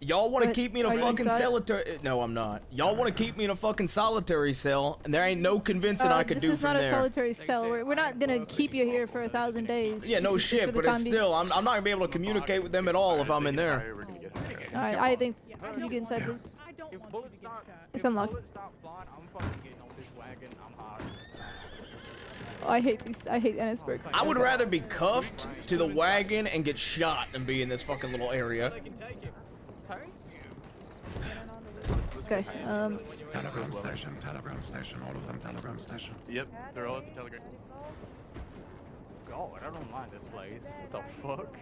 Y'all want to What? keep me in a Are you fucking inside? solitary? No, I'm not. Y'all want to keep me in a fucking solitary cell, and there ain't no convincing I could do This is from not a there. solitary cell. We're not gonna keep you here for 1,000 days. Yeah, no This is just for shit, the but it's time being. still, I'm not gonna be able to communicate with them at all if I'm in there. Alright, I think you get inside this. It's unlocked. Oh, I hate Annisburg. I would rather be cuffed to the wagon and get shot than be in this fucking little area. Okay, Telegram station, all of them telegram station. Yep, they're all at the telegram. God, I don't mind this place. What the fuck?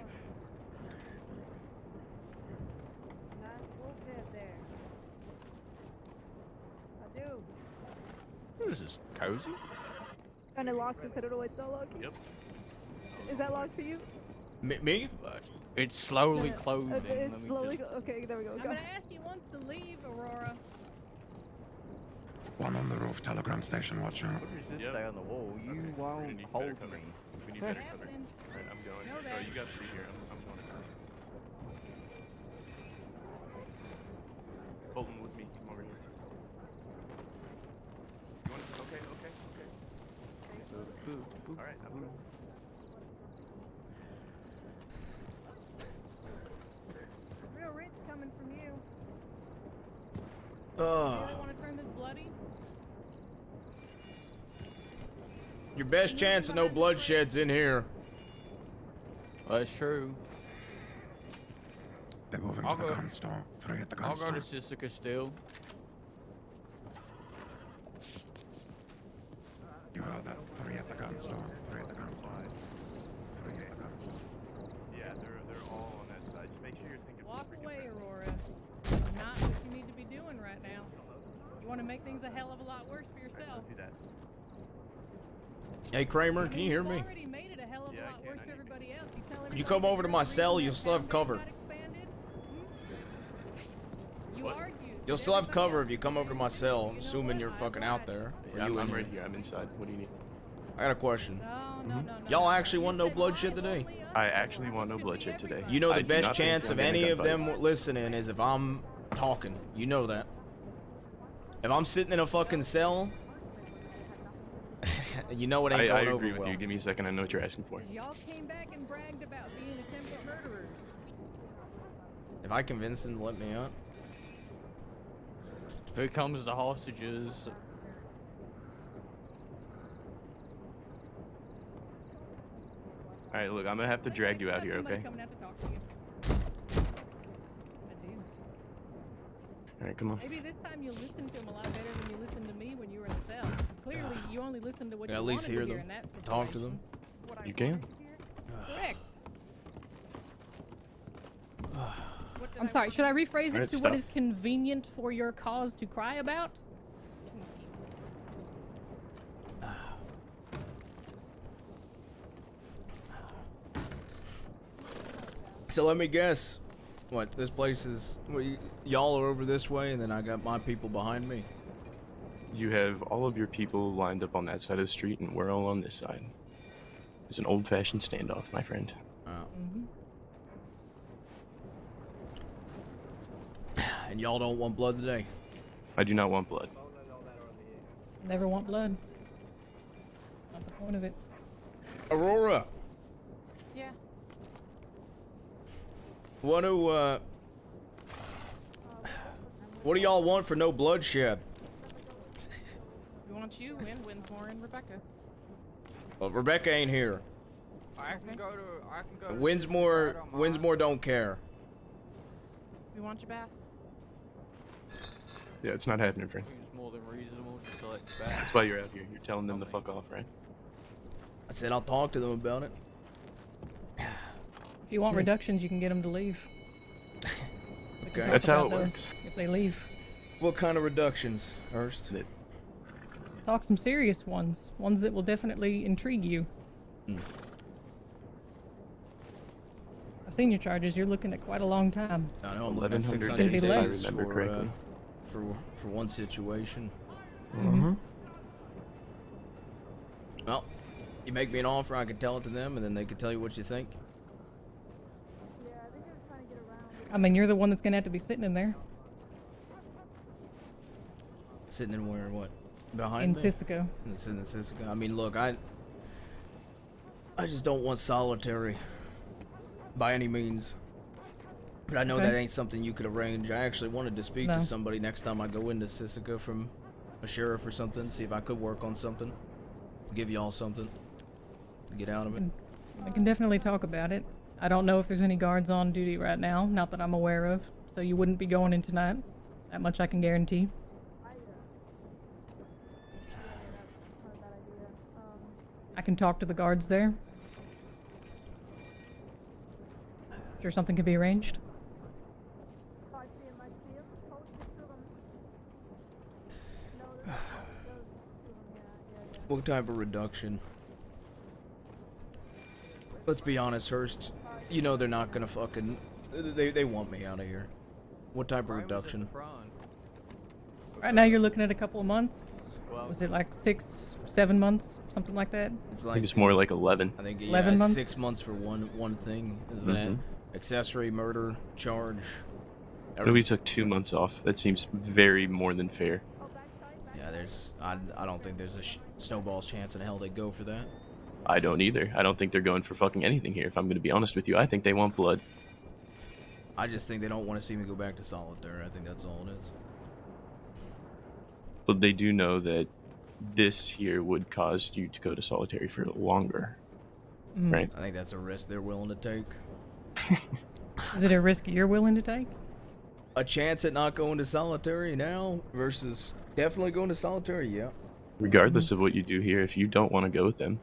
This is cozy. And it locks because I don't know why it's not locking. Yep. Is that locked for you? Me? It's slowly closing. Okay, Let it's me slowly. just- Okay, there we go. I'm gonna ask you once to leave, Aurora. One on the roof, telegram station, watch out. Just stay on the wall. You won't hold me. We need better cover. Alright, I'm going. Oh, you got 3 here. I'm going. Bolton with me. Come over here. You want to? Okay. Alright, I'm going. Real rich coming from you. You don't want to turn this bloody? Your best chance of no bloodshed's in here. That's true. They're moving I'll to the go. gun store. 3 at the gun I'll store. go to Sisika still. You heard that? 3 at the gun store. 3 at the gun store. 3 at the gun store. Yeah, they're all on that side. Just make sure you're thinking. Walk away, Aurora. Not what you need to be doing right now. You want to make things a hell of a lot worse for yourself. Do that. Hey Kramer, can you hear me? Already made it a hell of a lot worse for everybody else. Could you come over to my cell? You'll still have cover. You argued. You'll still have cover if you come over to my cell, assuming you're fucking out there. Yeah, I'm right here. I'm inside. What do you need? I got a question. No. Y'all actually want no bloodshed today? I actually want no bloodshed today. You know I the do best not think chance I'm of gonna any of gunfight. them listening is if I'm talking. You know that. If I'm sitting in a fucking cell, you know it ain't I going agree over with well. you. Give me a second. I know what you're asking for. Y'all came back and bragged about being attempted murderers. If I convince them to let me out. If it comes to hostages, All right, look, I'm gonna have to drag you out here, okay? Coming out to talk to you. I do. All right, come on. Maybe this time you'll listen to him a lot better than you listened to me when you were in the cell. Clearly, you only listened to what Can I you at least wanted hear to hear them? in that Talk to situation. them? You can. Correct. I'm sorry, should I rephrase it Alright, to what stop. is convenient for your cause to cry about? So let me guess. What, this place is... Y'all are over this way, and then I got my people behind me. You have all of your people lined up on that side of the street, and we're all on this side. It's an old-fashioned standoff, my friend. And y'all don't want blood today? I do not want blood. Never want blood. Not the point of it. Aurora, Yeah. what do y'all want for no bloodshed? We want you and Winsmore and Rebecca. Well, Rebecca ain't here. I can go to. Winsmore don't care. We want you, Bass. Yeah, it's not happening, friend. It's more than reasonable to collect back. That's why you're out here. You're telling them to fuck off, right? I said I'll talk to them about it. If you want reductions, you can get them to leave. We can Okay. talk That's how about it those works. If they leave. What kind of reductions, Hurst? Talk some serious ones. Ones that will definitely intrigue you. I've seen your charges. You're looking at quite a long time. I know I'm looking at 1100 600 days, if days I remember correctly. for one situation. Mm-hmm. Well, you make me an offer, I can tell it to them, and then they can tell you what you think. I mean, you're the one that's gonna have to be sitting in there. Sitting in where? What? Behind In me? Sisco. Sitting in Sisco. I mean, look, I just don't want solitary by any means. But I know Okay. that ain't something you could arrange. I actually wanted to speak No. to somebody next time I go into Sisco from a sheriff or something, see if I could work on something. Give y'all something to get out of it. We can definitely talk about it. I don't know if there's any guards on duty right now, not that I'm aware of. So you wouldn't be going in tonight. That much I can guarantee. I can talk to the guards there. Sure something could be arranged. What type of reduction? Let's be honest, Hurst. You know they're not gonna fucking... They want me out of here. What type of reduction? Right now you're looking at a couple of months. Was it like 6, 7 months? Something like that? It's I think it's more like 11. I think, yeah, 11 months? 6 months for one thing. Is that accessory murder charge? We took 2 months off. That seems very more than fair. Yeah, I don't think there's a snowball's chance in hell they go for that. I don't either. I don't think they're going for fucking anything here, if I'm going to be honest with you. I think they want blood. I just think they don't want to see me go back to solitary. I think that's all it is. But they do know that this here would cause you to go to solitary for longer. Right? I think that's a risk they're willing to take. Is it a risk you're willing to take? A chance at not going to solitary now versus definitely going to solitary, yeah. Regardless of what you do here, if you don't want to go with them,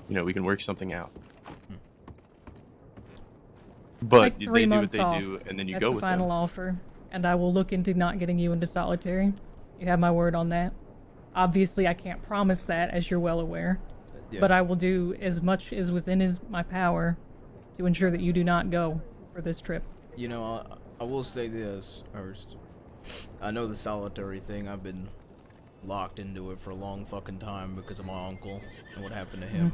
you know, we can work something out. But Take they 3 do what months they off. do, and then you That's go the with final them. offer, and I will look into not getting you into solitary. You have my word on that. Obviously, I can't promise that, as you're well aware, but I will do as much as within my power to ensure that you do not go for this trip. You know, I will say this first. I know the solitary thing. I've been locked into it for a long fucking time because of my uncle and what happened to him.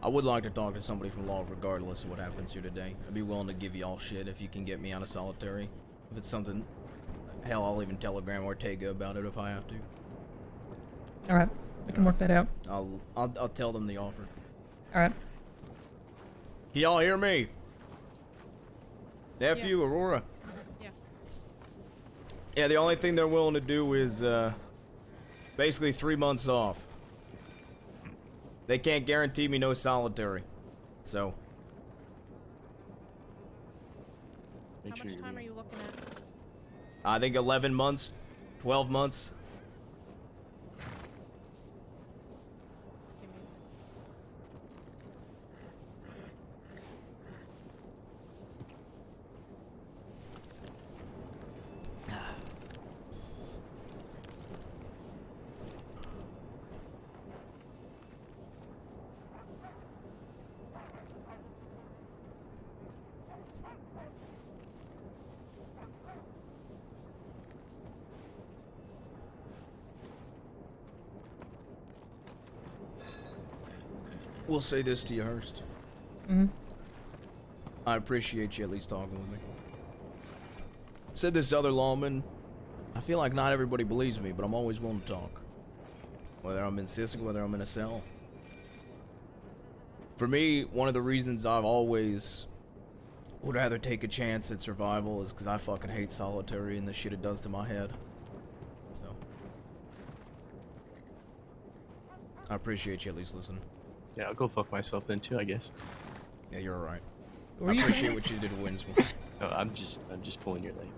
I would like to talk to somebody from law regardless of what happens here today. I'd be willing to give y'all shit if you can get me out of solitary. If it's something, hell, I'll even telegram Ortega about it if I have to. All right, we can work that out. I'll tell them the offer. All right. Can y'all hear me? Nephew, Aurora. Yeah. Yeah, the only thing they're willing to do is basically 3 months off. They can't guarantee me no solitary, so. How much time are you looking at? I think 11 months, 12 months. We'll say this to you, Hurst. I appreciate you at least talking with me. Said this other lawman, I feel like not everybody believes me, but I'm always willing to talk. Whether I'm in Sissick, whether I'm in a cell. For me, one of the reasons I've always would rather take a chance at survival is because I fucking hate solitary and the shit it does to my head. So. I appreciate you at least listening. Yeah, I'll go fuck myself then too, I guess. Yeah, you're alright. Were I you- appreciate what you did to Winsmore. No, I'm just pulling your leg.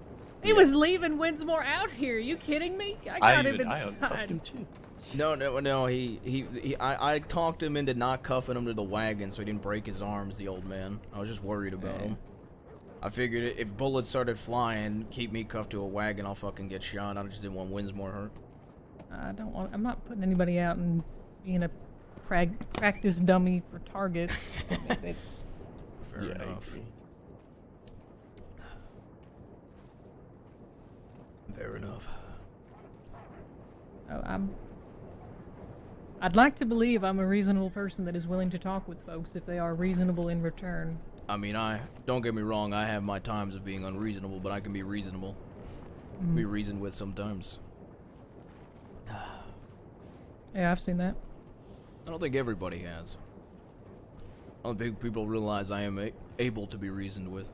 He was leaving Winsmore out here. Are you kidding me? I got him I uncuffed inside. him too. No, I talked him into not cuffing him to the wagon so he didn't break his arms, the old man. I was just worried about him. I figured if bullets started flying, keep me cuffed to a wagon, I'll fucking get shot. I just didn't want Winsmore hurt. I'm not putting anybody out and being a practice dummy for target. Fair enough. Fair enough. I'd like to believe I'm a reasonable person that is willing to talk with folks if they are reasonable in return. I mean, don't get me wrong, I have my times of being unreasonable, but I can be reasonable. Be reasoned with sometimes. Yeah, I've seen that. I don't think everybody has. I don't think people realize I am able to be reasoned with.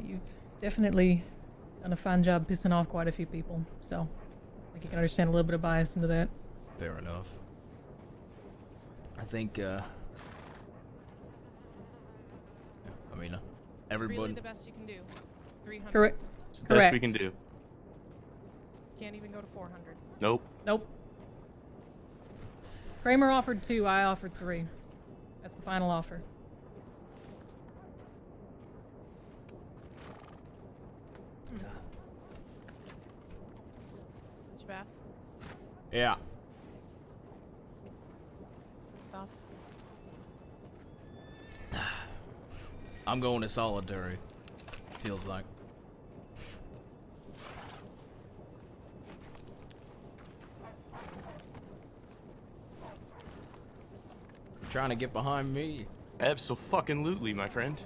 You've definitely done a fine job pissing off quite a few people, so I think you can understand a little bit of bias into that. Fair enough. I think, I mean, everybody... Really the best you can do. 300. Correct. Best we can do. Can't even go to 400. Nope. Nope. Kramer offered 2, I offered 3. That's the final offer. Bass? Yeah. Thoughts? I'm going to solitary. Feels like. You're trying to get behind me. Abso-fucking-lutely, my friend.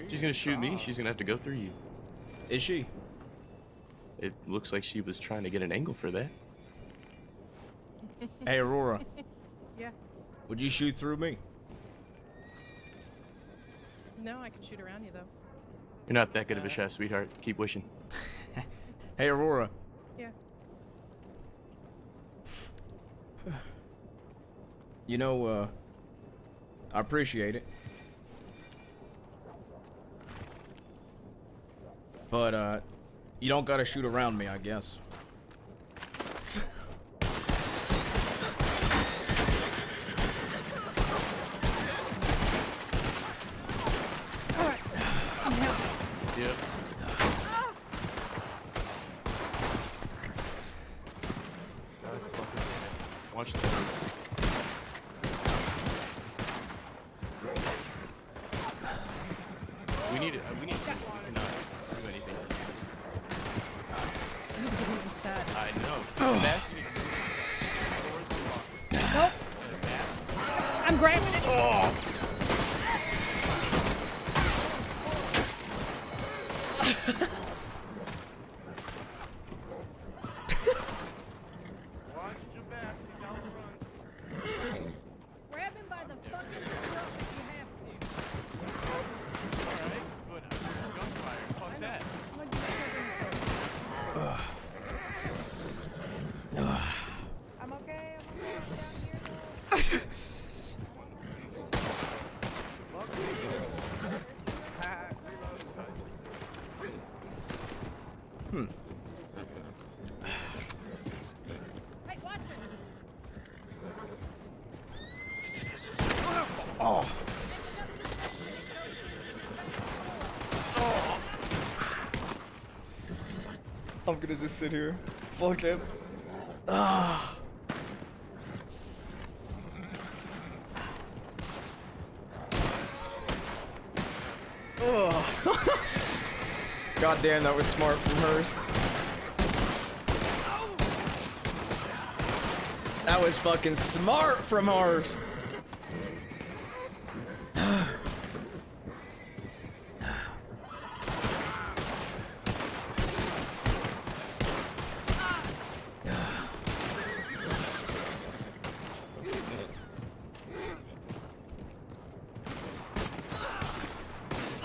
She's gonna shoot me, she's gonna have to go through you. Is she? It looks like she was trying to get an angle for that. Hey, Aurora. Yeah. Would you shoot through me? No, I can shoot around you though. You're not that good of a chef, sweetheart. Keep wishing. Hey, Aurora. Yeah. You know, I appreciate it. But, you don't gotta shoot around me, I guess. Alright. I'm helping. Yep. Watch the We need to we cannot do anything. I know. Nope. I'm grabbing it. Oh. Grab him by the fucking throat if you have I'm okay. I'm down here. Hey, watch it. Oh. I'm gonna just sit here. Fuck it. Ah. Oh. God damn, that was smart from Hurst. That was fucking smart from Hurst.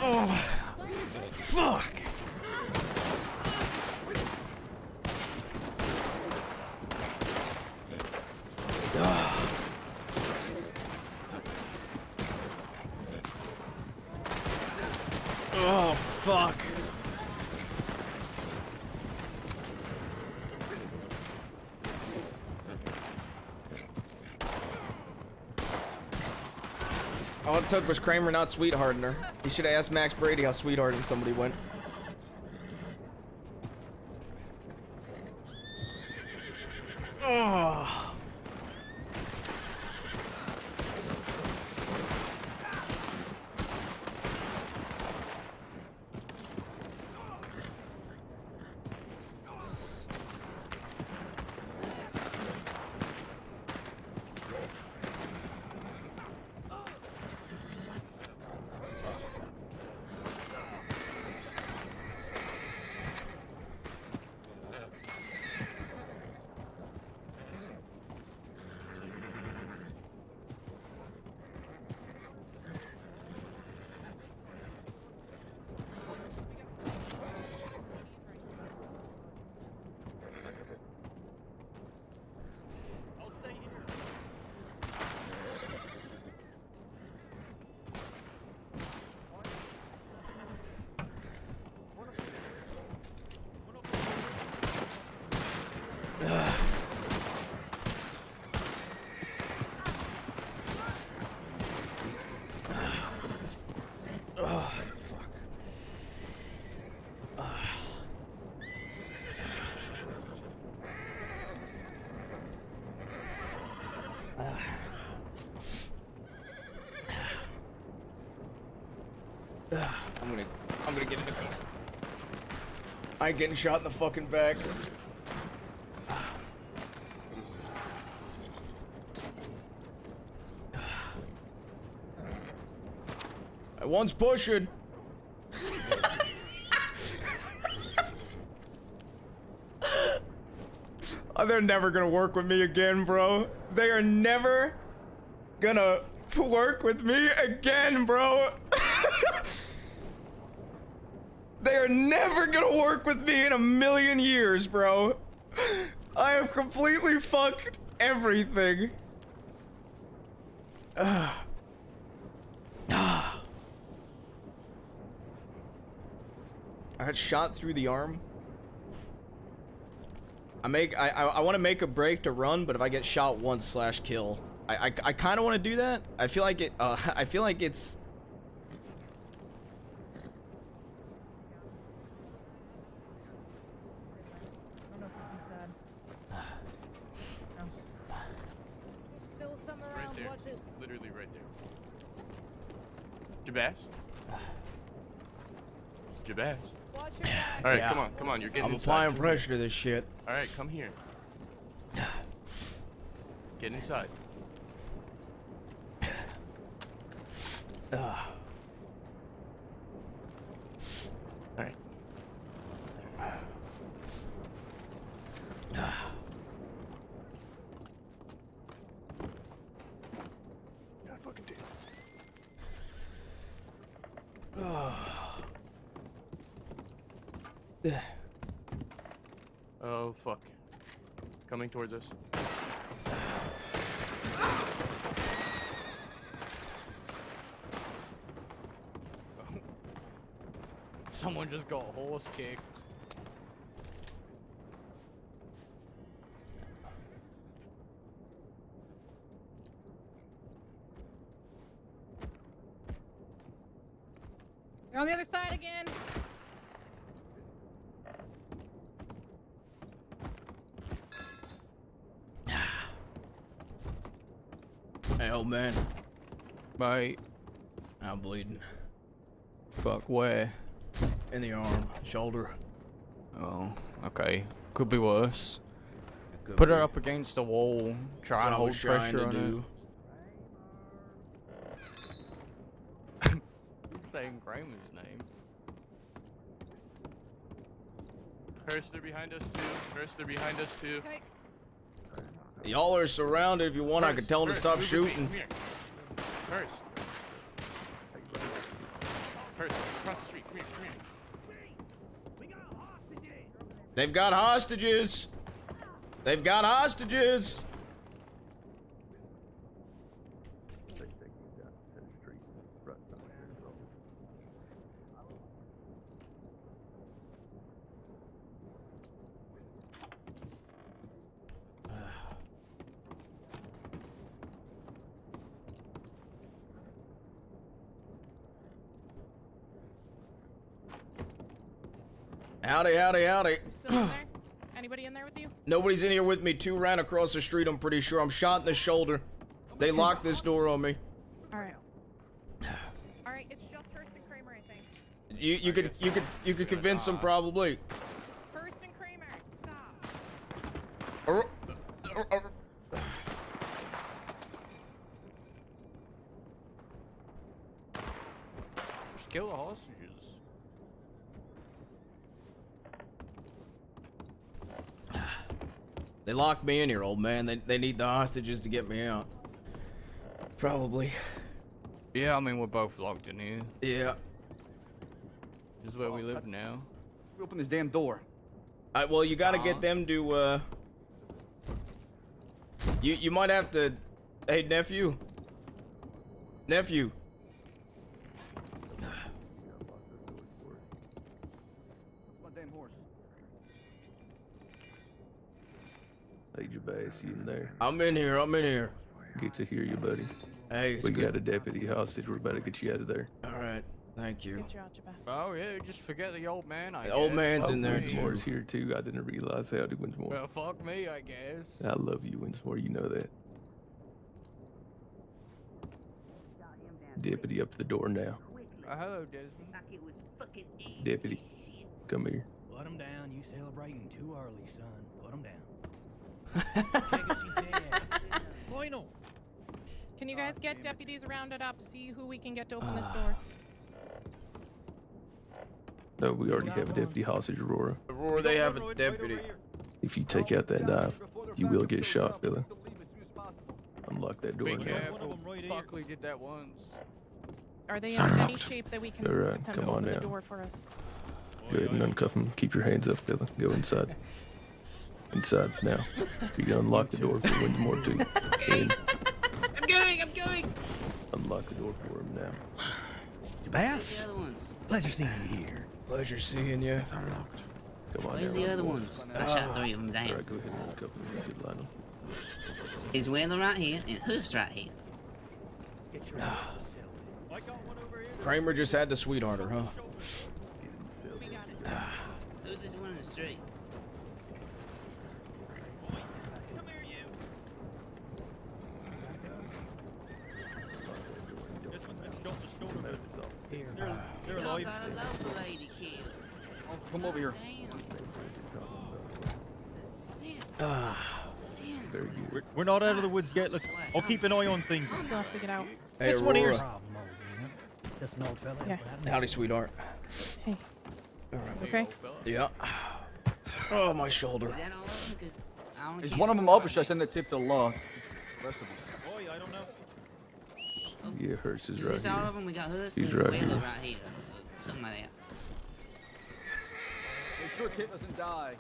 Oh, fuck. Oh, fuck. All it took was Kramer not sweethearting her. You should have asked Max Brady how sweethearting somebody went. Oh. I'm gonna get in the car. I ain't getting shot in the fucking back. One's pushing. Oh, they're never gonna work with me again, bro. They are never gonna work with me again, bro. They are never gonna work with me in a million years, bro. I have completely fucked everything. I got shot through the arm. I want to make a break to run, but if I get shot once / kill, I kind of want to do that. I feel like it. I feel like it's. Still some Right around. there. Watch it. Literally right there. Jabaz? Jabaz? Watch your back. Alright, Yeah. come on, you're getting I'm inside. applying Come pressure here. to this shit. Alright, come here. Get inside. Alright. God fucking damn. Oh fuck. Coming towards us. Someone just got horse kicked. You're on the other side again. Hey, old man. Mate. I'm bleeding. Fuck, where? In the arm, shoulder. Oh, okay. Could be worse. Could Put be. her up against the wall. Try That's and what I hold was trying pressure to on do. it. Saying Kramer's name. Hurst, they're behind us too. Hurst, they're behind us too. Y'all are surrounded. If you want, I could tell them to stop move with me. shooting. Come here. Hurst. Hurst, across the street. Come here, come here. They've got hostages. They've got hostages. Howdy, howdy, howdy. Still in there? Anybody in there with you? Nobody's in here with me. 2 ran across the street, I'm pretty sure. I'm shot in the shoulder. They locked this door on me. Alright. Alright, it's just Hurst and Kramer, I think. You could convince them probably. Hurst and Kramer, stop. Just kill the hostages. They locked me in here, old man. They need the hostages to get me out. Probably. Yeah, I mean, we're both locked in here. Yeah. This is where we live now. Open this damn door. Well, you gotta get them to, You might have to... Hey, nephew. Nephew. My damn horse. Hey, Jabaz, you in there? I'm in here, I'm in here. Good to hear you, buddy. Hey, it's we good. got a deputy hostage. We're about to get you out of there. Alright, thank you. Good job, Jabba. Oh, yeah, just forget the old man, I The guess. old man's in there, Winsmore's too. here, too. I didn't realize. Howdy, Winsmore. Well, fuck me, I guess. I love you, Winsmore. You know that. Deputy up to the door now. Hello, Desmond. Deputy, come here. Put him down. You celebrating too early, son. Put him down. Check if she's dead. Point 'em. Can you guys get deputies rounded up? See who we can get to open this door. No, we already have a deputy hostage, Aurora. Aurora, they have a deputy. If you take out that knife, you will get shot, fella. Unlock that door Be now. careful. Buckley did that once. Are they Son in of any a- shape that we can Alright, get them come to on open the now. door for us? Go ahead and uncuff him. Keep your hands up, fella. Go inside. Inside now. You can unlock the door for Winsmore too. And I'm going! unlock the door for him now. Bass? Pleasure seeing you here. Pleasure seeing you. Come on. Where's now, the other boys. ones? I shot 3 of them down. Alright, go ahead and uncuff him. See if you line him. Is Wendell right here and Hurst right here? Kramer just had to sweetheart her, huh? Who's this one in the street? They're Y'all alive. got a local lady killed. Oh, come over here. Very good. We're not out of the woods yet. I'll keep an eye on things. Still have to get out. Hey, This one here's. Aurora. Just an old fella. Yeah. Howdy, sweetheart. Hey. All right. Okay. Yeah. Oh, my shoulder. Is that all of them? 'Cause I only Is keep one of them up or should I send that tip to the law? The rest of them. Boy, I don't know. Yeah, Hurst is Is right this all of here. them? We got Hurst He's and right Wheeler here. right here. Something like that. Make sure Kit doesn't die.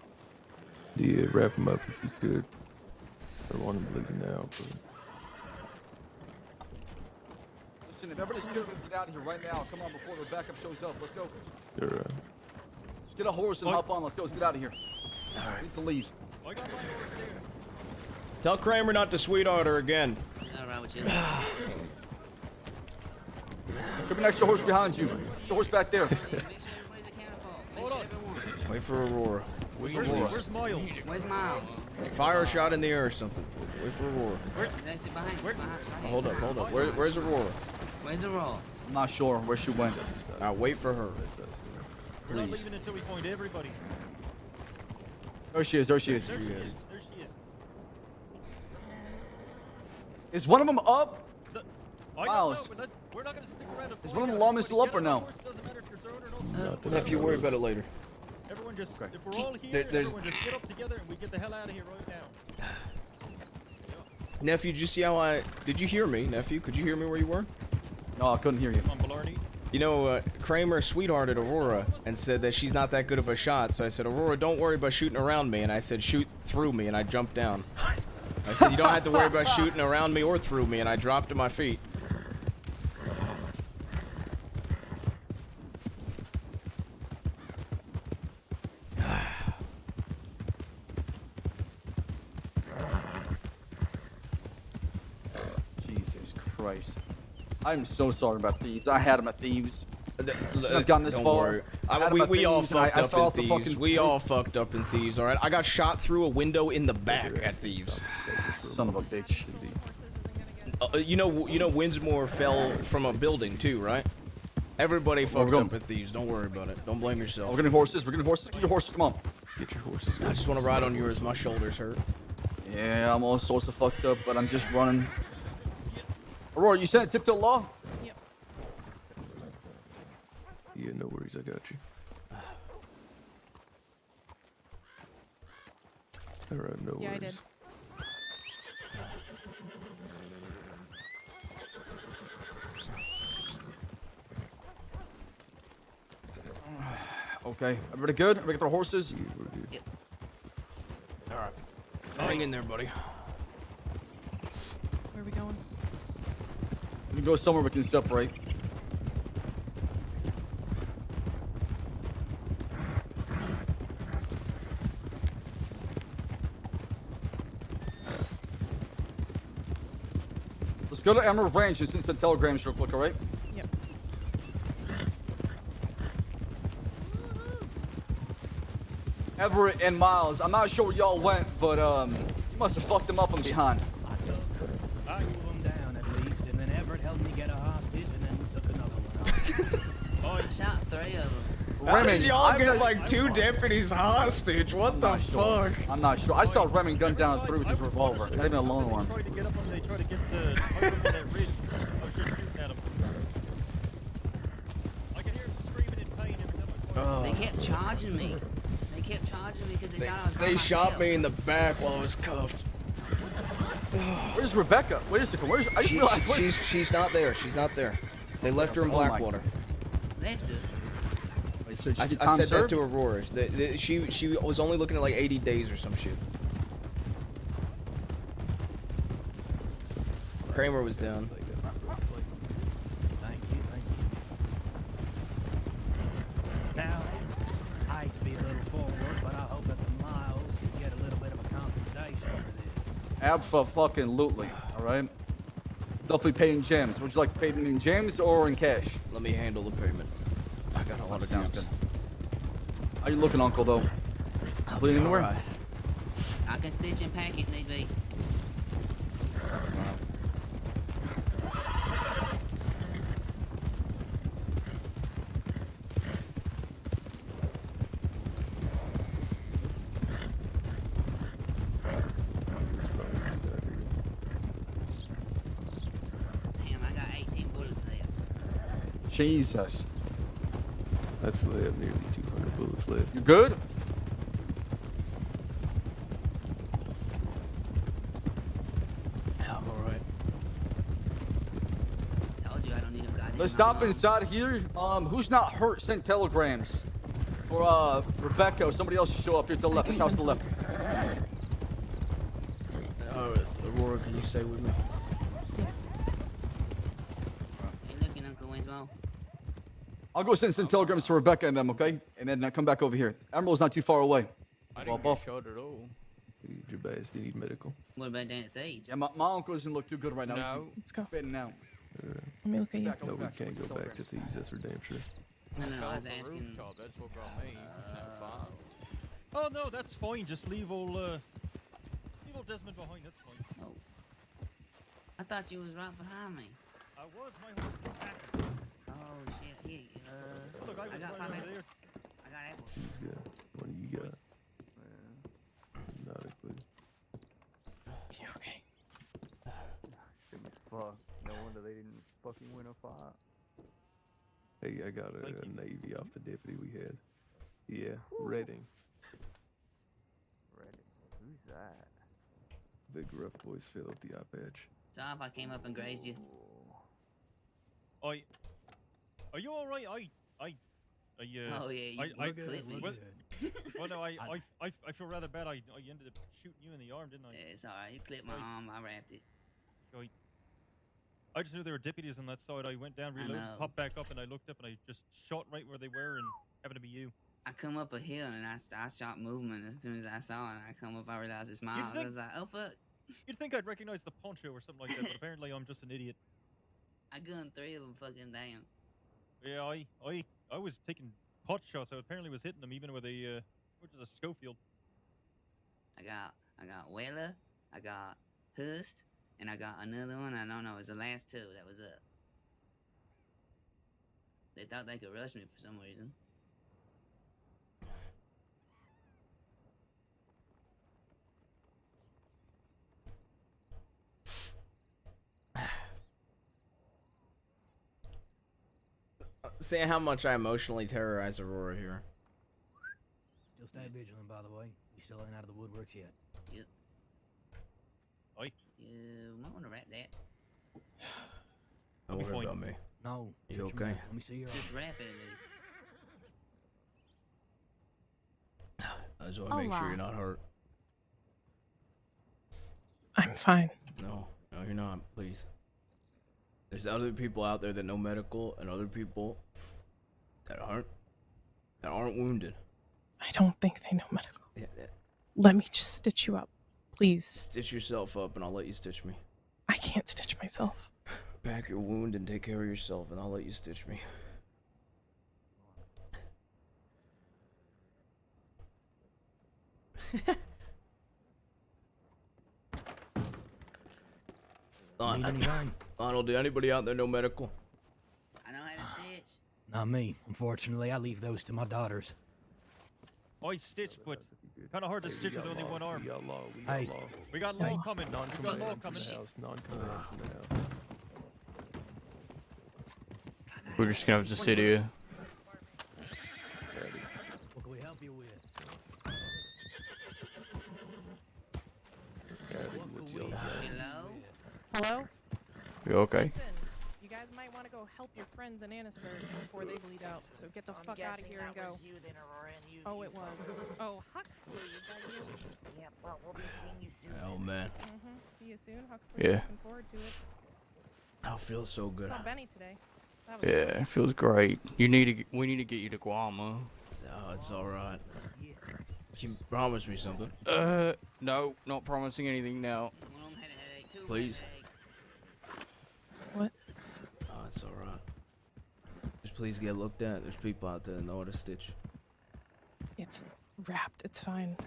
Yeah, wrap him up if you could. I don't want him bleeding out, but Listen, if everybody's good, we can get out of here right now. Come on, before the backup shows up. Let's go. you're right. Let's get a horse and hop on. Let's go. Let's get out of here. All right. Need to leave. Tell Kramer not to sweetheart her again. All right with you. Trip an extra horse behind you. The horse back there. Wait for Aurora. Where's Miles? Where's Miles? Fire a shot in the air or something. Wait for Aurora. That's it behind. Behind. Hold up, hold up. Where's Aurora? Where's Aurora? I'm not sure where she went. Wait for her. We're not Please. leaving until we find everybody. There she is. There she is. There she is. There she is. Is one of them up? I Miles. don't know, but we're not going to stick around and Is find one of them out. lawmen still up or no? Doesn't matter if you're thrown or not. If you worry about it later. Everyone just, if we're all here, There's- everyone just get up together and we get the hell out of here right now. Nephew, did you see how did you hear me, nephew? Could you hear me where you were? No, I couldn't hear you. Come on, Blarney. You know, Kramer sweethearted Aurora and said that she's not that good of a shot. So I said, Aurora, don't worry about shooting around me. And I said, shoot through me. And I jumped down. I said, you don't have to worry about shooting around me or through me. And I dropped to my feet. Jesus Christ. I'm so sorry about thieves. I had them at thieves. I've gotten this Don't far. worry. I had 'em at We all thieves, and I fucked up fell in off the thieves. fucking We roof. all fucked up in thieves, alright? I got shot through a window in the back at thieves. Son of a bitch. You know Winsmore fell from a building too, right? Everybody fucked going? up at thieves. Don't worry about it. Don't blame yourself. We're getting horses. We're getting horses. Get your horses. Come on. Get your horses. I just want to ride on yours. My shoulders hurt. Yeah, I'm all sorts of fucked up, but I'm just running. Aurora, you sent a tip to the law? Yep. Yeah, no worries. I got you. All right, no Yeah, I worries. did. Okay. Everybody good? Everybody get their horses? Yeah, we're good. All right. Hang in there, buddy. Where are we going? We can go somewhere we can separate. Let's go to Emerald Ranch and send some telegrams real quick, alright? Yep. Everett and Miles, I'm not sure where y'all went, but you must have fucked them up from behind. I threw them down at least, and then Everett helped me get a hostage, and then we took another one out. I shot 3 of them. How did y'all I'm get not- like 2 deputies hostage? What the Sure. fuck? I'm not sure. I saw Remy gunned down through with his revolver. Not even a long one. Tried to get up on, they tried to get the up on that ridge. I was just shooting at them. I could hear them screaming in pain every time I They kept charging me. They kept charging me because they thought I was by They shot myself. me in the back while I was cuffed. Where's Rebecca? Wait a second. Where's? I just realized. She's not there. She's not there. They left her in Oh my- Blackwater. Left her. Wait, So I said that to Aurora. She was only looking at like 80 days or some shit. Kramer was down. Thank you. Now, I hate to be a little forward, but I hope that the Miles can get a little bit of a compensation for this. Abso-fucking-lutely, alright? Definitely paying gems. Would you like to pay them in gems or in cash? Let me handle the payment. I got a lot of gems. How you looking, Uncle, though? Bleeding anywhere? Right. I can stitch and pack it, need be. Jesus. That's they have nearly 200 bullets left. You good? Yeah, I'm alright. Told you I don't need them goddamn. Let's stop inside here. Who's not hurt? Send telegrams. For Rebecca or somebody else to show up here to the left. This house to the left. Aurora, can you stay with me? You looking, Uncle Winslow? I'll go send some telegrams to Rebecca and them, okay? And then come back over here. Emerald's not too far away. I didn't get shot at all. Jabaz, do you need medical? What about down at Thieves? Yeah, my uncle doesn't look too good right now. No. Let's go. Fading now. Let me look at you. No, we can't go back to Thieves. That's for damn sure. No, I was Fell off the asking. rooftop, that's what got me. Oh no, that's fine. Just leave old Desmond behind. That's fine. Oh. I thought you was right behind me. I was. My horse was back. Oh shit! Here, Look, I got was 5 right over apples. there. I got apples. Who's got? What do you got? Not a clue. You okay? Fuck. No wonder they didn't fucking win a fight. Hey, I got a Navy off the deputy we had. Yeah, Redding. Who's that? Big rough boys fill up the eye patch. Stop! I came up and grazed you. Are you all right? Oh yeah, you clipped me. Well, no, I feel rather bad. I ended up shooting you in the arm, didn't I? Yeah, it's alright. You clipped my arm. I wrapped it. I just knew there were deputies on that side. I went down, reloaded, popped back up, and I looked up and I just shot right where they were, and happened to be you. I come up a hill and I shot movement as soon as I saw it. And I come up, I realized it's Miles. I was like, oh fuck. You'd think I'd recognize the poncho or something like that, but apparently I'm just an idiot. I gunned 3 of them fucking down. Yeah, I was taking pot shots. I apparently was hitting them even with a which is a Schofield. I got Weller, I got Hust, and I got another one. I don't know. It was the last 2 that was up. They thought they could rush me for some reason. See how much I emotionally terrorize Aurora here. Still stay vigilant, by the way. You still ain't out of the woodworks yet. Yep. Oi. You might want to wrap that. Don't worry about me. No. You okay? Let me see your. Just wrap it. I just want to make sure you're not hurt. I'm fine. No, you're not. Please. There's other people out there that know medical, and other people that aren't wounded. I don't think they know medical. Yeah. Let me just stitch you up, please. Stitch yourself up, and I'll let you stitch me. I can't stitch myself. Pack your wound and take care of yourself, and I'll let you stitch me. Arnold, do anybody out there know medical? I know how to stitch. Not me. Unfortunately, I leave those to my daughters. I stitched, but kind of hard to stitch with only one arm. We got law. Hey. We got law coming. Non-commands in the house. Non-commands in the house. We're just gonna have to sit here. What can we help you with? Hello? Hello? You okay? Listen, you guys might want to go go help your friends in Annisburg before they bleed out. So get the fuck out of here and go. Was you then, Aurora, and you, oh, it was. Oh, Huxley, is that you? Yeah, well, we'll be seeing you soon. Oh man. See you soon, Huxley. Yeah. Looking forward to it. I feel so good. Saw Benny today. That was Yeah, it feels great. We need to get you to Guam. Oh, it's all right. You promised me something. No, not promising anything now. Please. What? Oh, it's all right. Just please get looked at. There's people out there that know how to stitch. It's wrapped. It's fine.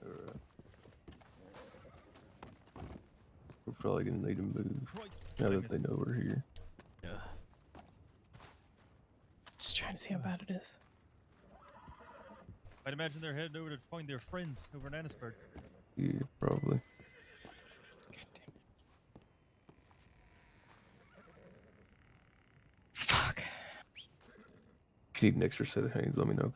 Alright. We're probably gonna need to move now that they know we're here. Yeah. Just trying to see how bad it is. I'd imagine they're headed over to find their friends over in Annisburg. Yeah, probably. Fuck. If you need an extra set of hands, let me know.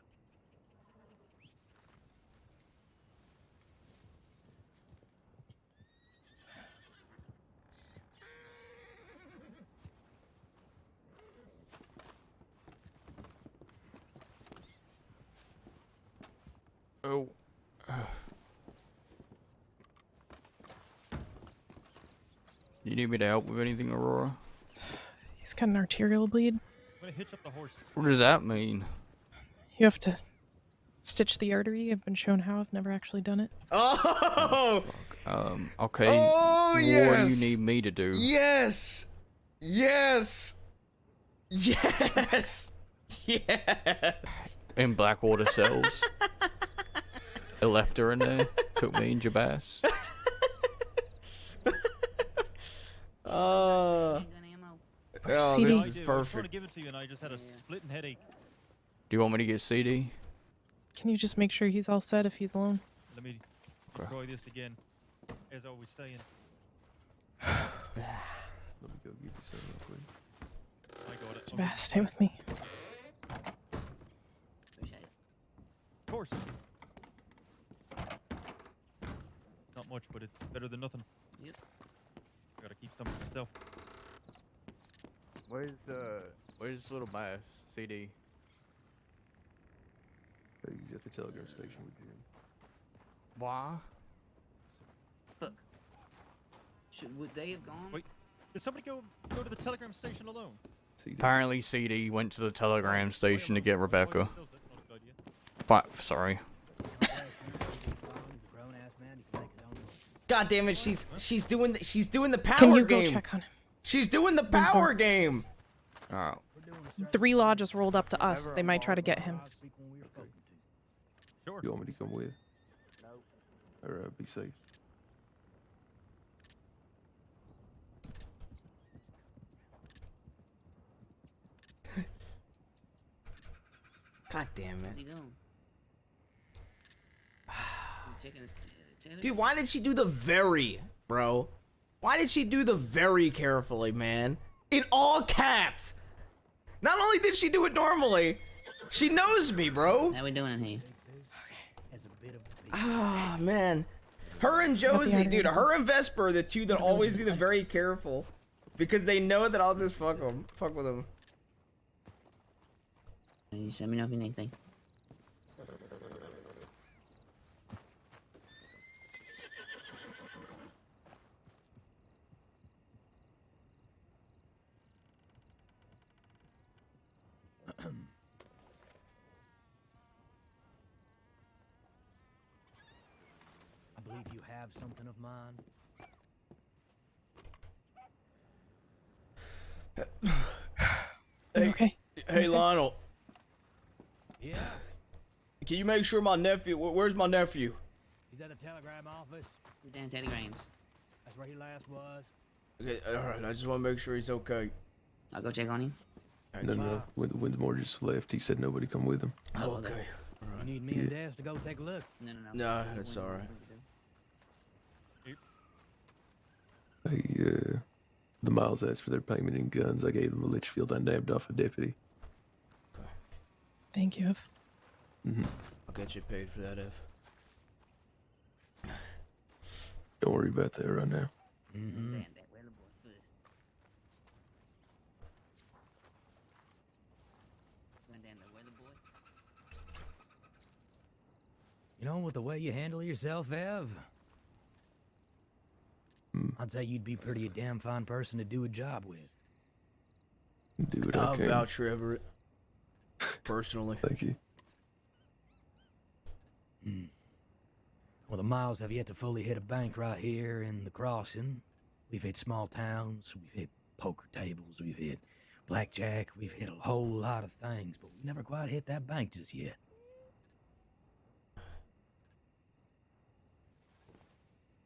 Oh. You need me to help with anything, Aurora? He's got an arterial bleed. I'm gonna hitch up the horses. What does that mean? You have to stitch the artery. I've been shown how. I've never actually done it. Oh! Okay. Oh, What do yes! you need me to do? Yes! Yes! Yes! Yes! In Blackwater cells. I left her in there. Took me and Jabas. Oh, CD. this is I was trying to perfect. give it to you, and I just had a splitting headache. Do you want me to get CD? Can you just make sure he's all set if he's alone? Let me try this again. As I was saying. Let me go get you some real quick. I got it. Jabaz, stay with me. Of course. Not much, but it's better than nothing. Yep. Gotta keep some for myself. Where's little bass? CD. He's at the telegraph station with Jim. Why? Fuck. Would they have gone? Wait, did somebody go to the telegram station alone? CD. Apparently CD went to the telegram station to get Rebecca. Sorry. God damn it! She's doing the power Can you game. go check on him? She's doing the power game. Oh. 3 Law just rolled up to us. They might try to get him. Sure. You want me to come with? No. Alright, be safe. God damn Where's it. he going? Checking his cheddar? Dude, why did she do the very, bro? Why did she do the very carefully, man? In all caps. Not only did she do it normally, she knows me, bro. How we doing in here? Ah, man. Her and Josie, dude, her and Vesper are the two that always do the very careful. Because they know that I'll just fuck with them. You just let me know if you need anything. I believe you have something of mine. Hey, okay? Hey, Lionel. Yeah. Can you make sure my nephew? Where's my nephew? He's at the telegram office. Damn telegrams. That's where he last was. Okay, all right. I just want to make sure he's okay. I'll go check on him. No. Winsmore just left. He said nobody come with him. Oh, okay. All right. You need me and Des to go take a look? No. No, that's all right. Hey, the Miles asked for their payment in guns. I gave them a Litchfield. I nabbed off a deputy. Thank you. I'll get you paid for that, F. Don't worry about that right now. You know, with the way you handle yourself, Ev, I'd say you'd be pretty a damn fine person to do a job with. Do what I I'll can. vouch for Everett. Personally. Thank you. Well, the Miles have yet to fully hit a bank right here in the crossing. We've hit small towns, we've hit poker tables, we've hit blackjack, we've hit a whole lot of things, but we've never quite hit that bank just yet.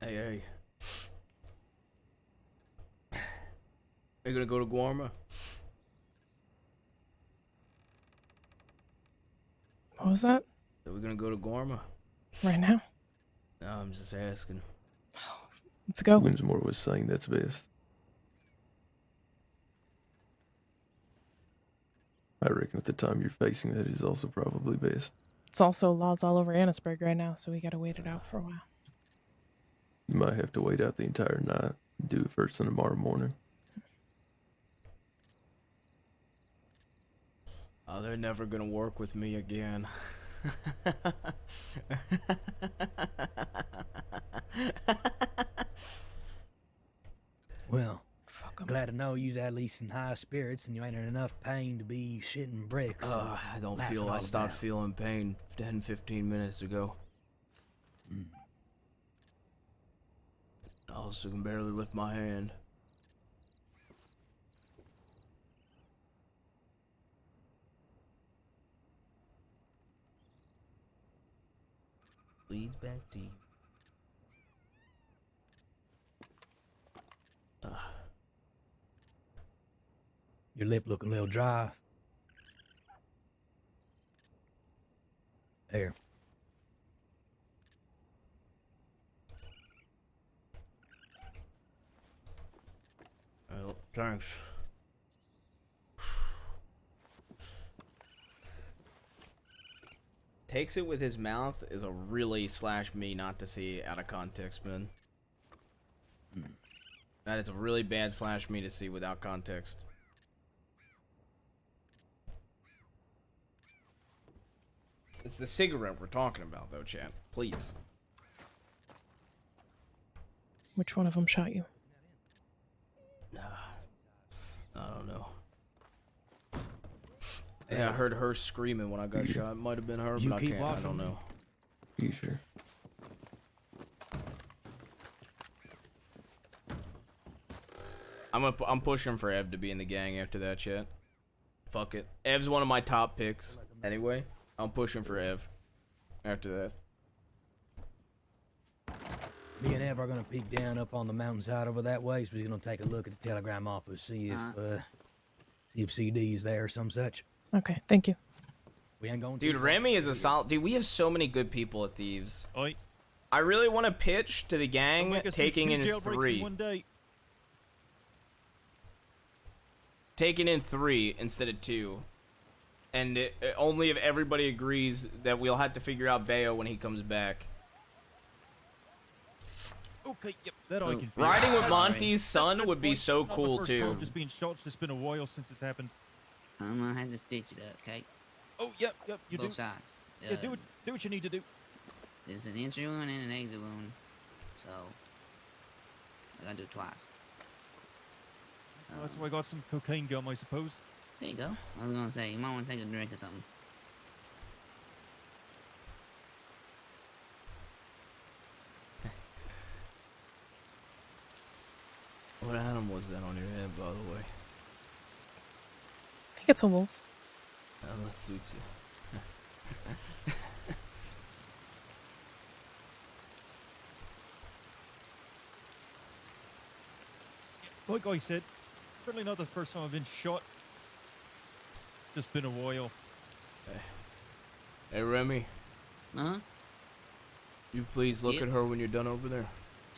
Hey. You gonna go to Guarma? What was that? Are we gonna go to Guarma? Right now? No, I'm just asking. Let's go. Winsmore was saying that's best. I reckon at the time you're facing that is also probably best. It's also laws all over Annisburg right now, so we gotta wait it out for a while. You might have to wait out the entire night and do it first thing tomorrow morning. Oh, they're never gonna work with me again. Well, glad to know you's at least in high spirits and you ain't in enough pain to be shitting bricks. I don't feel. I stopped feeling pain 10-15 minutes ago. I also can barely lift my hand. Leads back to you. Your lip looking a little dry. There. Well, thanks. Takes it with his mouth is a really slash me not to see out of context, man. That is a really bad slash me to see without context. It's the cigarette we're talking about, though, chat. Please. Which one of them shot you? I don't know. Yeah, I heard her screaming when I got shot. It might have been her, but I don't know. You sure? I'm pushing for Ev to be in the gang after that, chat. Fuck it. Ev's one of my top picks. Anyway, I'm pushing for Ev after that. Me and Ev are gonna peek down up on the mountainside over that way, so we're gonna take a look at the telegram office, see if CD is there or some such. Okay, thank you. We ain't going. Dude, Remy is a solid. Dude, we have so many good people at Thieves. I really want to pitch to the gang taking in 3. Taking in 3 instead of 2. And only if everybody agrees that we'll have to figure out Bayo when he comes back. Okay, yep, that I can. Riding with Monty's son would be so cool too. Just being shot. It's just been a while since it's happened. I'm gonna have to stitch it up, okay? Oh, yep, you Both do. sides. Yeah, do what you need to do. There's an entry wound and an exit wound, so I gotta do it twice. That's why I got some cocaine gum, I suppose. There you go. I was gonna say, you might want to take a drink or something. What animal was that on your head, by the way? I think it's a wolf. Oh, that suits you. Like I said, certainly not the first time I've been shot. Just been a while. Hey, Remy. Uh-huh? You please look at her when you're done over there.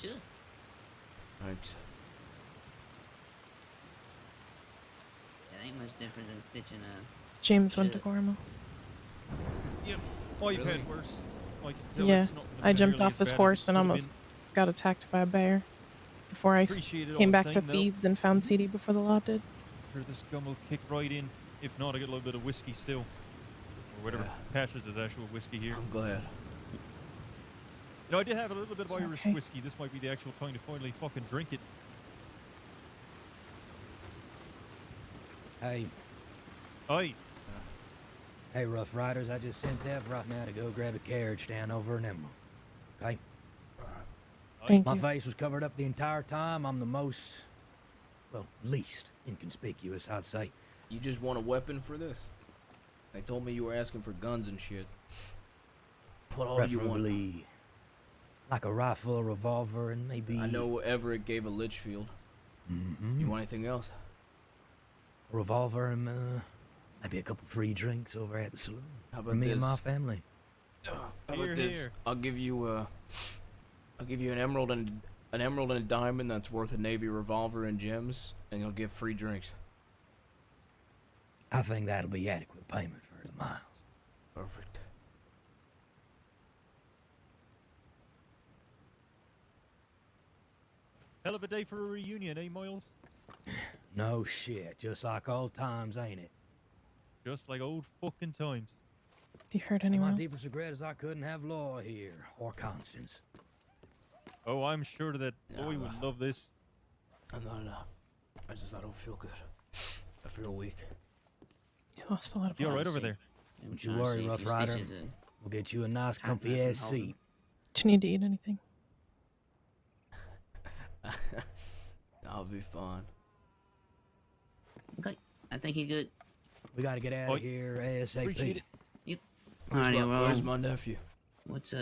Sure. Thanks. It ain't much different than stitching a... James went to Gorma. Yep. Oh, you've had worse. I can tell Yeah, it's not I jumped nearly off as his bad as horse it and could have almost been. got attacked by a bear. Before I Appreciate it all came the back to same, though. Thebes and found CD before the law did. Sure, this gum will kick right in. If not, I get a little bit of whiskey still. Or whatever passes as actual whiskey here. I'm glad. You know, I did have a little bit of Irish whiskey. This might be the actual time to finally fucking drink it. Hey. Oi. Hey, Rough Riders, I just sent Dev right now to go grab a carriage stand over an Emerald. Okay? Thank My you. face was covered up the entire time. I'm the most, well, least inconspicuous, I'd say. You just want a weapon for this? They told me you were asking for guns and shit. What all do you want? Preferably like a rifle, a revolver, and maybe... I know Everett gave a Litchfield. Mm-hmm. You want anything else? A revolver and maybe a couple free drinks over at the saloon. How for about me and this? my family. How about this? I'll give you an emerald and a diamond that's worth a Navy revolver and gems, and you'll get free drinks. I think that'll be adequate payment for the miles. Perfect. Hell of a day for a reunion, eh, Miles? No shit, just like old times, ain't it? Just like old fucking times. Do you hurt anyone My else? deepest regret is I couldn't have Laura here, or Constance. Oh, I'm sure that Boy would love this. No. I don't feel good. I feel weak. You lost a lot of You blood. alright over there? Don't you worry, Rough Rider. We'll get you a nice, comfy-ass seat. Do you need to eat anything? I'll be fine. Okay, I think he's good. We gotta get out of here ASAP. Appreciate it. Yep. Where's my nephew? What's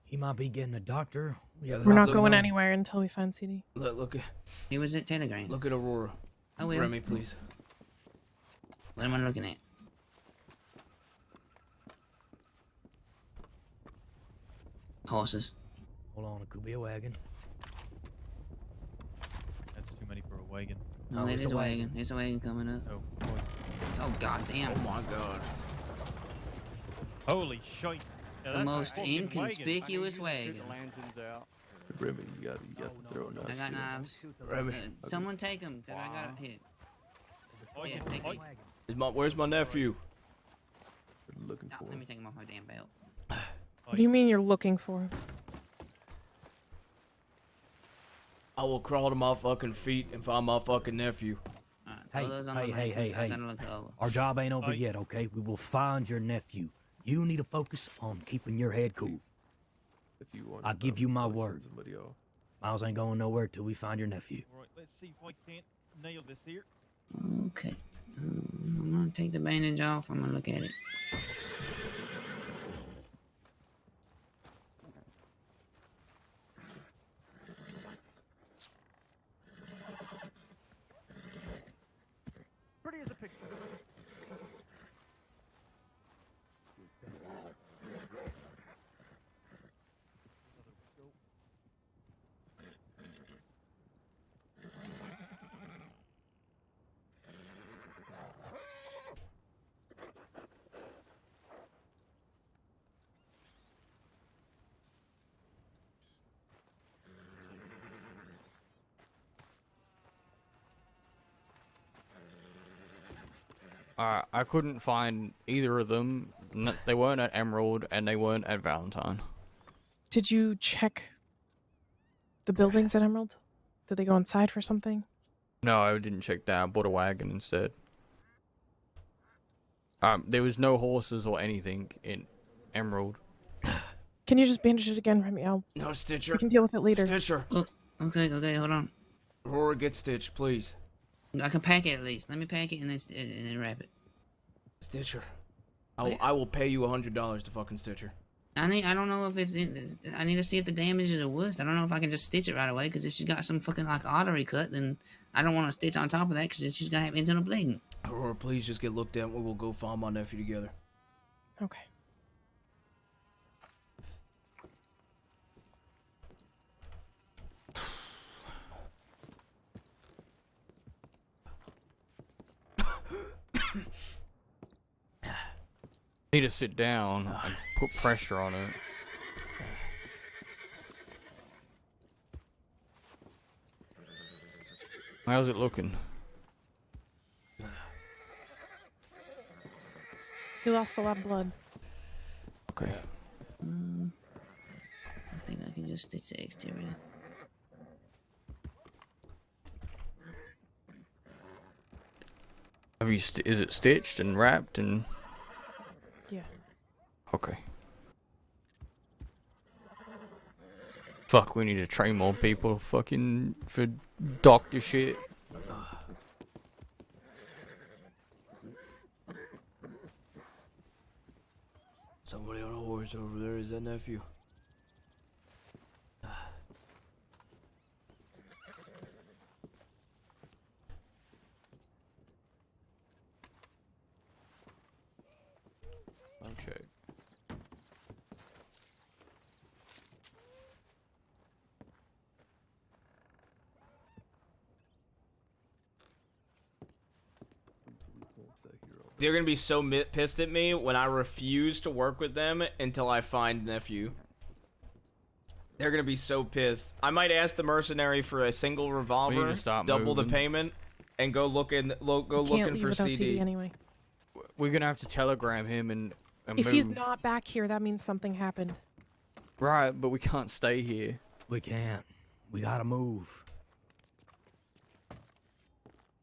He might be getting a doctor. We're not going anywhere until we find CD. Look at. He was at Telegram. Look at Aurora. I will. Remy, please. What am I looking at? Horses. Hold on, it could be a wagon. That's too many for a wagon. No, that is a wagon. There's a wagon coming up. Oh, oh god damn. Oh my god. Holy shite. Yeah, The that's a most fucking inconspicuous wagon. Remy, you got to throw a knife. I got knives. Remy. Someone take them, cause I got a hit. Yeah, take it. Where's my nephew? Looking for Let me take him off my damn belt. What do you mean you're looking for him? I will crawl to my fucking feet and find my fucking nephew. Hey. Our job ain't over yet, okay? We will find your nephew. You need to focus on keeping your head cool. If you want, I'll give you my send word. somebody off. Miles ain't going nowhere till we find your nephew. Alright, let's see if I can't nail this here. Okay. I'm gonna take the bandage off. I'm gonna look at it. Pretty as a picture. I couldn't find either of them. They weren't at Emerald, and they weren't at Valentine. Did you check the buildings at Emerald? Did they go inside for something? No, I didn't check that. I bought a wagon instead. There was no horses or anything in Emerald. Can you just bandage it again for me? No, Stitcher. We can deal with it later. Stitcher. Oh, okay, hold on. Aurora, get stitched, please. I can pack it at least. Let me pack it and then wrap it. Stitcher. I will pay you $100 to fucking stitch her. I don't know if it's in. I need to see if the damages are worse. I don't know if I can just stitch it right away. Because if she's got some fucking like artery cut, then I don't want to stitch on top of that. Because she's gonna have internal bleeding. Aurora, please just get looked at. We will go find my nephew together. Okay. Need to sit down and put pressure on it. How's it looking? He lost a lot of blood. Okay. I think I can just stitch the exterior. Have you? Is it stitched and wrapped and? Yeah. Okay. Fuck, we need to train more people fucking for doctor shit. Somebody on a horse over there. Is that nephew? Okay. They're gonna be so pissed at me when I refuse to work with them until I find nephew. They're gonna be so pissed. I might ask the mercenary for a single revolver, double the payment, and go looking for CD. Anyway. We're gonna have to telegram him and If move. he's not back here, that means something happened. Right, but we can't stay here. We can't. We gotta move.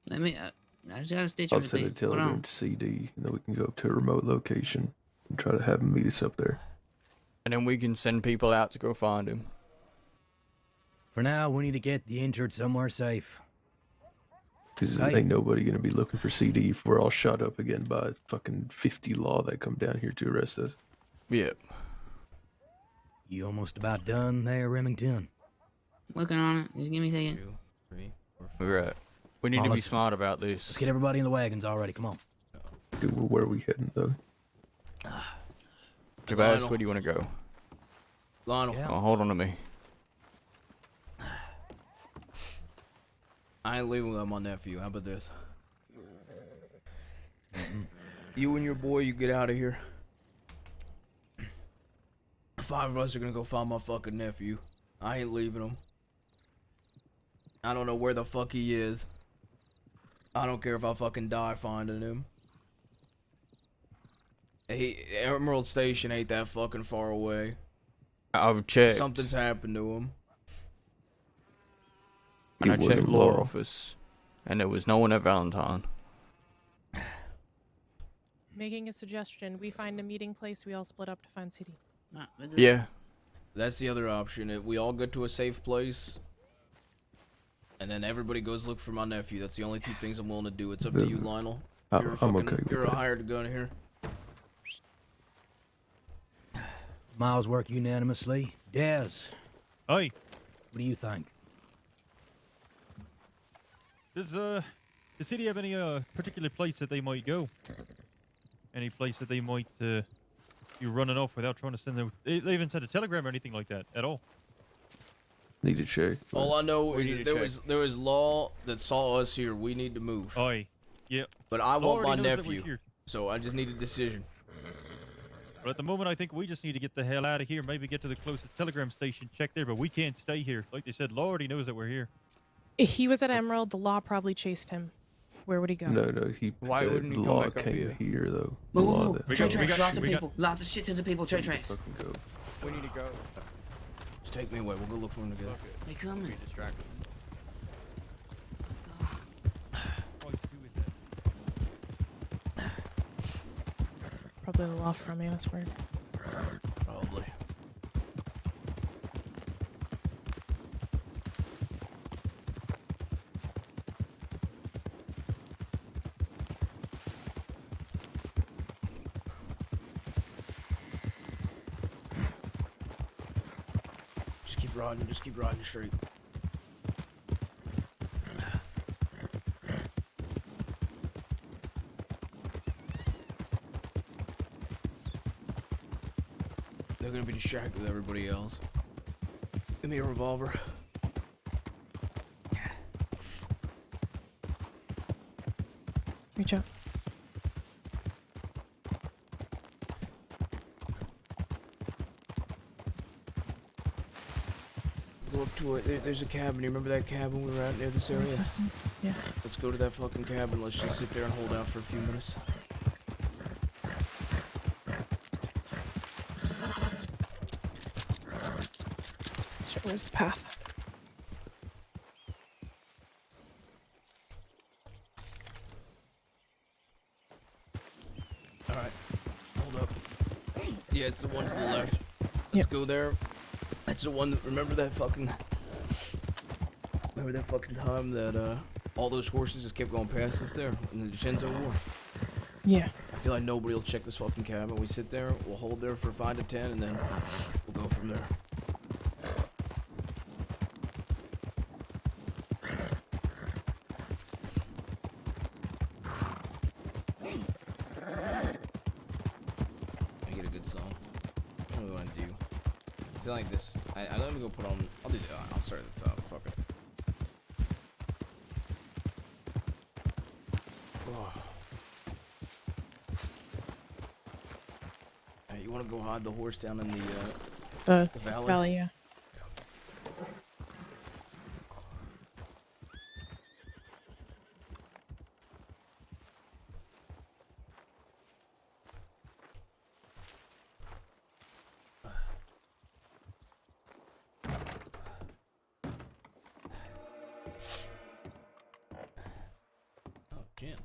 Let me. I just gotta stitch I'll everything. send a telegram to CD, and then we can go up to a remote location and try to have him meet us up there. And then we can send people out to go find him. For now, we need to get the injured somewhere safe. Because Hey. ain't nobody gonna be looking for CD if we're all shot up again by fucking 50 law that come down here to arrest us. Yep. You almost about done there, Remington? Working on it. Just give me a second. 2, 3, 4, 5. We're right. We need to be smart about this. Let's get everybody in the wagons already. Come on. Dude, where are we heading though? Tobias, where do you want to go? Lionel. Oh, hold on to me. I ain't leaving without my nephew. How about this? You and your boy, you get out of here. 5 of us are gonna go find my fucking nephew. I ain't leaving him. I don't know where the fuck he is. I don't care if I fucking die finding him. Emerald Station ain't that fucking far away. I've checked. Something's happened to him. And I checked law office, and there was no one at Valentine. Making a suggestion. We find a meeting place, we all split up to find CD. Yeah. That's the other option. We all go to a safe place, and then everybody goes look for my nephew. That's the only 2 things I'm willing to do. It's up to you, Lionel. I'm okay with You're a that. hired gun here. Miles work unanimously. Dez. Aye. What do you think? Does the city have any particular place that they might go? Any place that they might be running off without trying to send them? They even sent a telegram or anything like that at all. Need to check. All I know is that there was law that saw us here. We need to move. Aye. Yep. But I want my Already knows that we're nephew, here. so I just need a decision. But at the moment, I think we just need to get the hell out of here. Maybe get to the closest telegram station, check there. But we can't stay here. Like they said, law already knows that we're here. If he was at Emerald, the law probably chased him. Where would he go? No, Why the wouldn't he come law back up came here? here though. Whoa, The whoa, law whoa. that- Train tracks, lots of people. Lots of shit tons of people. Train tracks. Fucking go. We need to go. Just take me away. We'll go look for him together. They coming. Be distracted. Probably the law from me, I swear. Probably. Just keep riding straight. They're gonna be distracted with everybody else. Give me a revolver. Reach out. Go up to it. There's a cabin. You remember that cabin we were at near this area? Yeah. Let's go to that fucking cabin. Let's just sit there and hold out for a few minutes. Shit, where's the path? Alright. Hold up. Yeah, it's the one to the left. Let's go there. That's the one that, remember that fucking time that all those horses just kept going past us there in the Vincenzo War? Yeah. I feel like nobody will check this fucking cabin. We sit there, we'll hold there for 5 to 10, and then we'll go from there. I get a good song. What do I want to do? I feel like this. I let me go put on. I'll do that. I'll start at the top. Fuck it. Oh. Hey, you want to go hide the horse down in the valley? Valley, yeah. Oh, Jim.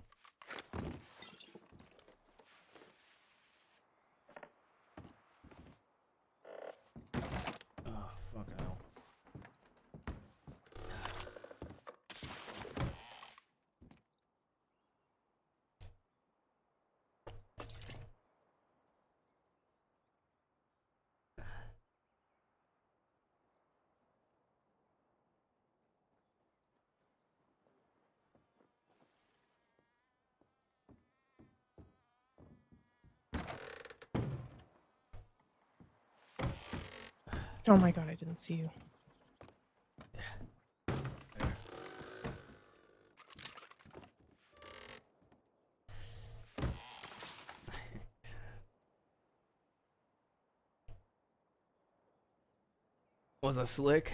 Oh, fucking hell. Oh my god, I didn't see you. Was I slick?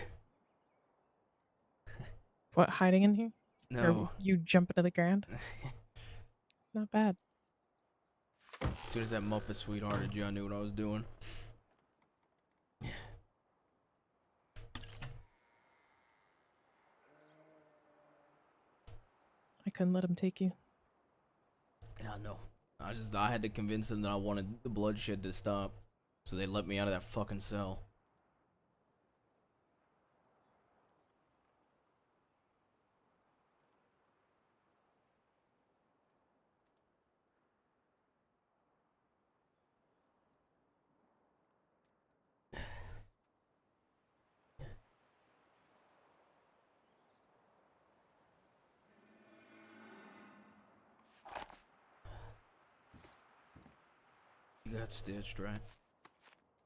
What, hiding in here? No. Or you jump into the ground? Not bad. As soon as that Muppet sweethearted you, I knew what I was doing. I couldn't let him take you. Yeah, I know. I had to convince them that I wanted the bloodshed to stop. So they let me out of that fucking cell. You got stitched, right?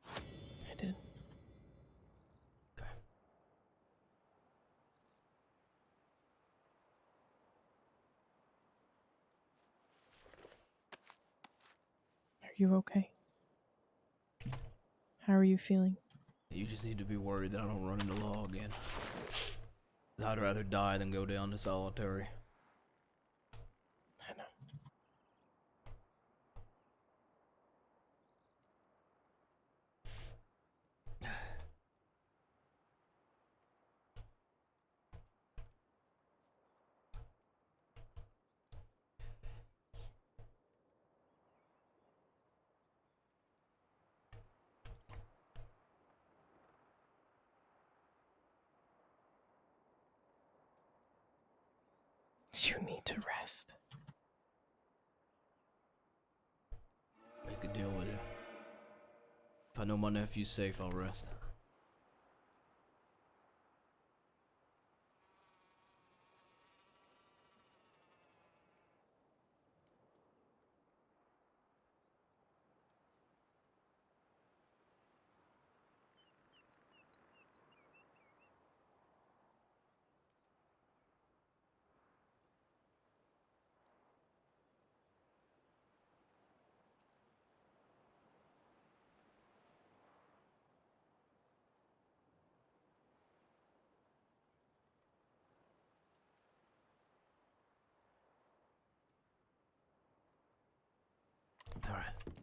I did. Okay. Are you okay? How are you feeling? You just need to be worried that I don't run into law again. I'd rather die than go down to solitary. You need to rest. Make a deal with you. If I know my nephew's safe, I'll rest. All right.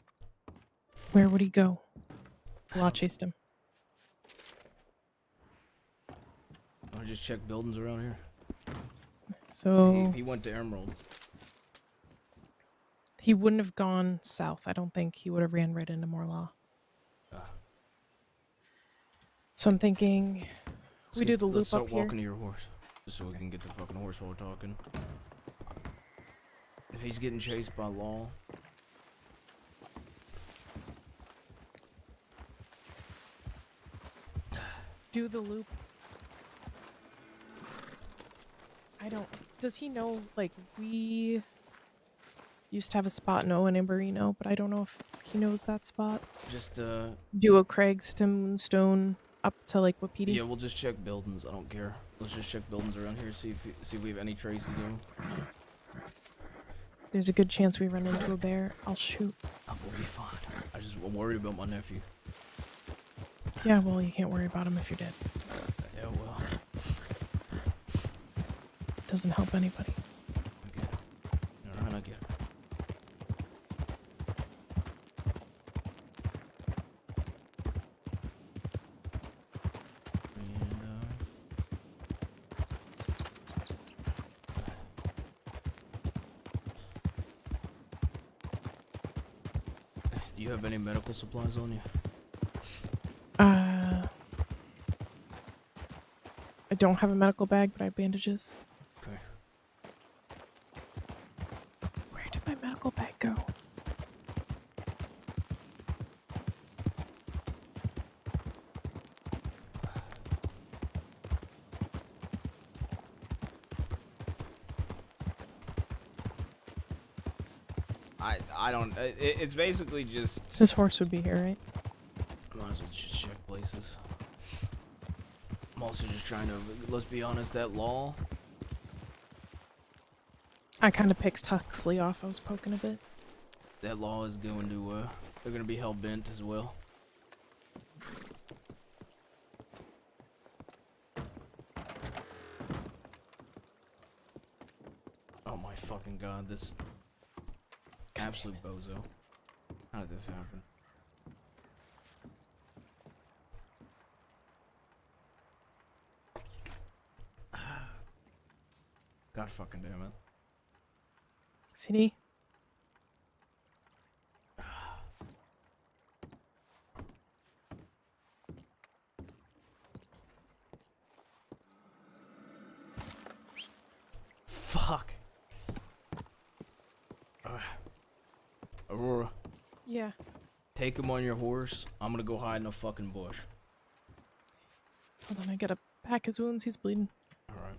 Where would he go? The law chased him. I just check buildings around here. So He went to Emerald. he wouldn't have gone south. I don't think he would have ran right into more law. So I'm thinking we do the loop Let's up start here. walking to your horse, just so we can get the fucking horse while we're talking. If he's getting chased by law, Do the loop. I don't. Does he know? Like, we used to have a spot in Owen and Barino, but I don't know if he knows that spot. just Do a Craigston Stone up to like Wapiti. yeah, we'll just check buildings. I don't care. Let's just check buildings around here, see if we have any traces of him. There's a good chance we run into a bear. I'll shoot. Oh, we'll be fine. I'm worried about my nephew. Yeah, well, you can't worry about him if you're dead. Yeah, well. Doesn't help anybody. Alright, I get it. Do you have any medical supplies on you? I don't have a medical bag, but I have bandages. Okay. Where did my medical bag go? I don't. It's basically just. This horse would be here, right? Might as well just check places. I'm also just trying to. Let's be honest. That law. I kind of picked Huxley off. I was poking a bit. That law is going to. They're gonna be hell bent as well. Oh my fucking god! This. Absolute bozo. How did this happen? God fucking damn it. CD? Fuck. Aurora. Yeah. Take him on your horse. I'm gonna go hide in a fucking bush. Hold on, I gotta pack his wounds. He's bleeding. Alright.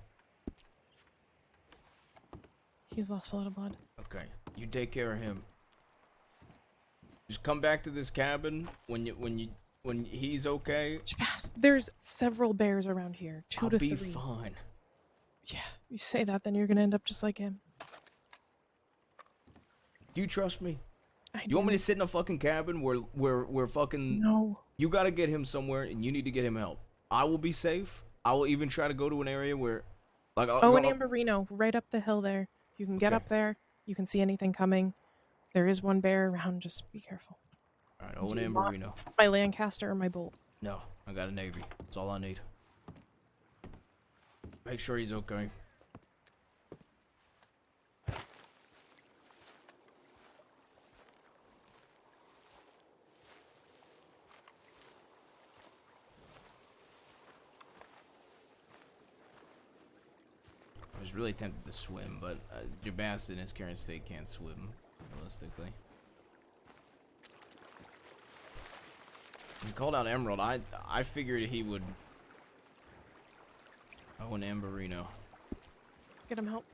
He's lost a lot of blood. Okay. You take care of him. Just come back to this cabin when he's okay. There's several bears around here. 2 I'll to be 3. fine. Yeah, you say that, then you're gonna end up just like him. Do you trust me? I You want me do. to sit in a fucking cabin where fucking No. You gotta get him somewhere and you need to get him help. I will be safe. I will even try to go to an area where like Owen and Barino, right up the hill there. You can get Okay. up there. You can see anything coming. There is one bear around. Just be careful. Alright, Do Owen you and want Barino. My Lancaster or my Bolt? No, I got a Navy. That's all I need. Make sure he's okay. I was was really tempted to swim, but Jabas in his current state can't swim, realistically. He called out Emerald. I figured he would. Oh, an Amberino. Get him help.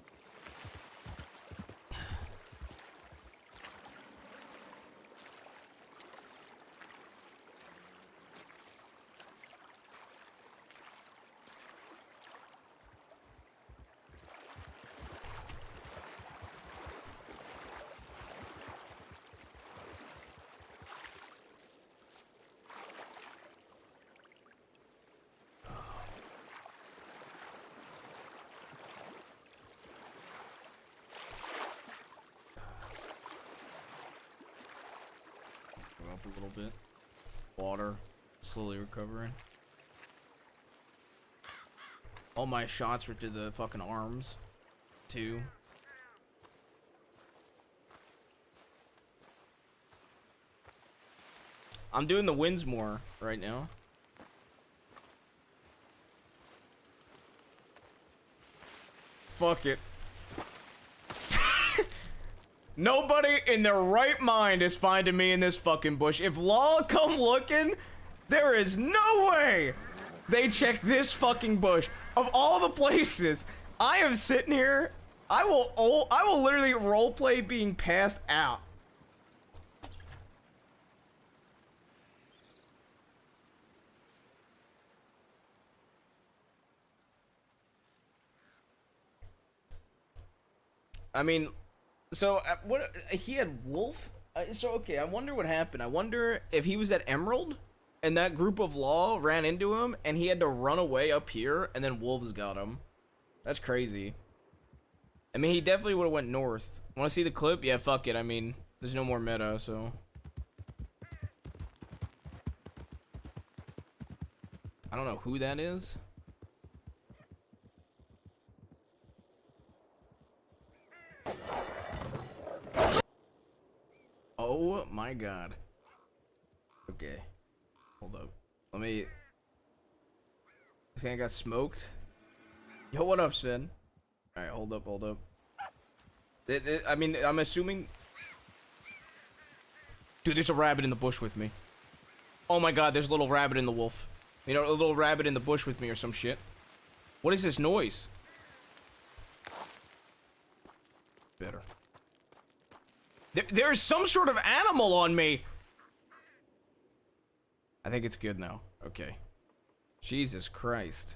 Go up a little bit. Water, slowly recovering. All my shots were to the fucking arms, too. I'm doing the Winsmore right now. Fuck it. Nobody in their right mind is finding me in this fucking bush. If Law come looking, there is no way they check this fucking bush. Of all the places, I am sitting here. I will literally roleplay being passed out. I mean, so what? He had Wolf. So okay, I wonder what happened. I wonder if he was at Emerald, and that group of Law ran into him, and he had to run away up here, and then Wolves got him. That's crazy. I mean, he definitely would have went north. Want to see the clip? Yeah, fuck it. I mean, there's no more meta, so. I don't know who that is. Oh my god. Okay. Hold up. Let me. I think I got smoked. Yo, what up, Sven? Alright, hold up, hold up. I mean, I'm assuming. Dude, there's a rabbit in the bush with me. Oh my god, there's a little rabbit in the wolf. You know, a little rabbit in the bush with me or some shit. What is this noise? Better. There's some sort of animal on me. I think it's good now. Okay. Jesus Christ.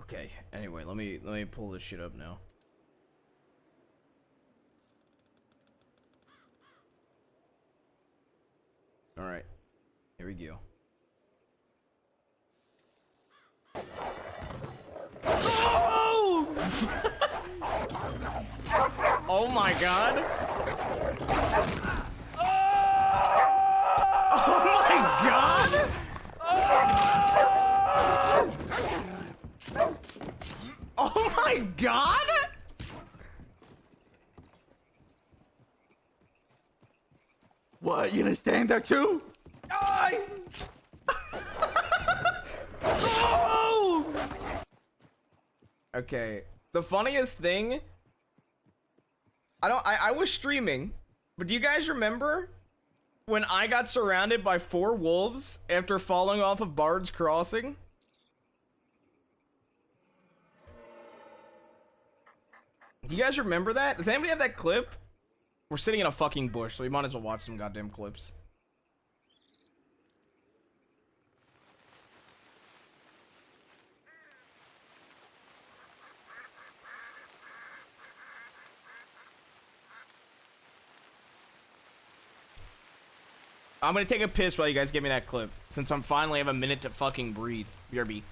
Okay. Anyway, let me pull this shit up now. All right. Here we go. Oh! Oh my god. Oh my god. Oh my god. What? You gonna stand there too? Oh! Okay. The funniest thing. I was streaming, but do you guys remember when I got surrounded by 4 wolves after falling off of Bard's Crossing? Do you guys remember that? Does anybody have that clip? We're sitting in a fucking bush, so we might as well watch some goddamn clips. I'm gonna take a piss while you guys give me that clip, since I'm finally have a minute to fucking breathe. BRB.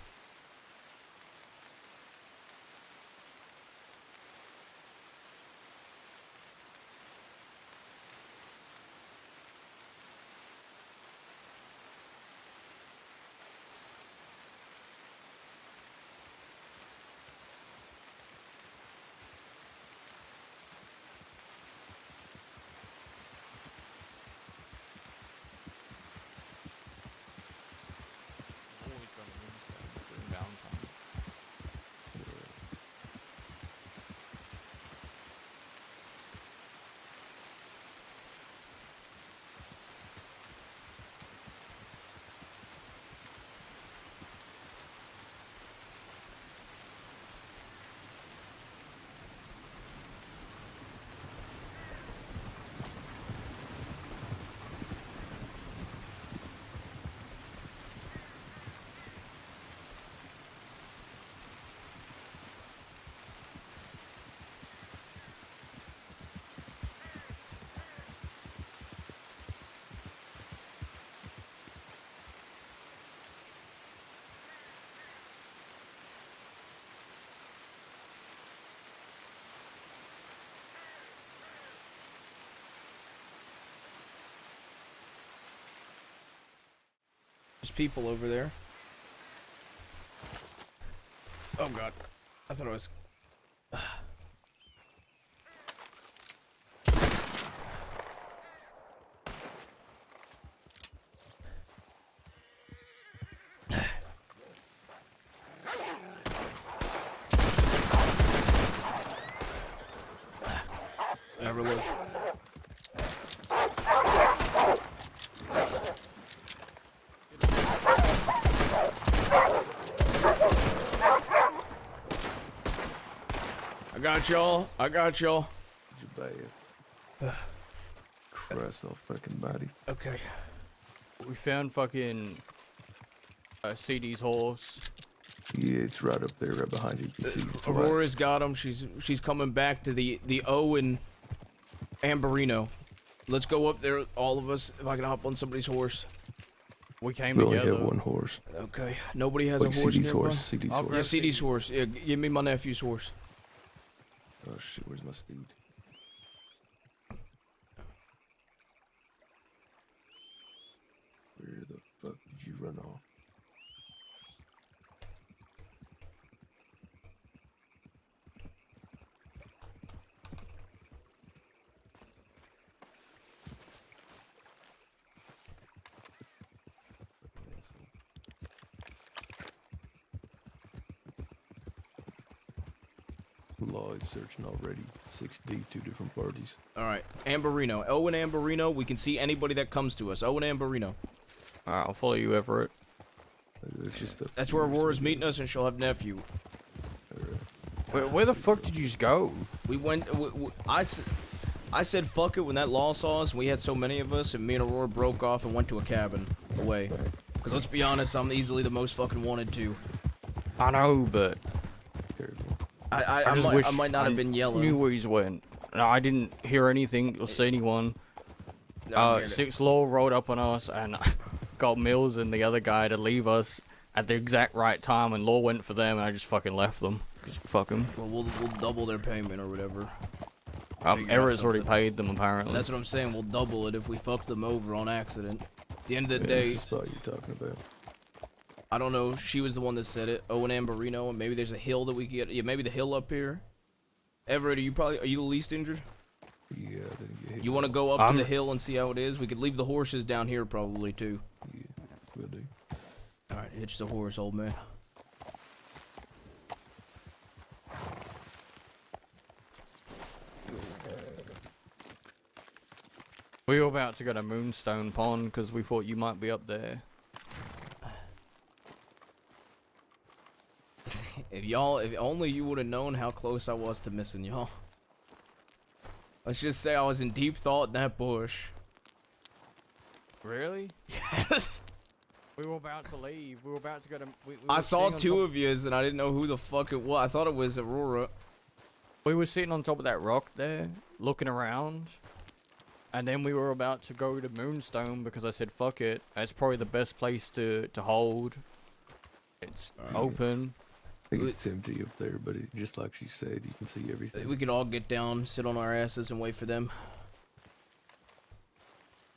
There's people over there. Oh god. I thought I was... Never look. I got y'all. I got y'all. Jabaz. Christ off fucking body. Okay. We found fucking CD's horse. Yeah, it's right up there, right behind you. You can see it's white. Aurora's got him. She's coming back to the O and Amberino. Let's go up there, all of us. If I can hop on somebody's horse. We came We only together. have one horse. Okay. Nobody has Like a horse. CD's nearby? horse. CD's I'll horse. grab CD's horse. Yeah, give me my nephew's horse. Oh shit, where's my steed? Where the fuck did you run off? Law is searching already. 6D, 2 different parties. Alright, Amberino. Owen Amberino, we can see anybody that comes to us. Owen Amberino. Alright, I'll follow you, Everett. That's where Aurora's meeting us, and she'll have nephew. Where the fuck did you just go? We went. I said fuck it when that law saw us. And we had so many of us, and me and Aurora broke off and went to a cabin away. Because let's be honest, I'm easily the most fucking wanted to. I know, but I might not have been yelling. Knew where he's went. No, I didn't hear anything or see anyone. Six Law rolled up on us and got Mills and the other guy to leave us at the exact right time, and Law went for them, and I just fucking left them. Cause fuck them. Well, we'll double their payment or whatever. Everett's already paid them apparently. That's what I'm saying. We'll double it if we fucked them over on accident. At the end of the This day, is the spot you're talking about. I don't know. She was the one that said it. Owen Amberino, and maybe there's a hill that we can get. Yeah, maybe the hill up here. Everett, are you the least injured? Yeah, I didn't get hit. You want to go up to the hill and see how it is? We could leave the horses down here probably too. Yeah, will do. All right, hitch the horse, old man. We were about to go to Moonstone Pond because we thought you might be up there. If only you would have known how close I was to missing y'all. Let's just say I was in deep thought in that bush. Really? Yes. We were about to leave. We were about to go to. I saw two of yous and I didn't know who the fuck it was. I thought it was Aurora. We were sitting on top of that rock there, looking around. And then we were about to go to Moonstone because I said, fuck it. It's probably the best place to hold. It's open. I think it's empty up there, but just like she said, you can see everything. We could all get down, sit on our asses, and wait for them.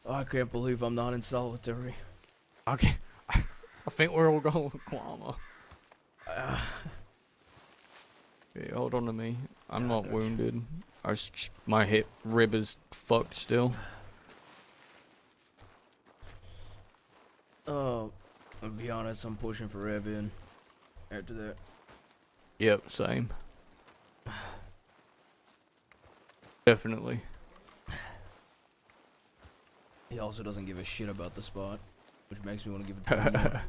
Oh, I can't believe I'm not in solitary. Okay. I think we're all going with Kwama. Yeah, hold on to me. I'm not wounded. My hip rib is fucked still. I'll be honest, I'm pushing for Evan after that. Yep, same. Definitely. He also doesn't give a shit about the spot, which makes me want to give it to him more.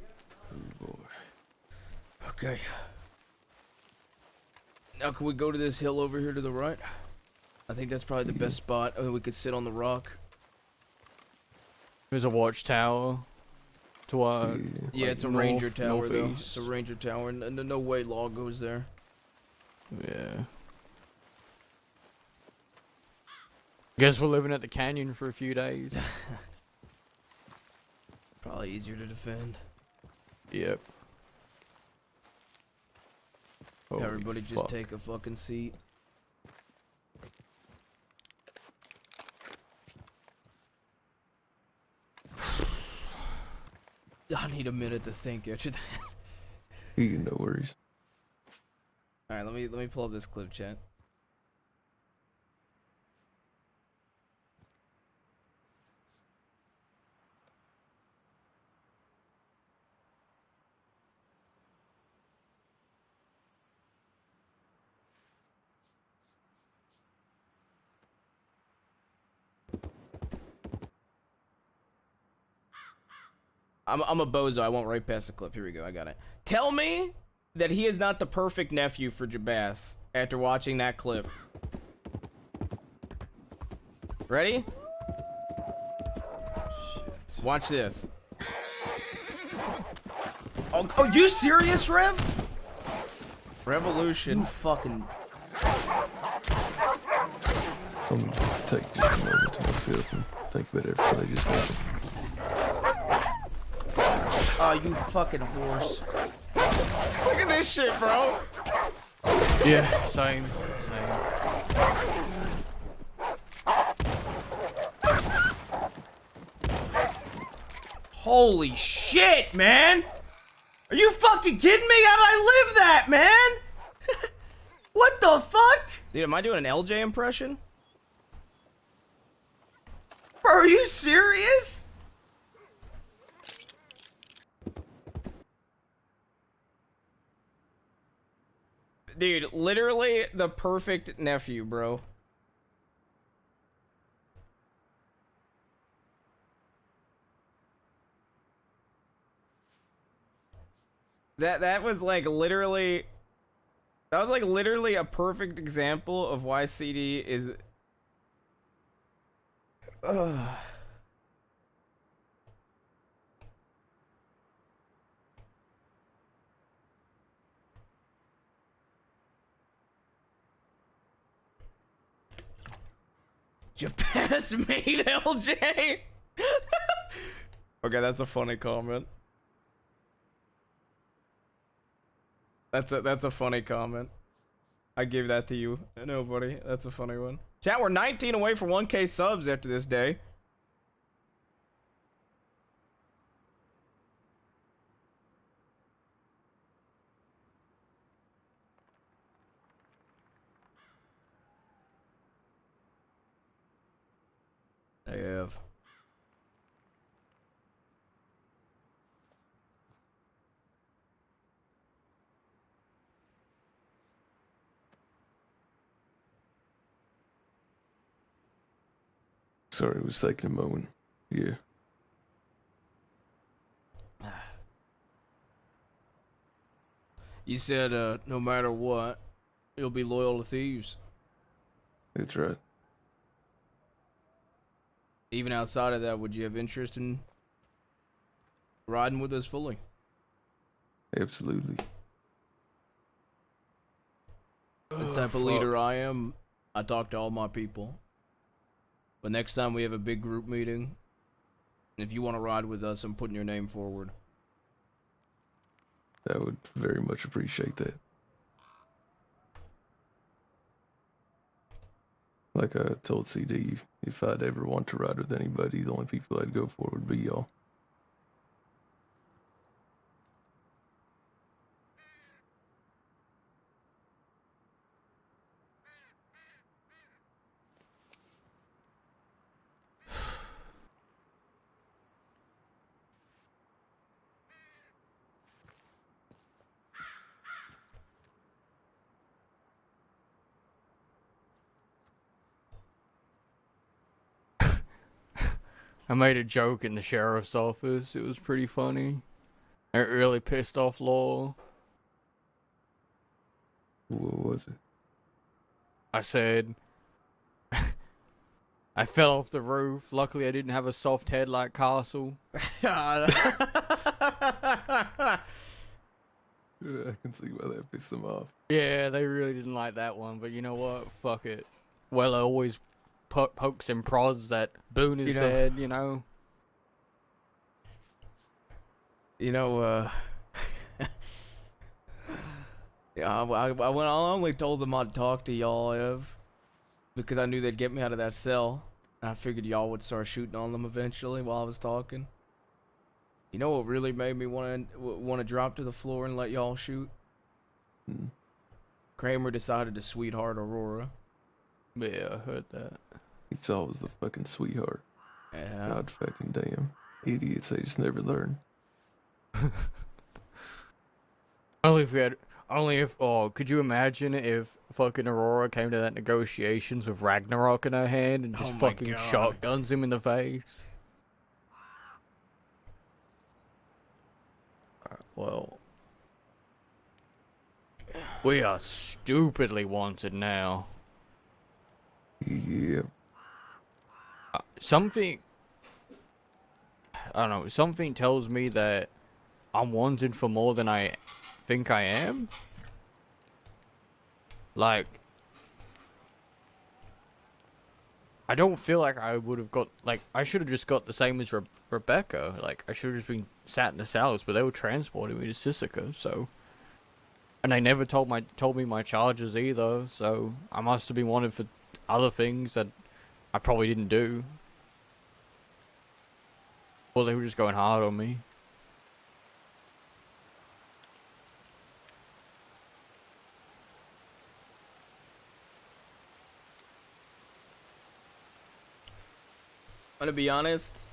Oh boy. Okay. Now can we go to this hill over here to the right? I think that's probably the best spot. We could sit on the rock. There's a watchtower to our Yeah, like it's a ranger tower though. northeast. It's a ranger tower, and no way Law goes there. Yeah. Guess we're living at the canyon for a few days. Probably easier to defend. Yep. Holy Everybody just fuck. take a fucking seat. I need a minute to think after that. No worries. All right, let me pull up this clip, chat. I'm a bozo. I won't right past the clip. Here we go. I got it. Tell me that he is not the perfect nephew for Jabaz after watching that clip. Ready? Shit. Watch this. Oh, you serious, Rev? Revolution. You fucking. I'm gonna take just a moment to myself and think about everything I just said. Oh, you fucking horse. Look at this shit, bro. Yeah, same. Holy shit, man! Are you fucking kidding me? How did I live that, man? What the fuck? Dude, am I doing an LJ impression? Bro, are you serious? Dude, literally the perfect nephew, bro. That was like literally a perfect example of why CD is Jabaz made LJ. Okay, that's a funny comment. That's a funny comment. I give that to you. Nobody. That's a funny one. Chat, we're 19 away from 1K subs after this day. I have. Sorry, it was taking a moment. Yeah. You said, no matter what, you'll be loyal to thieves. That's right. Even outside of that, would you have interest in riding with us fully? Absolutely. The type of leader I am, I talk to all my people. But next time we have a big group meeting, if you want to ride with us, I'm putting your name forward. I would very much appreciate that. Like I told CD, if I'd ever want to ride with anybody, the only people I'd go for would be y'all. I made a joke in the sheriff's office. It was pretty funny. It really pissed off Law. What was it? I said, I fell off the roof. Luckily, I didn't have a soft head like Castle. Yeah, I can see why that pissed them off. Yeah, they really didn't like that one, but you know what? Fuck it. Well, I always pokes and prods that Boone is dead, you know? Yeah, I only told them I'd talk to y'all, Ev, because I knew they'd get me out of that cell. I figured y'all would start shooting on them eventually while I was talking. You know what really made me want to drop to the floor and let y'all shoot? Kramer decided to sweetheart Aurora. Yeah, I heard that. It's always the fucking sweetheart. Yeah. God fucking damn. Idiots, they just never learn. Could you imagine if fucking Aurora came to that negotiations with Ragnarok in her hand and just Oh my fucking God. shotguns him in the face? Well, we are stupidly wanted now. Yeah. Something, I don't know, something tells me that I'm wanted for more than I think I am. Like, I don't feel like I would have got, like, I should have just got the same as Rebecca. Like, I should have just been sat in the cells, but they were transporting me to Sisika, so. And they never told me my charges either, so I must have been wanted for other things that I probably didn't do. Well, they were just going hard on me. I'm gonna be honest.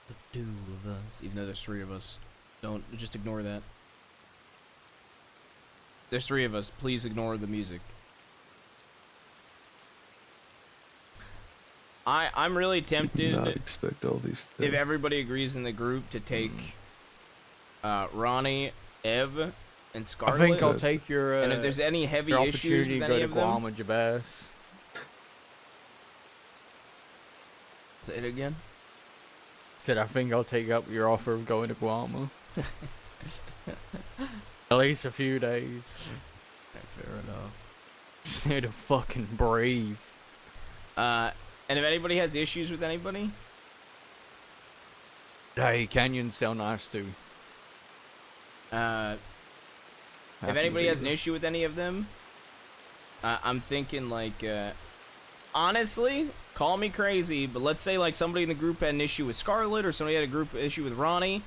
The two of us, even though there's three of us, don't just ignore that. There's three of us. Please ignore the music. I'm really tempted. Did not expect all these things. If everybody agrees in the group to take Ronnie, Ev, and Scarlet. I think I'll take your. And if there's any heavy your issues opportunity with to go any to of them, Guam and Jabaz. say it again. Said I think I'll take up your offer of going to Guam. At least a few days. Fair enough. Just need to fucking breathe. And if anybody has issues with anybody, hey, canyons sound nice too. if anybody has an issue with any of them, I'm thinking like, honestly, call me crazy, but let's say like somebody in the group had an issue with Scarlet or somebody had a group issue with Ronnie,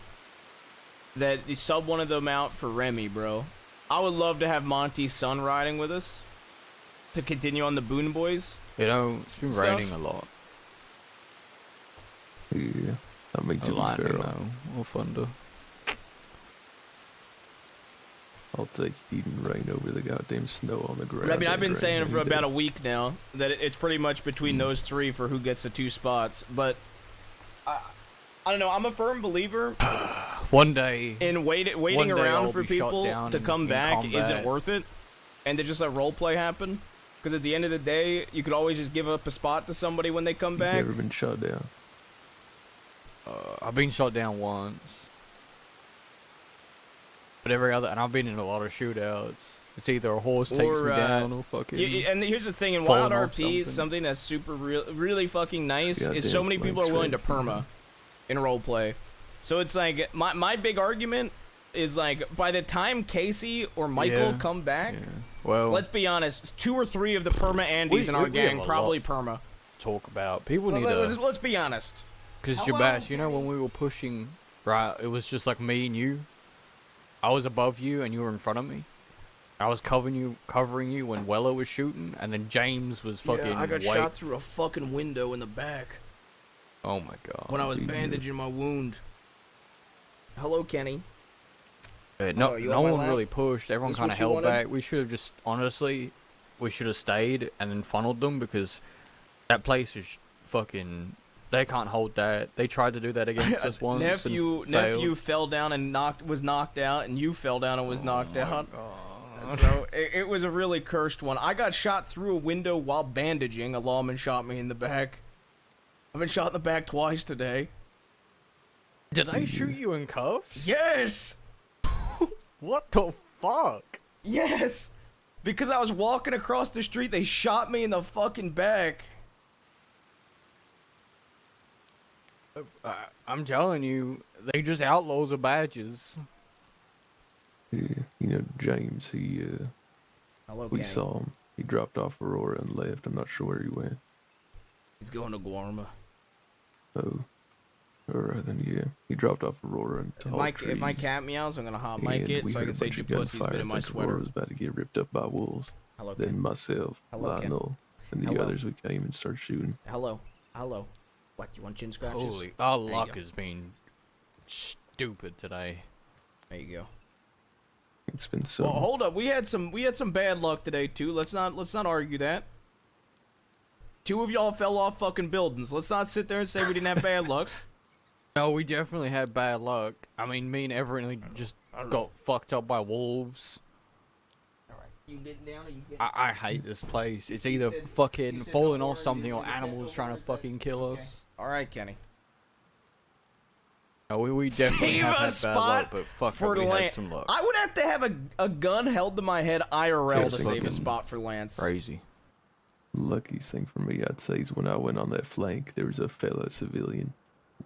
that you sub one of them out for Remy, bro. I would love to have Monty's son riding with us to continue on the Boon Boys. You know, it's been raining a lot. Yeah, that makes you lightning fair. though, or thunder. I'll take heat and rain over the goddamn snow on the ground. I mean, I've been and saying rain it for every about a day. week now that it's pretty much between those three for who gets the 2 spots. But I don't know. I'm a firm believer. One day. In waiting one day around I'll for be shot people down to come in back combat. isn't worth it, and to just let role play happen. Because at the end of the day, you could always just give up a spot to somebody when they come You've back. never been shot down. I've been shot down once. But every other, and I've been in a lot of shootouts. It's either a horse takes me down or fucking. And here's the thing: in falling Wild off RP, something. something that's super really fucking nice Yeah, is so damn many people are flank willing to straight. perma in roleplay. So it's like my big argument is like by the time Casey or Michael Yeah. come back, Well, let's be honest, 2 or 3 of the perma Andes in our we gang have a probably lot perma. to talk about. People need to. Let's be honest. Because Hello, Jabaz, you know when we were pushing, right? It was just like me and you. I was above you and you were in front of me. I was covering you when Weller was shooting, and then James was fucking. Yeah, I got wait- shot through a fucking window in the back Oh my god. when I was bandaging my wound. Hello, Kenny. No, Oh, you no on my one lap? really pushed. Everyone This kind what of you held wanted? back. We should have just, honestly, we should have stayed and then funneled them because that place is fucking. They can't hold that. They tried to do that against us once. Nephew and failed. fell down and was knocked out, and you fell down and was knocked out. So it was a really cursed one. I got shot through a window while bandaging. A lawman shot me in the back. I've been shot in the back twice today. Did I shoot you in cuffs? Yes. What the fuck? Yes. Because I was walking across the street, they shot me in the fucking back. I'm telling you, they just outlaws of badges. Yeah, you know, James, he, Hello, we Kenny. saw him. He dropped off Aurora and left. I'm not sure where he went. He's going to Guarma. Oh. Alright then, yeah. He dropped off Aurora and tall If my trees, cat meows, I'm gonna hot mic and it we so I heard can a say bunch your of pussy's been gunfire. in I my think Aurora sweater. was about to get ripped up by wolves. Hello, Then Ken. myself, Hello, Ken. Lionel, and the Hello. others, we came and started shooting. Hello. What, you want chin scratches? Holy, our There you luck go. has been stupid today. There you go. It's been so. Well, hold up. We had some bad luck today too. Let's not argue that. 2 of y'all fell off fucking buildings. Let's not sit there and say we didn't have bad luck. No, we definitely had bad luck. I mean, me and everyone just got fucked up by wolves. You getting down or you getting I hate this place. It's either fucking falling off something or animals trying to fucking kill us. Alright, Kenny. No, we definitely Save have a had bad spot luck, but fuck for it, we Lance. had some luck. I would have to have a gun held to my head IRL to Seriously. save a spot for Lance. Crazy. Luckiest thing for me, I'd say, is when I went on that flank, there was a fella civilian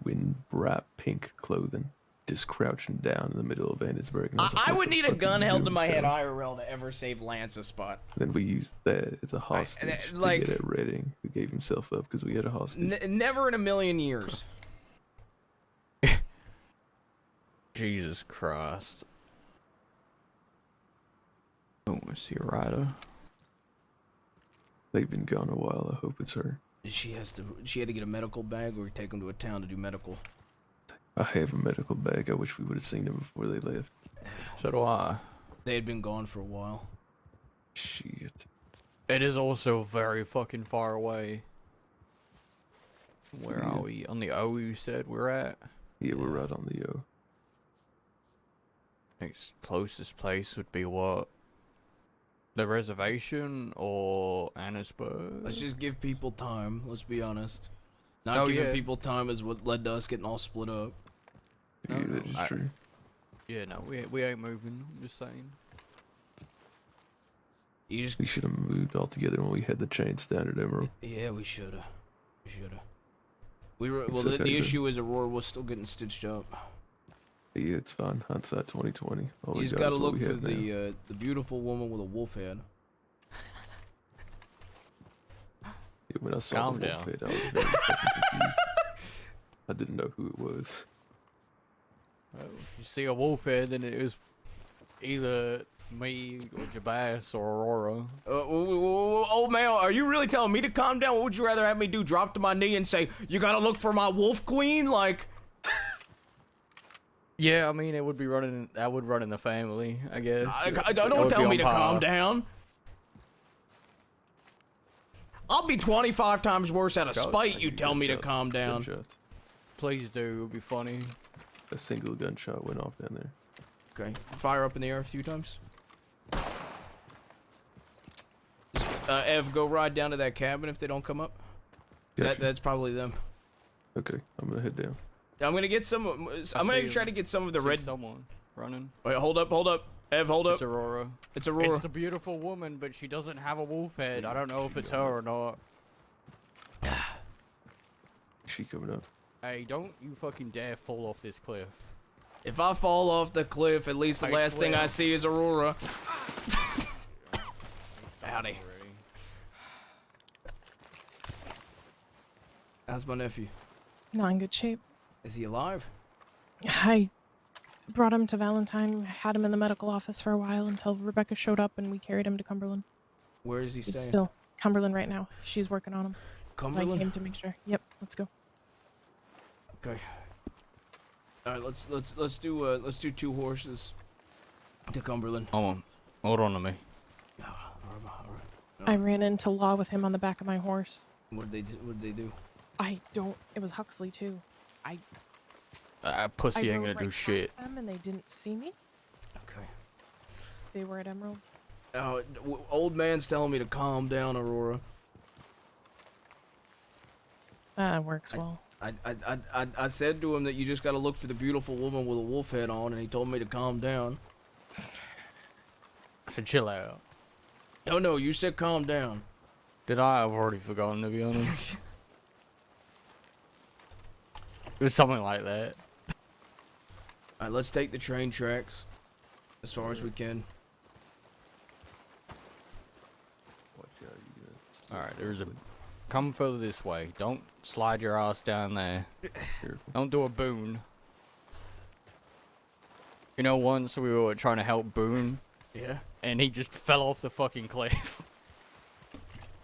in bright pink clothing, just crouching down in the middle of Annisburg. And was like, I "What would the need a fuck are gun you held to doing, my head fella?" IRL to ever save Lance a spot. Then we used that as a hostage like- to get at Redding, who gave himself up because we had a hostage. Never in a million years. Jesus Christ. Oh, I see a rider. They've been gone a while. I hope it's her. She had to get a medical bag or take him to a town to do medical. I have a medical bag. I wish we would have seen them before they left. So do I. They had been gone for a while. Shit. It is also very fucking far away. Where are we? On the O you said we're at? Yeah, we're right on the O. Next closest place would be what? The reservation or Annisburg? Let's just give people time. Let's be honest. Not Oh, giving yeah. people time is what led to us getting all split up. Yeah, that is true. Yeah, no, we ain't moving. I'm just saying. You just We should have moved all together when we had the chance down at Emerald. Yeah, we shoulda. We shoulda. We were It's well. okay, The though. issue is Aurora was still getting stitched up. Yeah, it's fine. Hindsight 2020. All You we just got gotta is what look we for have now. the beautiful woman with a wolf head. Yeah, when I saw Calm the down. wolf head, I was very fucking confused. I didn't know who it was. Well, if you see a wolf head, then it was either me or Jabas or Aurora. Old man, are you really telling me to calm down? What would you rather have me do? Drop to my knee and say, "You gotta look for my wolf queen"? Like, Yeah, I mean, it would be running. That would run in the family, I guess. That don't would be tell on me to par. calm down. I'll be 25 times worse out of spite. You tell me to calm down. Gunshots. Please do. It would be funny. A single gunshot went off down there. Okay, fire up in the air a few times. Ev, go ride down to that cabin if they don't come up. Gotcha. That's probably them. Okay, I'm gonna head down. I'm gonna get some. I'm gonna try to get some of the red. Someone running. Wait, hold up. Ev, hold up. It's Aurora. It's Aurora. It's the beautiful woman, but she doesn't have a wolf head. I don't know if it's her or not. She coming up. Hey, don't you fucking dare fall off this cliff. If I fall off the cliff, at least the I last thing swear. I see is Aurora. Howdy. How's my nephew? Not in good shape. Is he alive? I brought him to Valentine, had him in the medical office for a while until Rebecca showed up and we carried him to Cumberland. Where is he He's staying? still Cumberland right now. She's working on him. Cumberland? I came to make sure. Yep, let's go. Okay. All right, let's do 2 horses to Cumberland. Hold on to me. I ran into Law with him on the back of my horse. What did they do? I don't. It was Huxley too. Pussy I ain't rode gonna do right shit. past them and they didn't see me. Okay. They were at Emerald. Old man's telling me to calm down, Aurora. That works well. I said to him that you just gotta look for the beautiful woman with a wolf head on, and he told me to calm down. I said chill out. No, you said calm down. Did I? I've already forgotten, to be honest. It was something like that. Alright, let's take the train tracks as far as we can. Watch out, you guys. Alright, there's a come further this way. Don't slide your ass down there. Don't do a Boone. You know, once we were trying to help Boone. Yeah. And he just fell off the fucking cliff.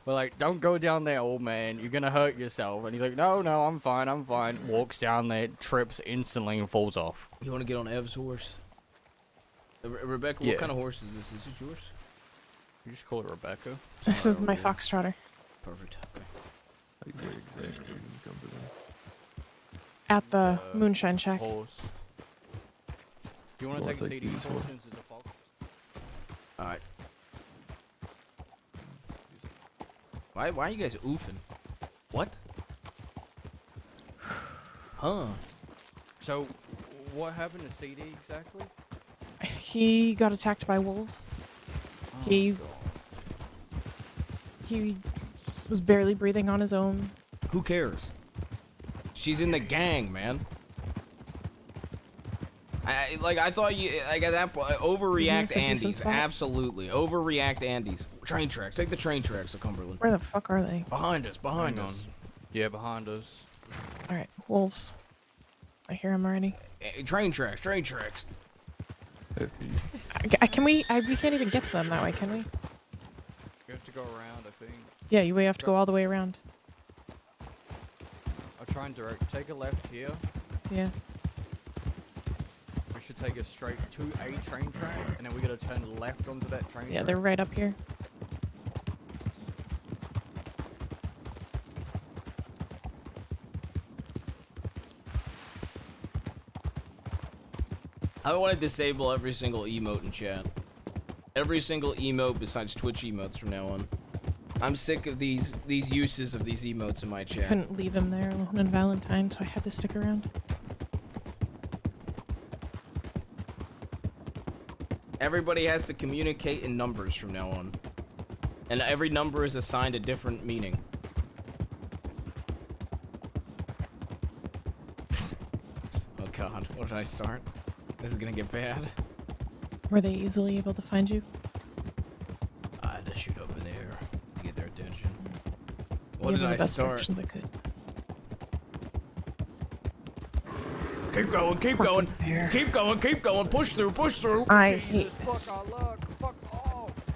We're like, don't go down there, old man. You're gonna hurt yourself. And he's like, no, I'm fine, I'm fine. Walks down there, trips instantly, and falls off. You want to get on Ev's horse? Rebecca, Yeah. what kind of horse is this? Is it yours? You just call it Rebecca? This is my foxtrotter. Perfect. Okay. Where exactly in Cumberland? At the moonshine shack. Horse. Do you want to take a seat in the horse since it's a fox? Alright. Why are you guys oofing? What? Huh. So, what happened to CD exactly? He got attacked by wolves. He was barely breathing on his own. Who cares? She's in the gang, man. I thought you, like, at that point, overreact Andes. Absolutely. Overreact Andes. Train tracks. Take the train tracks to Cumberland. Where the fuck are they? Behind us. Behind us. Yeah, behind us. Alright, wolves. I hear him already. Train tracks. Train tracks. We can't even get to them that way, can we? You have to go around, I think. Yeah, we have to go all the way around. I'll try and direct. Take a left here. Yeah. We should take us straight to a train track, and then we gotta turn left onto that train Yeah, track. they're right up here. I want to disable every single emote in chat. Every single emote besides Twitch emotes from now on. I'm sick of these uses of these emotes in my chat. Couldn't leave him there alone in Valentine, so I had to stick around. Everybody has to communicate in numbers from now on. And every number is assigned a different meaning. Oh god, what did I start? This is gonna get bad. Were they easily able to find you? I had to shoot over there to get their attention. What Give did them I the best start? directions I could. Keep going, keep going, keep going, keep going, push through, push through. I hate this.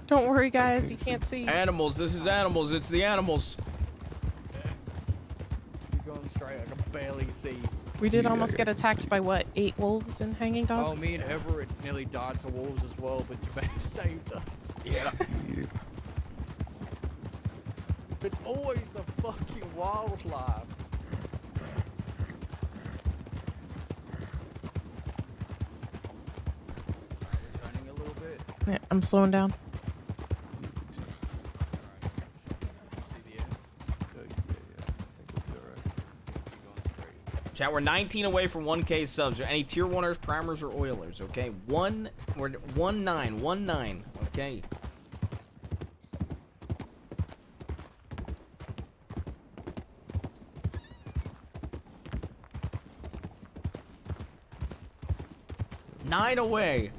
Don't worry, guys, you can't see. Animals, this is animals, it's the animals. Keep going straight, I can barely see. We did almost get attacked by what, 8 wolves and hanging dog? Oh, me and Everett nearly died to wolves as well, but Japan saved us. Yeah. It's always a fucking wildlife. Turning a little bit. Yeah, I'm slowing down. Chat, we're 19 away from 1K subs. Any tier 1ers, primers, or oilers, okay? We're 1-9, okay? Nine away.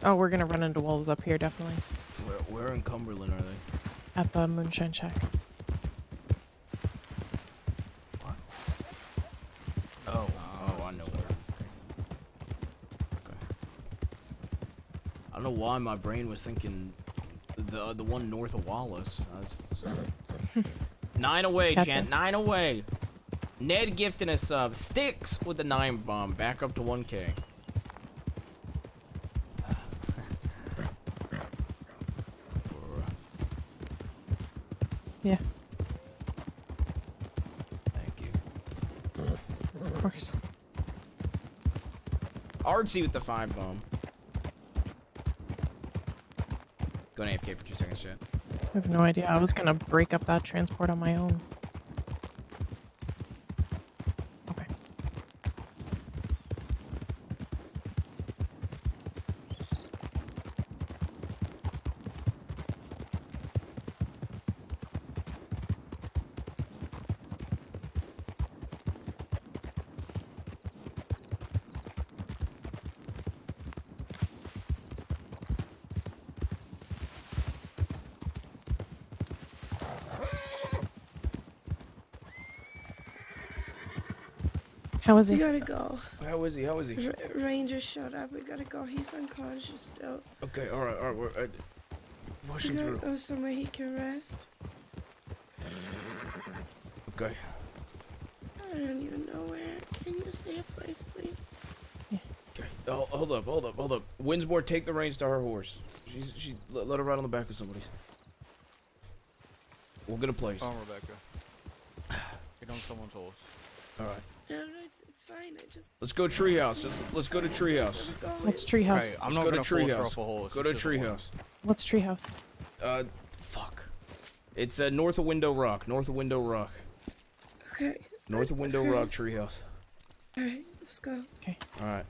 Oh, we're gonna run into wolves up here, definitely. Where in Cumberland are they? At the moonshine shack. Oh, I know where. Okay. I don't know why my brain was thinking the one north of Wallace. 9 away, Gotcha. Chant. 9 away. Ned gifting a sub. Sticks with the 9 bomb. Back up to 1K. Yeah. Thank you. Of course. Artsy with the 5 bomb. Going AFK for 2 seconds, chat. I have no idea. I was gonna break up that transport on my own. How is We he? gotta go. How is he? How is he? Ranger showed up. We gotta go. He's unconscious still. Okay, alright, we're We pushing gotta through. go somewhere he can rest. Okay. I don't even know where. Can you say a place, please? Okay. Oh, hold up. Winsmore, take the reins to her horse. She let her ride on the back of somebody's. We'll get a place. Come on, Rebecca. Get on someone's horse. Alright. No, it's fine. I just. Let's go treehouse. Let's go to treehouse. What's treehouse? Hey, I'm Let's not go gonna to force her treehouse. off a horse. Go to It's just a treehouse. What's treehouse? Fuck. It's north of Window Rock. North of Window Rock. Okay. North of Window Rock treehouse. Alright, let's go. Okay. Alright.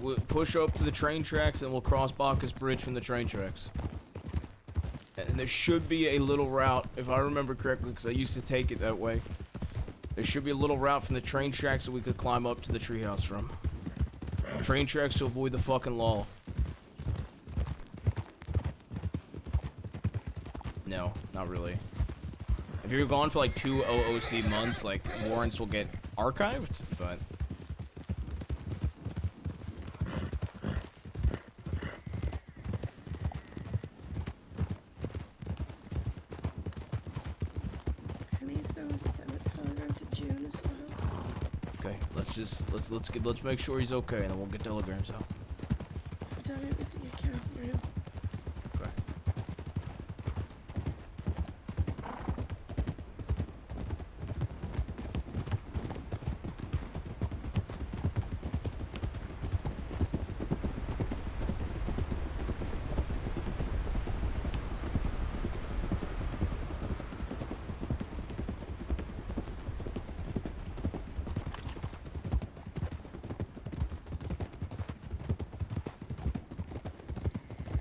We'll push up to the train tracks and we'll cross Bacchus Bridge from the train tracks. And there should be a little route, if I remember correctly, because I used to take it that way. There should be a little route from the train tracks that we could climb up to the treehouse from. Train tracks to avoid the fucking law. No, not really. If you're gone for like 2 OOC months, like, warrants will get archived, but... I need someone to send a telegram to June as well. Okay, let's make sure he's okay, and then we'll get telegrams out. I've done everything I can for him. Okay.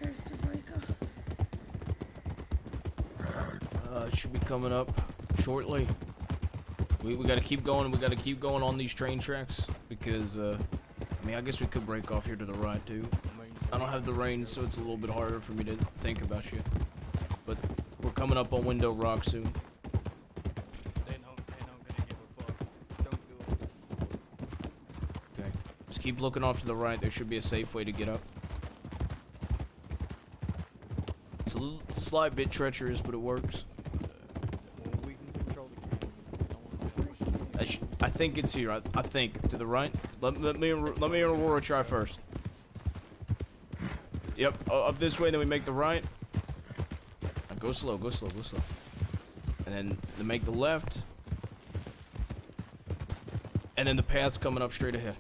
There's the breaker. Should be coming up shortly. We gotta keep going. We gotta keep going on these train tracks because I mean, I guess we could break off here to the right too. I don't have the reins, so it's a little bit harder for me to think about shit. But we're coming up on Window Rock soon. Okay, just keep looking off to the right. There should be a safe way to get up. It's a slight bit treacherous, but it works. I think it's here. I think to the right. Let me and Aurora try first. Yep, up this way. Then we make the right. Go slow. Go slow. Go slow. And then make the left. And then the path's coming up straight ahead.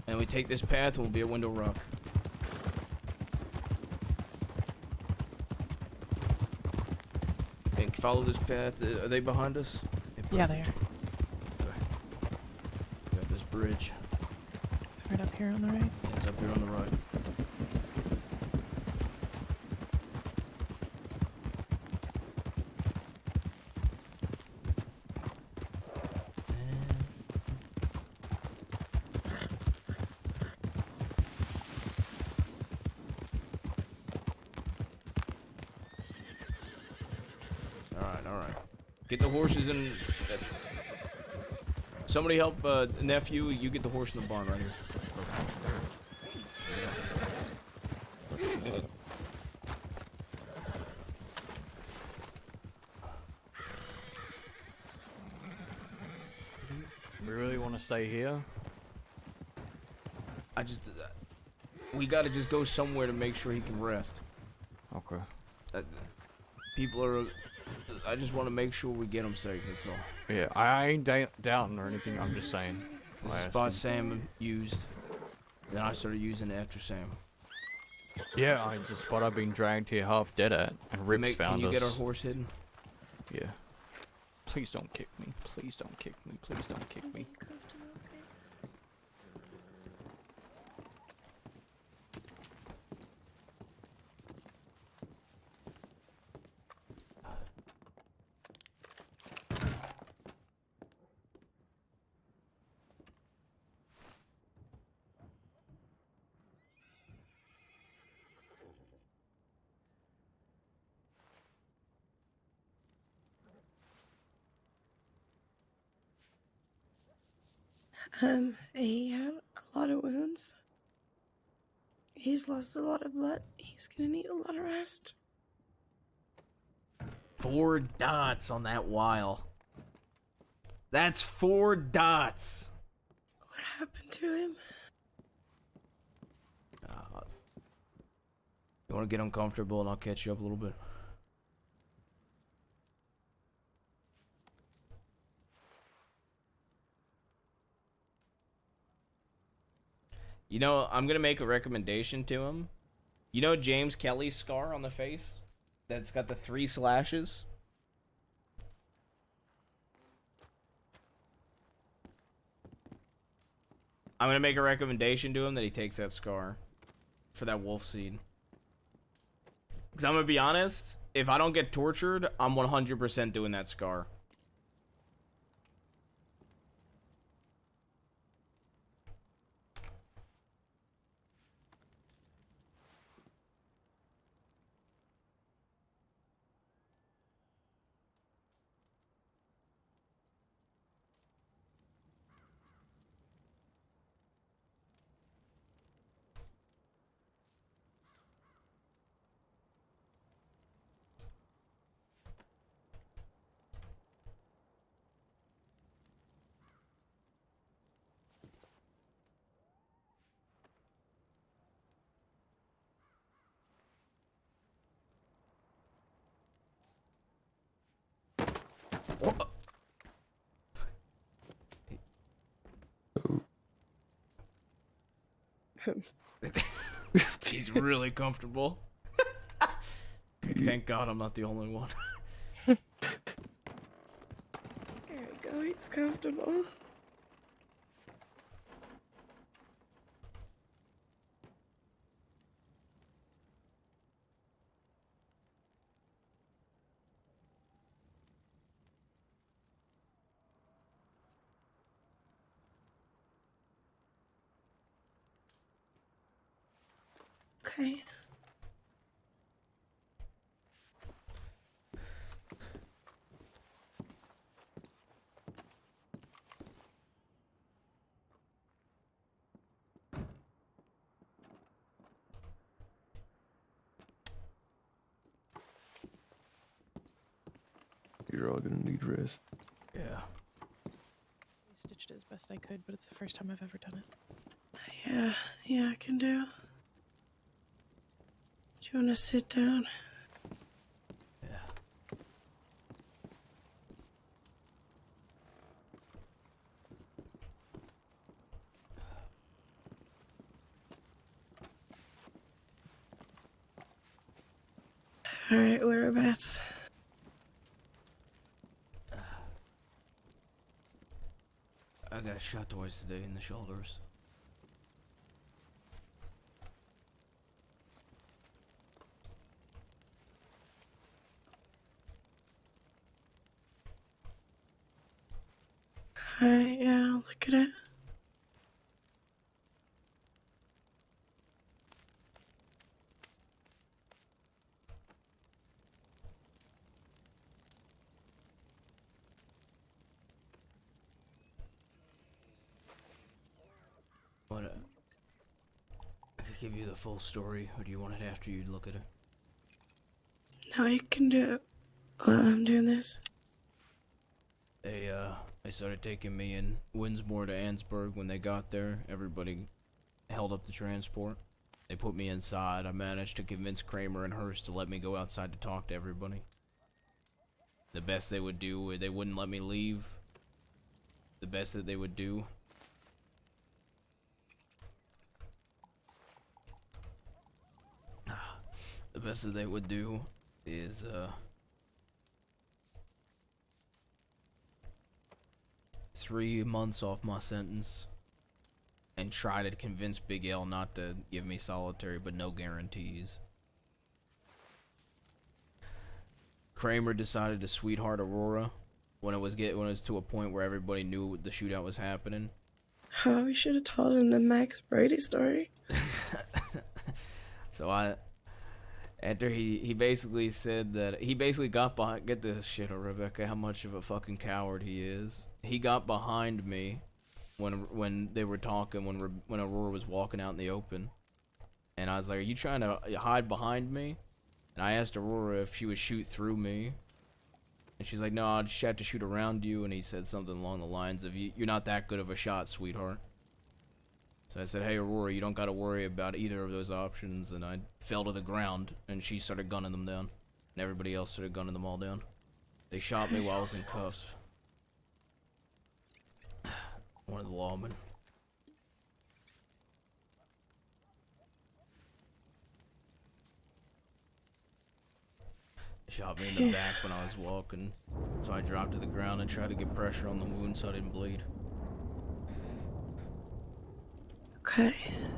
And we take this path, and we'll be at Window Rock. And follow this path. Are they behind us? Yeah, they are. Okay. Got this bridge. It's right up here on the right. It's up here on the right. Alright. Get the horses in. Somebody help nephew. You get the horse in the barn right here. We really want to stay here? I just... we gotta just go somewhere to make sure he can rest. Okay. People are I just want to make sure we get him safe, that's all. Yeah, I ain't doubting or anything. I'm just saying. This is the spot Sam used. Then I started using it after Sam. Yeah, it's a spot I've been dragged here half dead at, and Rips found us. Can you get our horse hidden? Yeah. Please don't kick me. Please don't kick me. Please don't kick me. He had a lot of wounds. He's lost a lot of blood. He's gonna need a lot of rest. 4 dots on that wile. That's 4 dots. What happened to him? You want to get uncomfortable and I'll catch you up a little bit? You know, I'm gonna make a recommendation to him. You know James Kelly's scar on the face? That's got the 3 slashes? I'm gonna make a recommendation to him that he takes that scar for that wolf seed. Because I'm gonna be honest, if I don't get tortured, I'm 100% doing that scar. He's really comfortable. Thank God I'm not the only one. There we go, he's comfortable. Okay. You're all gonna need rest. Yeah. I stitched it as best I could, but it's the first time I've ever done it. Yeah, I can do. Do you want to sit down? Alright, whereabouts? I got shot twice today in the shoulders. Alright, yeah, I'll look at it. What, I could give you the full story, or do you want it after you look at it? No, you can do it while I'm doing this. They started taking me in Winsmore to Ansburg. When they got there, everybody held up the transport. They put me inside. I managed to convince Kramer and Hurst to let me go outside to talk to everybody. The best they would do, they wouldn't let me leave. The best that they would do. The best that they would do is, 3 months off my sentence and try to convince Big L not to give me solitary, but no guarantees. Kramer decided to sweetheart Aurora when it was to a point where everybody knew the shootout was happening. Oh, we should have told him the Max Brady story. So after he basically said that he basically got behind. Get this shit, Rebecca, how much of a fucking coward he is. He got behind me when they were talking, when Aurora was walking out in the open, and I was like, "Are you trying to hide behind me?" And I asked Aurora if she would shoot through me, and she's like, "No, I'll just have to shoot around you." And he said something along the lines of, "You're not that good of a shot, sweetheart." So I said, "Hey, Aurora, you don't got to worry about either of those options." And I fell to the ground, and she started gunning them down, and everybody else started gunning them all down. They shot me while I was in cuffs. One of the lawmen. Shot me in the back when I was walking, so I dropped to the ground and tried to get pressure on the wound so I didn't bleed. Okay,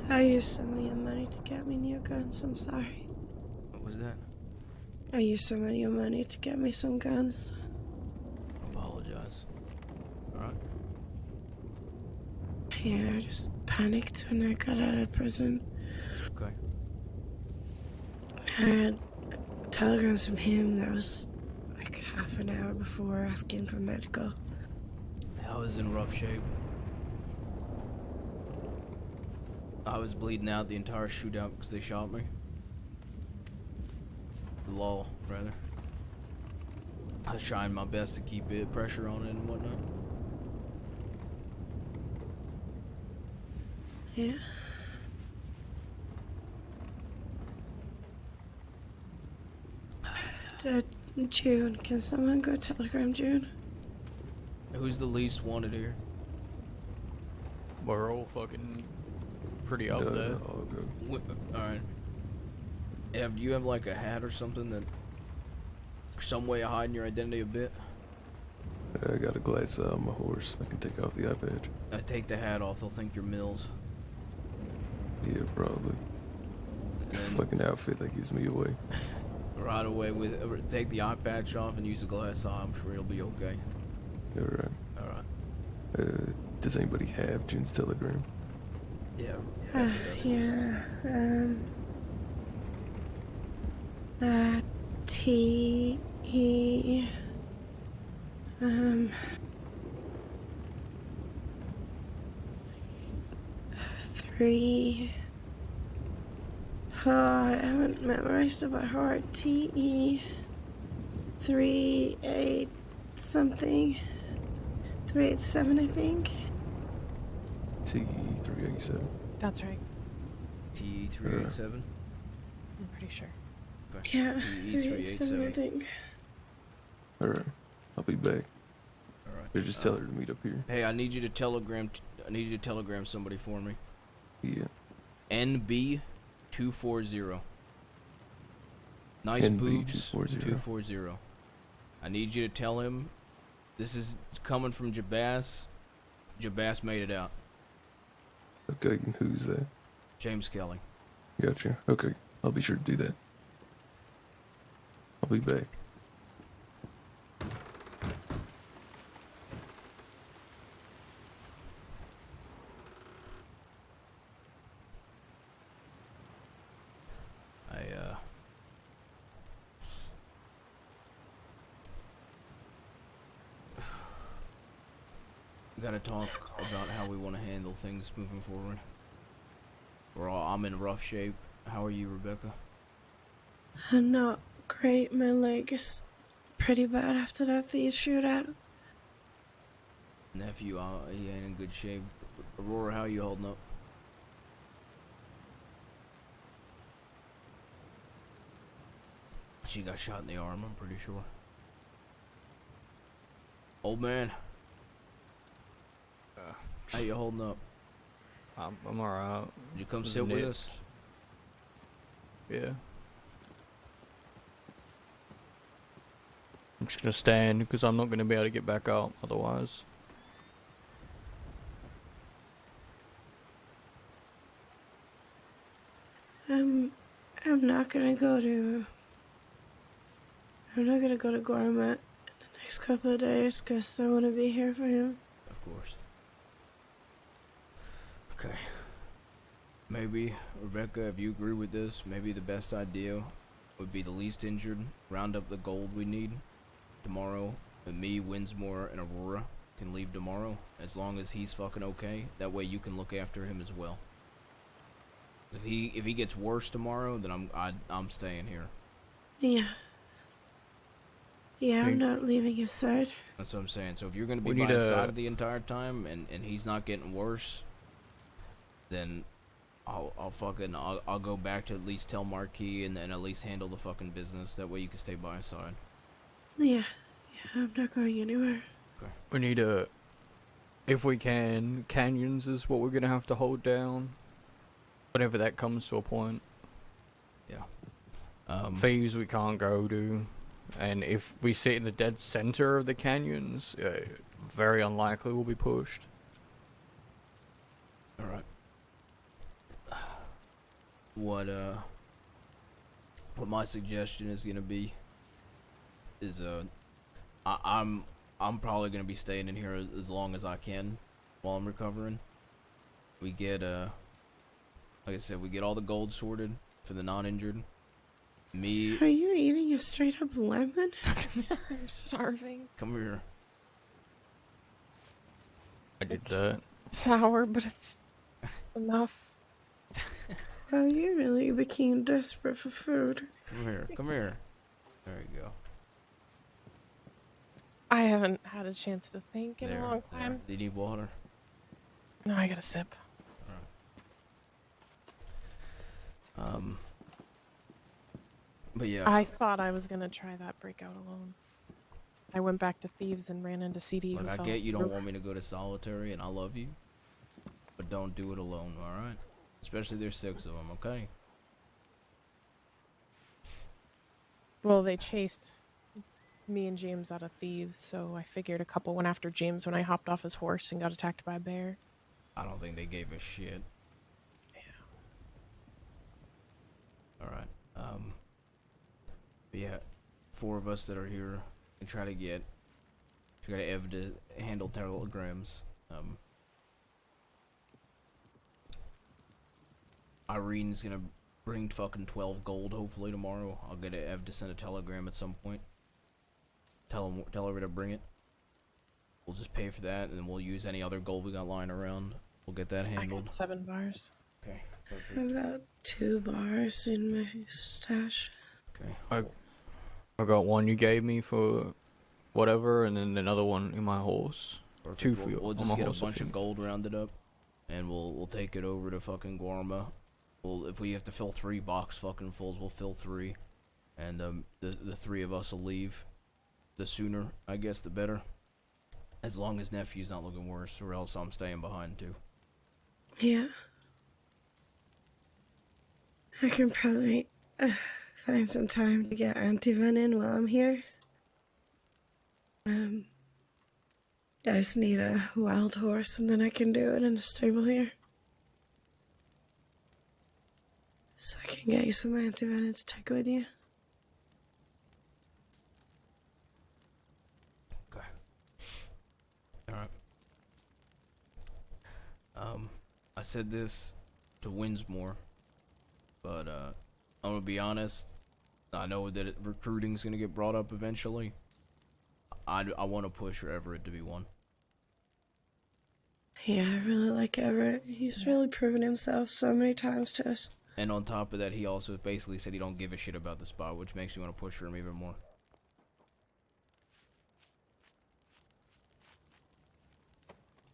I used some of your money to get me new guns. I'm sorry. What was that? I used some of your money to get me some guns. Apologize. Alright. Yeah, I just panicked when I got out of prison. Okay. I had telegrams from him that was like half an hour before asking for medical. I was in rough shape. I was bleeding out the entire shootout because they shot me. Lol, rather. I was trying my best to keep pressure on it and whatnot. Yeah. June, can someone go telegram June? Who's the least wanted here? We're all fucking pretty up there. All good. Alright. Do you have like a hat or something that some way of hiding your identity a bit? I got a glass on my horse. I can take off the eye patch. Take the hat off, they'll think you're Mills. Yeah, probably. It's the fucking outfit that gives me away. Right away with take the eye patch off and use the glass eye. I'm sure you'll be okay. Alright. Alright. Does anybody have June's telegram? Yeah. Yeah. T E 3. Oh, I haven't memorized it by heart. TE 38 something. 387, I think. TE 387. That's right. TE 387. I'm pretty sure. Okay. Yeah, TE 387, I think. Alright. I'll be back. Alright. Or just tell her to meet up here. Hey, I need you to telegram. I need you to telegram somebody for me. Yeah. NB 240. Nice NB boobs. 240. 240. I need you to tell him this is coming from Jabas. Jabas made it out. Okay, and who's that? James Kelly. Gotcha. Okay, I'll be sure to do that. I'll be back. We gotta talk about how we want to handle things moving forward. I'm in rough shape. How are you, Rebecca? I'm not great. My leg is pretty bad after that thieves shootout. Nephew, he ain't in good shape. Aurora, how are you holding up? She got shot in the arm, I'm pretty sure. Old man. How you holding up? I'm alright. You come sit with us? Yeah. I'm just gonna stand because I'm not gonna be able to get back out otherwise. I'm not gonna go to. I'm not gonna go to Gorma in the next couple of days because I want to be here for him. Of course. Okay. Maybe, Rebecca, if you agree with this, maybe the best idea would be the least injured, round up the gold we need tomorrow, and me, Winsmore, and Aurora can leave tomorrow, as long as he's fucking okay. That way you can look after him as well. If he gets worse tomorrow, then I'm staying here. Yeah. Yeah, I'm not leaving his side. That's what I'm saying. So if you're gonna be by his side the entire time, and he's not getting worse, then I'll go back to at least tell Marquis and then at least handle the fucking business. That way you can stay by his side. Yeah, I'm not going anywhere. Okay. We need if we can, canyons is what we're gonna have to hold down. Whenever that comes to a point. Yeah. Thieves we can't go to. And if we sit in the dead center of the canyons, very unlikely we'll be pushed. Alright. What my suggestion is gonna be is I'm probably gonna be staying in here as long as I can while I'm recovering. We get like I said, we get all the gold sorted for the non-injured. Me. Are you eating a straight up lemon? I'm starving. Come here. I did that. Sour, but it's enough. Wow, you really became desperate for food. Come here. Come here. There you go. I haven't had a chance to think in a long time. Do you need water? No, I got a sip. But yeah. I thought I was gonna try that breakout alone. I went back to Thieves and ran into CD. Look, who I fell get off you the don't roof. want me to go to solitary, and I love you. But don't do it alone, alright? Especially there's 6 of them, okay? Well, they chased me and James out of Thieves, so I figured a couple went after James when I hopped off his horse and got attacked by a bear. I don't think they gave a shit. Alright, but yeah, 4 of us that are here and try to get Ev to handle telegrams. Irene's gonna bring fucking 12 gold hopefully tomorrow. I'll get Ev to send a telegram at some point. Tell her to bring it. We'll just pay for that, and then we'll use any other gold we got lying around. We'll get that handled. I got 7 bars. Okay, perfect. I've got 2 bars in my stash. Okay. I got one you gave me for whatever, and then another one in my horse. Perfect. 2 for you. We'll on just my get a horse, I bunch of think. gold rounded up, and we'll take it over to fucking Guarma. If we have to fill 3 box fucking fulls, we'll fill 3, and the 3 of us will leave. The sooner, I guess, the better. As long as Nephew's not looking worse, or else I'm staying behind too. Yeah. I can probably find some time to get anti-venom while I'm here. I just need a wild horse and then I can do it in a stable here. So I can get you some anti-venom to take with you. Okay. Alright. I said this to Winsmore, but I'm gonna be honest. I know that recruiting's gonna get brought up eventually. I want to push for Everett to be one. Yeah, I really like Everett. He's really proven himself so many times to us. And on top of that, he also basically said he don't give a shit about the spot, which makes me want to push for him even more.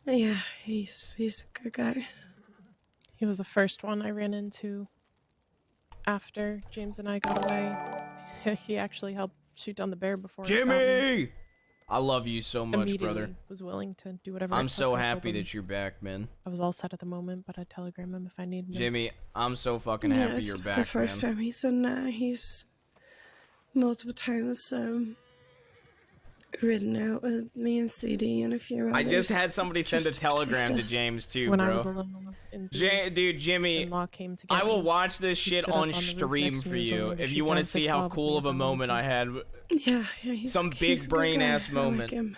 Yeah, he's a good guy. He was the first one I ran into after James and I got away. He actually helped shoot down the bear before. Jimmy! I love you so much, immediately brother. was willing to do whatever. it I'm took. so I told happy him that you're back, man. I was all set at the moment, but I'd telegram him if I needed him. Jimmy, I'm so fucking Yeah, happy it's you're not back, the first man. time he's done that. He's multiple times ridden out with me and CD and a few others. I just had somebody send a just telegram protect to us. James too, When bro. I was alone in Booth, Dude, Jimmy, in-law came to get I will me. watch this He shit stood up on the roof stream next to for me and told you me to if shoot you want to down see 6 how lava cool me of a if I wanted moment to. I had. Yeah, he's Some he's big a good brain guy. ass I moment. like him.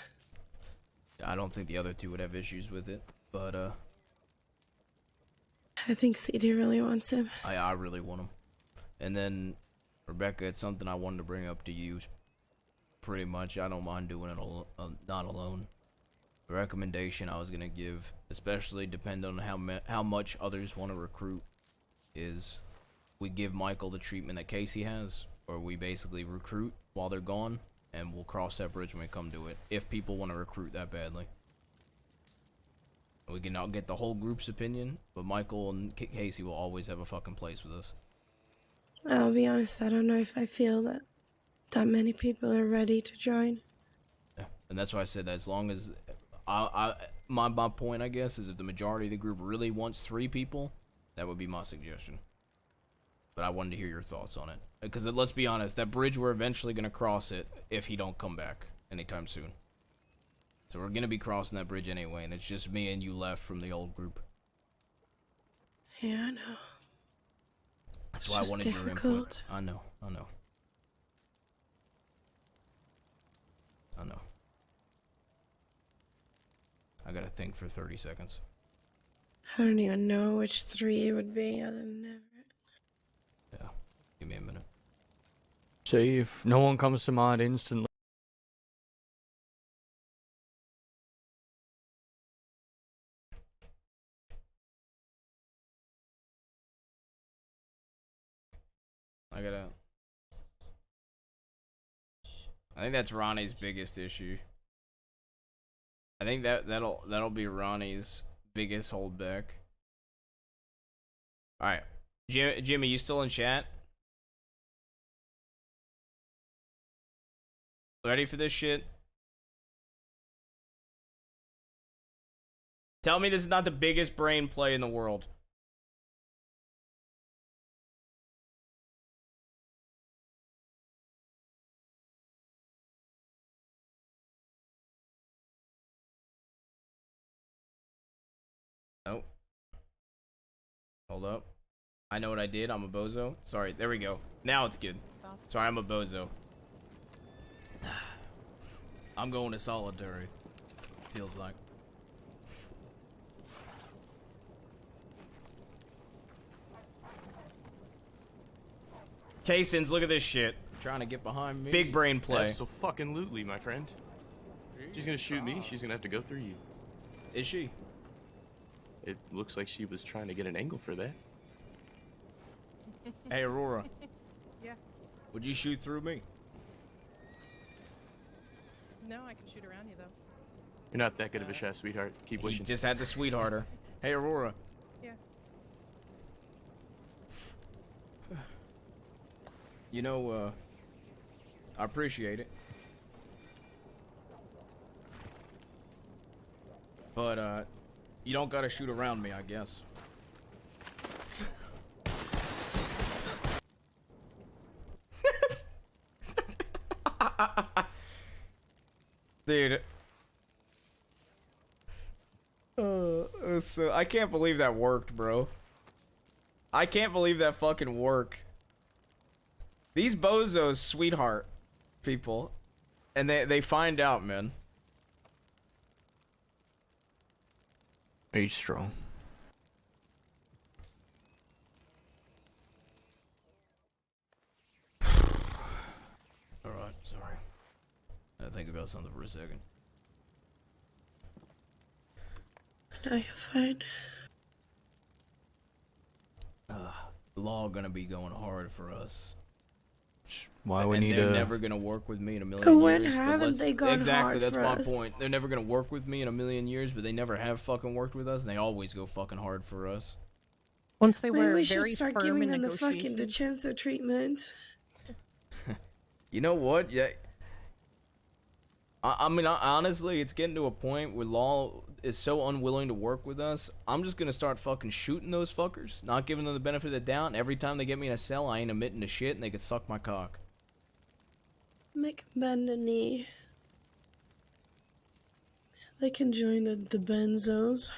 I don't think the other two would have issues with it, but I think CD really wants him. I really want him. And then Rebecca, it's something I wanted to bring up to you. Pretty much, I don't mind doing it not alone. The recommendation I was gonna give, especially depending on how much others want to recruit, is we give Michael the treatment that Casey has, or we basically recruit while they're gone, and we'll cross that bridge when we come to it. If people want to recruit that badly, we can not get the whole group's opinion, but Michael and Casey will always have a fucking place with us. I'll be honest, I don't know if I feel that many people are ready to join. Yeah, and that's why I said that as long as my point, I guess, is if the majority of the group really wants 3 people, that would be my suggestion. But I wanted to hear your thoughts on it, because let's be honest, that bridge we're eventually gonna cross it if he don't come back anytime soon. So we're gonna be crossing that bridge anyway, and it's just me and you left from the old group. Yeah, I know. That's It's why I just wanted your input. difficult. I know. I gotta think for 30 seconds. I don't even know which 3 it would be other than Everett. Yeah, give me a minute. See if no one comes to mind instantly. I think that's Ronnie's biggest issue. I think that'll be Ronnie's biggest holdback. All right, Jimmy, you still in chat? Ready for this shit? Tell me this is not the biggest brain play in the world. Nope. Hold up. I know what I did. I'm a bozo. Sorry. There we go. Now it's good. Sorry, I'm a bozo. I'm going to solitary. Feels like. Casins, look at this shit. Trying to get behind me. Big brain play. Absolutely, my friend. She's gonna shoot me. She's gonna have to go through you. Is she? It looks like she was trying to get an angle for that. Hey, Aurora. Yeah. Would you shoot through me? No, I can shoot around you though. You're not that good of a shot, sweetheart. Keep You wishing. just had to sweetheart her. Hey, Aurora. Yeah. You know, I appreciate it. But, you don't gotta shoot around me, I guess. Dude. So I can't believe that worked, bro. I can't believe that fucking worked. These bozos sweetheart people. And they find out, man. He's strong. Alright, sorry. I had to think about something for a second. No, you're fine. The law gonna be going hard for us. Why we And need they're to... never gonna work with me in a million But when years. haven't they gone exactly, hard that's for my us? point. They're never gonna work with me in a million years, but they never have fucking worked with us, and they always go fucking hard for us. Once they Maybe were we should very start firm giving in them the fucking negotiations. DiCenzo treatment. You know what? Yeah. I mean, honestly, it's getting to a point where Law is so unwilling to work with us. I'm just gonna start fucking shooting those fuckers, not giving them the benefit of the doubt. And every time they get me in a cell, I ain't admitting to shit, and they can suck my cock. Make 'em bend a knee. They can join the benzos.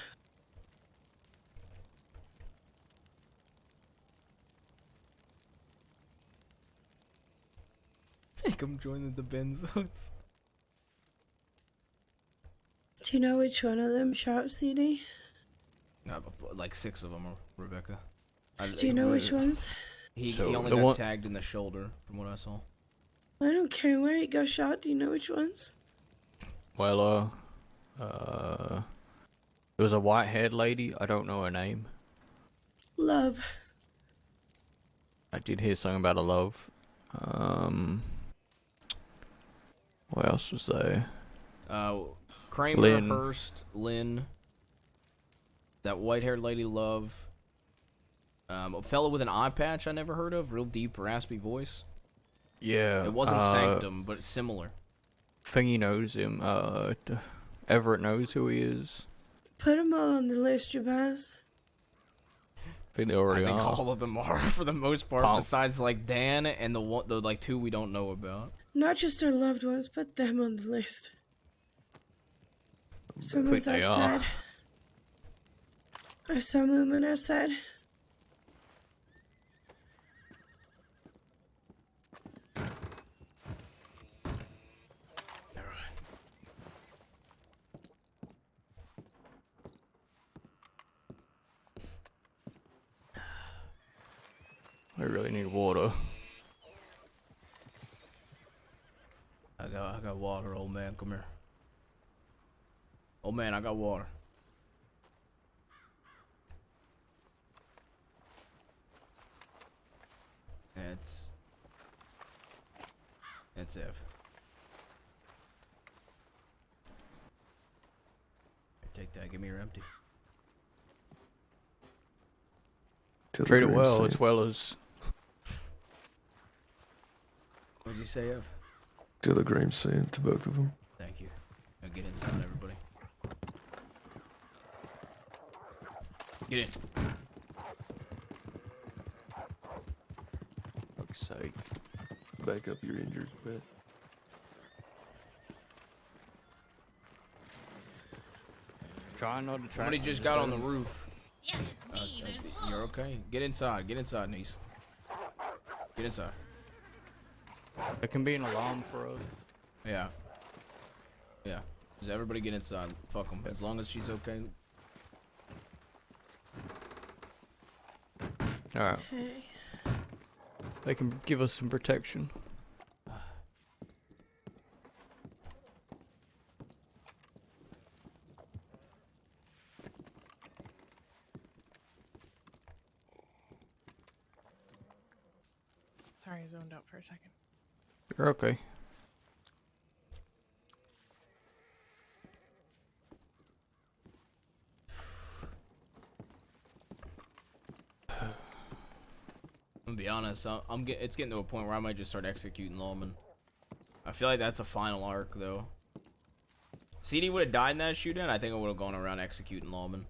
Make them join the benzos. Do you know which one of them shot CD? No, but like 6 of them, Rebecca. Do you know which ones? He So, only the got one- tagged in the shoulder, from what I saw. I don't care where he got shot. Do you know which ones? Well, there was a white-haired lady. I don't know her name. Love. I did hear something about a love. What else was there? Kramer, Lynn. Hurst, Lynn. That white-haired lady, Love. A fellow with an eye patch I never heard of. Real deep, raspy voice. Yeah. It wasn't Sanctum, but it's similar. Thingy knows him. Everett knows who he is. Put them all on the list, Jabaz. I think they already I think are. all of them are, for the most part, Pom- besides like Dan and the like 2 we don't know about. Not just our loved ones, put them on the list. Someone's they are. outside. I saw movement outside. I really need water. I got water, old man. Come here. Old man, I got water. That's Ev. Here, take that. Give me your empty. Treat it well, as well as... What'd you say, Ev? Telegram sent to both of them. Thank you. Now get inside, everybody. Get in. Fuck's sake. Back up, you're injured, Beth. Try not to try. Somebody just got on the roof. Yeah, it's me. There's You're okay. Get inside. Get inside, niece. Get inside. It can be an alarm for us. Yeah. Yeah. Just everybody get inside. Fuck them. As long as she's okay. Alright. Hey. They can give us some protection. Sorry, I zoned out for a second. You're okay. I'm gonna be honest. It's getting to a point where I might just start executing lawmen. I feel like that's a final arc, though. CD would have died in that shootout. I think I would have gone around executing lawmen,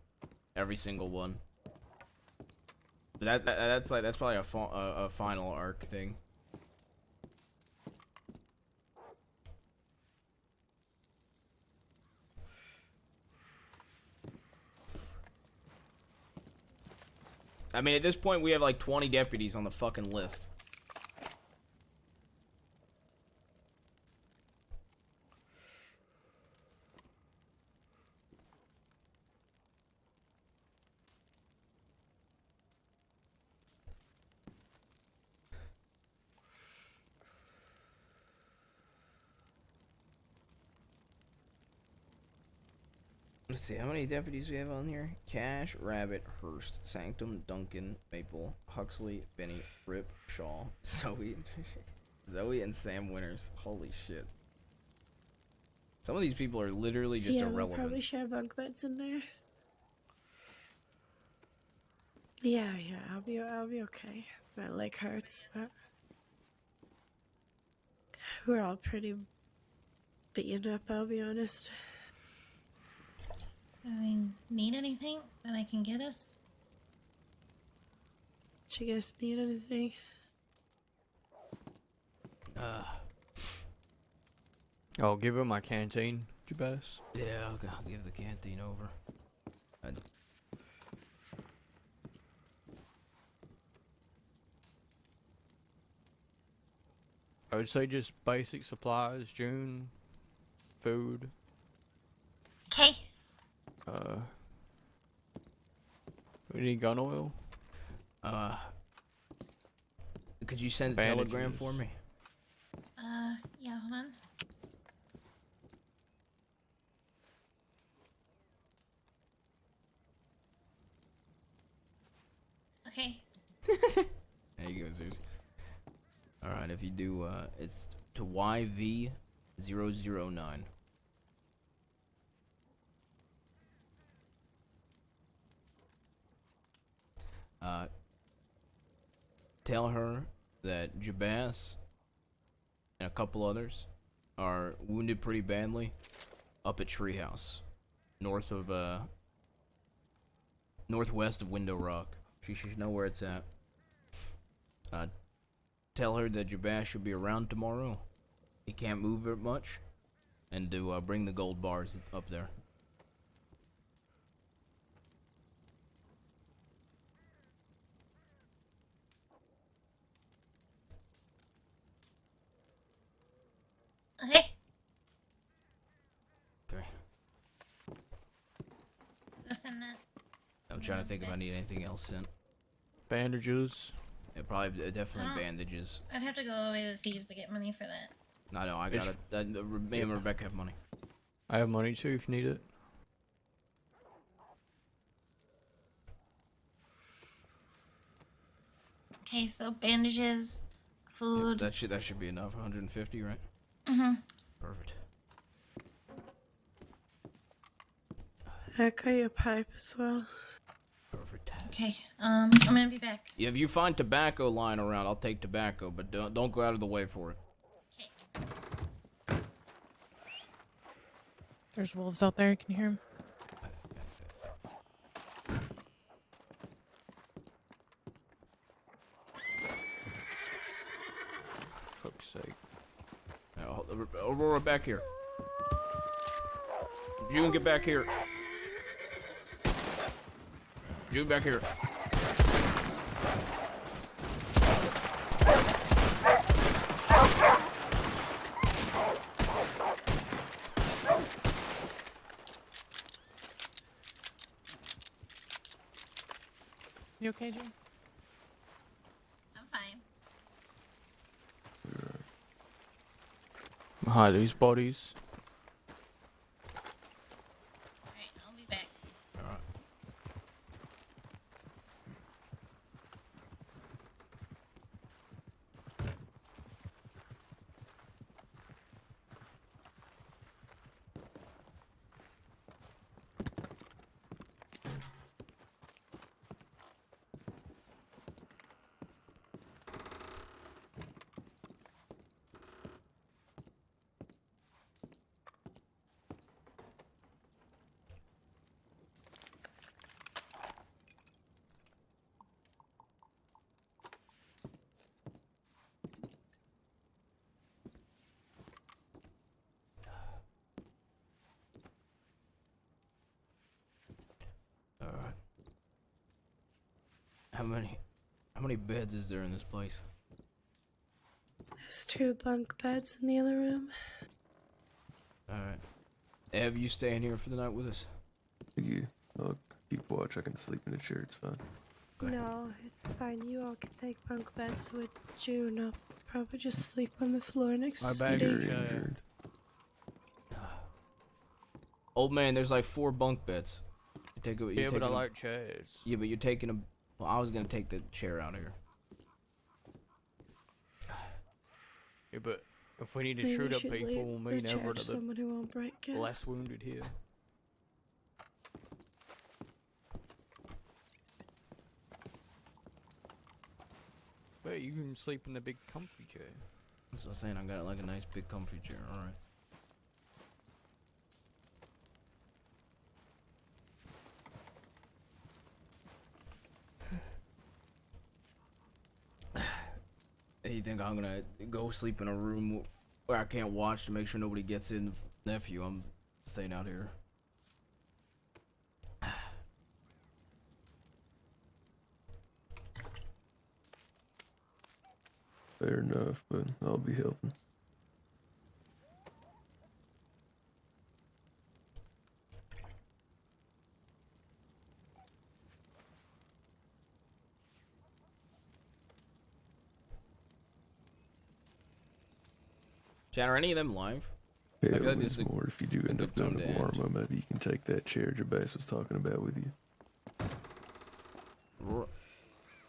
every single one. But that's probably a final arc thing. I mean, at this point, we have like 20 deputies on the fucking list. Let's see, how many deputies we have on here? Cash, Rabbit, Hurst, Sanctum, Duncan, Maple, Huxley, Benny, Rip, Shaw, Zoe, Zoe, and Sam Winters. Holy shit. Some of these people are literally just yeah, we'll irrelevant. probably share bunk beds in there. Yeah, I'll be okay. My leg hurts, but we're all pretty beaten up, I'll be honest. I mean, need anything that I can get us? Do you guys need anything? I'll give her my canteen, Jabez. Yeah, I'll give the canteen over. I would say just basic supplies, June, food. Okay. We need gun oil. Could you send a telegram for me? Yeah, hold on. Okay. There you go, Zeus. Alright, if you do, it's to YV009. Tell her that Jabaz and a couple others are wounded pretty badly up at Treehouse, northwest of Window Rock. She should know where it's at. Tell her that Jabaz should be around tomorrow. He can't move very much, and to bring the gold bars up there. Okay. Okay. I'll send that. I'm trying to think if I need anything else sent. Bandages. Yeah, probably definitely bandages. I'd have to go all the way to the thieves to get money for that. I know, I got it. Me and Rebecca have money. I have money too if you need it. Okay, so bandages, food. Yeah, that should be enough. 150, right? Mm-hmm. Perfect. I got your pipe as well. Perfect. Okay, I'm gonna be back. Yeah, if you find tobacco lying around, I'll take tobacco, but don't go out of the way for it. There's wolves out there. Can you hear them? Fuck's sake. Aurora, back here. June, get back here. June, back here. You okay, June? I'm fine. Hide these bodies. Alright, I'll be back. Alright. Alright. How many beds is there in this place? There's 2 bunk beds in the other room. Alright. Ev, you staying here for the night with us? Yeah, I'll keep watch. I can sleep in a chair. It's fine. Okay. No, it's fine. You all can take bunk beds with June. I'll probably just sleep on the floor next to Sweetie. Old man, there's like 4 bunk beds. You take a, Yeah, but I like chairs. Yeah, but you're taking a. Well, I was gonna take the chair out here. Yeah, but if we need to Maybe shoot we up should people, leave me the and chair Everett so are the somebody won't break it. less wounded here. But you can sleep in the big comfy chair. That's what I'm saying. I got like a nice big comfy chair. All right. you think I'm gonna go sleep in a room where I can't watch to make sure nobody gets in? Nephew, I'm staying out here. Fair enough, but I'll be helping. Chat, are any of them live? Yeah, I feel like there's this is more if you do end up going to Warma. Maybe you can take that chair Jabaz was talking about with you.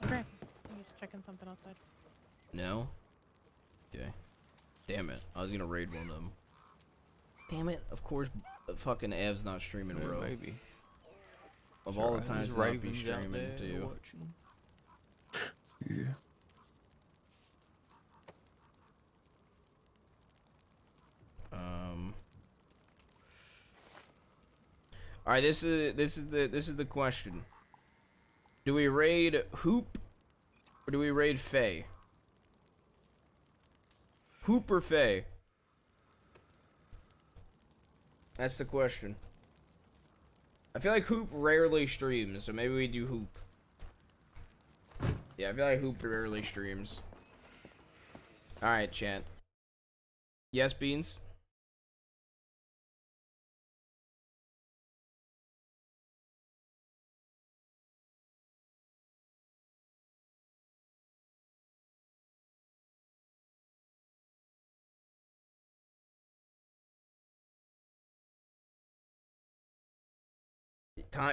Okay. I'm just checking something outside. No? Okay. Damn it. I was gonna raid one of them. Damn it. Of course, fucking Ev's not streaming, Yeah, bro. maybe. Of It's all alright, the times there's that I'd be ravens out streaming there to you. watching. Yeah. All right, this is the question. Do we raid Hoop or do we raid Faye? Hoop or Faye? That's the question. I feel like Hoop rarely streams, so maybe we do Hoop. Yeah, I feel like Hoop rarely streams. All right, chat. Yes, Beans.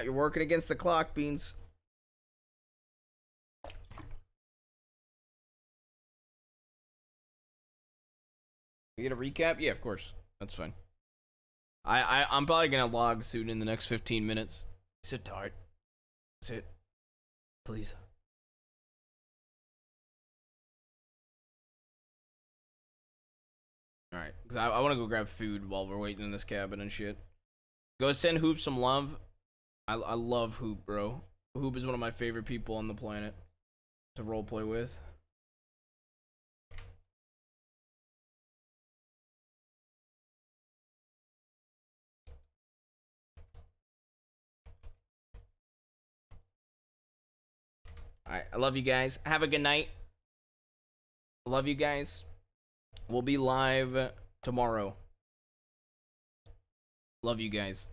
You're working against the clock, Beans. You get a recap? Yeah, of course. That's fine. I'm probably gonna log soon in the next 15 minutes. Sit tight. Sit. Please. Alright, because I want to go grab food while we're waiting in this cabin and shit. Go send Hoop some love. I love Hoop, bro. Hoop is one of my favorite people on the planet to roleplay with. Alright, I love you guys. Have a good night. Love you guys. We'll be live tomorrow. Love you guys.